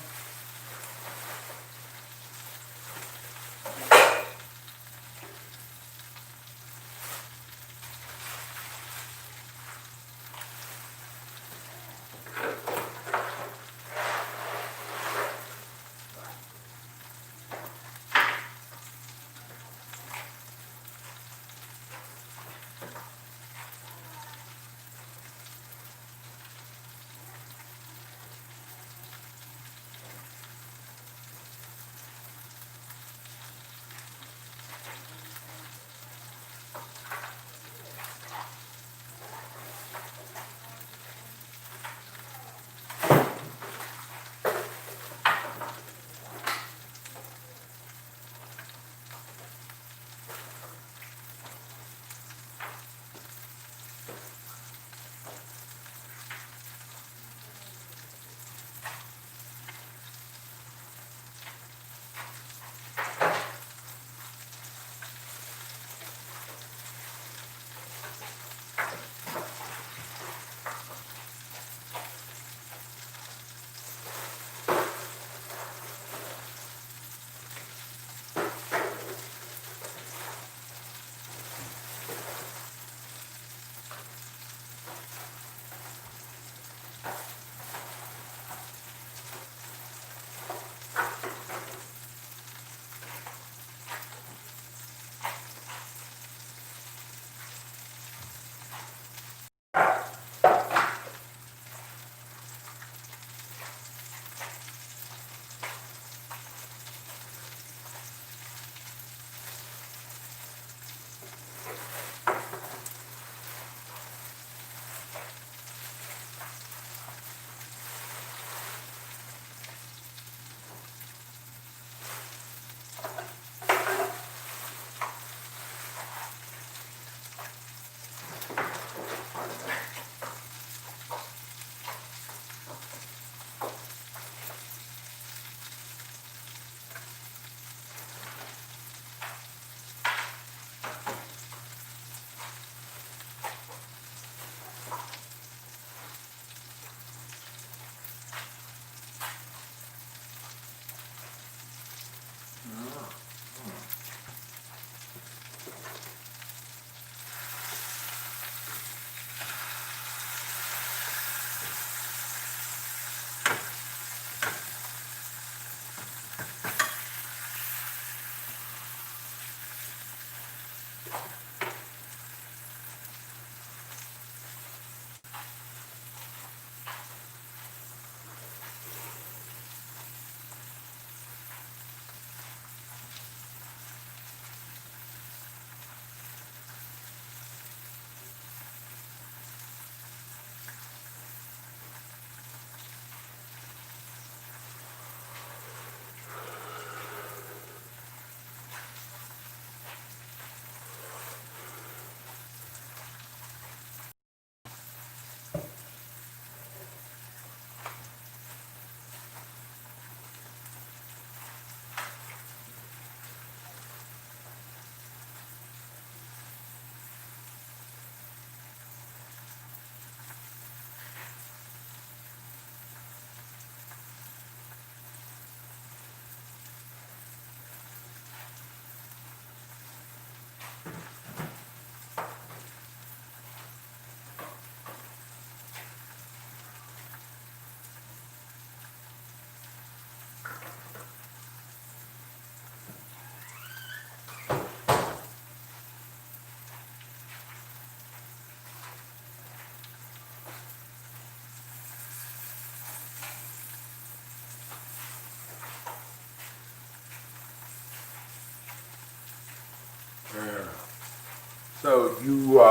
you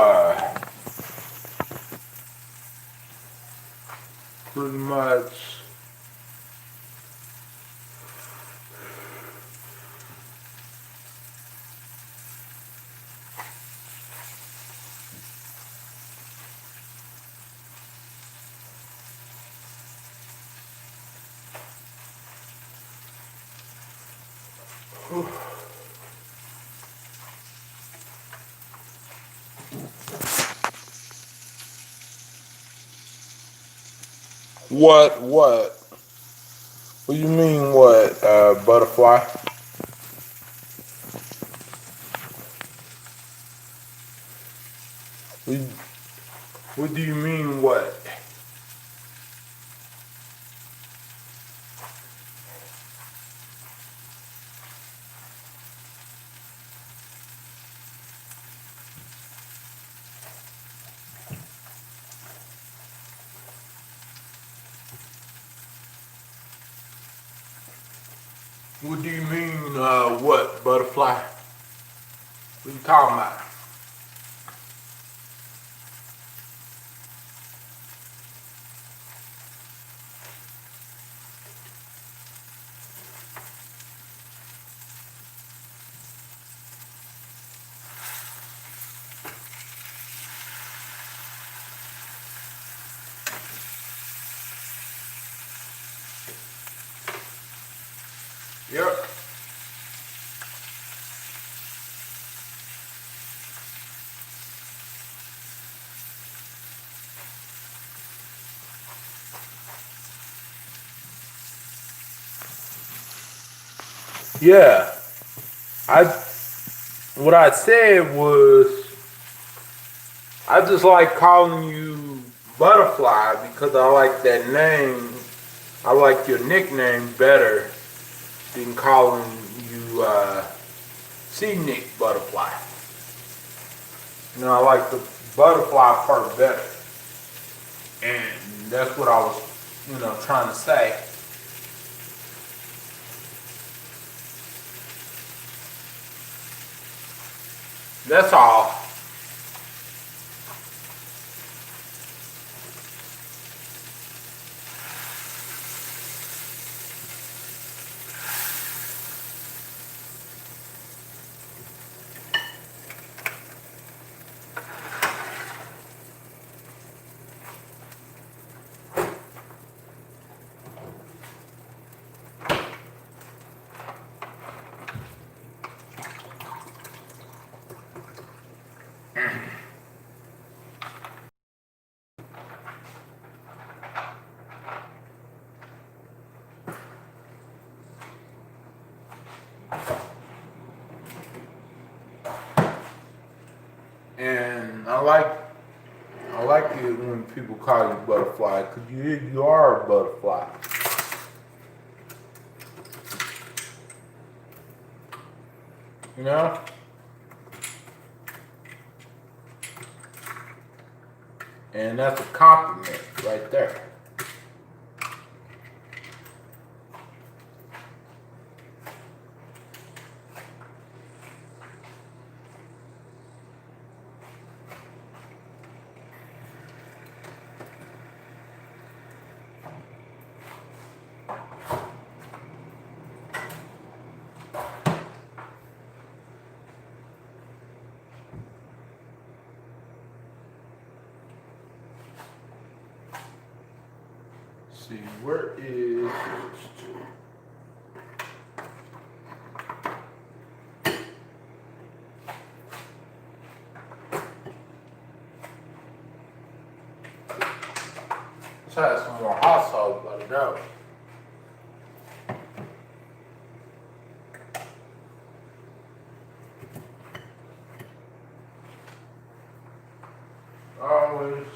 pretty much what? What do you mean what, butterfly? What do you mean what? What do you mean, what, butterfly? What you talking about? Yep. Yeah. What I said was, I just like calling you Butterfly because I like that name. I like your nickname better than calling you C. Nick Butterfly. You know, I like the butterfly part better. And that's what I was, trying to say. That's all. And I like it when people call you Butterfly, because you are a butterfly. You know? And that's a compliment right there. See, where is... Let's have some more hot sauce, let it go. Always.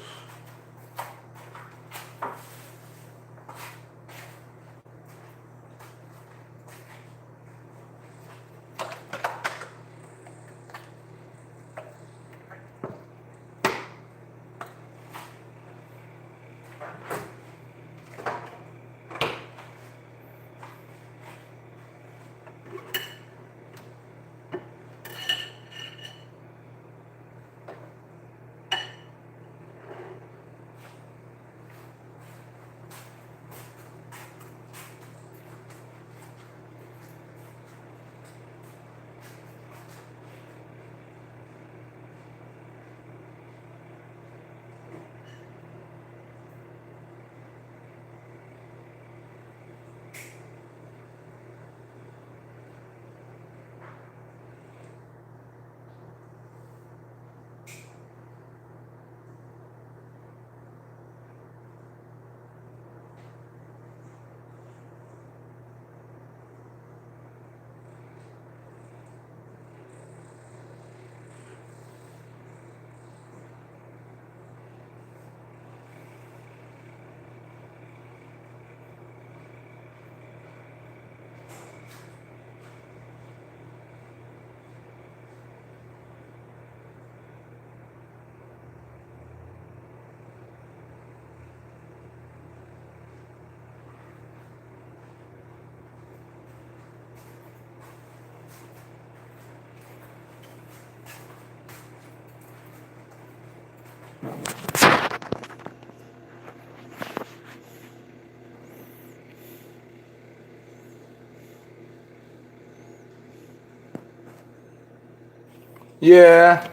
Yeah.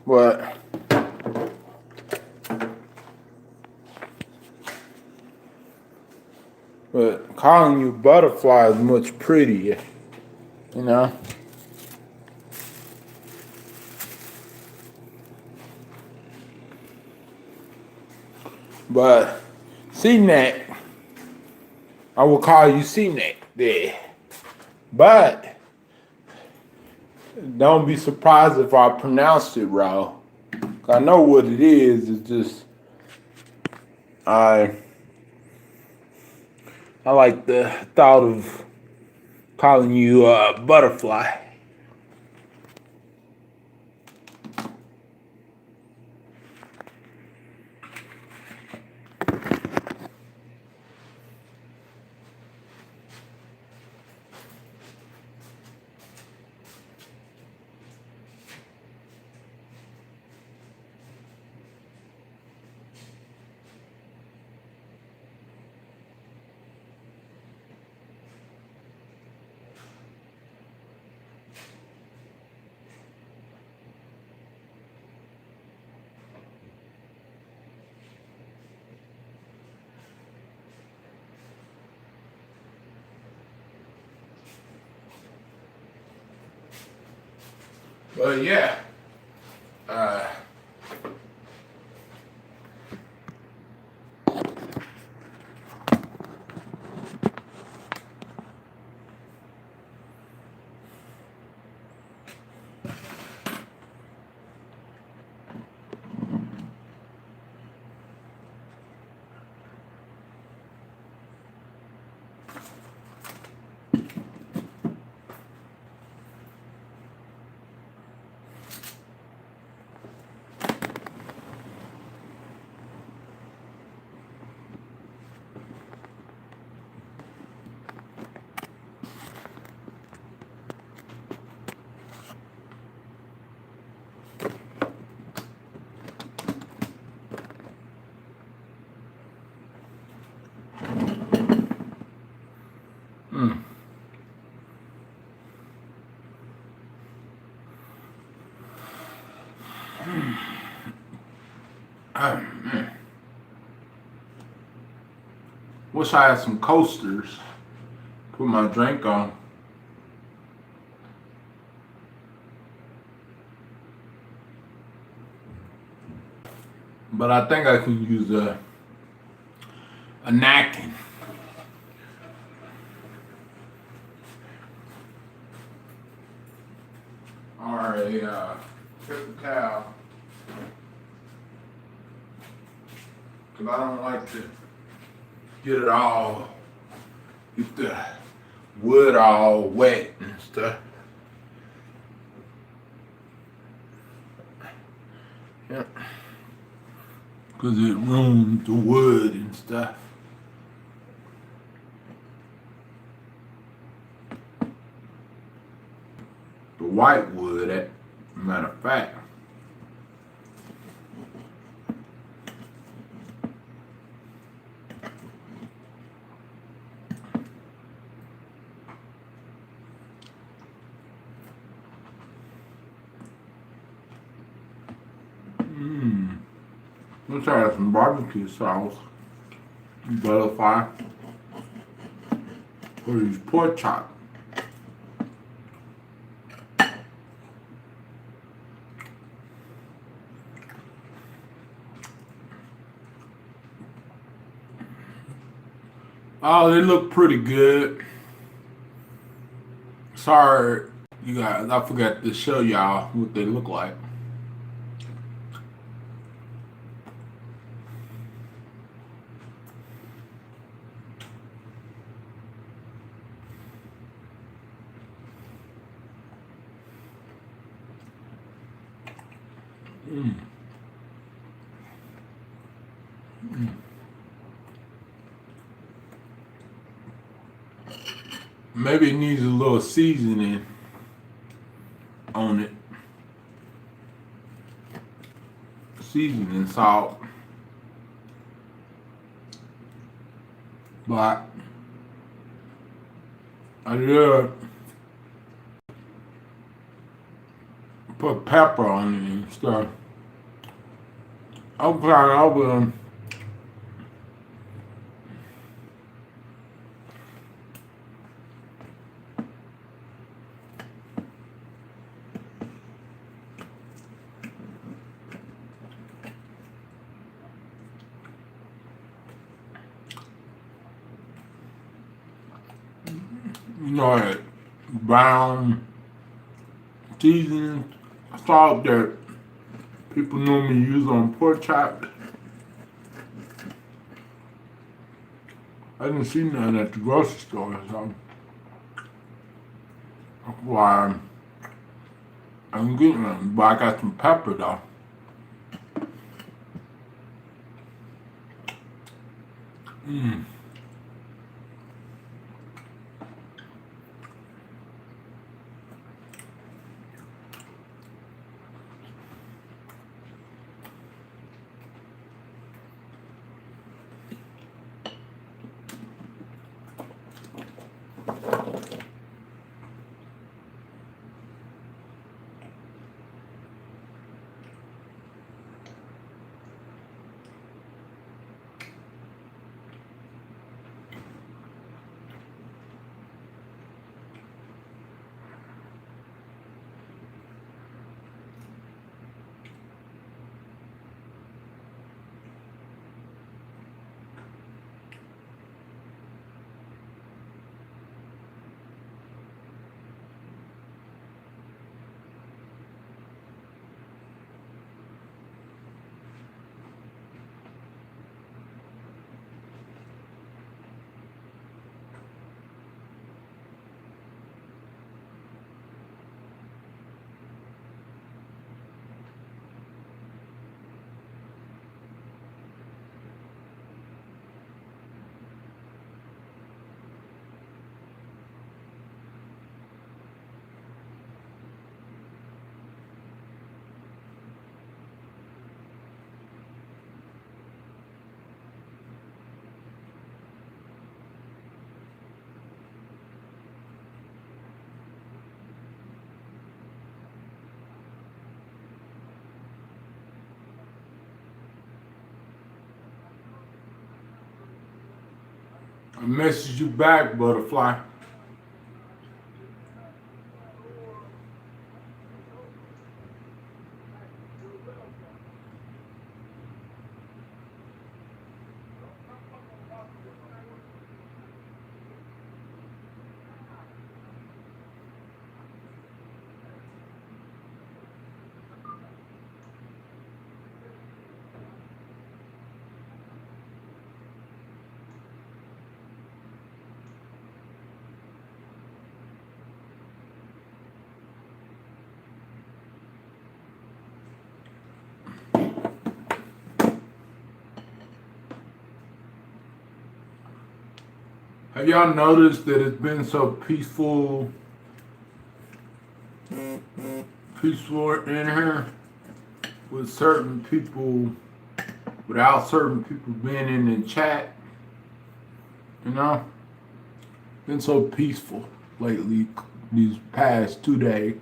But calling you butterfly is much prettier, you know? But C-neck, I will call you C-neck there. But don't be surprised if I pronounce it wrong. I know what it is. It's just I like the thought of calling you butterfly. But yeah, wish I had some coasters. Put my drink on. But I think I can use a napkin. Or a paper towel. Because I don't like to get the wood all wet and stuff. Yep. Because it ruins the wood and stuff. The white wood, as a matter of fact. Let's try some barbecue sauce. Butterfly. Or use pork chop. Oh, they look pretty good. Sorry, you guys, I forgot to show y'all what they look like. Maybe it needs a little seasoning on it. Seasoning salt. But I did. put pepper on it and stuff. I'm glad I will. You know, that brown seasoning salt that people normally use on pork chops. I didn't see none at the grocery store, so that's why I'm getting them. But I got some pepper though. Mmm. I message you back, butterfly. Have y'all noticed that it's been so peaceful in here with certain people, without certain people being in the chat? You know, been so peaceful lately these past 2 days.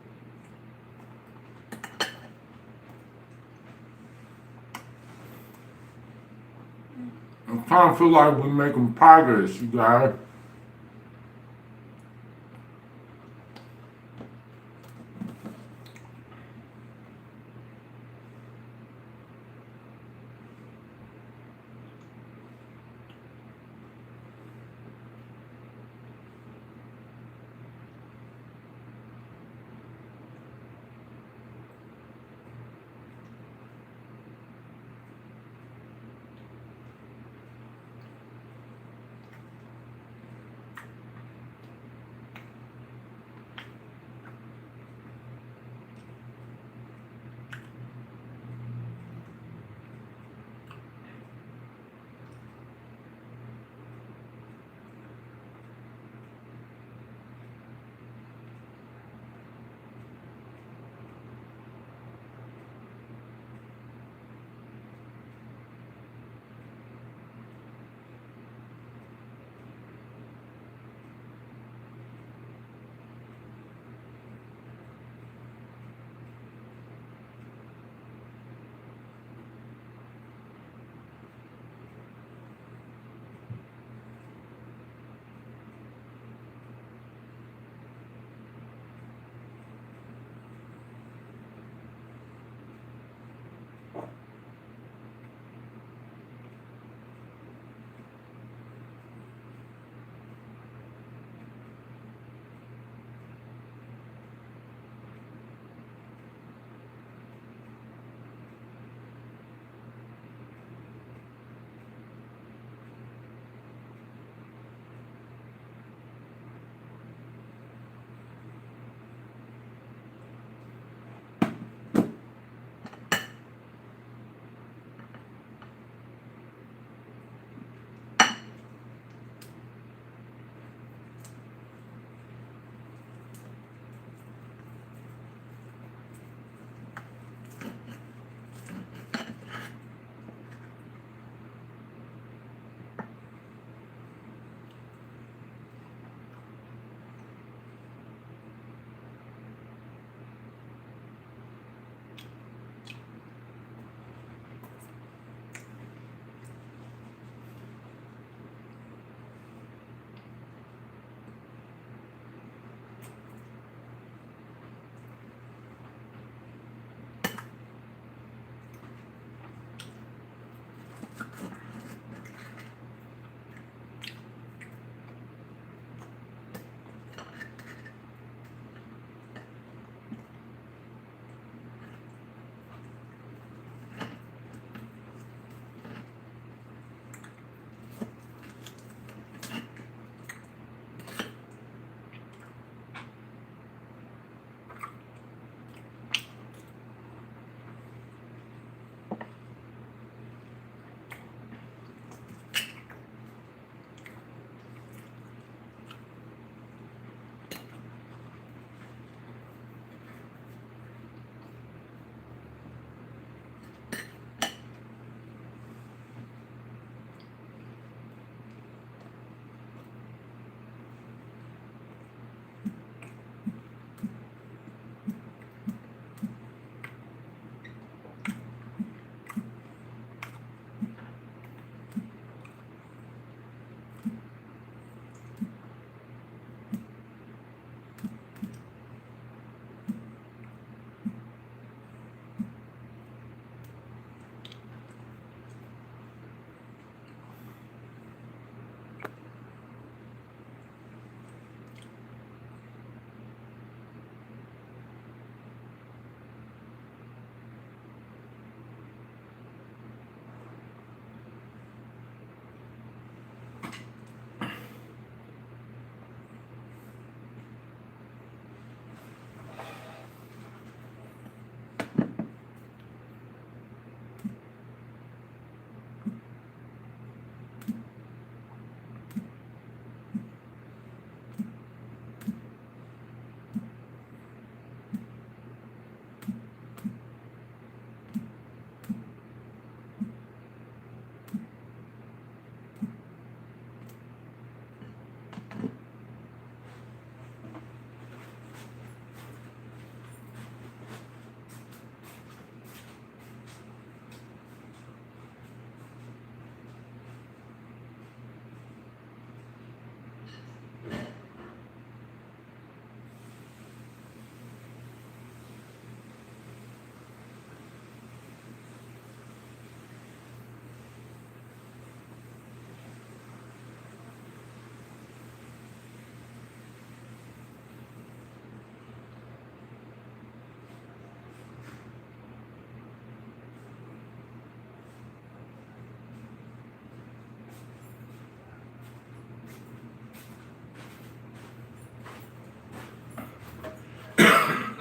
I'm trying to feel like we're making progress, you guys.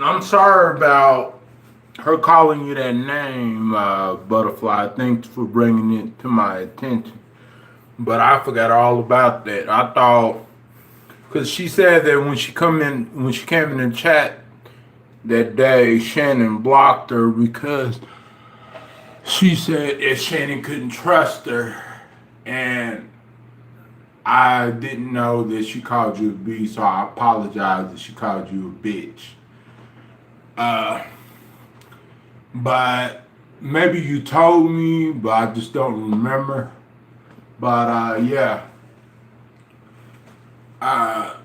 I'm sorry about her calling you that name, Butterfly. Thanks for bringing it to my attention. But I forgot all about that. I thought, because she said that when she came in the chat that day, Shannon blocked her because she said that Shannon couldn't trust her, and I didn't know that she called you a B, so I apologize that she called you a bitch. But maybe you told me, but I just don't remember. But yeah. I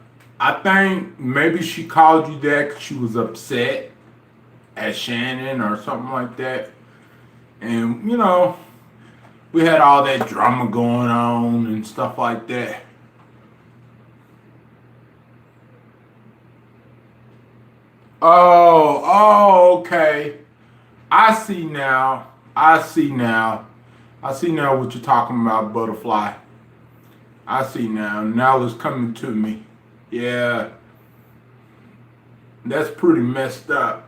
think maybe she called you that because she was upset at Shannon or something like that. And, you know, we had all that drama going on and stuff like that. Okay. I see now. I see now what you're talking about, Butterfly. I see now. Now it's coming to me. Yeah. That's pretty messed up.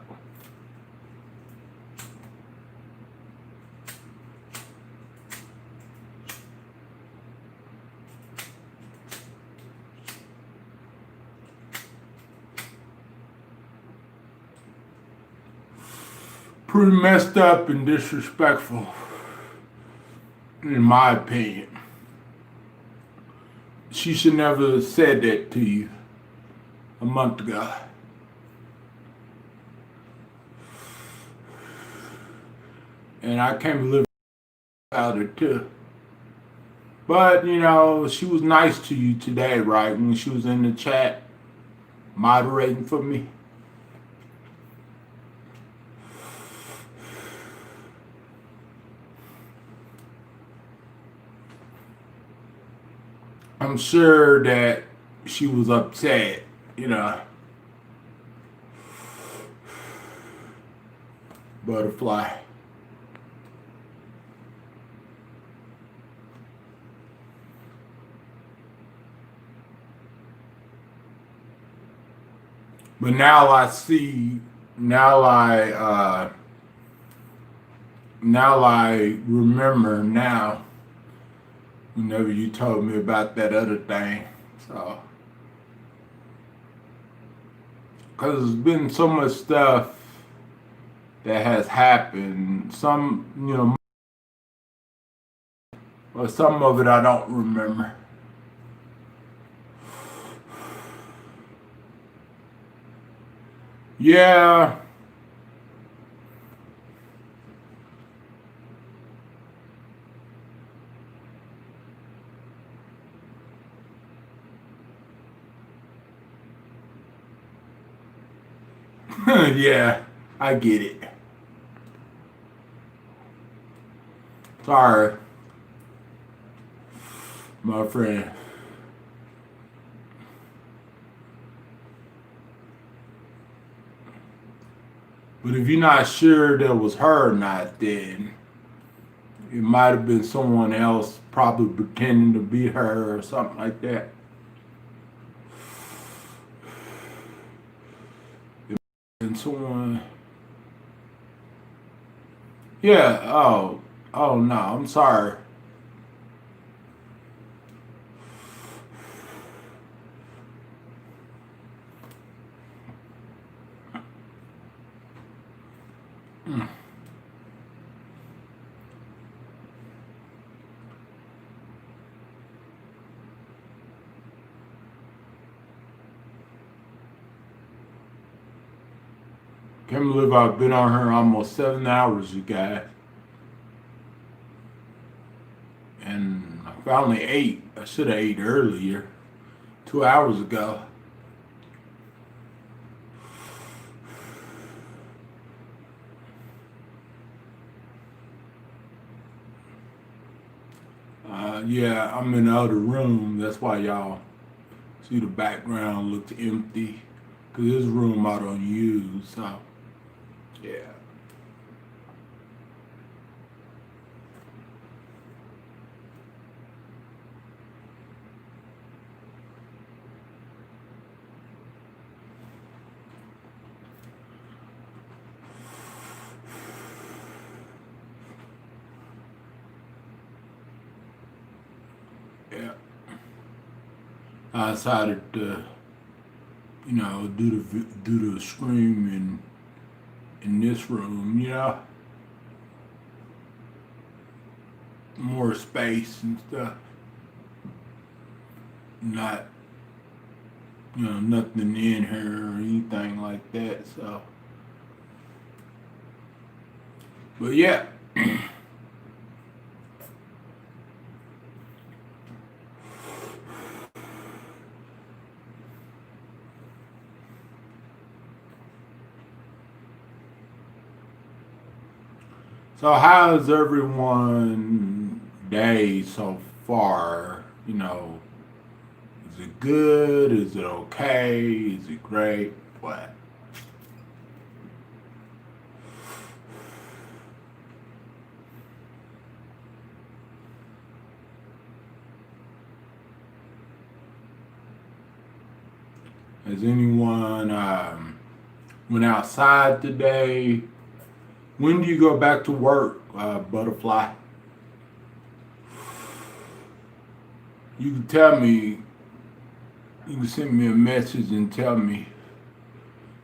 Pretty messed up and disrespectful, in my opinion. She should never have said that to you a month ago. And I can't believe about it too. But, you know, she was nice to you today, right? When she was in the chat moderating for me. I'm sure that she was upset, you know. Butterfly. But now I see, now I remember now, whenever you told me about that other thing. So, because there's been so much stuff that has happened. Some, you know, but some of it I don't remember. Yeah. Yeah, I get it. Sorry, my friend. But if you're not sure that was her or not, then it might have been someone else probably pretending to be her or something like that. And someone, yeah, oh no, I'm sorry. Can't believe I've been on her almost 7 hours, you guys. And I finally ate. I should have ate earlier, 2 hours ago. Yeah, I'm in the other room. That's why y'all see the background looks empty. Because this room I don't use, so yeah. Yeah. I decided to, do the scream in this room, more space and stuff. Not, nothing in here or anything like that. So, but yeah. So how's everyone day so far? Is it good? Is it okay? Is it great? What? Has anyone went outside today? When do you go back to work, Butterfly? You can tell me, you can send me a message and tell me,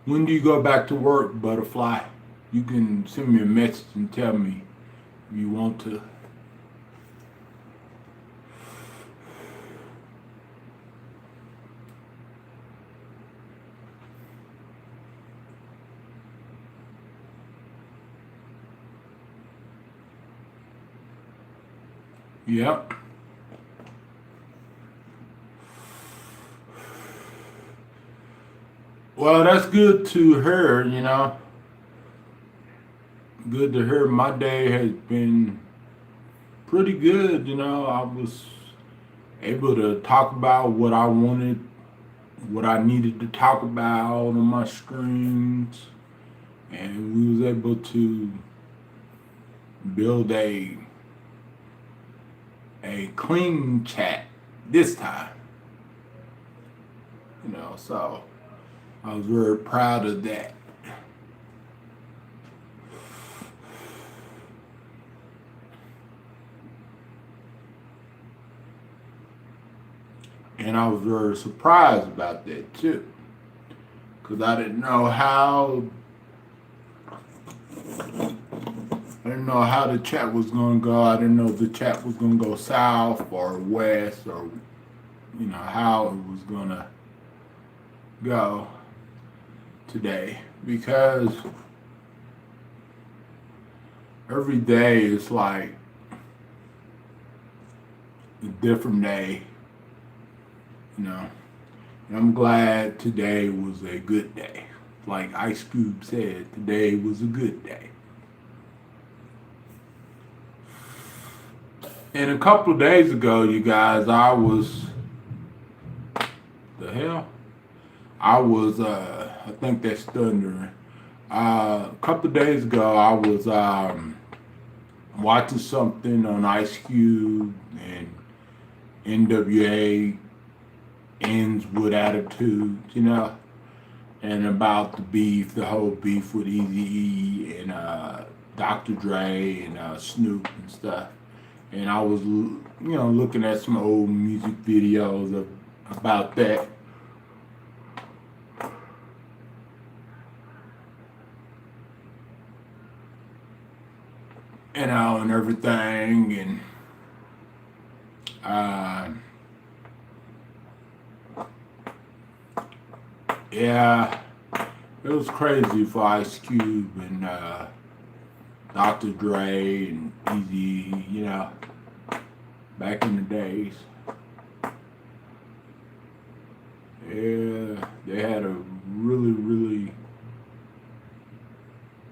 when do you go back to work, Butterfly? You can send me a message and tell me if you want to. Yep. Well, that's good to hear, Good to hear. My day has been pretty good, I was able to talk about what I wanted, what I needed to talk about on my screens, and we was able to build a clean chat this time, so I was very proud of that. And I was very surprised about that too, because I didn't know how the chat was going to go. I didn't know if the chat was going to go south or west, or how it was going to go today, because every day is like a different day, and I'm glad today was a good day. Like Ice Cube said, today was a good day. And a couple of days ago, you guys, I think that's thunder. A couple of days ago, I was watching something on Ice Cube and NWA ends with attitude, and about the beef, the whole beef with Eazy-E and Dr. Dre and Snoop and stuff. And I was, looking at some old music videos about that. And everything, and yeah, it was crazy for Ice Cube and Dr. Dre and Eazy, back in the days. Yeah, they had a really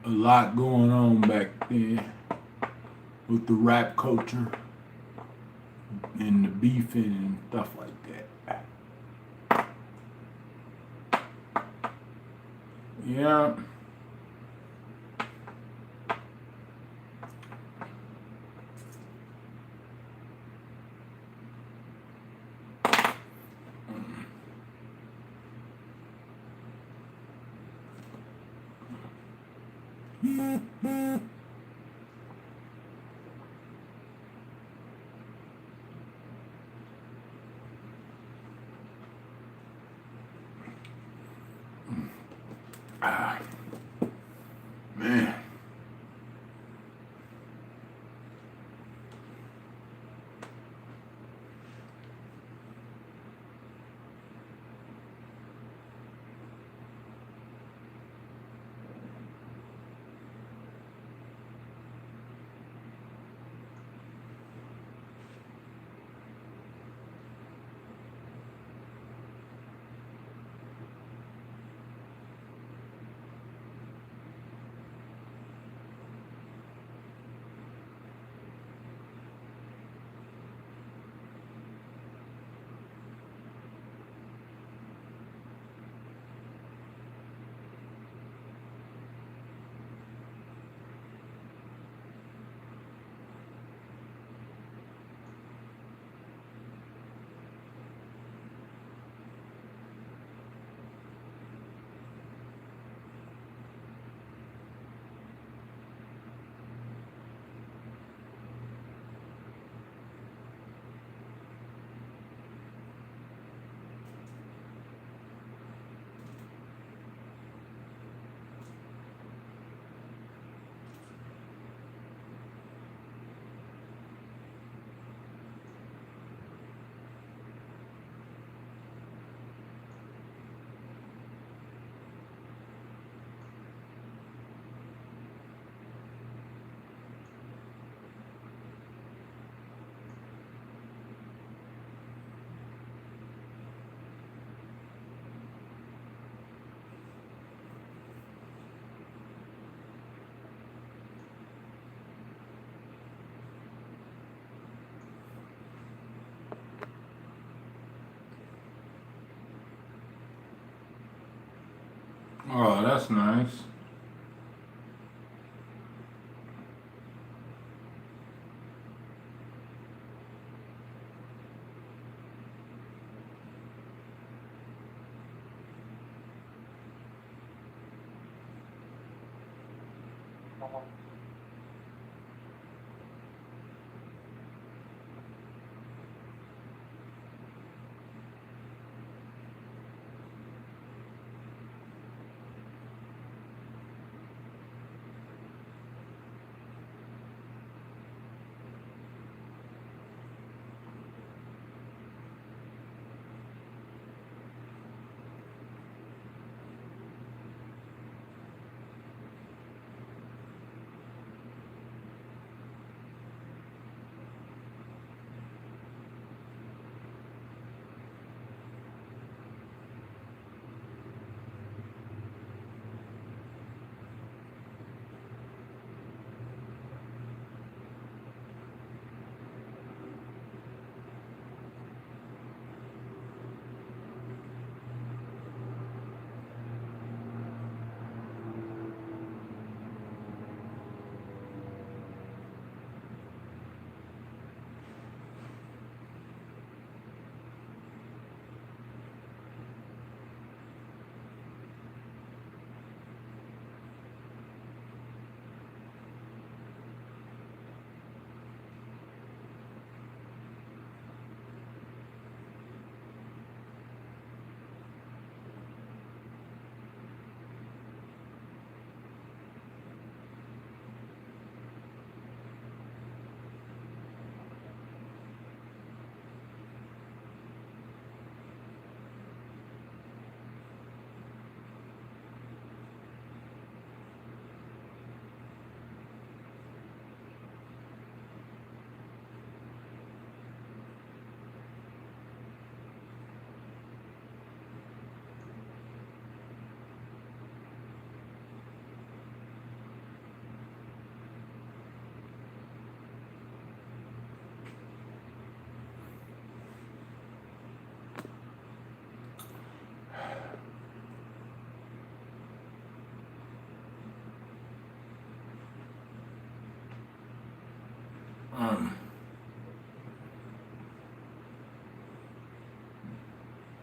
a lot going on back then with the rap culture and the beefing and stuff like that. Yeah. Ah, man. Oh, that's nice.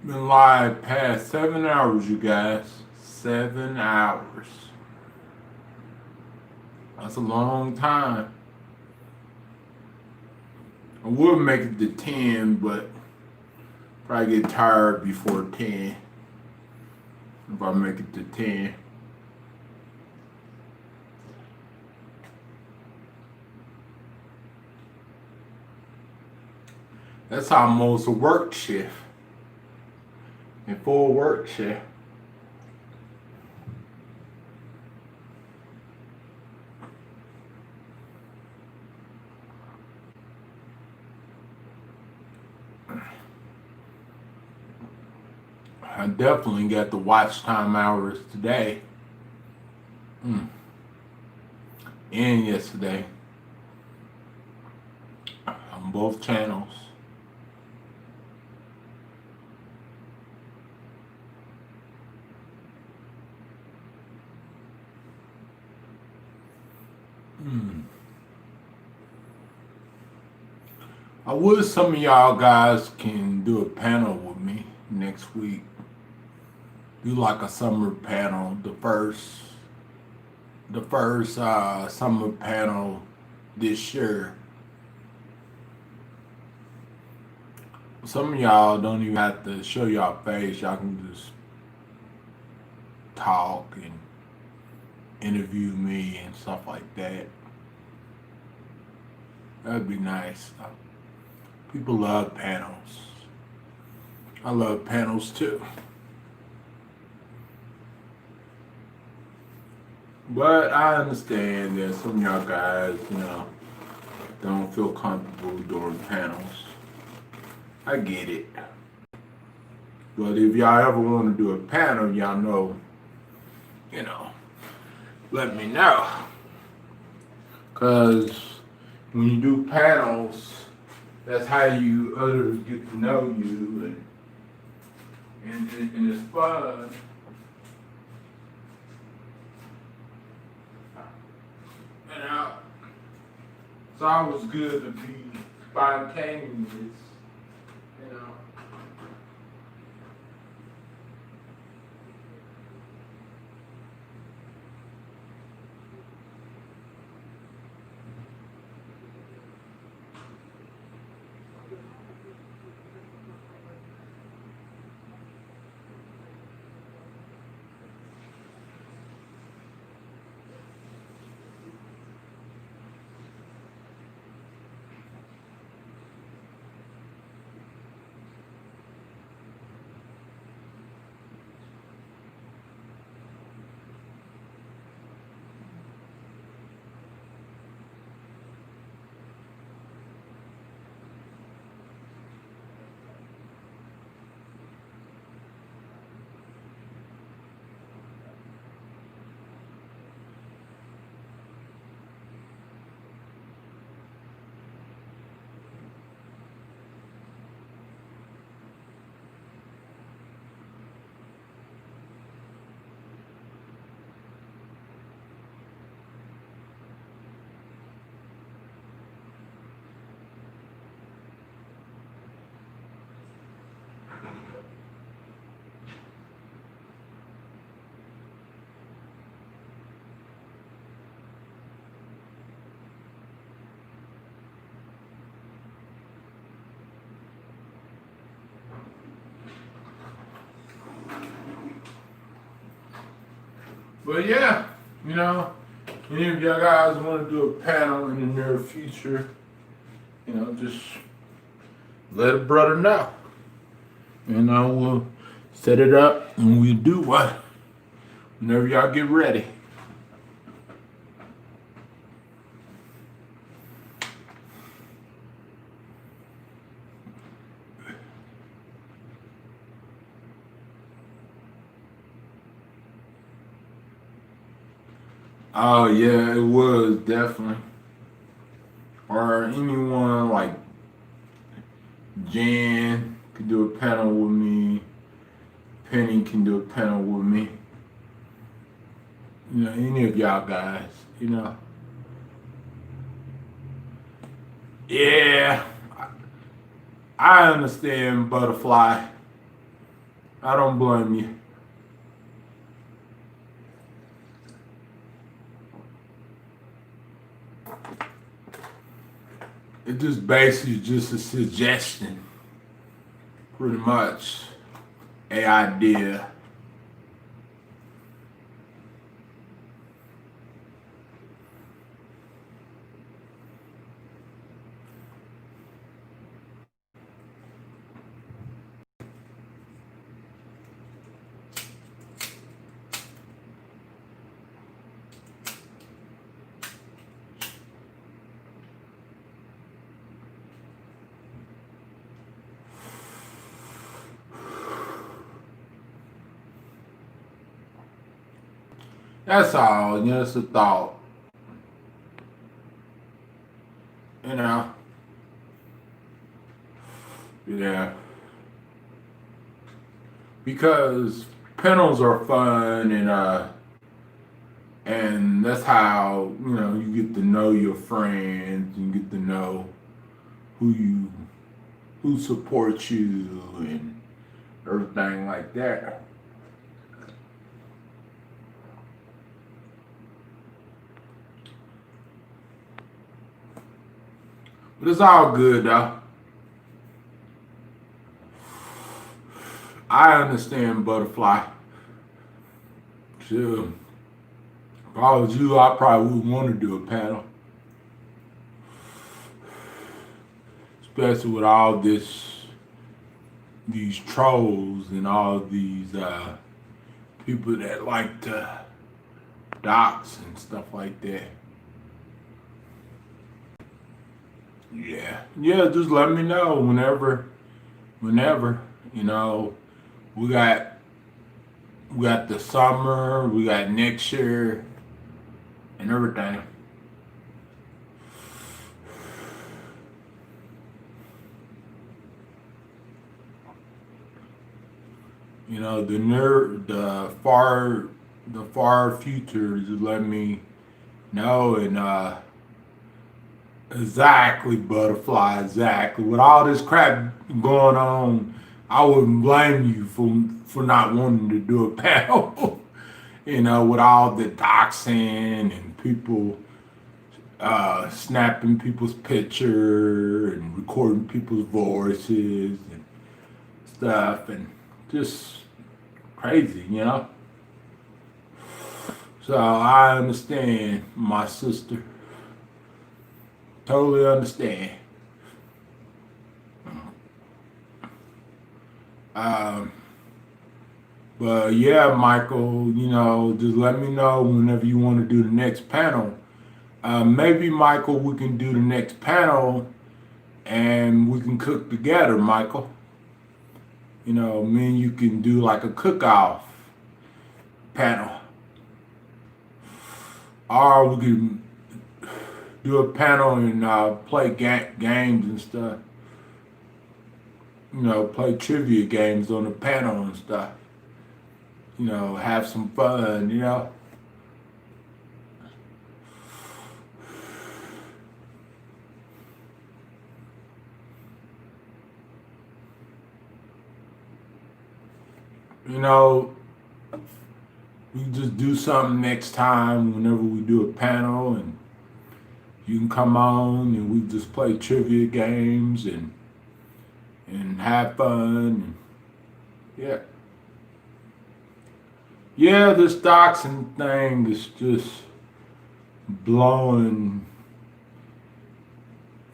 Been live past 7 hours, you guys. 7 hours. That's a long time. I would make it to 10, but probably get tired before 10. If I make it to 10. That's almost a work shift. A full work shift. I definitely got the watch time hours today. And yesterday. On both channels. I wish some of y'all guys can do a panel with me next week. Do like a summer panel, the first summer panel this year. Some of y'all don't even have to show y'all face. Y'all can just talk and interview me and stuff like that. That'd be nice. People love panels. I love panels too. But I understand that some of y'all guys, don't feel comfortable doing panels. I get it. But if y'all ever want to do a panel, y'all know, let me know. Because when you do panels, that's how you others get to know you, and it's fun. And it's always good to be spontaneous, But yeah, any of y'all guys want to do a panel in the near future, just let a brother know. We'll set it up and we'll do what whenever y'all get ready. Oh yeah, it was definitely. Or anyone like Jan could do a panel with me. Penny can do a panel with me. Any of y'all guys, Yeah, I understand, Butterfly. I don't blame you. It just basically just a suggestion, pretty much, an idea. That's all. Just a thought. You know. Yeah. Because panels are fun and that's how, you get to know your friends, you get to know who supports you and everything like that. But it's all good though. I understand butterfly. Sure. If I was you, I probably wouldn't want to do a panel. Especially with all these trolls and all these people that like to dox and stuff like that. Yeah. Yeah, just let me know whenever, we got the summer, we got next year and everything. The far future, just let me know and exactly, butterfly, exactly. With all this crap going on, I wouldn't blame you for not wanting to do a panel. With all the doxing and people snapping people's picture and recording people's voices and stuff, and just crazy. So I understand, my sister. Totally understand. Um, but yeah, Michael, just let me know whenever you want to do the next panel. Maybe, Michael, we can do the next panel and we can cook together, Michael. Me and you can do like a cook-off panel. Or we can do a panel and play games and stuff. Play trivia games on the panel and stuff. Have some fun. We just do something next time whenever we do a panel, and you can come on and we just play trivia games and have fun. And yeah, this doxing thing is just blowing,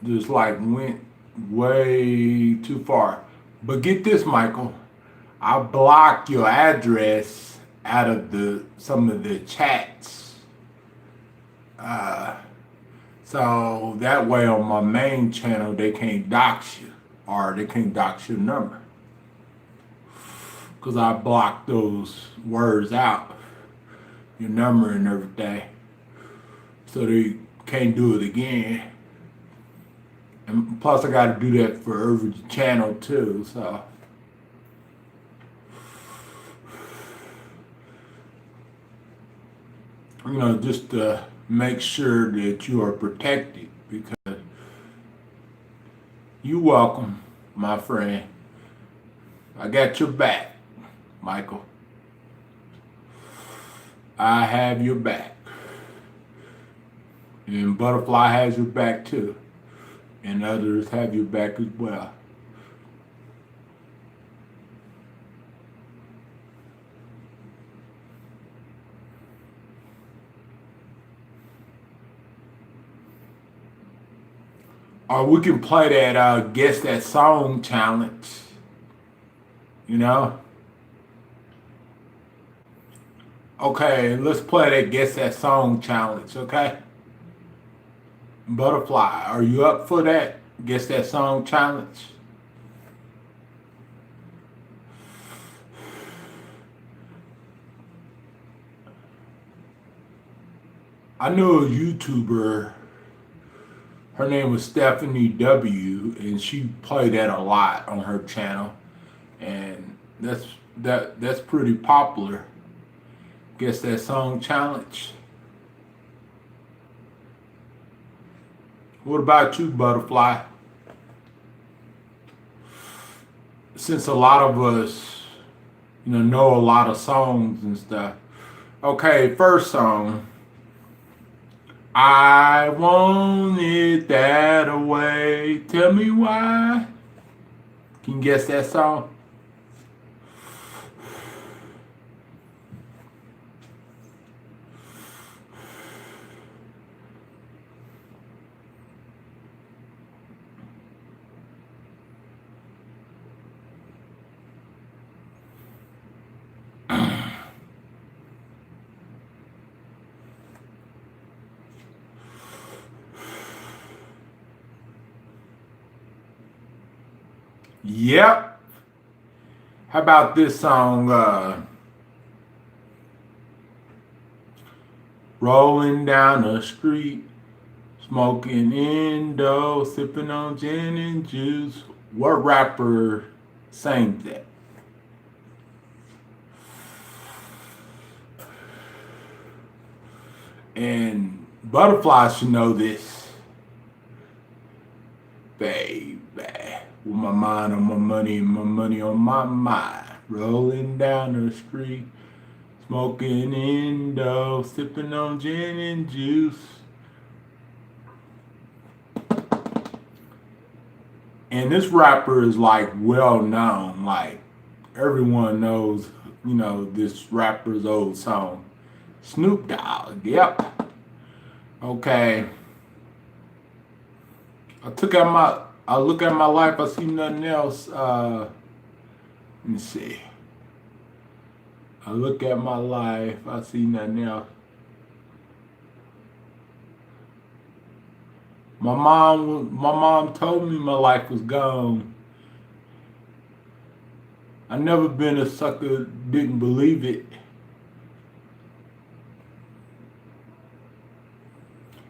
just like went way too far. But get this, Michael, I blocked your address out of some of the chats. So that way on my main channel they can't dox you, or they can't dox your number. Because I blocked those words out, your number and everything, so they can't do it again. And plus I got to do that for every channel too, so. Just to make sure that you are protected, because you're welcome, my friend. I got your back, Michael. I have your back. And Butterfly has your back too. And others have your back as well. Or we can play that Guess That Song challenge. Okay, let's play that Guess That Song challenge, okay? Butterfly, are you up for that? Guess That Song challenge? I knew a YouTuber. Her name was Stephanie W, and she played that a lot on her channel, and that's pretty popular. Guess that song challenge. What about you, Butterfly? Since a lot of us, know a lot of songs and stuff. Okay, first song. I want it that way. Tell me why. Can you guess that song? Yep. How about this song? Rolling down the street, smoking Indo, sipping on gin and juice. What rapper sang that? And Butterfly should know this. Baby, with my mind on my money and my money on my mind. Rolling down the street, smoking Indo, sipping on gin and juice. And this rapper is like well known, like everyone knows, this rapper's old song. Snoop Dogg, yep. Okay. I look at my life, I see nothing else. Let me see. I look at my life, I see nothing else. My mom told me my life was gone. I never been a sucker, didn't believe it.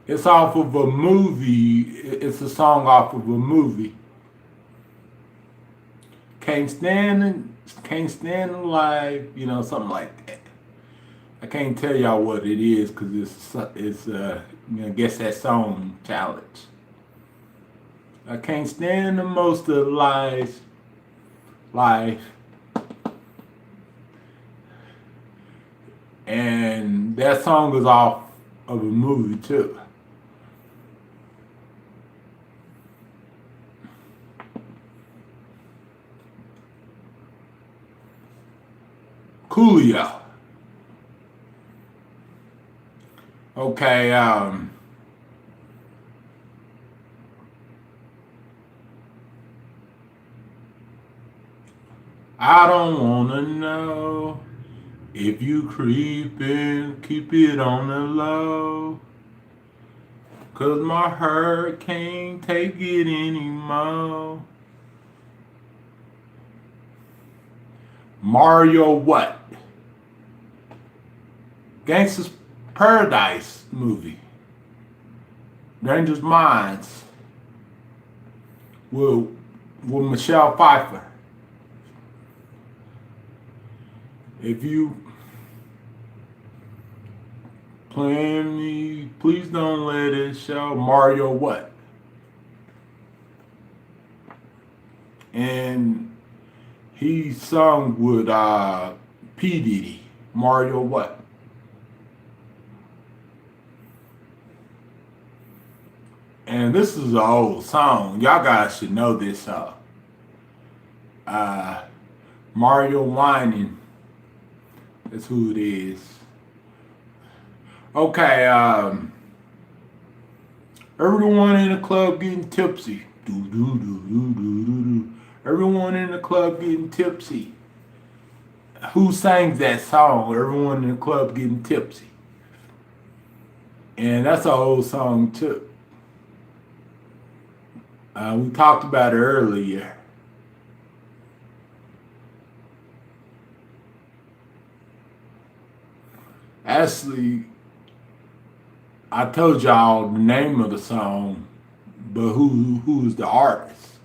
It's off of a movie. It's a song off of a movie. Can't stand life, something like that. I can't tell y'all what it is because it's guess that song challenge. I can't stand the most of life. And that song is off of a movie too. Coolio. Okay, I don't wanna know if you creepin', keep it on the low. 'Cause my heart can't take it anymore. Mario what? Gangsta's Paradise movie. Dangerous Minds. With Michelle Pfeiffer. If you playing me, please don't let it show. Mario what? And he sung with P. Diddy. Mario what? And this is an old song. Y'all guys should know this song. Mario Whining. That's who it is. Okay, everyone in the club getting tipsy. Do do do do do do do. Everyone in the club getting tipsy. Who sang that song? Everyone in the club getting tipsy. And that's an old song too. We talked about it earlier. Actually, I told y'all the name of the song, but who's the artist?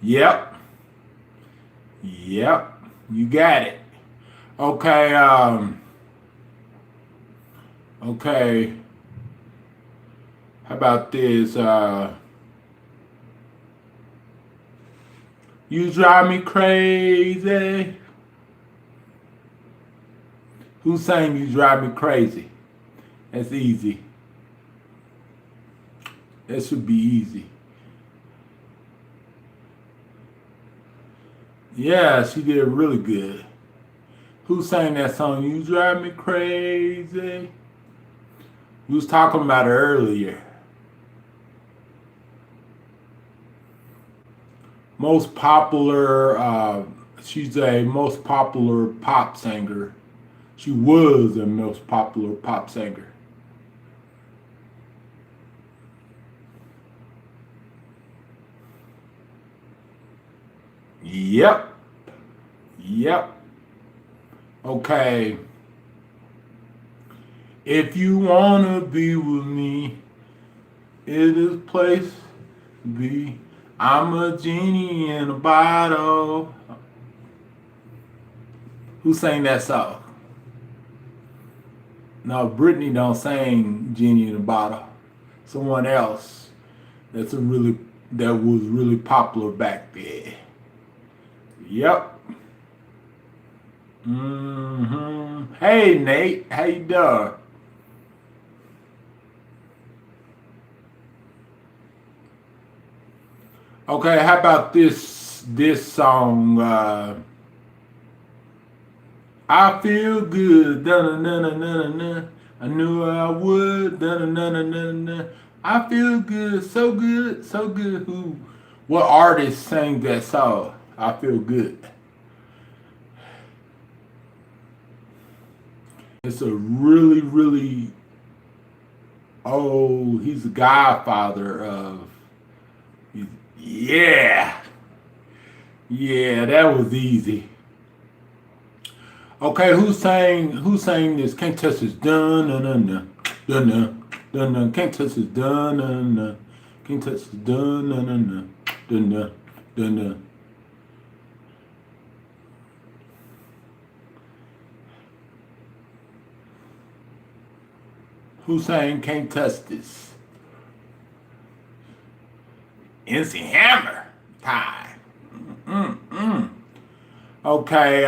Yep. Yep. You got it. Okay, okay. How about this? You drive me crazy. Who's saying you drive me crazy? That's easy. That should be easy. Yeah, she did really good. Who sang that song? You drive me crazy. We was talking about it earlier. Most popular, she's a most popular pop singer. She was a most popular pop singer. Yep. Yep. Okay. If you wanna be with me, it is place to be. I'm a genie in a bottle. Who sang that song? No, Britney don't sing Genie in a Bottle. Someone else that was really popular back then. Yep. Hey Nate, how you doing? Okay, how about this song? I feel good. Da-na-na-na-na-na. I knew I would. Da-na-na-na-na-na. I feel good. So good. So good. Who? What artist sang that song? I feel good. It's a really old. He's the godfather of. Yeah. Yeah, that was easy. Okay, who sang this? Can't touch this. Dun dun dun dun dun dun dun. Can't touch this. Dun dun dun. Can't touch this. Dun dun dun dun dun dun dun. Who sang Can't Touch This? MC Hammer time. Okay,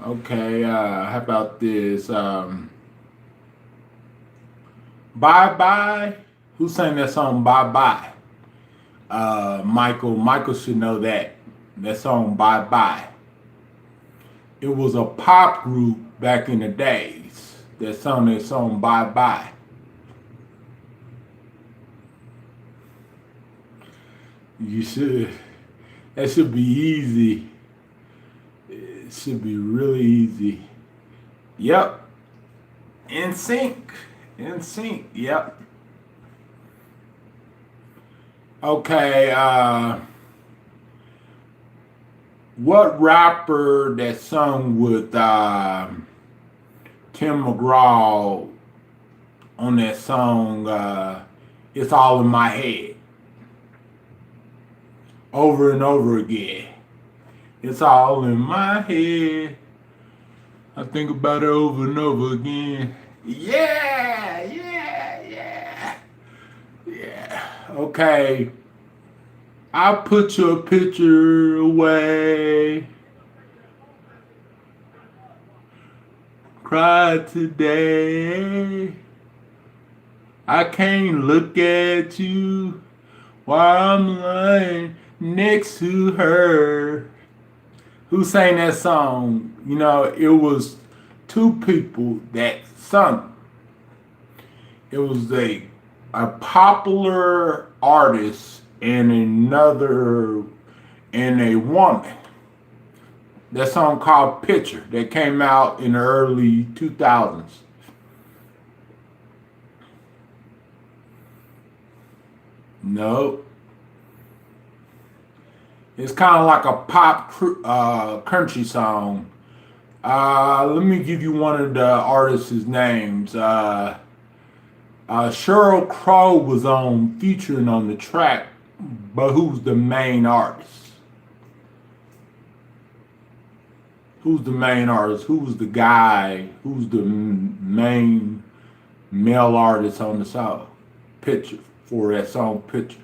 okay, how about this? Bye Bye. Who sang that song Bye Bye? Michael should know that. That song Bye Bye. It was a pop group back in the days that song Bye Bye. You should. That should be easy. It should be really easy. Yep. In sync. In sync. Yep. Okay. What rapper that sung with Tim McGraw on that song? It's All in My Head. Over and over again. It's all in my head. I think about it over and over again. Yeah, yeah, yeah. Yeah. Okay. I'll put your picture away. Cry today. I can't look at you while I'm lying next to her. Who sang that song? You know, it was two people that sung. It was a popular artist and a woman. That song called Picture that came out in the early 2000s. No. It's kind of like a pop country song. Let me give you one of the artists' names. Sheryl Crow was featuring on the track, but who's the main artist? Who's the main artist? Who's the guy? Who's the main male artist on the song? Picture for that song, Picture.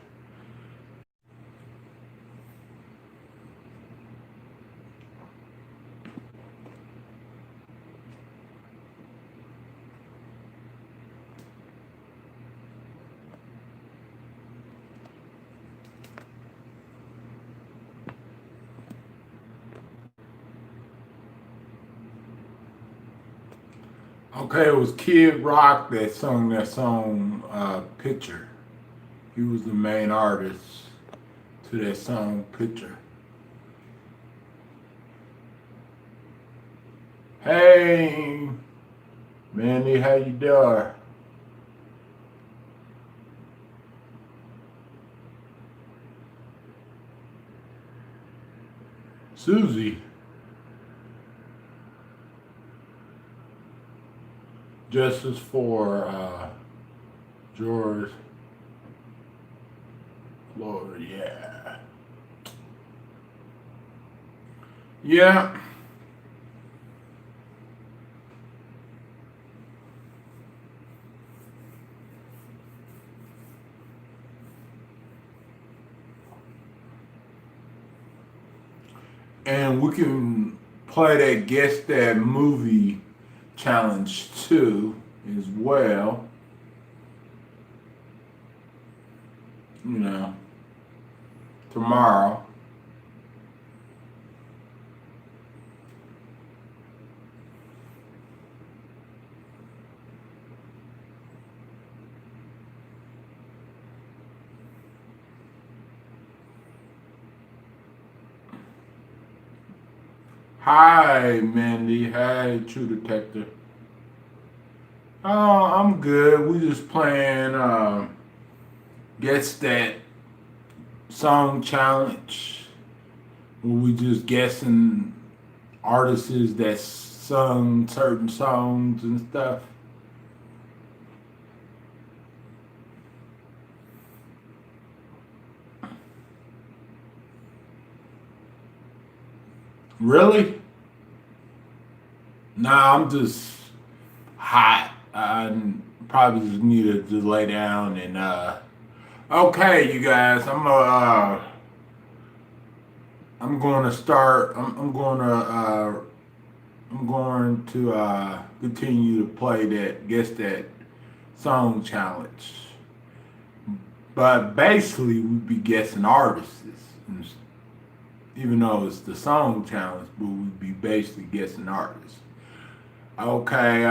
Okay, it was Kid Rock that sung that song, Picture. He was the main artist to that song, Picture. Hey, Mandy, how you doing? Susie. Justice for George Floyd, yeah. Yeah. And we can play that Guess That Movie challenge too as well. You know, tomorrow. Hi, Mandy. Hi, True Detective. Oh, I'm good. We just playing Guess That Song Challenge. Where we just guessing artists that sung certain songs and stuff. Really? Nah, I'm just hot. I probably just needed to lay down and okay, you guys, I'm going to start. I'm going to continue to play that Guess That Song Challenge. But basically, we'd be guessing artists, even though it's the song challenge. But we'd be basically guessing artists. Okay.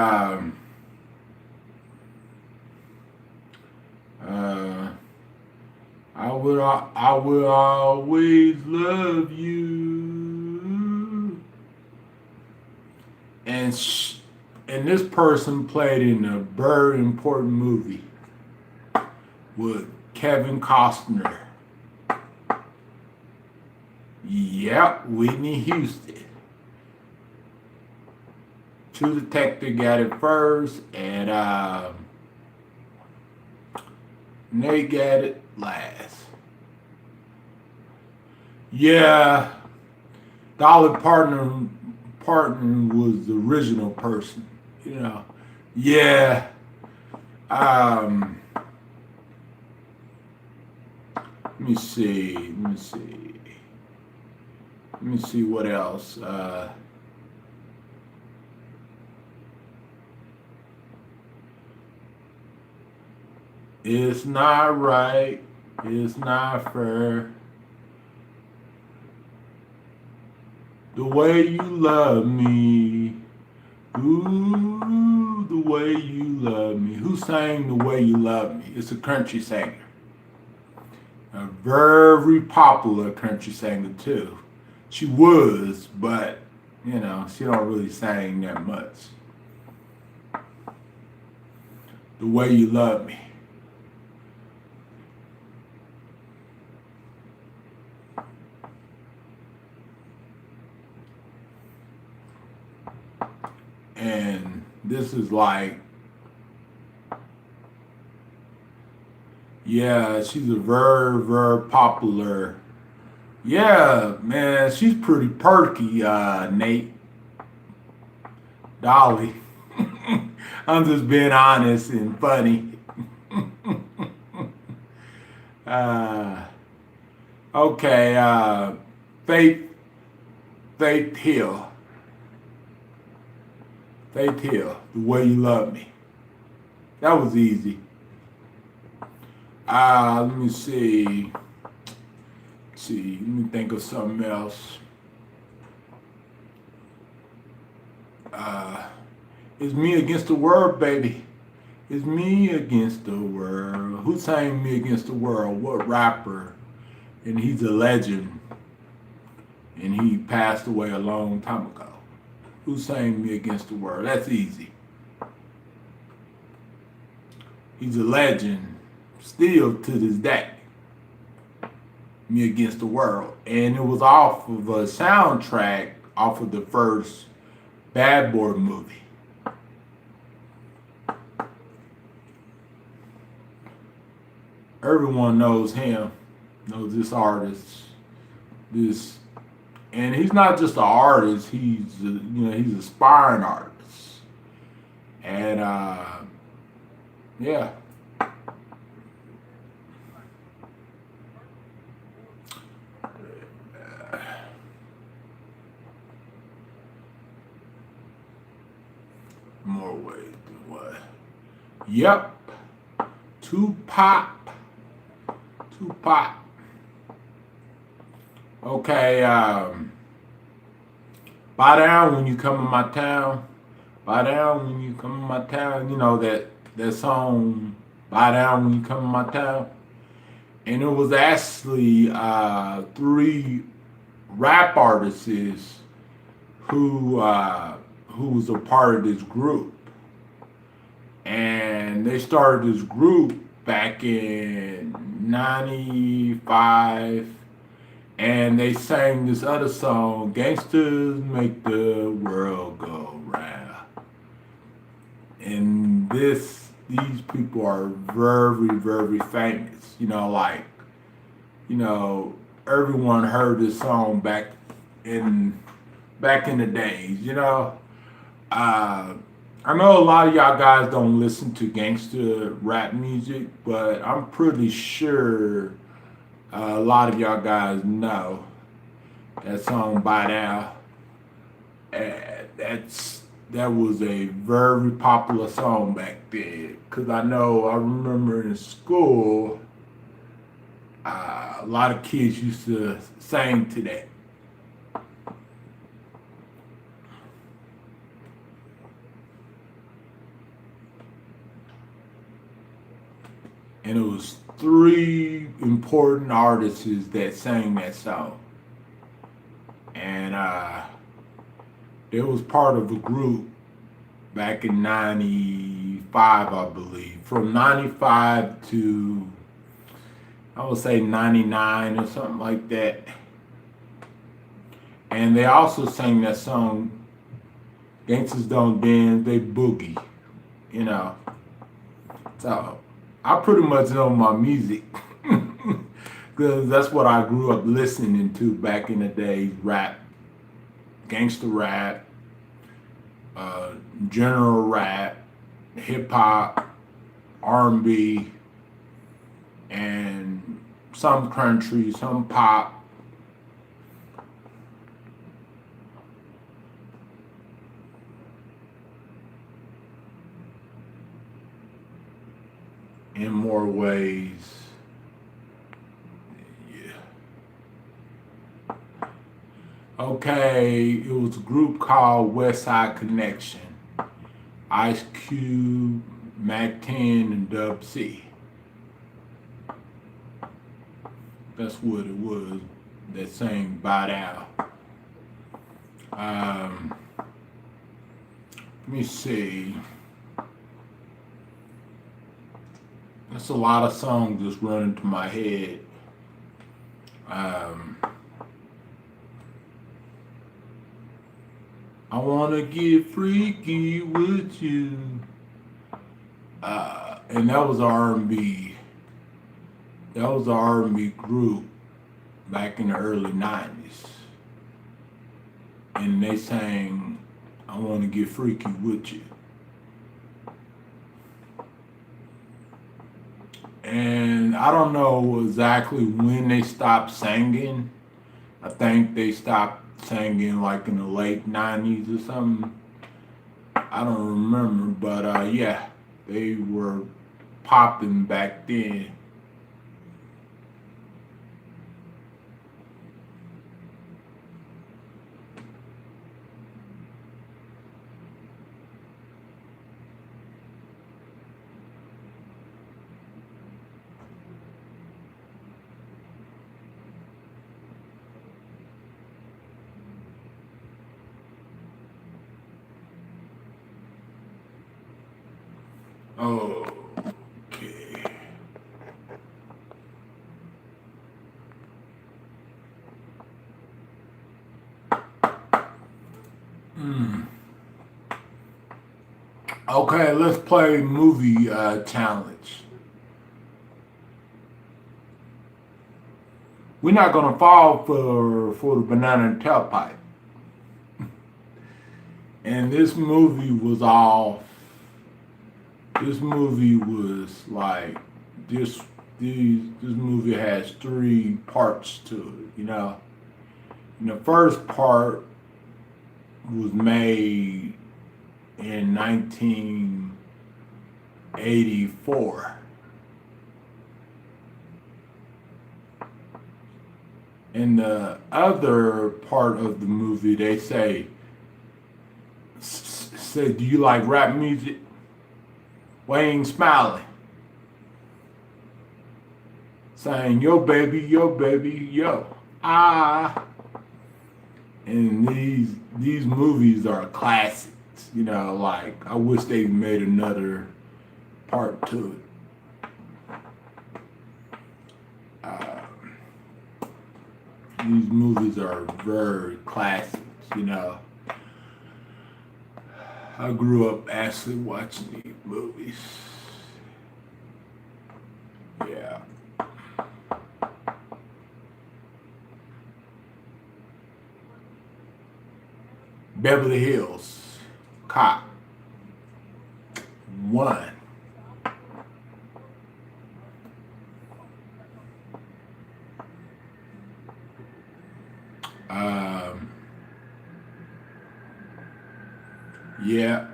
I will always love you. And this person played in a very important movie with Kevin Costner. Yep, Whitney Houston. True Detective got it first, and Nate got it last. Yeah, Dolly Parton was the original person, you know. Yeah. Let me see what else. It's not right. It's not fair. The way you love me. Ooh, the way you love me. Who sang The Way You Love Me? It's a country singer. A very popular country singer too. She was, but you know, she don't really sing that much. The Way You Love Me. And this is like, yeah, she's a very, very popular. Yeah, man, she's pretty perky, Nate. Dolly. I'm just being honest and funny. uh, okay, Faith, Faith Hill. Faith Hill, The Way You Love Me. That was easy. Let me see. Let me think of something else. It's me against the world, baby. It's me against the world. Who sang Me Against the World? What rapper? And he's a legend. And he passed away a long time ago. Who sang Me Against the World? That's easy. He's a legend, still to this day. Me Against the World. And it was off of a soundtrack off of the first Bad Boy movie. Everyone knows him, knows this artist. And he's not just an artist, he's an aspiring artist. And yeah. More ways than what? Yep. Tupac. Okay, Buy Down When You Come in My Town. Buy Down When You Come in My Town. You know that song, Buy Down When You Come in My Town. And it was actually 3 rap artists who was a part of this group. And they started this group back in 95, and they sang this other song, Gangsters Make the World Go Round. And these people are very, very famous. Everyone heard this song back in the days, I know a lot of y'all guys don't listen to gangster rap music, but I'm pretty sure a lot of y'all guys know that song Buy Down. That was a very popular song back then. Because I remember in school, a lot of kids used to sing to that. And it was 3 important artists that sang that song. And they was part of a group back in 95, I believe. From 95 to, I would say 99 or something like that. And they also sang that song, Gangsters Don't Dance, They Boogie. So I pretty much know my music because that's what I grew up listening to back in the day. Rap, gangster rap, general rap, hip hop, R&B, and some country, some pop. In more ways, yeah. Okay, it was a group called West Side Connection. Ice Cube, Mac 10, and Dub C. That's what it was that sang Buy Down. Let me see. That's a lot of songs just running to my head. I wanna get freaky with you. And that was R&B. That was an R&B group back in the early 90s. And they sang, I wanna get freaky with you. And I don't know exactly when they stopped singing. I think they stopped singing like in the late 90s or something. I don't remember, but yeah, they were popping back then. Okay. Okay, let's play movie challenge. We're not gonna fall for the banana tailpipe. And this movie was all. This movie was like this. This movie has 3 parts to it. You know, and the first part was made in 1984. In the other part of the movie, they say, do you like rap music? Wayne Smiley saying, yo baby, yo. And these movies are classics, you know, like I wish they made another part to it. These movies are very classics, you know. I grew up actually watching these movies. Yeah. Beverly Hills Cop 1. Yeah.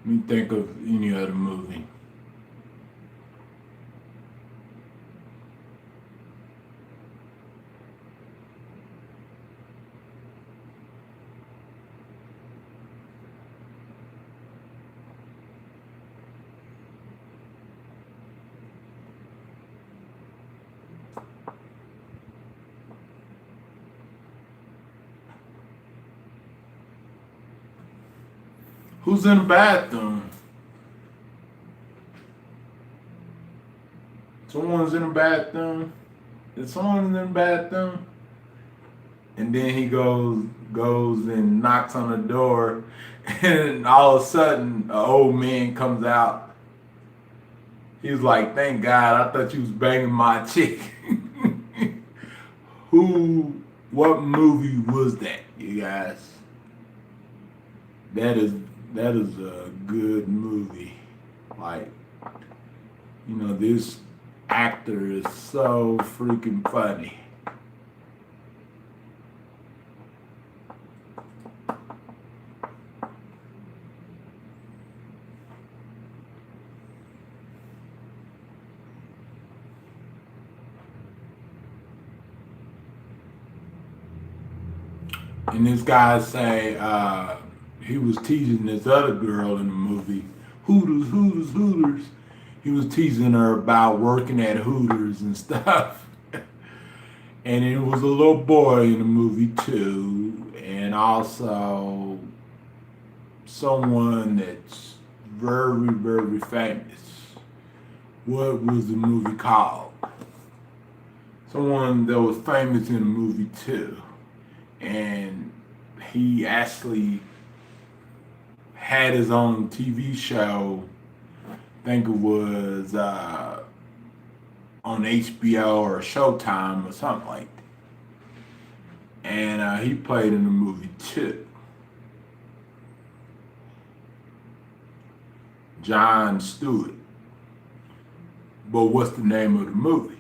Let me think of any other movie. Who's in the bathroom? Someone's in the bathroom. Is someone in the bathroom? And then he goes and knocks on the door, and all of a sudden, an old man comes out. He's like, "Thank God, I thought you was banging my chick." What movie was that, you guys? That is a good movie. Like, you know, this actor is so freaking funny. And this guy say he was teasing this other girl in the movie, Hooters. He was teasing her about working at Hooters and stuff. And it was a little boy in the movie too, and also someone that's very, very famous. What was the movie called? someone that was famous in the movie too, and he actually had his own TV show. I think it was on HBO or Showtime or something like that. And he played in the movie too. Jon Stewart. But what's the name of the movie?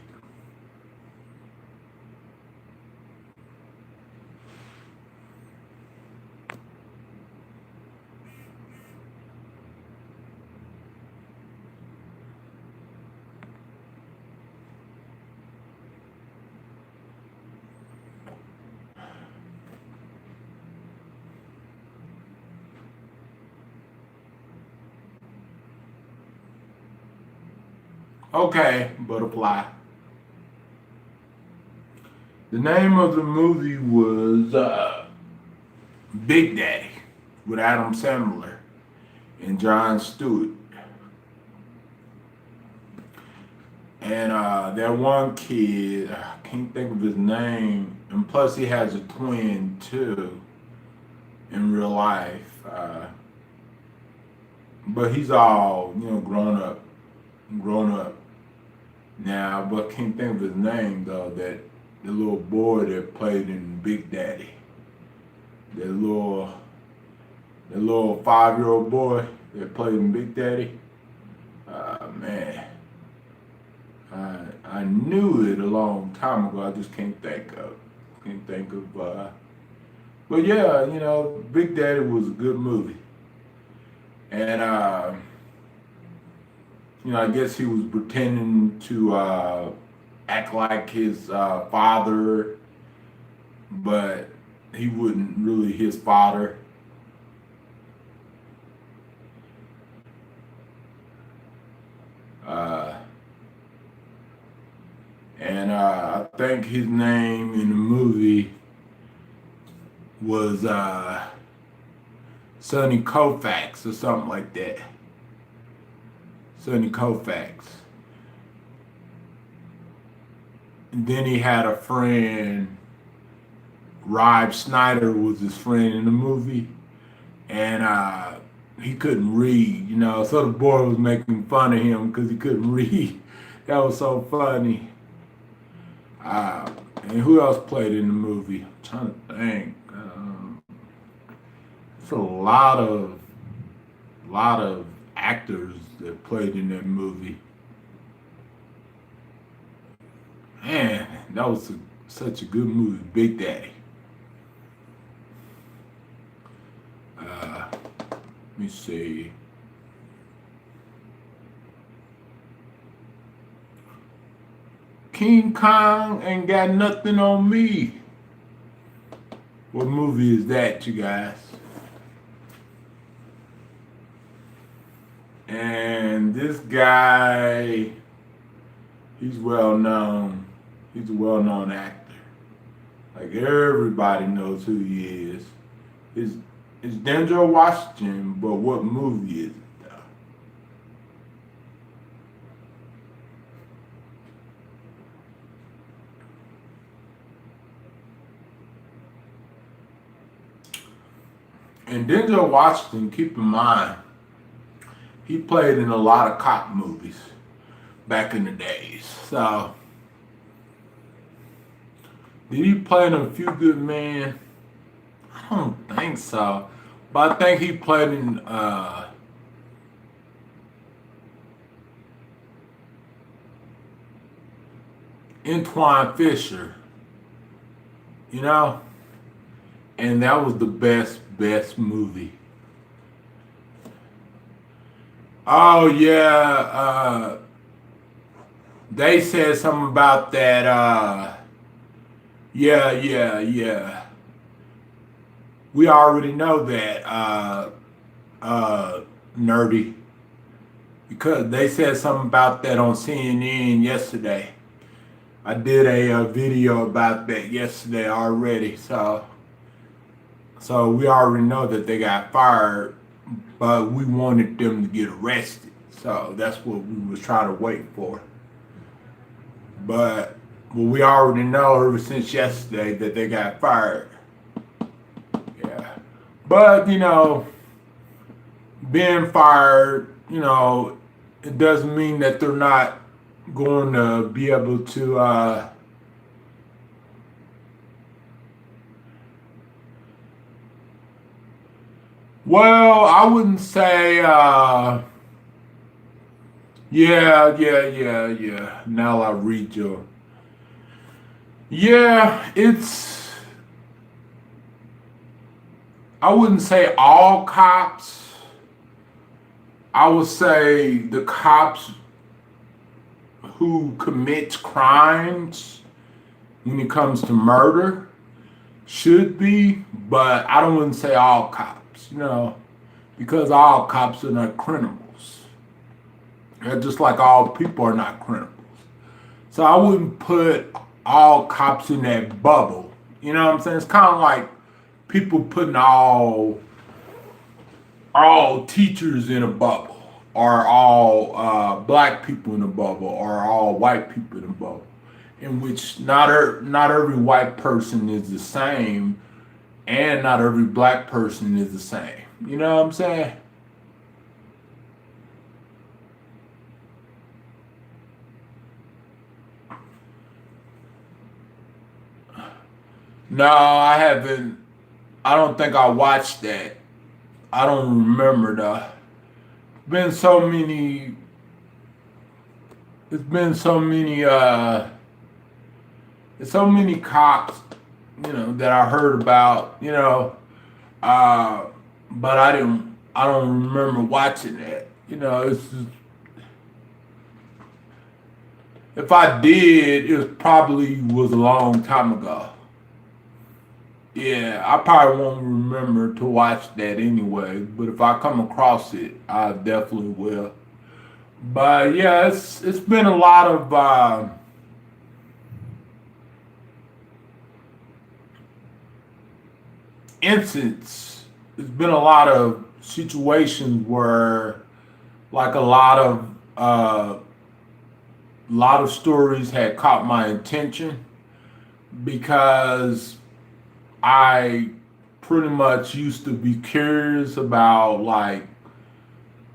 Okay, Butterfly. The name of the movie was Big Daddy with Adam Sandler and Jon Stewart. And that one kid, I can't think of his name, and plus he has a twin too in real life. But he's all, grown up now, but can't think of his name though. That the little boy that played in Big Daddy, that little 5-year-old boy that played in Big Daddy. Man, I knew it a long time ago. I just can't think of. But yeah, Big Daddy was a good movie, and I guess he was pretending to act like his father, but he wasn't really his father. And I think his name in the movie was Sonny Koufax or something like that. Sonny Koufax. And then he had a friend, Rob Schneider was his friend in the movie, and he couldn't read, so the boy was making fun of him because he couldn't read. That was so funny. And who else played in the movie? I'm trying to think. It's a lot of actors that played in that movie. Man, that was such a good movie, Big Daddy. Let me see. King Kong Ain't Got Nothing on Me. What movie is that, you guys? And this guy, he's well known. He's a well-known actor. Like everybody knows who he is. It's Denzel Washington, but what movie is it though? And Denzel Washington, keep in mind, he played in a lot of cop movies back in the days. So, did he play in A Few Good Men? I don't think so. But I think he played in Antoine Fisher. And that was the best movie. Oh yeah, they said something about that. Yeah. We already know that, nerdy, because they said something about that on CNN yesterday. I did a video about that yesterday already, so we already know that they got fired, but we wanted them to get arrested. So that's what we was trying to wait for. But Well, we already know ever since yesterday that they got fired. Yeah. But, being fired, it doesn't mean that they're not going to be able to well, I wouldn't say yeah. Now I read your I wouldn't say all cops. I would say the cops who commits crimes when it comes to murder should be, but I don't wouldn't say all cops, because all cops are not criminals. They're just like all people are not criminals. So I wouldn't put all cops in that bubble. You know what I'm saying? It's kind of like people putting all teachers in a bubble, or all black people in a bubble, or all white people in a bubble, in which not every white person is the same, and not every black person is the same. You know what I'm saying? No, I haven't. I don't think I watched that. I don't remember though. Been so many. It's been so many. There's so many cops, that I heard about. But I didn't. I don't remember watching that. It's just, if I did, it probably was a long time ago. Yeah, I probably won't remember to watch that anyway, but if I come across it, I definitely will. But yeah, it's been a lot of incidents. It's been a lot of situations where, like, a lot of stories had caught my attention because I pretty much used to be curious about, like,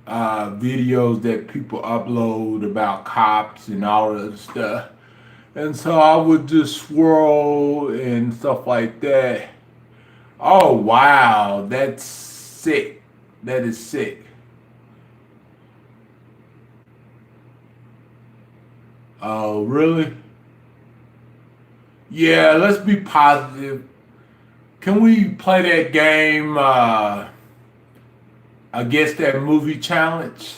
videos that people upload about cops and all that stuff. And so I would just swirl and stuff like that. Oh, wow, that's sick. That is sick. Oh, really? Yeah, let's be positive. Can we play that game, I guess that movie challenge?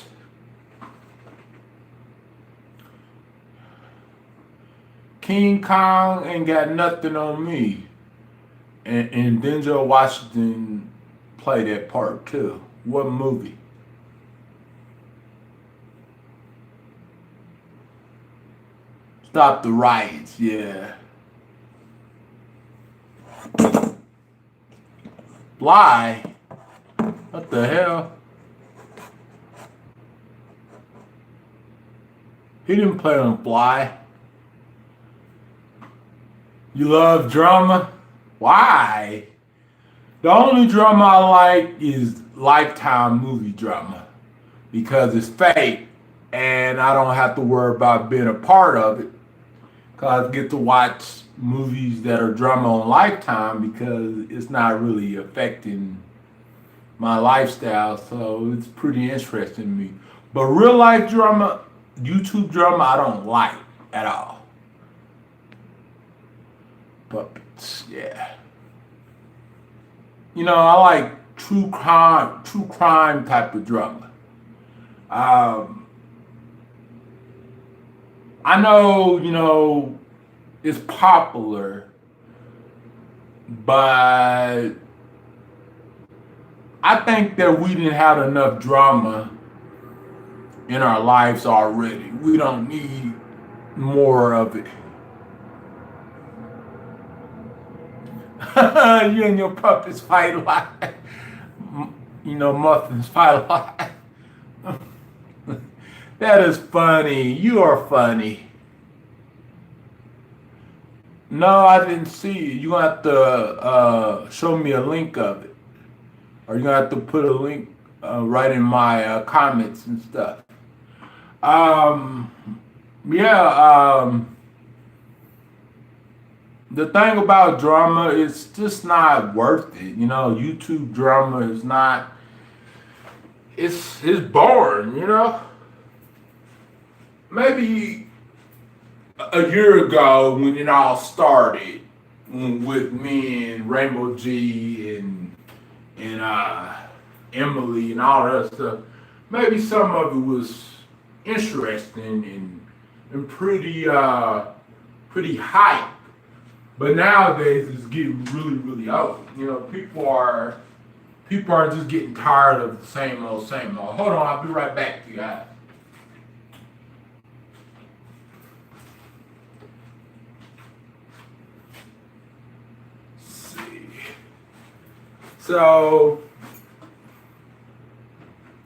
King Kong ain't got nothing on me. And Denzel Washington played that part too. What movie? Stop the Riots, yeah. Fly? What the hell? He didn't play on Fly. You love drama? Why? The only drama I like is Lifetime movie drama because it's fake and I don't have to worry about being a part of it because I get to watch movies that are drama on Lifetime because it's not really affecting my lifestyle, so it's pretty interesting to me. But real life drama, YouTube drama, I don't like at all. Puppets, yeah. I like true crime type of drama. I know, it's popular, but I think that we didn't have enough drama in our lives already. We don't need more of it. You and your puppets fight a lot. Muffins fight a lot. That is funny. You are funny. No, I didn't see it. You're gonna have to show me a link of it. Or you're gonna have to put a link right in my comments and stuff. Um, yeah, the thing about drama is just not worth it. You know, YouTube drama is not, it's boring, you know? Maybe a year ago when it all started with me and Rainbow G and Emily and all that stuff, maybe some of it was interesting and pretty hype. But nowadays it's getting really old. You know, people are just getting tired of the same old, same old. Hold on, I'll be right back to you guys. Let's see. So,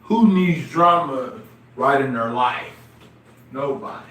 who needs drama right in their life? Nobody.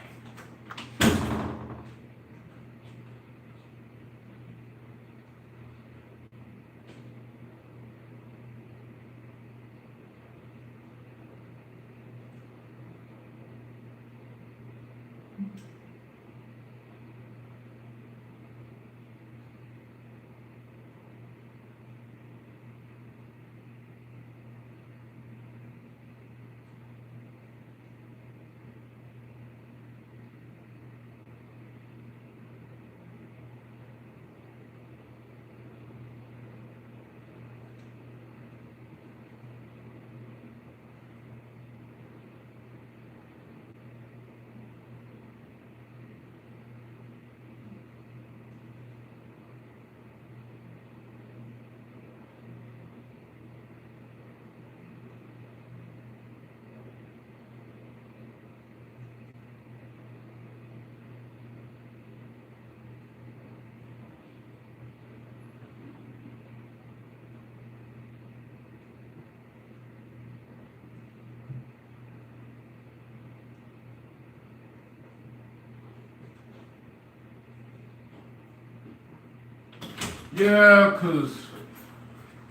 Yeah, because,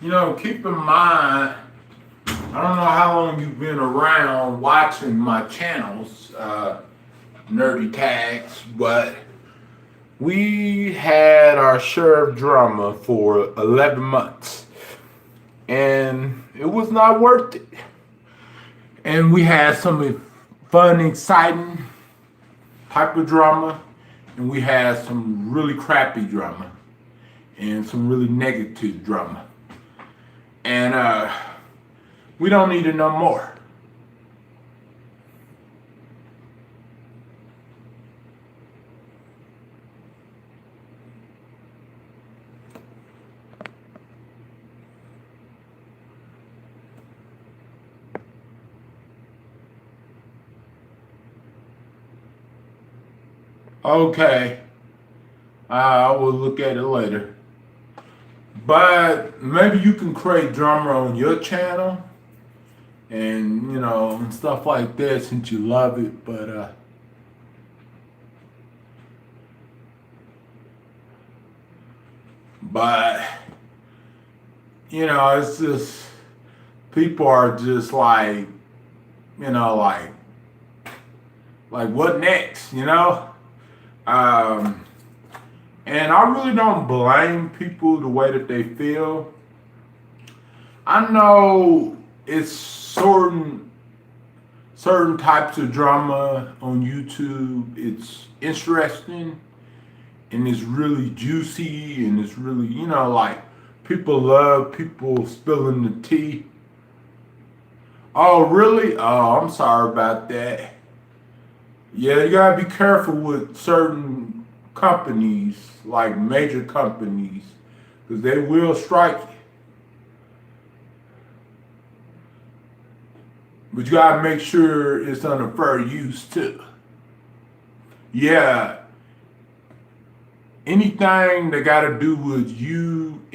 you know, keep in mind, I don't know how long you've been around watching my channels, Nerdy Tags, but we had our share of drama for 11 months. And it was not worth it. And we had some fun, exciting type of drama, and we had some really crappy drama and some really negative drama. And we don't need it no more. Okay, I will look at it later. But maybe you can create drama on your channel and, you know, and stuff like that since you love it. But you know, it's just people are just like, you know, like what next, you know? Um, and I really don't blame people the way that they feel. I know it's certain types of drama on YouTube. It's interesting and it's really juicy and it's really, you know, like people love people spilling the tea. Oh, really? Oh, I'm sorry about that. Yeah, you gotta be careful with certain companies, like major companies, because they will strike you. But you gotta make sure it's under fair use too. Yeah, anything that got to do with UMG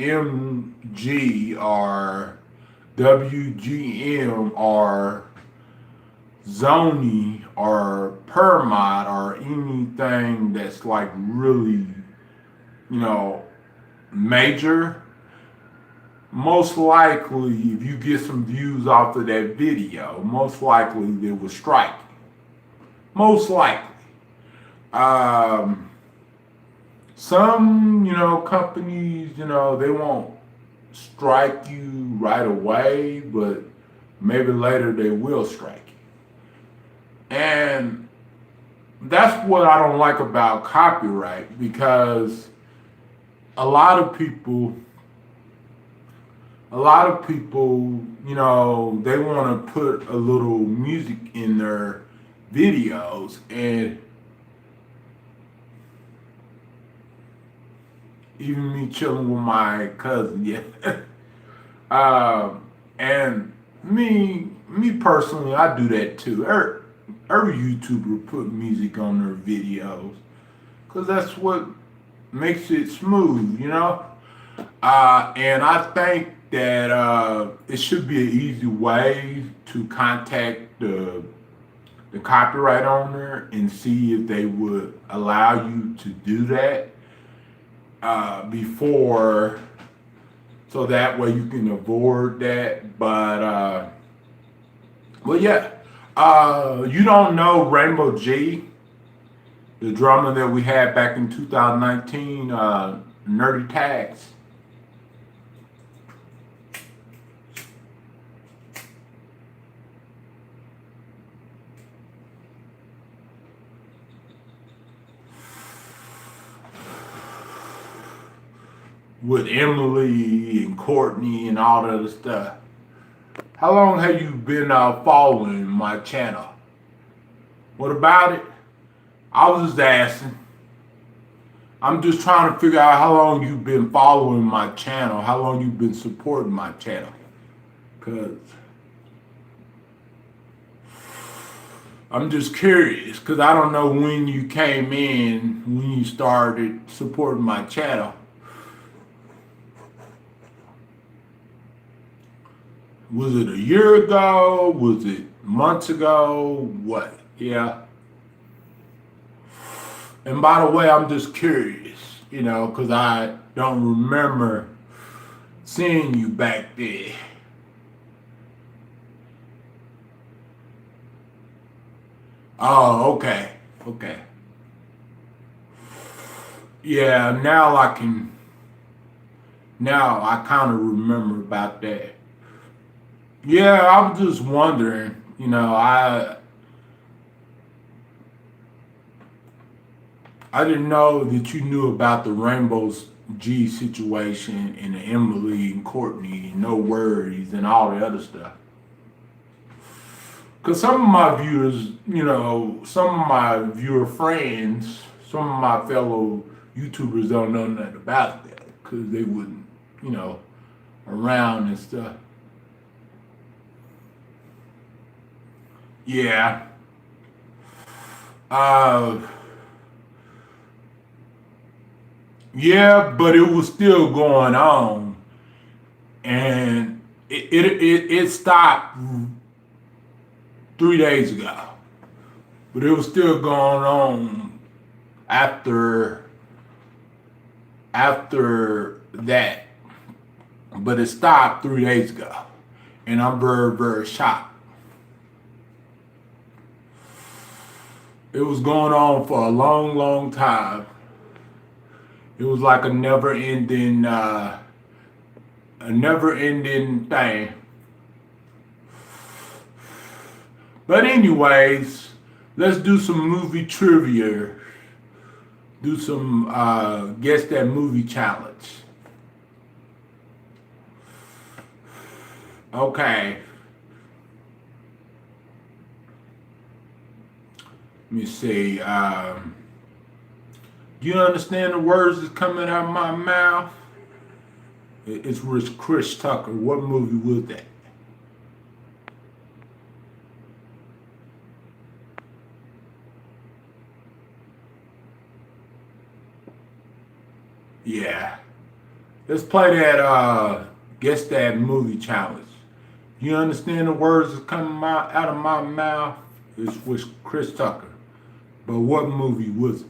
or WGM or Zony or Permot or anything that's like really major, most likely, if you get some views off of that video, most likely they will strike you. Most likely. Some, companies, they won't strike you right away, but maybe later they will strike you. And that's what I don't like about copyright, because a lot of people, they want to put a little music in their videos, and even me chilling with my cousin, and me personally, I do that too. Every YouTuber put music on their videos, because that's what makes it smooth, and I think that it should be an easy way to contact the copyright owner and see if they would allow you to do that before, so that way you can avoid that. But yeah, you don't know Rainbow G, the drummer that we had back in 2019, Nerdy Tags. With Emily and Courtney and all that other stuff. How long have you been following my channel? What about it? I was just asking. I'm just trying to figure out how long you've been following my channel, how long you've been supporting my channel. Because I'm just curious, because I don't know when you came in, when you started supporting my channel. Was it a year ago? Was it months ago? What? Yeah. And by the way, I'm just curious, because I don't remember seeing you back there. Oh, okay. Okay. Yeah, now I kind of remember about that. Yeah, I was just wondering, I didn't know that you knew about the Rainbow G situation and the Emily and Courtney, No Worries, and all the other stuff. Because some of my viewers, some of my viewer friends, some of my fellow YouTubers don't know nothing about that, because they wouldn't, around and stuff. Yeah. Yeah, but it was still going on, and it stopped 3 days ago, but it was still going on after that, but it stopped 3 days ago, and I'm very, very shocked. It was going on for a long, long time. It was like a never-ending thing. But anyways, let's do some movie trivia. Do some guess that movie challenge. Okay. Let me see. Do you understand the words that's coming out of my mouth? It's with Chris Tucker. What movie was that? Yeah. Let's play that guess that movie challenge. You understand the words that's coming out of my mouth? It's with Chris Tucker. But what movie was it?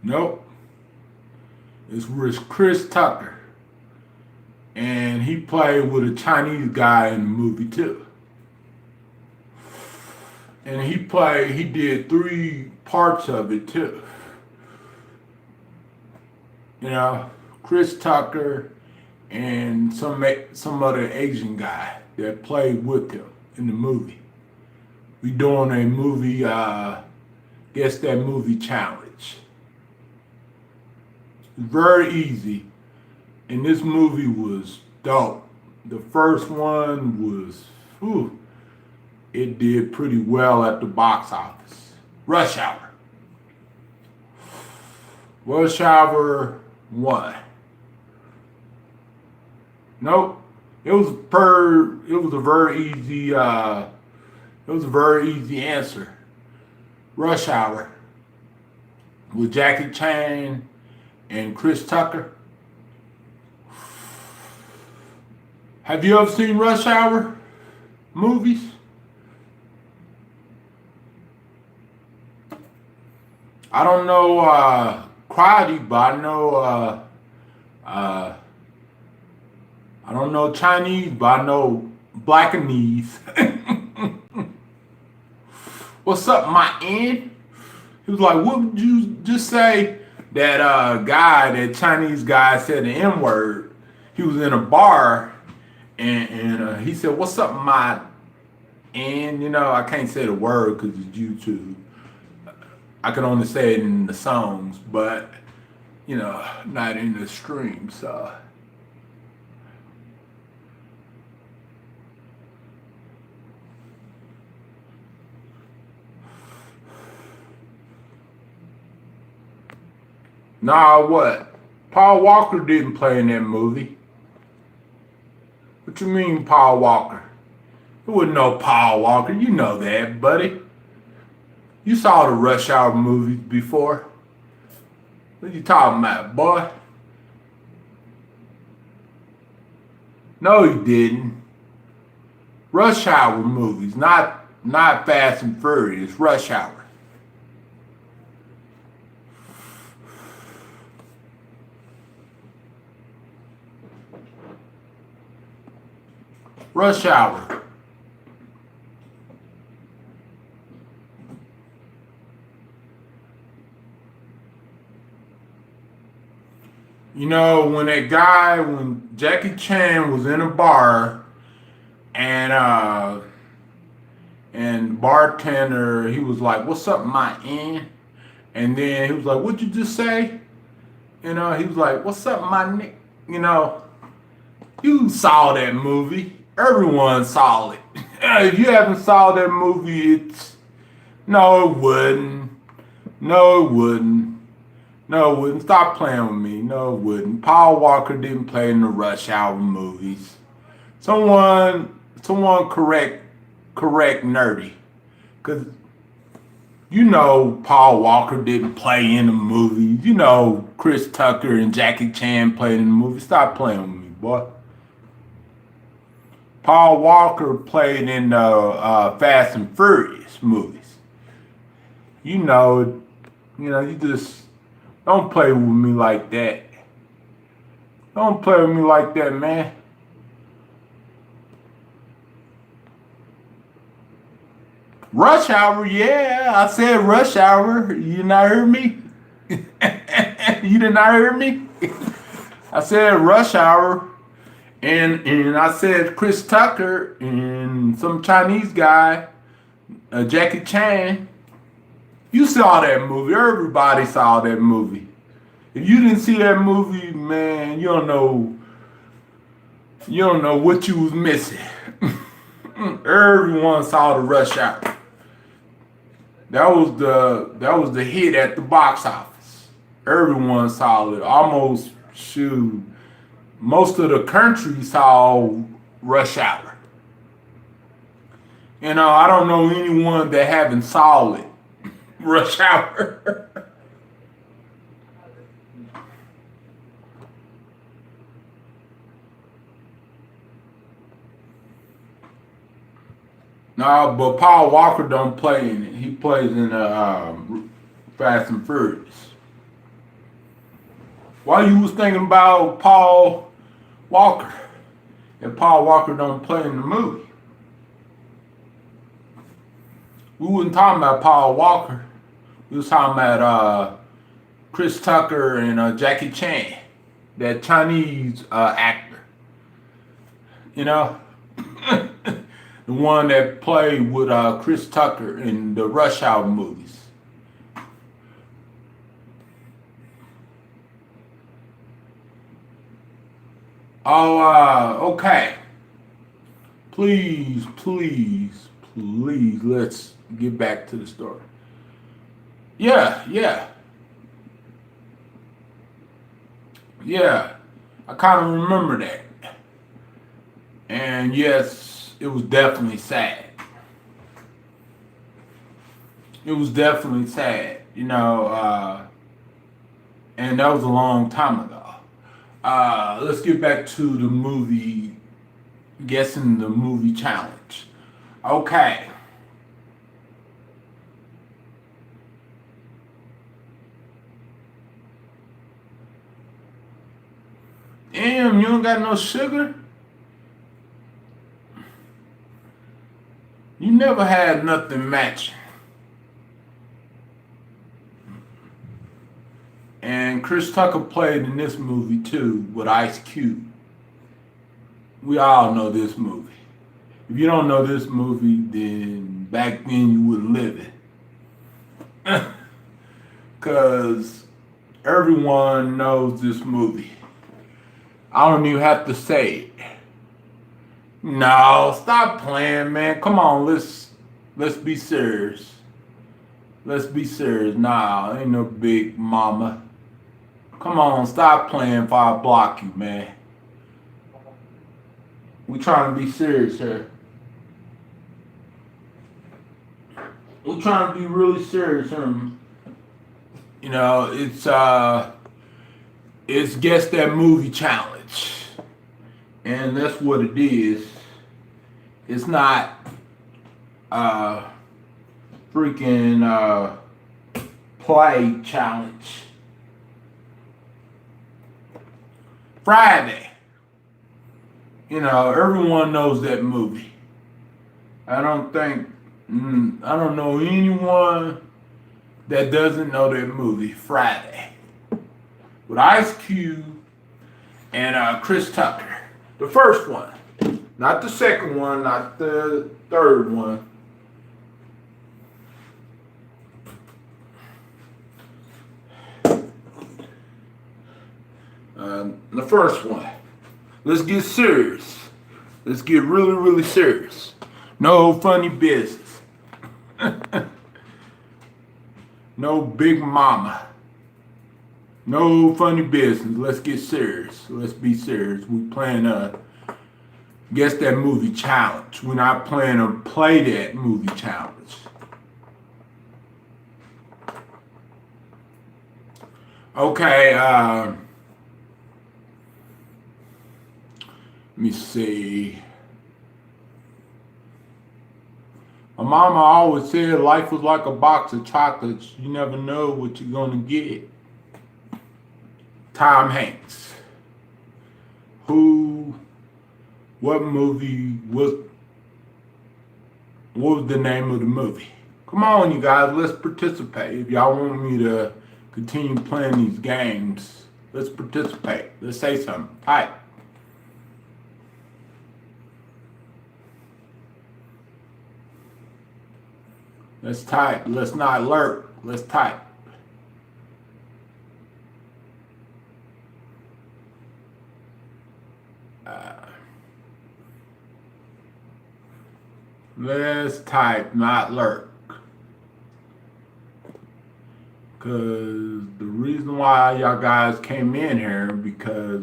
Nope. It's with Chris Tucker. And he played with a Chinese guy in the movie too. And he did 3 parts of it too. You know, Chris Tucker and some other Asian guy that played with him in the movie. We doing a movie, guess that movie challenge. It's very easy. And this movie was dope. The first one was, it did pretty well at the box office. Rush Hour. Rush Hour 1. Nope. It was a very easy answer. Rush Hour with Jackie Chan and Chris Tucker. Have you ever seen Rush Hour movies? I don't know karate, but I don't know Chinese, but I know Blackanese. What's up, my end? He was like, what would you just say? That Chinese guy said the N-word. He was in a bar and he said, what's up, my end? You know, I can't say the word because it's YouTube. I can only say it in the songs, but, you know, not in the stream, so. Nah, what? Paul Walker didn't play in that movie. What you mean, Paul Walker? Who wouldn't know Paul Walker? You know that, buddy. You saw the Rush Hour movies before. What you talking about, boy? No, you didn't. Rush Hour movies, not Fast and Furious. Rush Hour. Rush Hour. You know, when Jackie Chan was in a bar and bartender, he was like, what's up, my end? And then he was like, what'd you just say? You know, he was like, what's up, my nick? You know, you saw that movie. Everyone saw it. If you haven't saw that movie, no, it wouldn't. No, it wouldn't. No, it wouldn't. Stop playing with me. No, it wouldn't. Paul Walker didn't play in the Rush Hour movies. Someone correct Nerdy. Because you know Paul Walker didn't play in the movies. You know Chris Tucker and Jackie Chan played in the movies. Stop playing with me, boy. Paul Walker played in the Fast and Furious movies. You just don't play with me like that. Don't play with me like that, man. Rush Hour, yeah, I said Rush Hour. You not hear me? You did not hear me? I said Rush Hour. And I said Chris Tucker and some Chinese guy, Jackie Chan. You saw that movie. Everybody saw that movie. If you didn't see that movie, man, you don't know what you was missing. Everyone saw the Rush Hour. That was the hit at the box office. Everyone saw it. Almost, shoot, most of the country saw Rush Hour. You know, I don't know anyone that haven't saw it. Rush Hour. No, but Paul Walker don't play in it. He plays in Fast and Furious. While you was thinking about Paul Walker, and Paul Walker don't play in the movie. We wasn't talking about Paul Walker. We was talking about Chris Tucker and Jackie Chan, that Chinese actor. You know, the one that played with Chris Tucker in the Rush Hour movies. Oh, okay. Please, let's get back to the story. Yeah. I kind of remember that. And yes, it was definitely sad. It was definitely sad, you know, and that was a long time ago. Let's get back to the movie, guessing the movie challenge. Okay. Damn, you don't got no sugar? You never had nothing matching. And Chris Tucker played in this movie too with Ice Cube. We all know this movie. If you don't know this movie, then back then you wouldn't live it. Because everyone knows this movie. I don't even have to say it. No, stop playing, man. Come on, let's be serious. Let's be serious. Nah, ain't no big mama. Come on, stop playing if I block you, man. We trying to be serious here. We trying to be really serious here. You know, it's Guess That Movie Challenge. And that's what it is. It's not freaking play challenge. Friday. You know, everyone knows that movie. I don't know anyone that doesn't know that movie, Friday. With Ice Cube and Chris Tucker. The first one. Not the second one, not the third one. The first one. Let's get serious. Let's get really, really serious. No funny business. No big mama. No funny business. Let's get serious. Let's be serious. We playing Guess That Movie Challenge. We're not playing to play that movie challenge. Okay, let me see. My mama always said life was like a box of chocolates. You never know what you're gonna get. Tom Hanks. What movie what was the name of the movie? Come on, you guys, let's participate. If y'all want me to continue playing these games, let's participate. Let's say something. Type. Let's type. Let's not lurk. Let's type. Let's type, not lurk. Cause the reason why y'all guys came in here because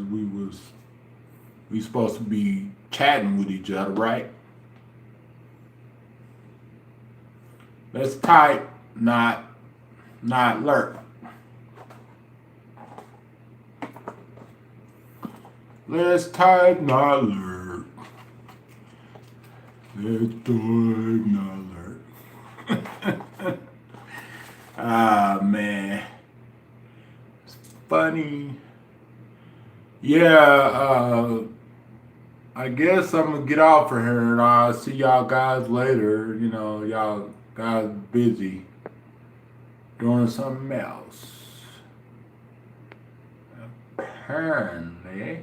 we supposed to be chatting with each other, right? Let's type, not lurk. Let's type, not lurk. Let's type, not lurk. Ah, man. It's funny. Yeah, I guess I'm gonna get off of here and I'll see y'all guys later. You know, y'all guys busy doing something else. Apparently.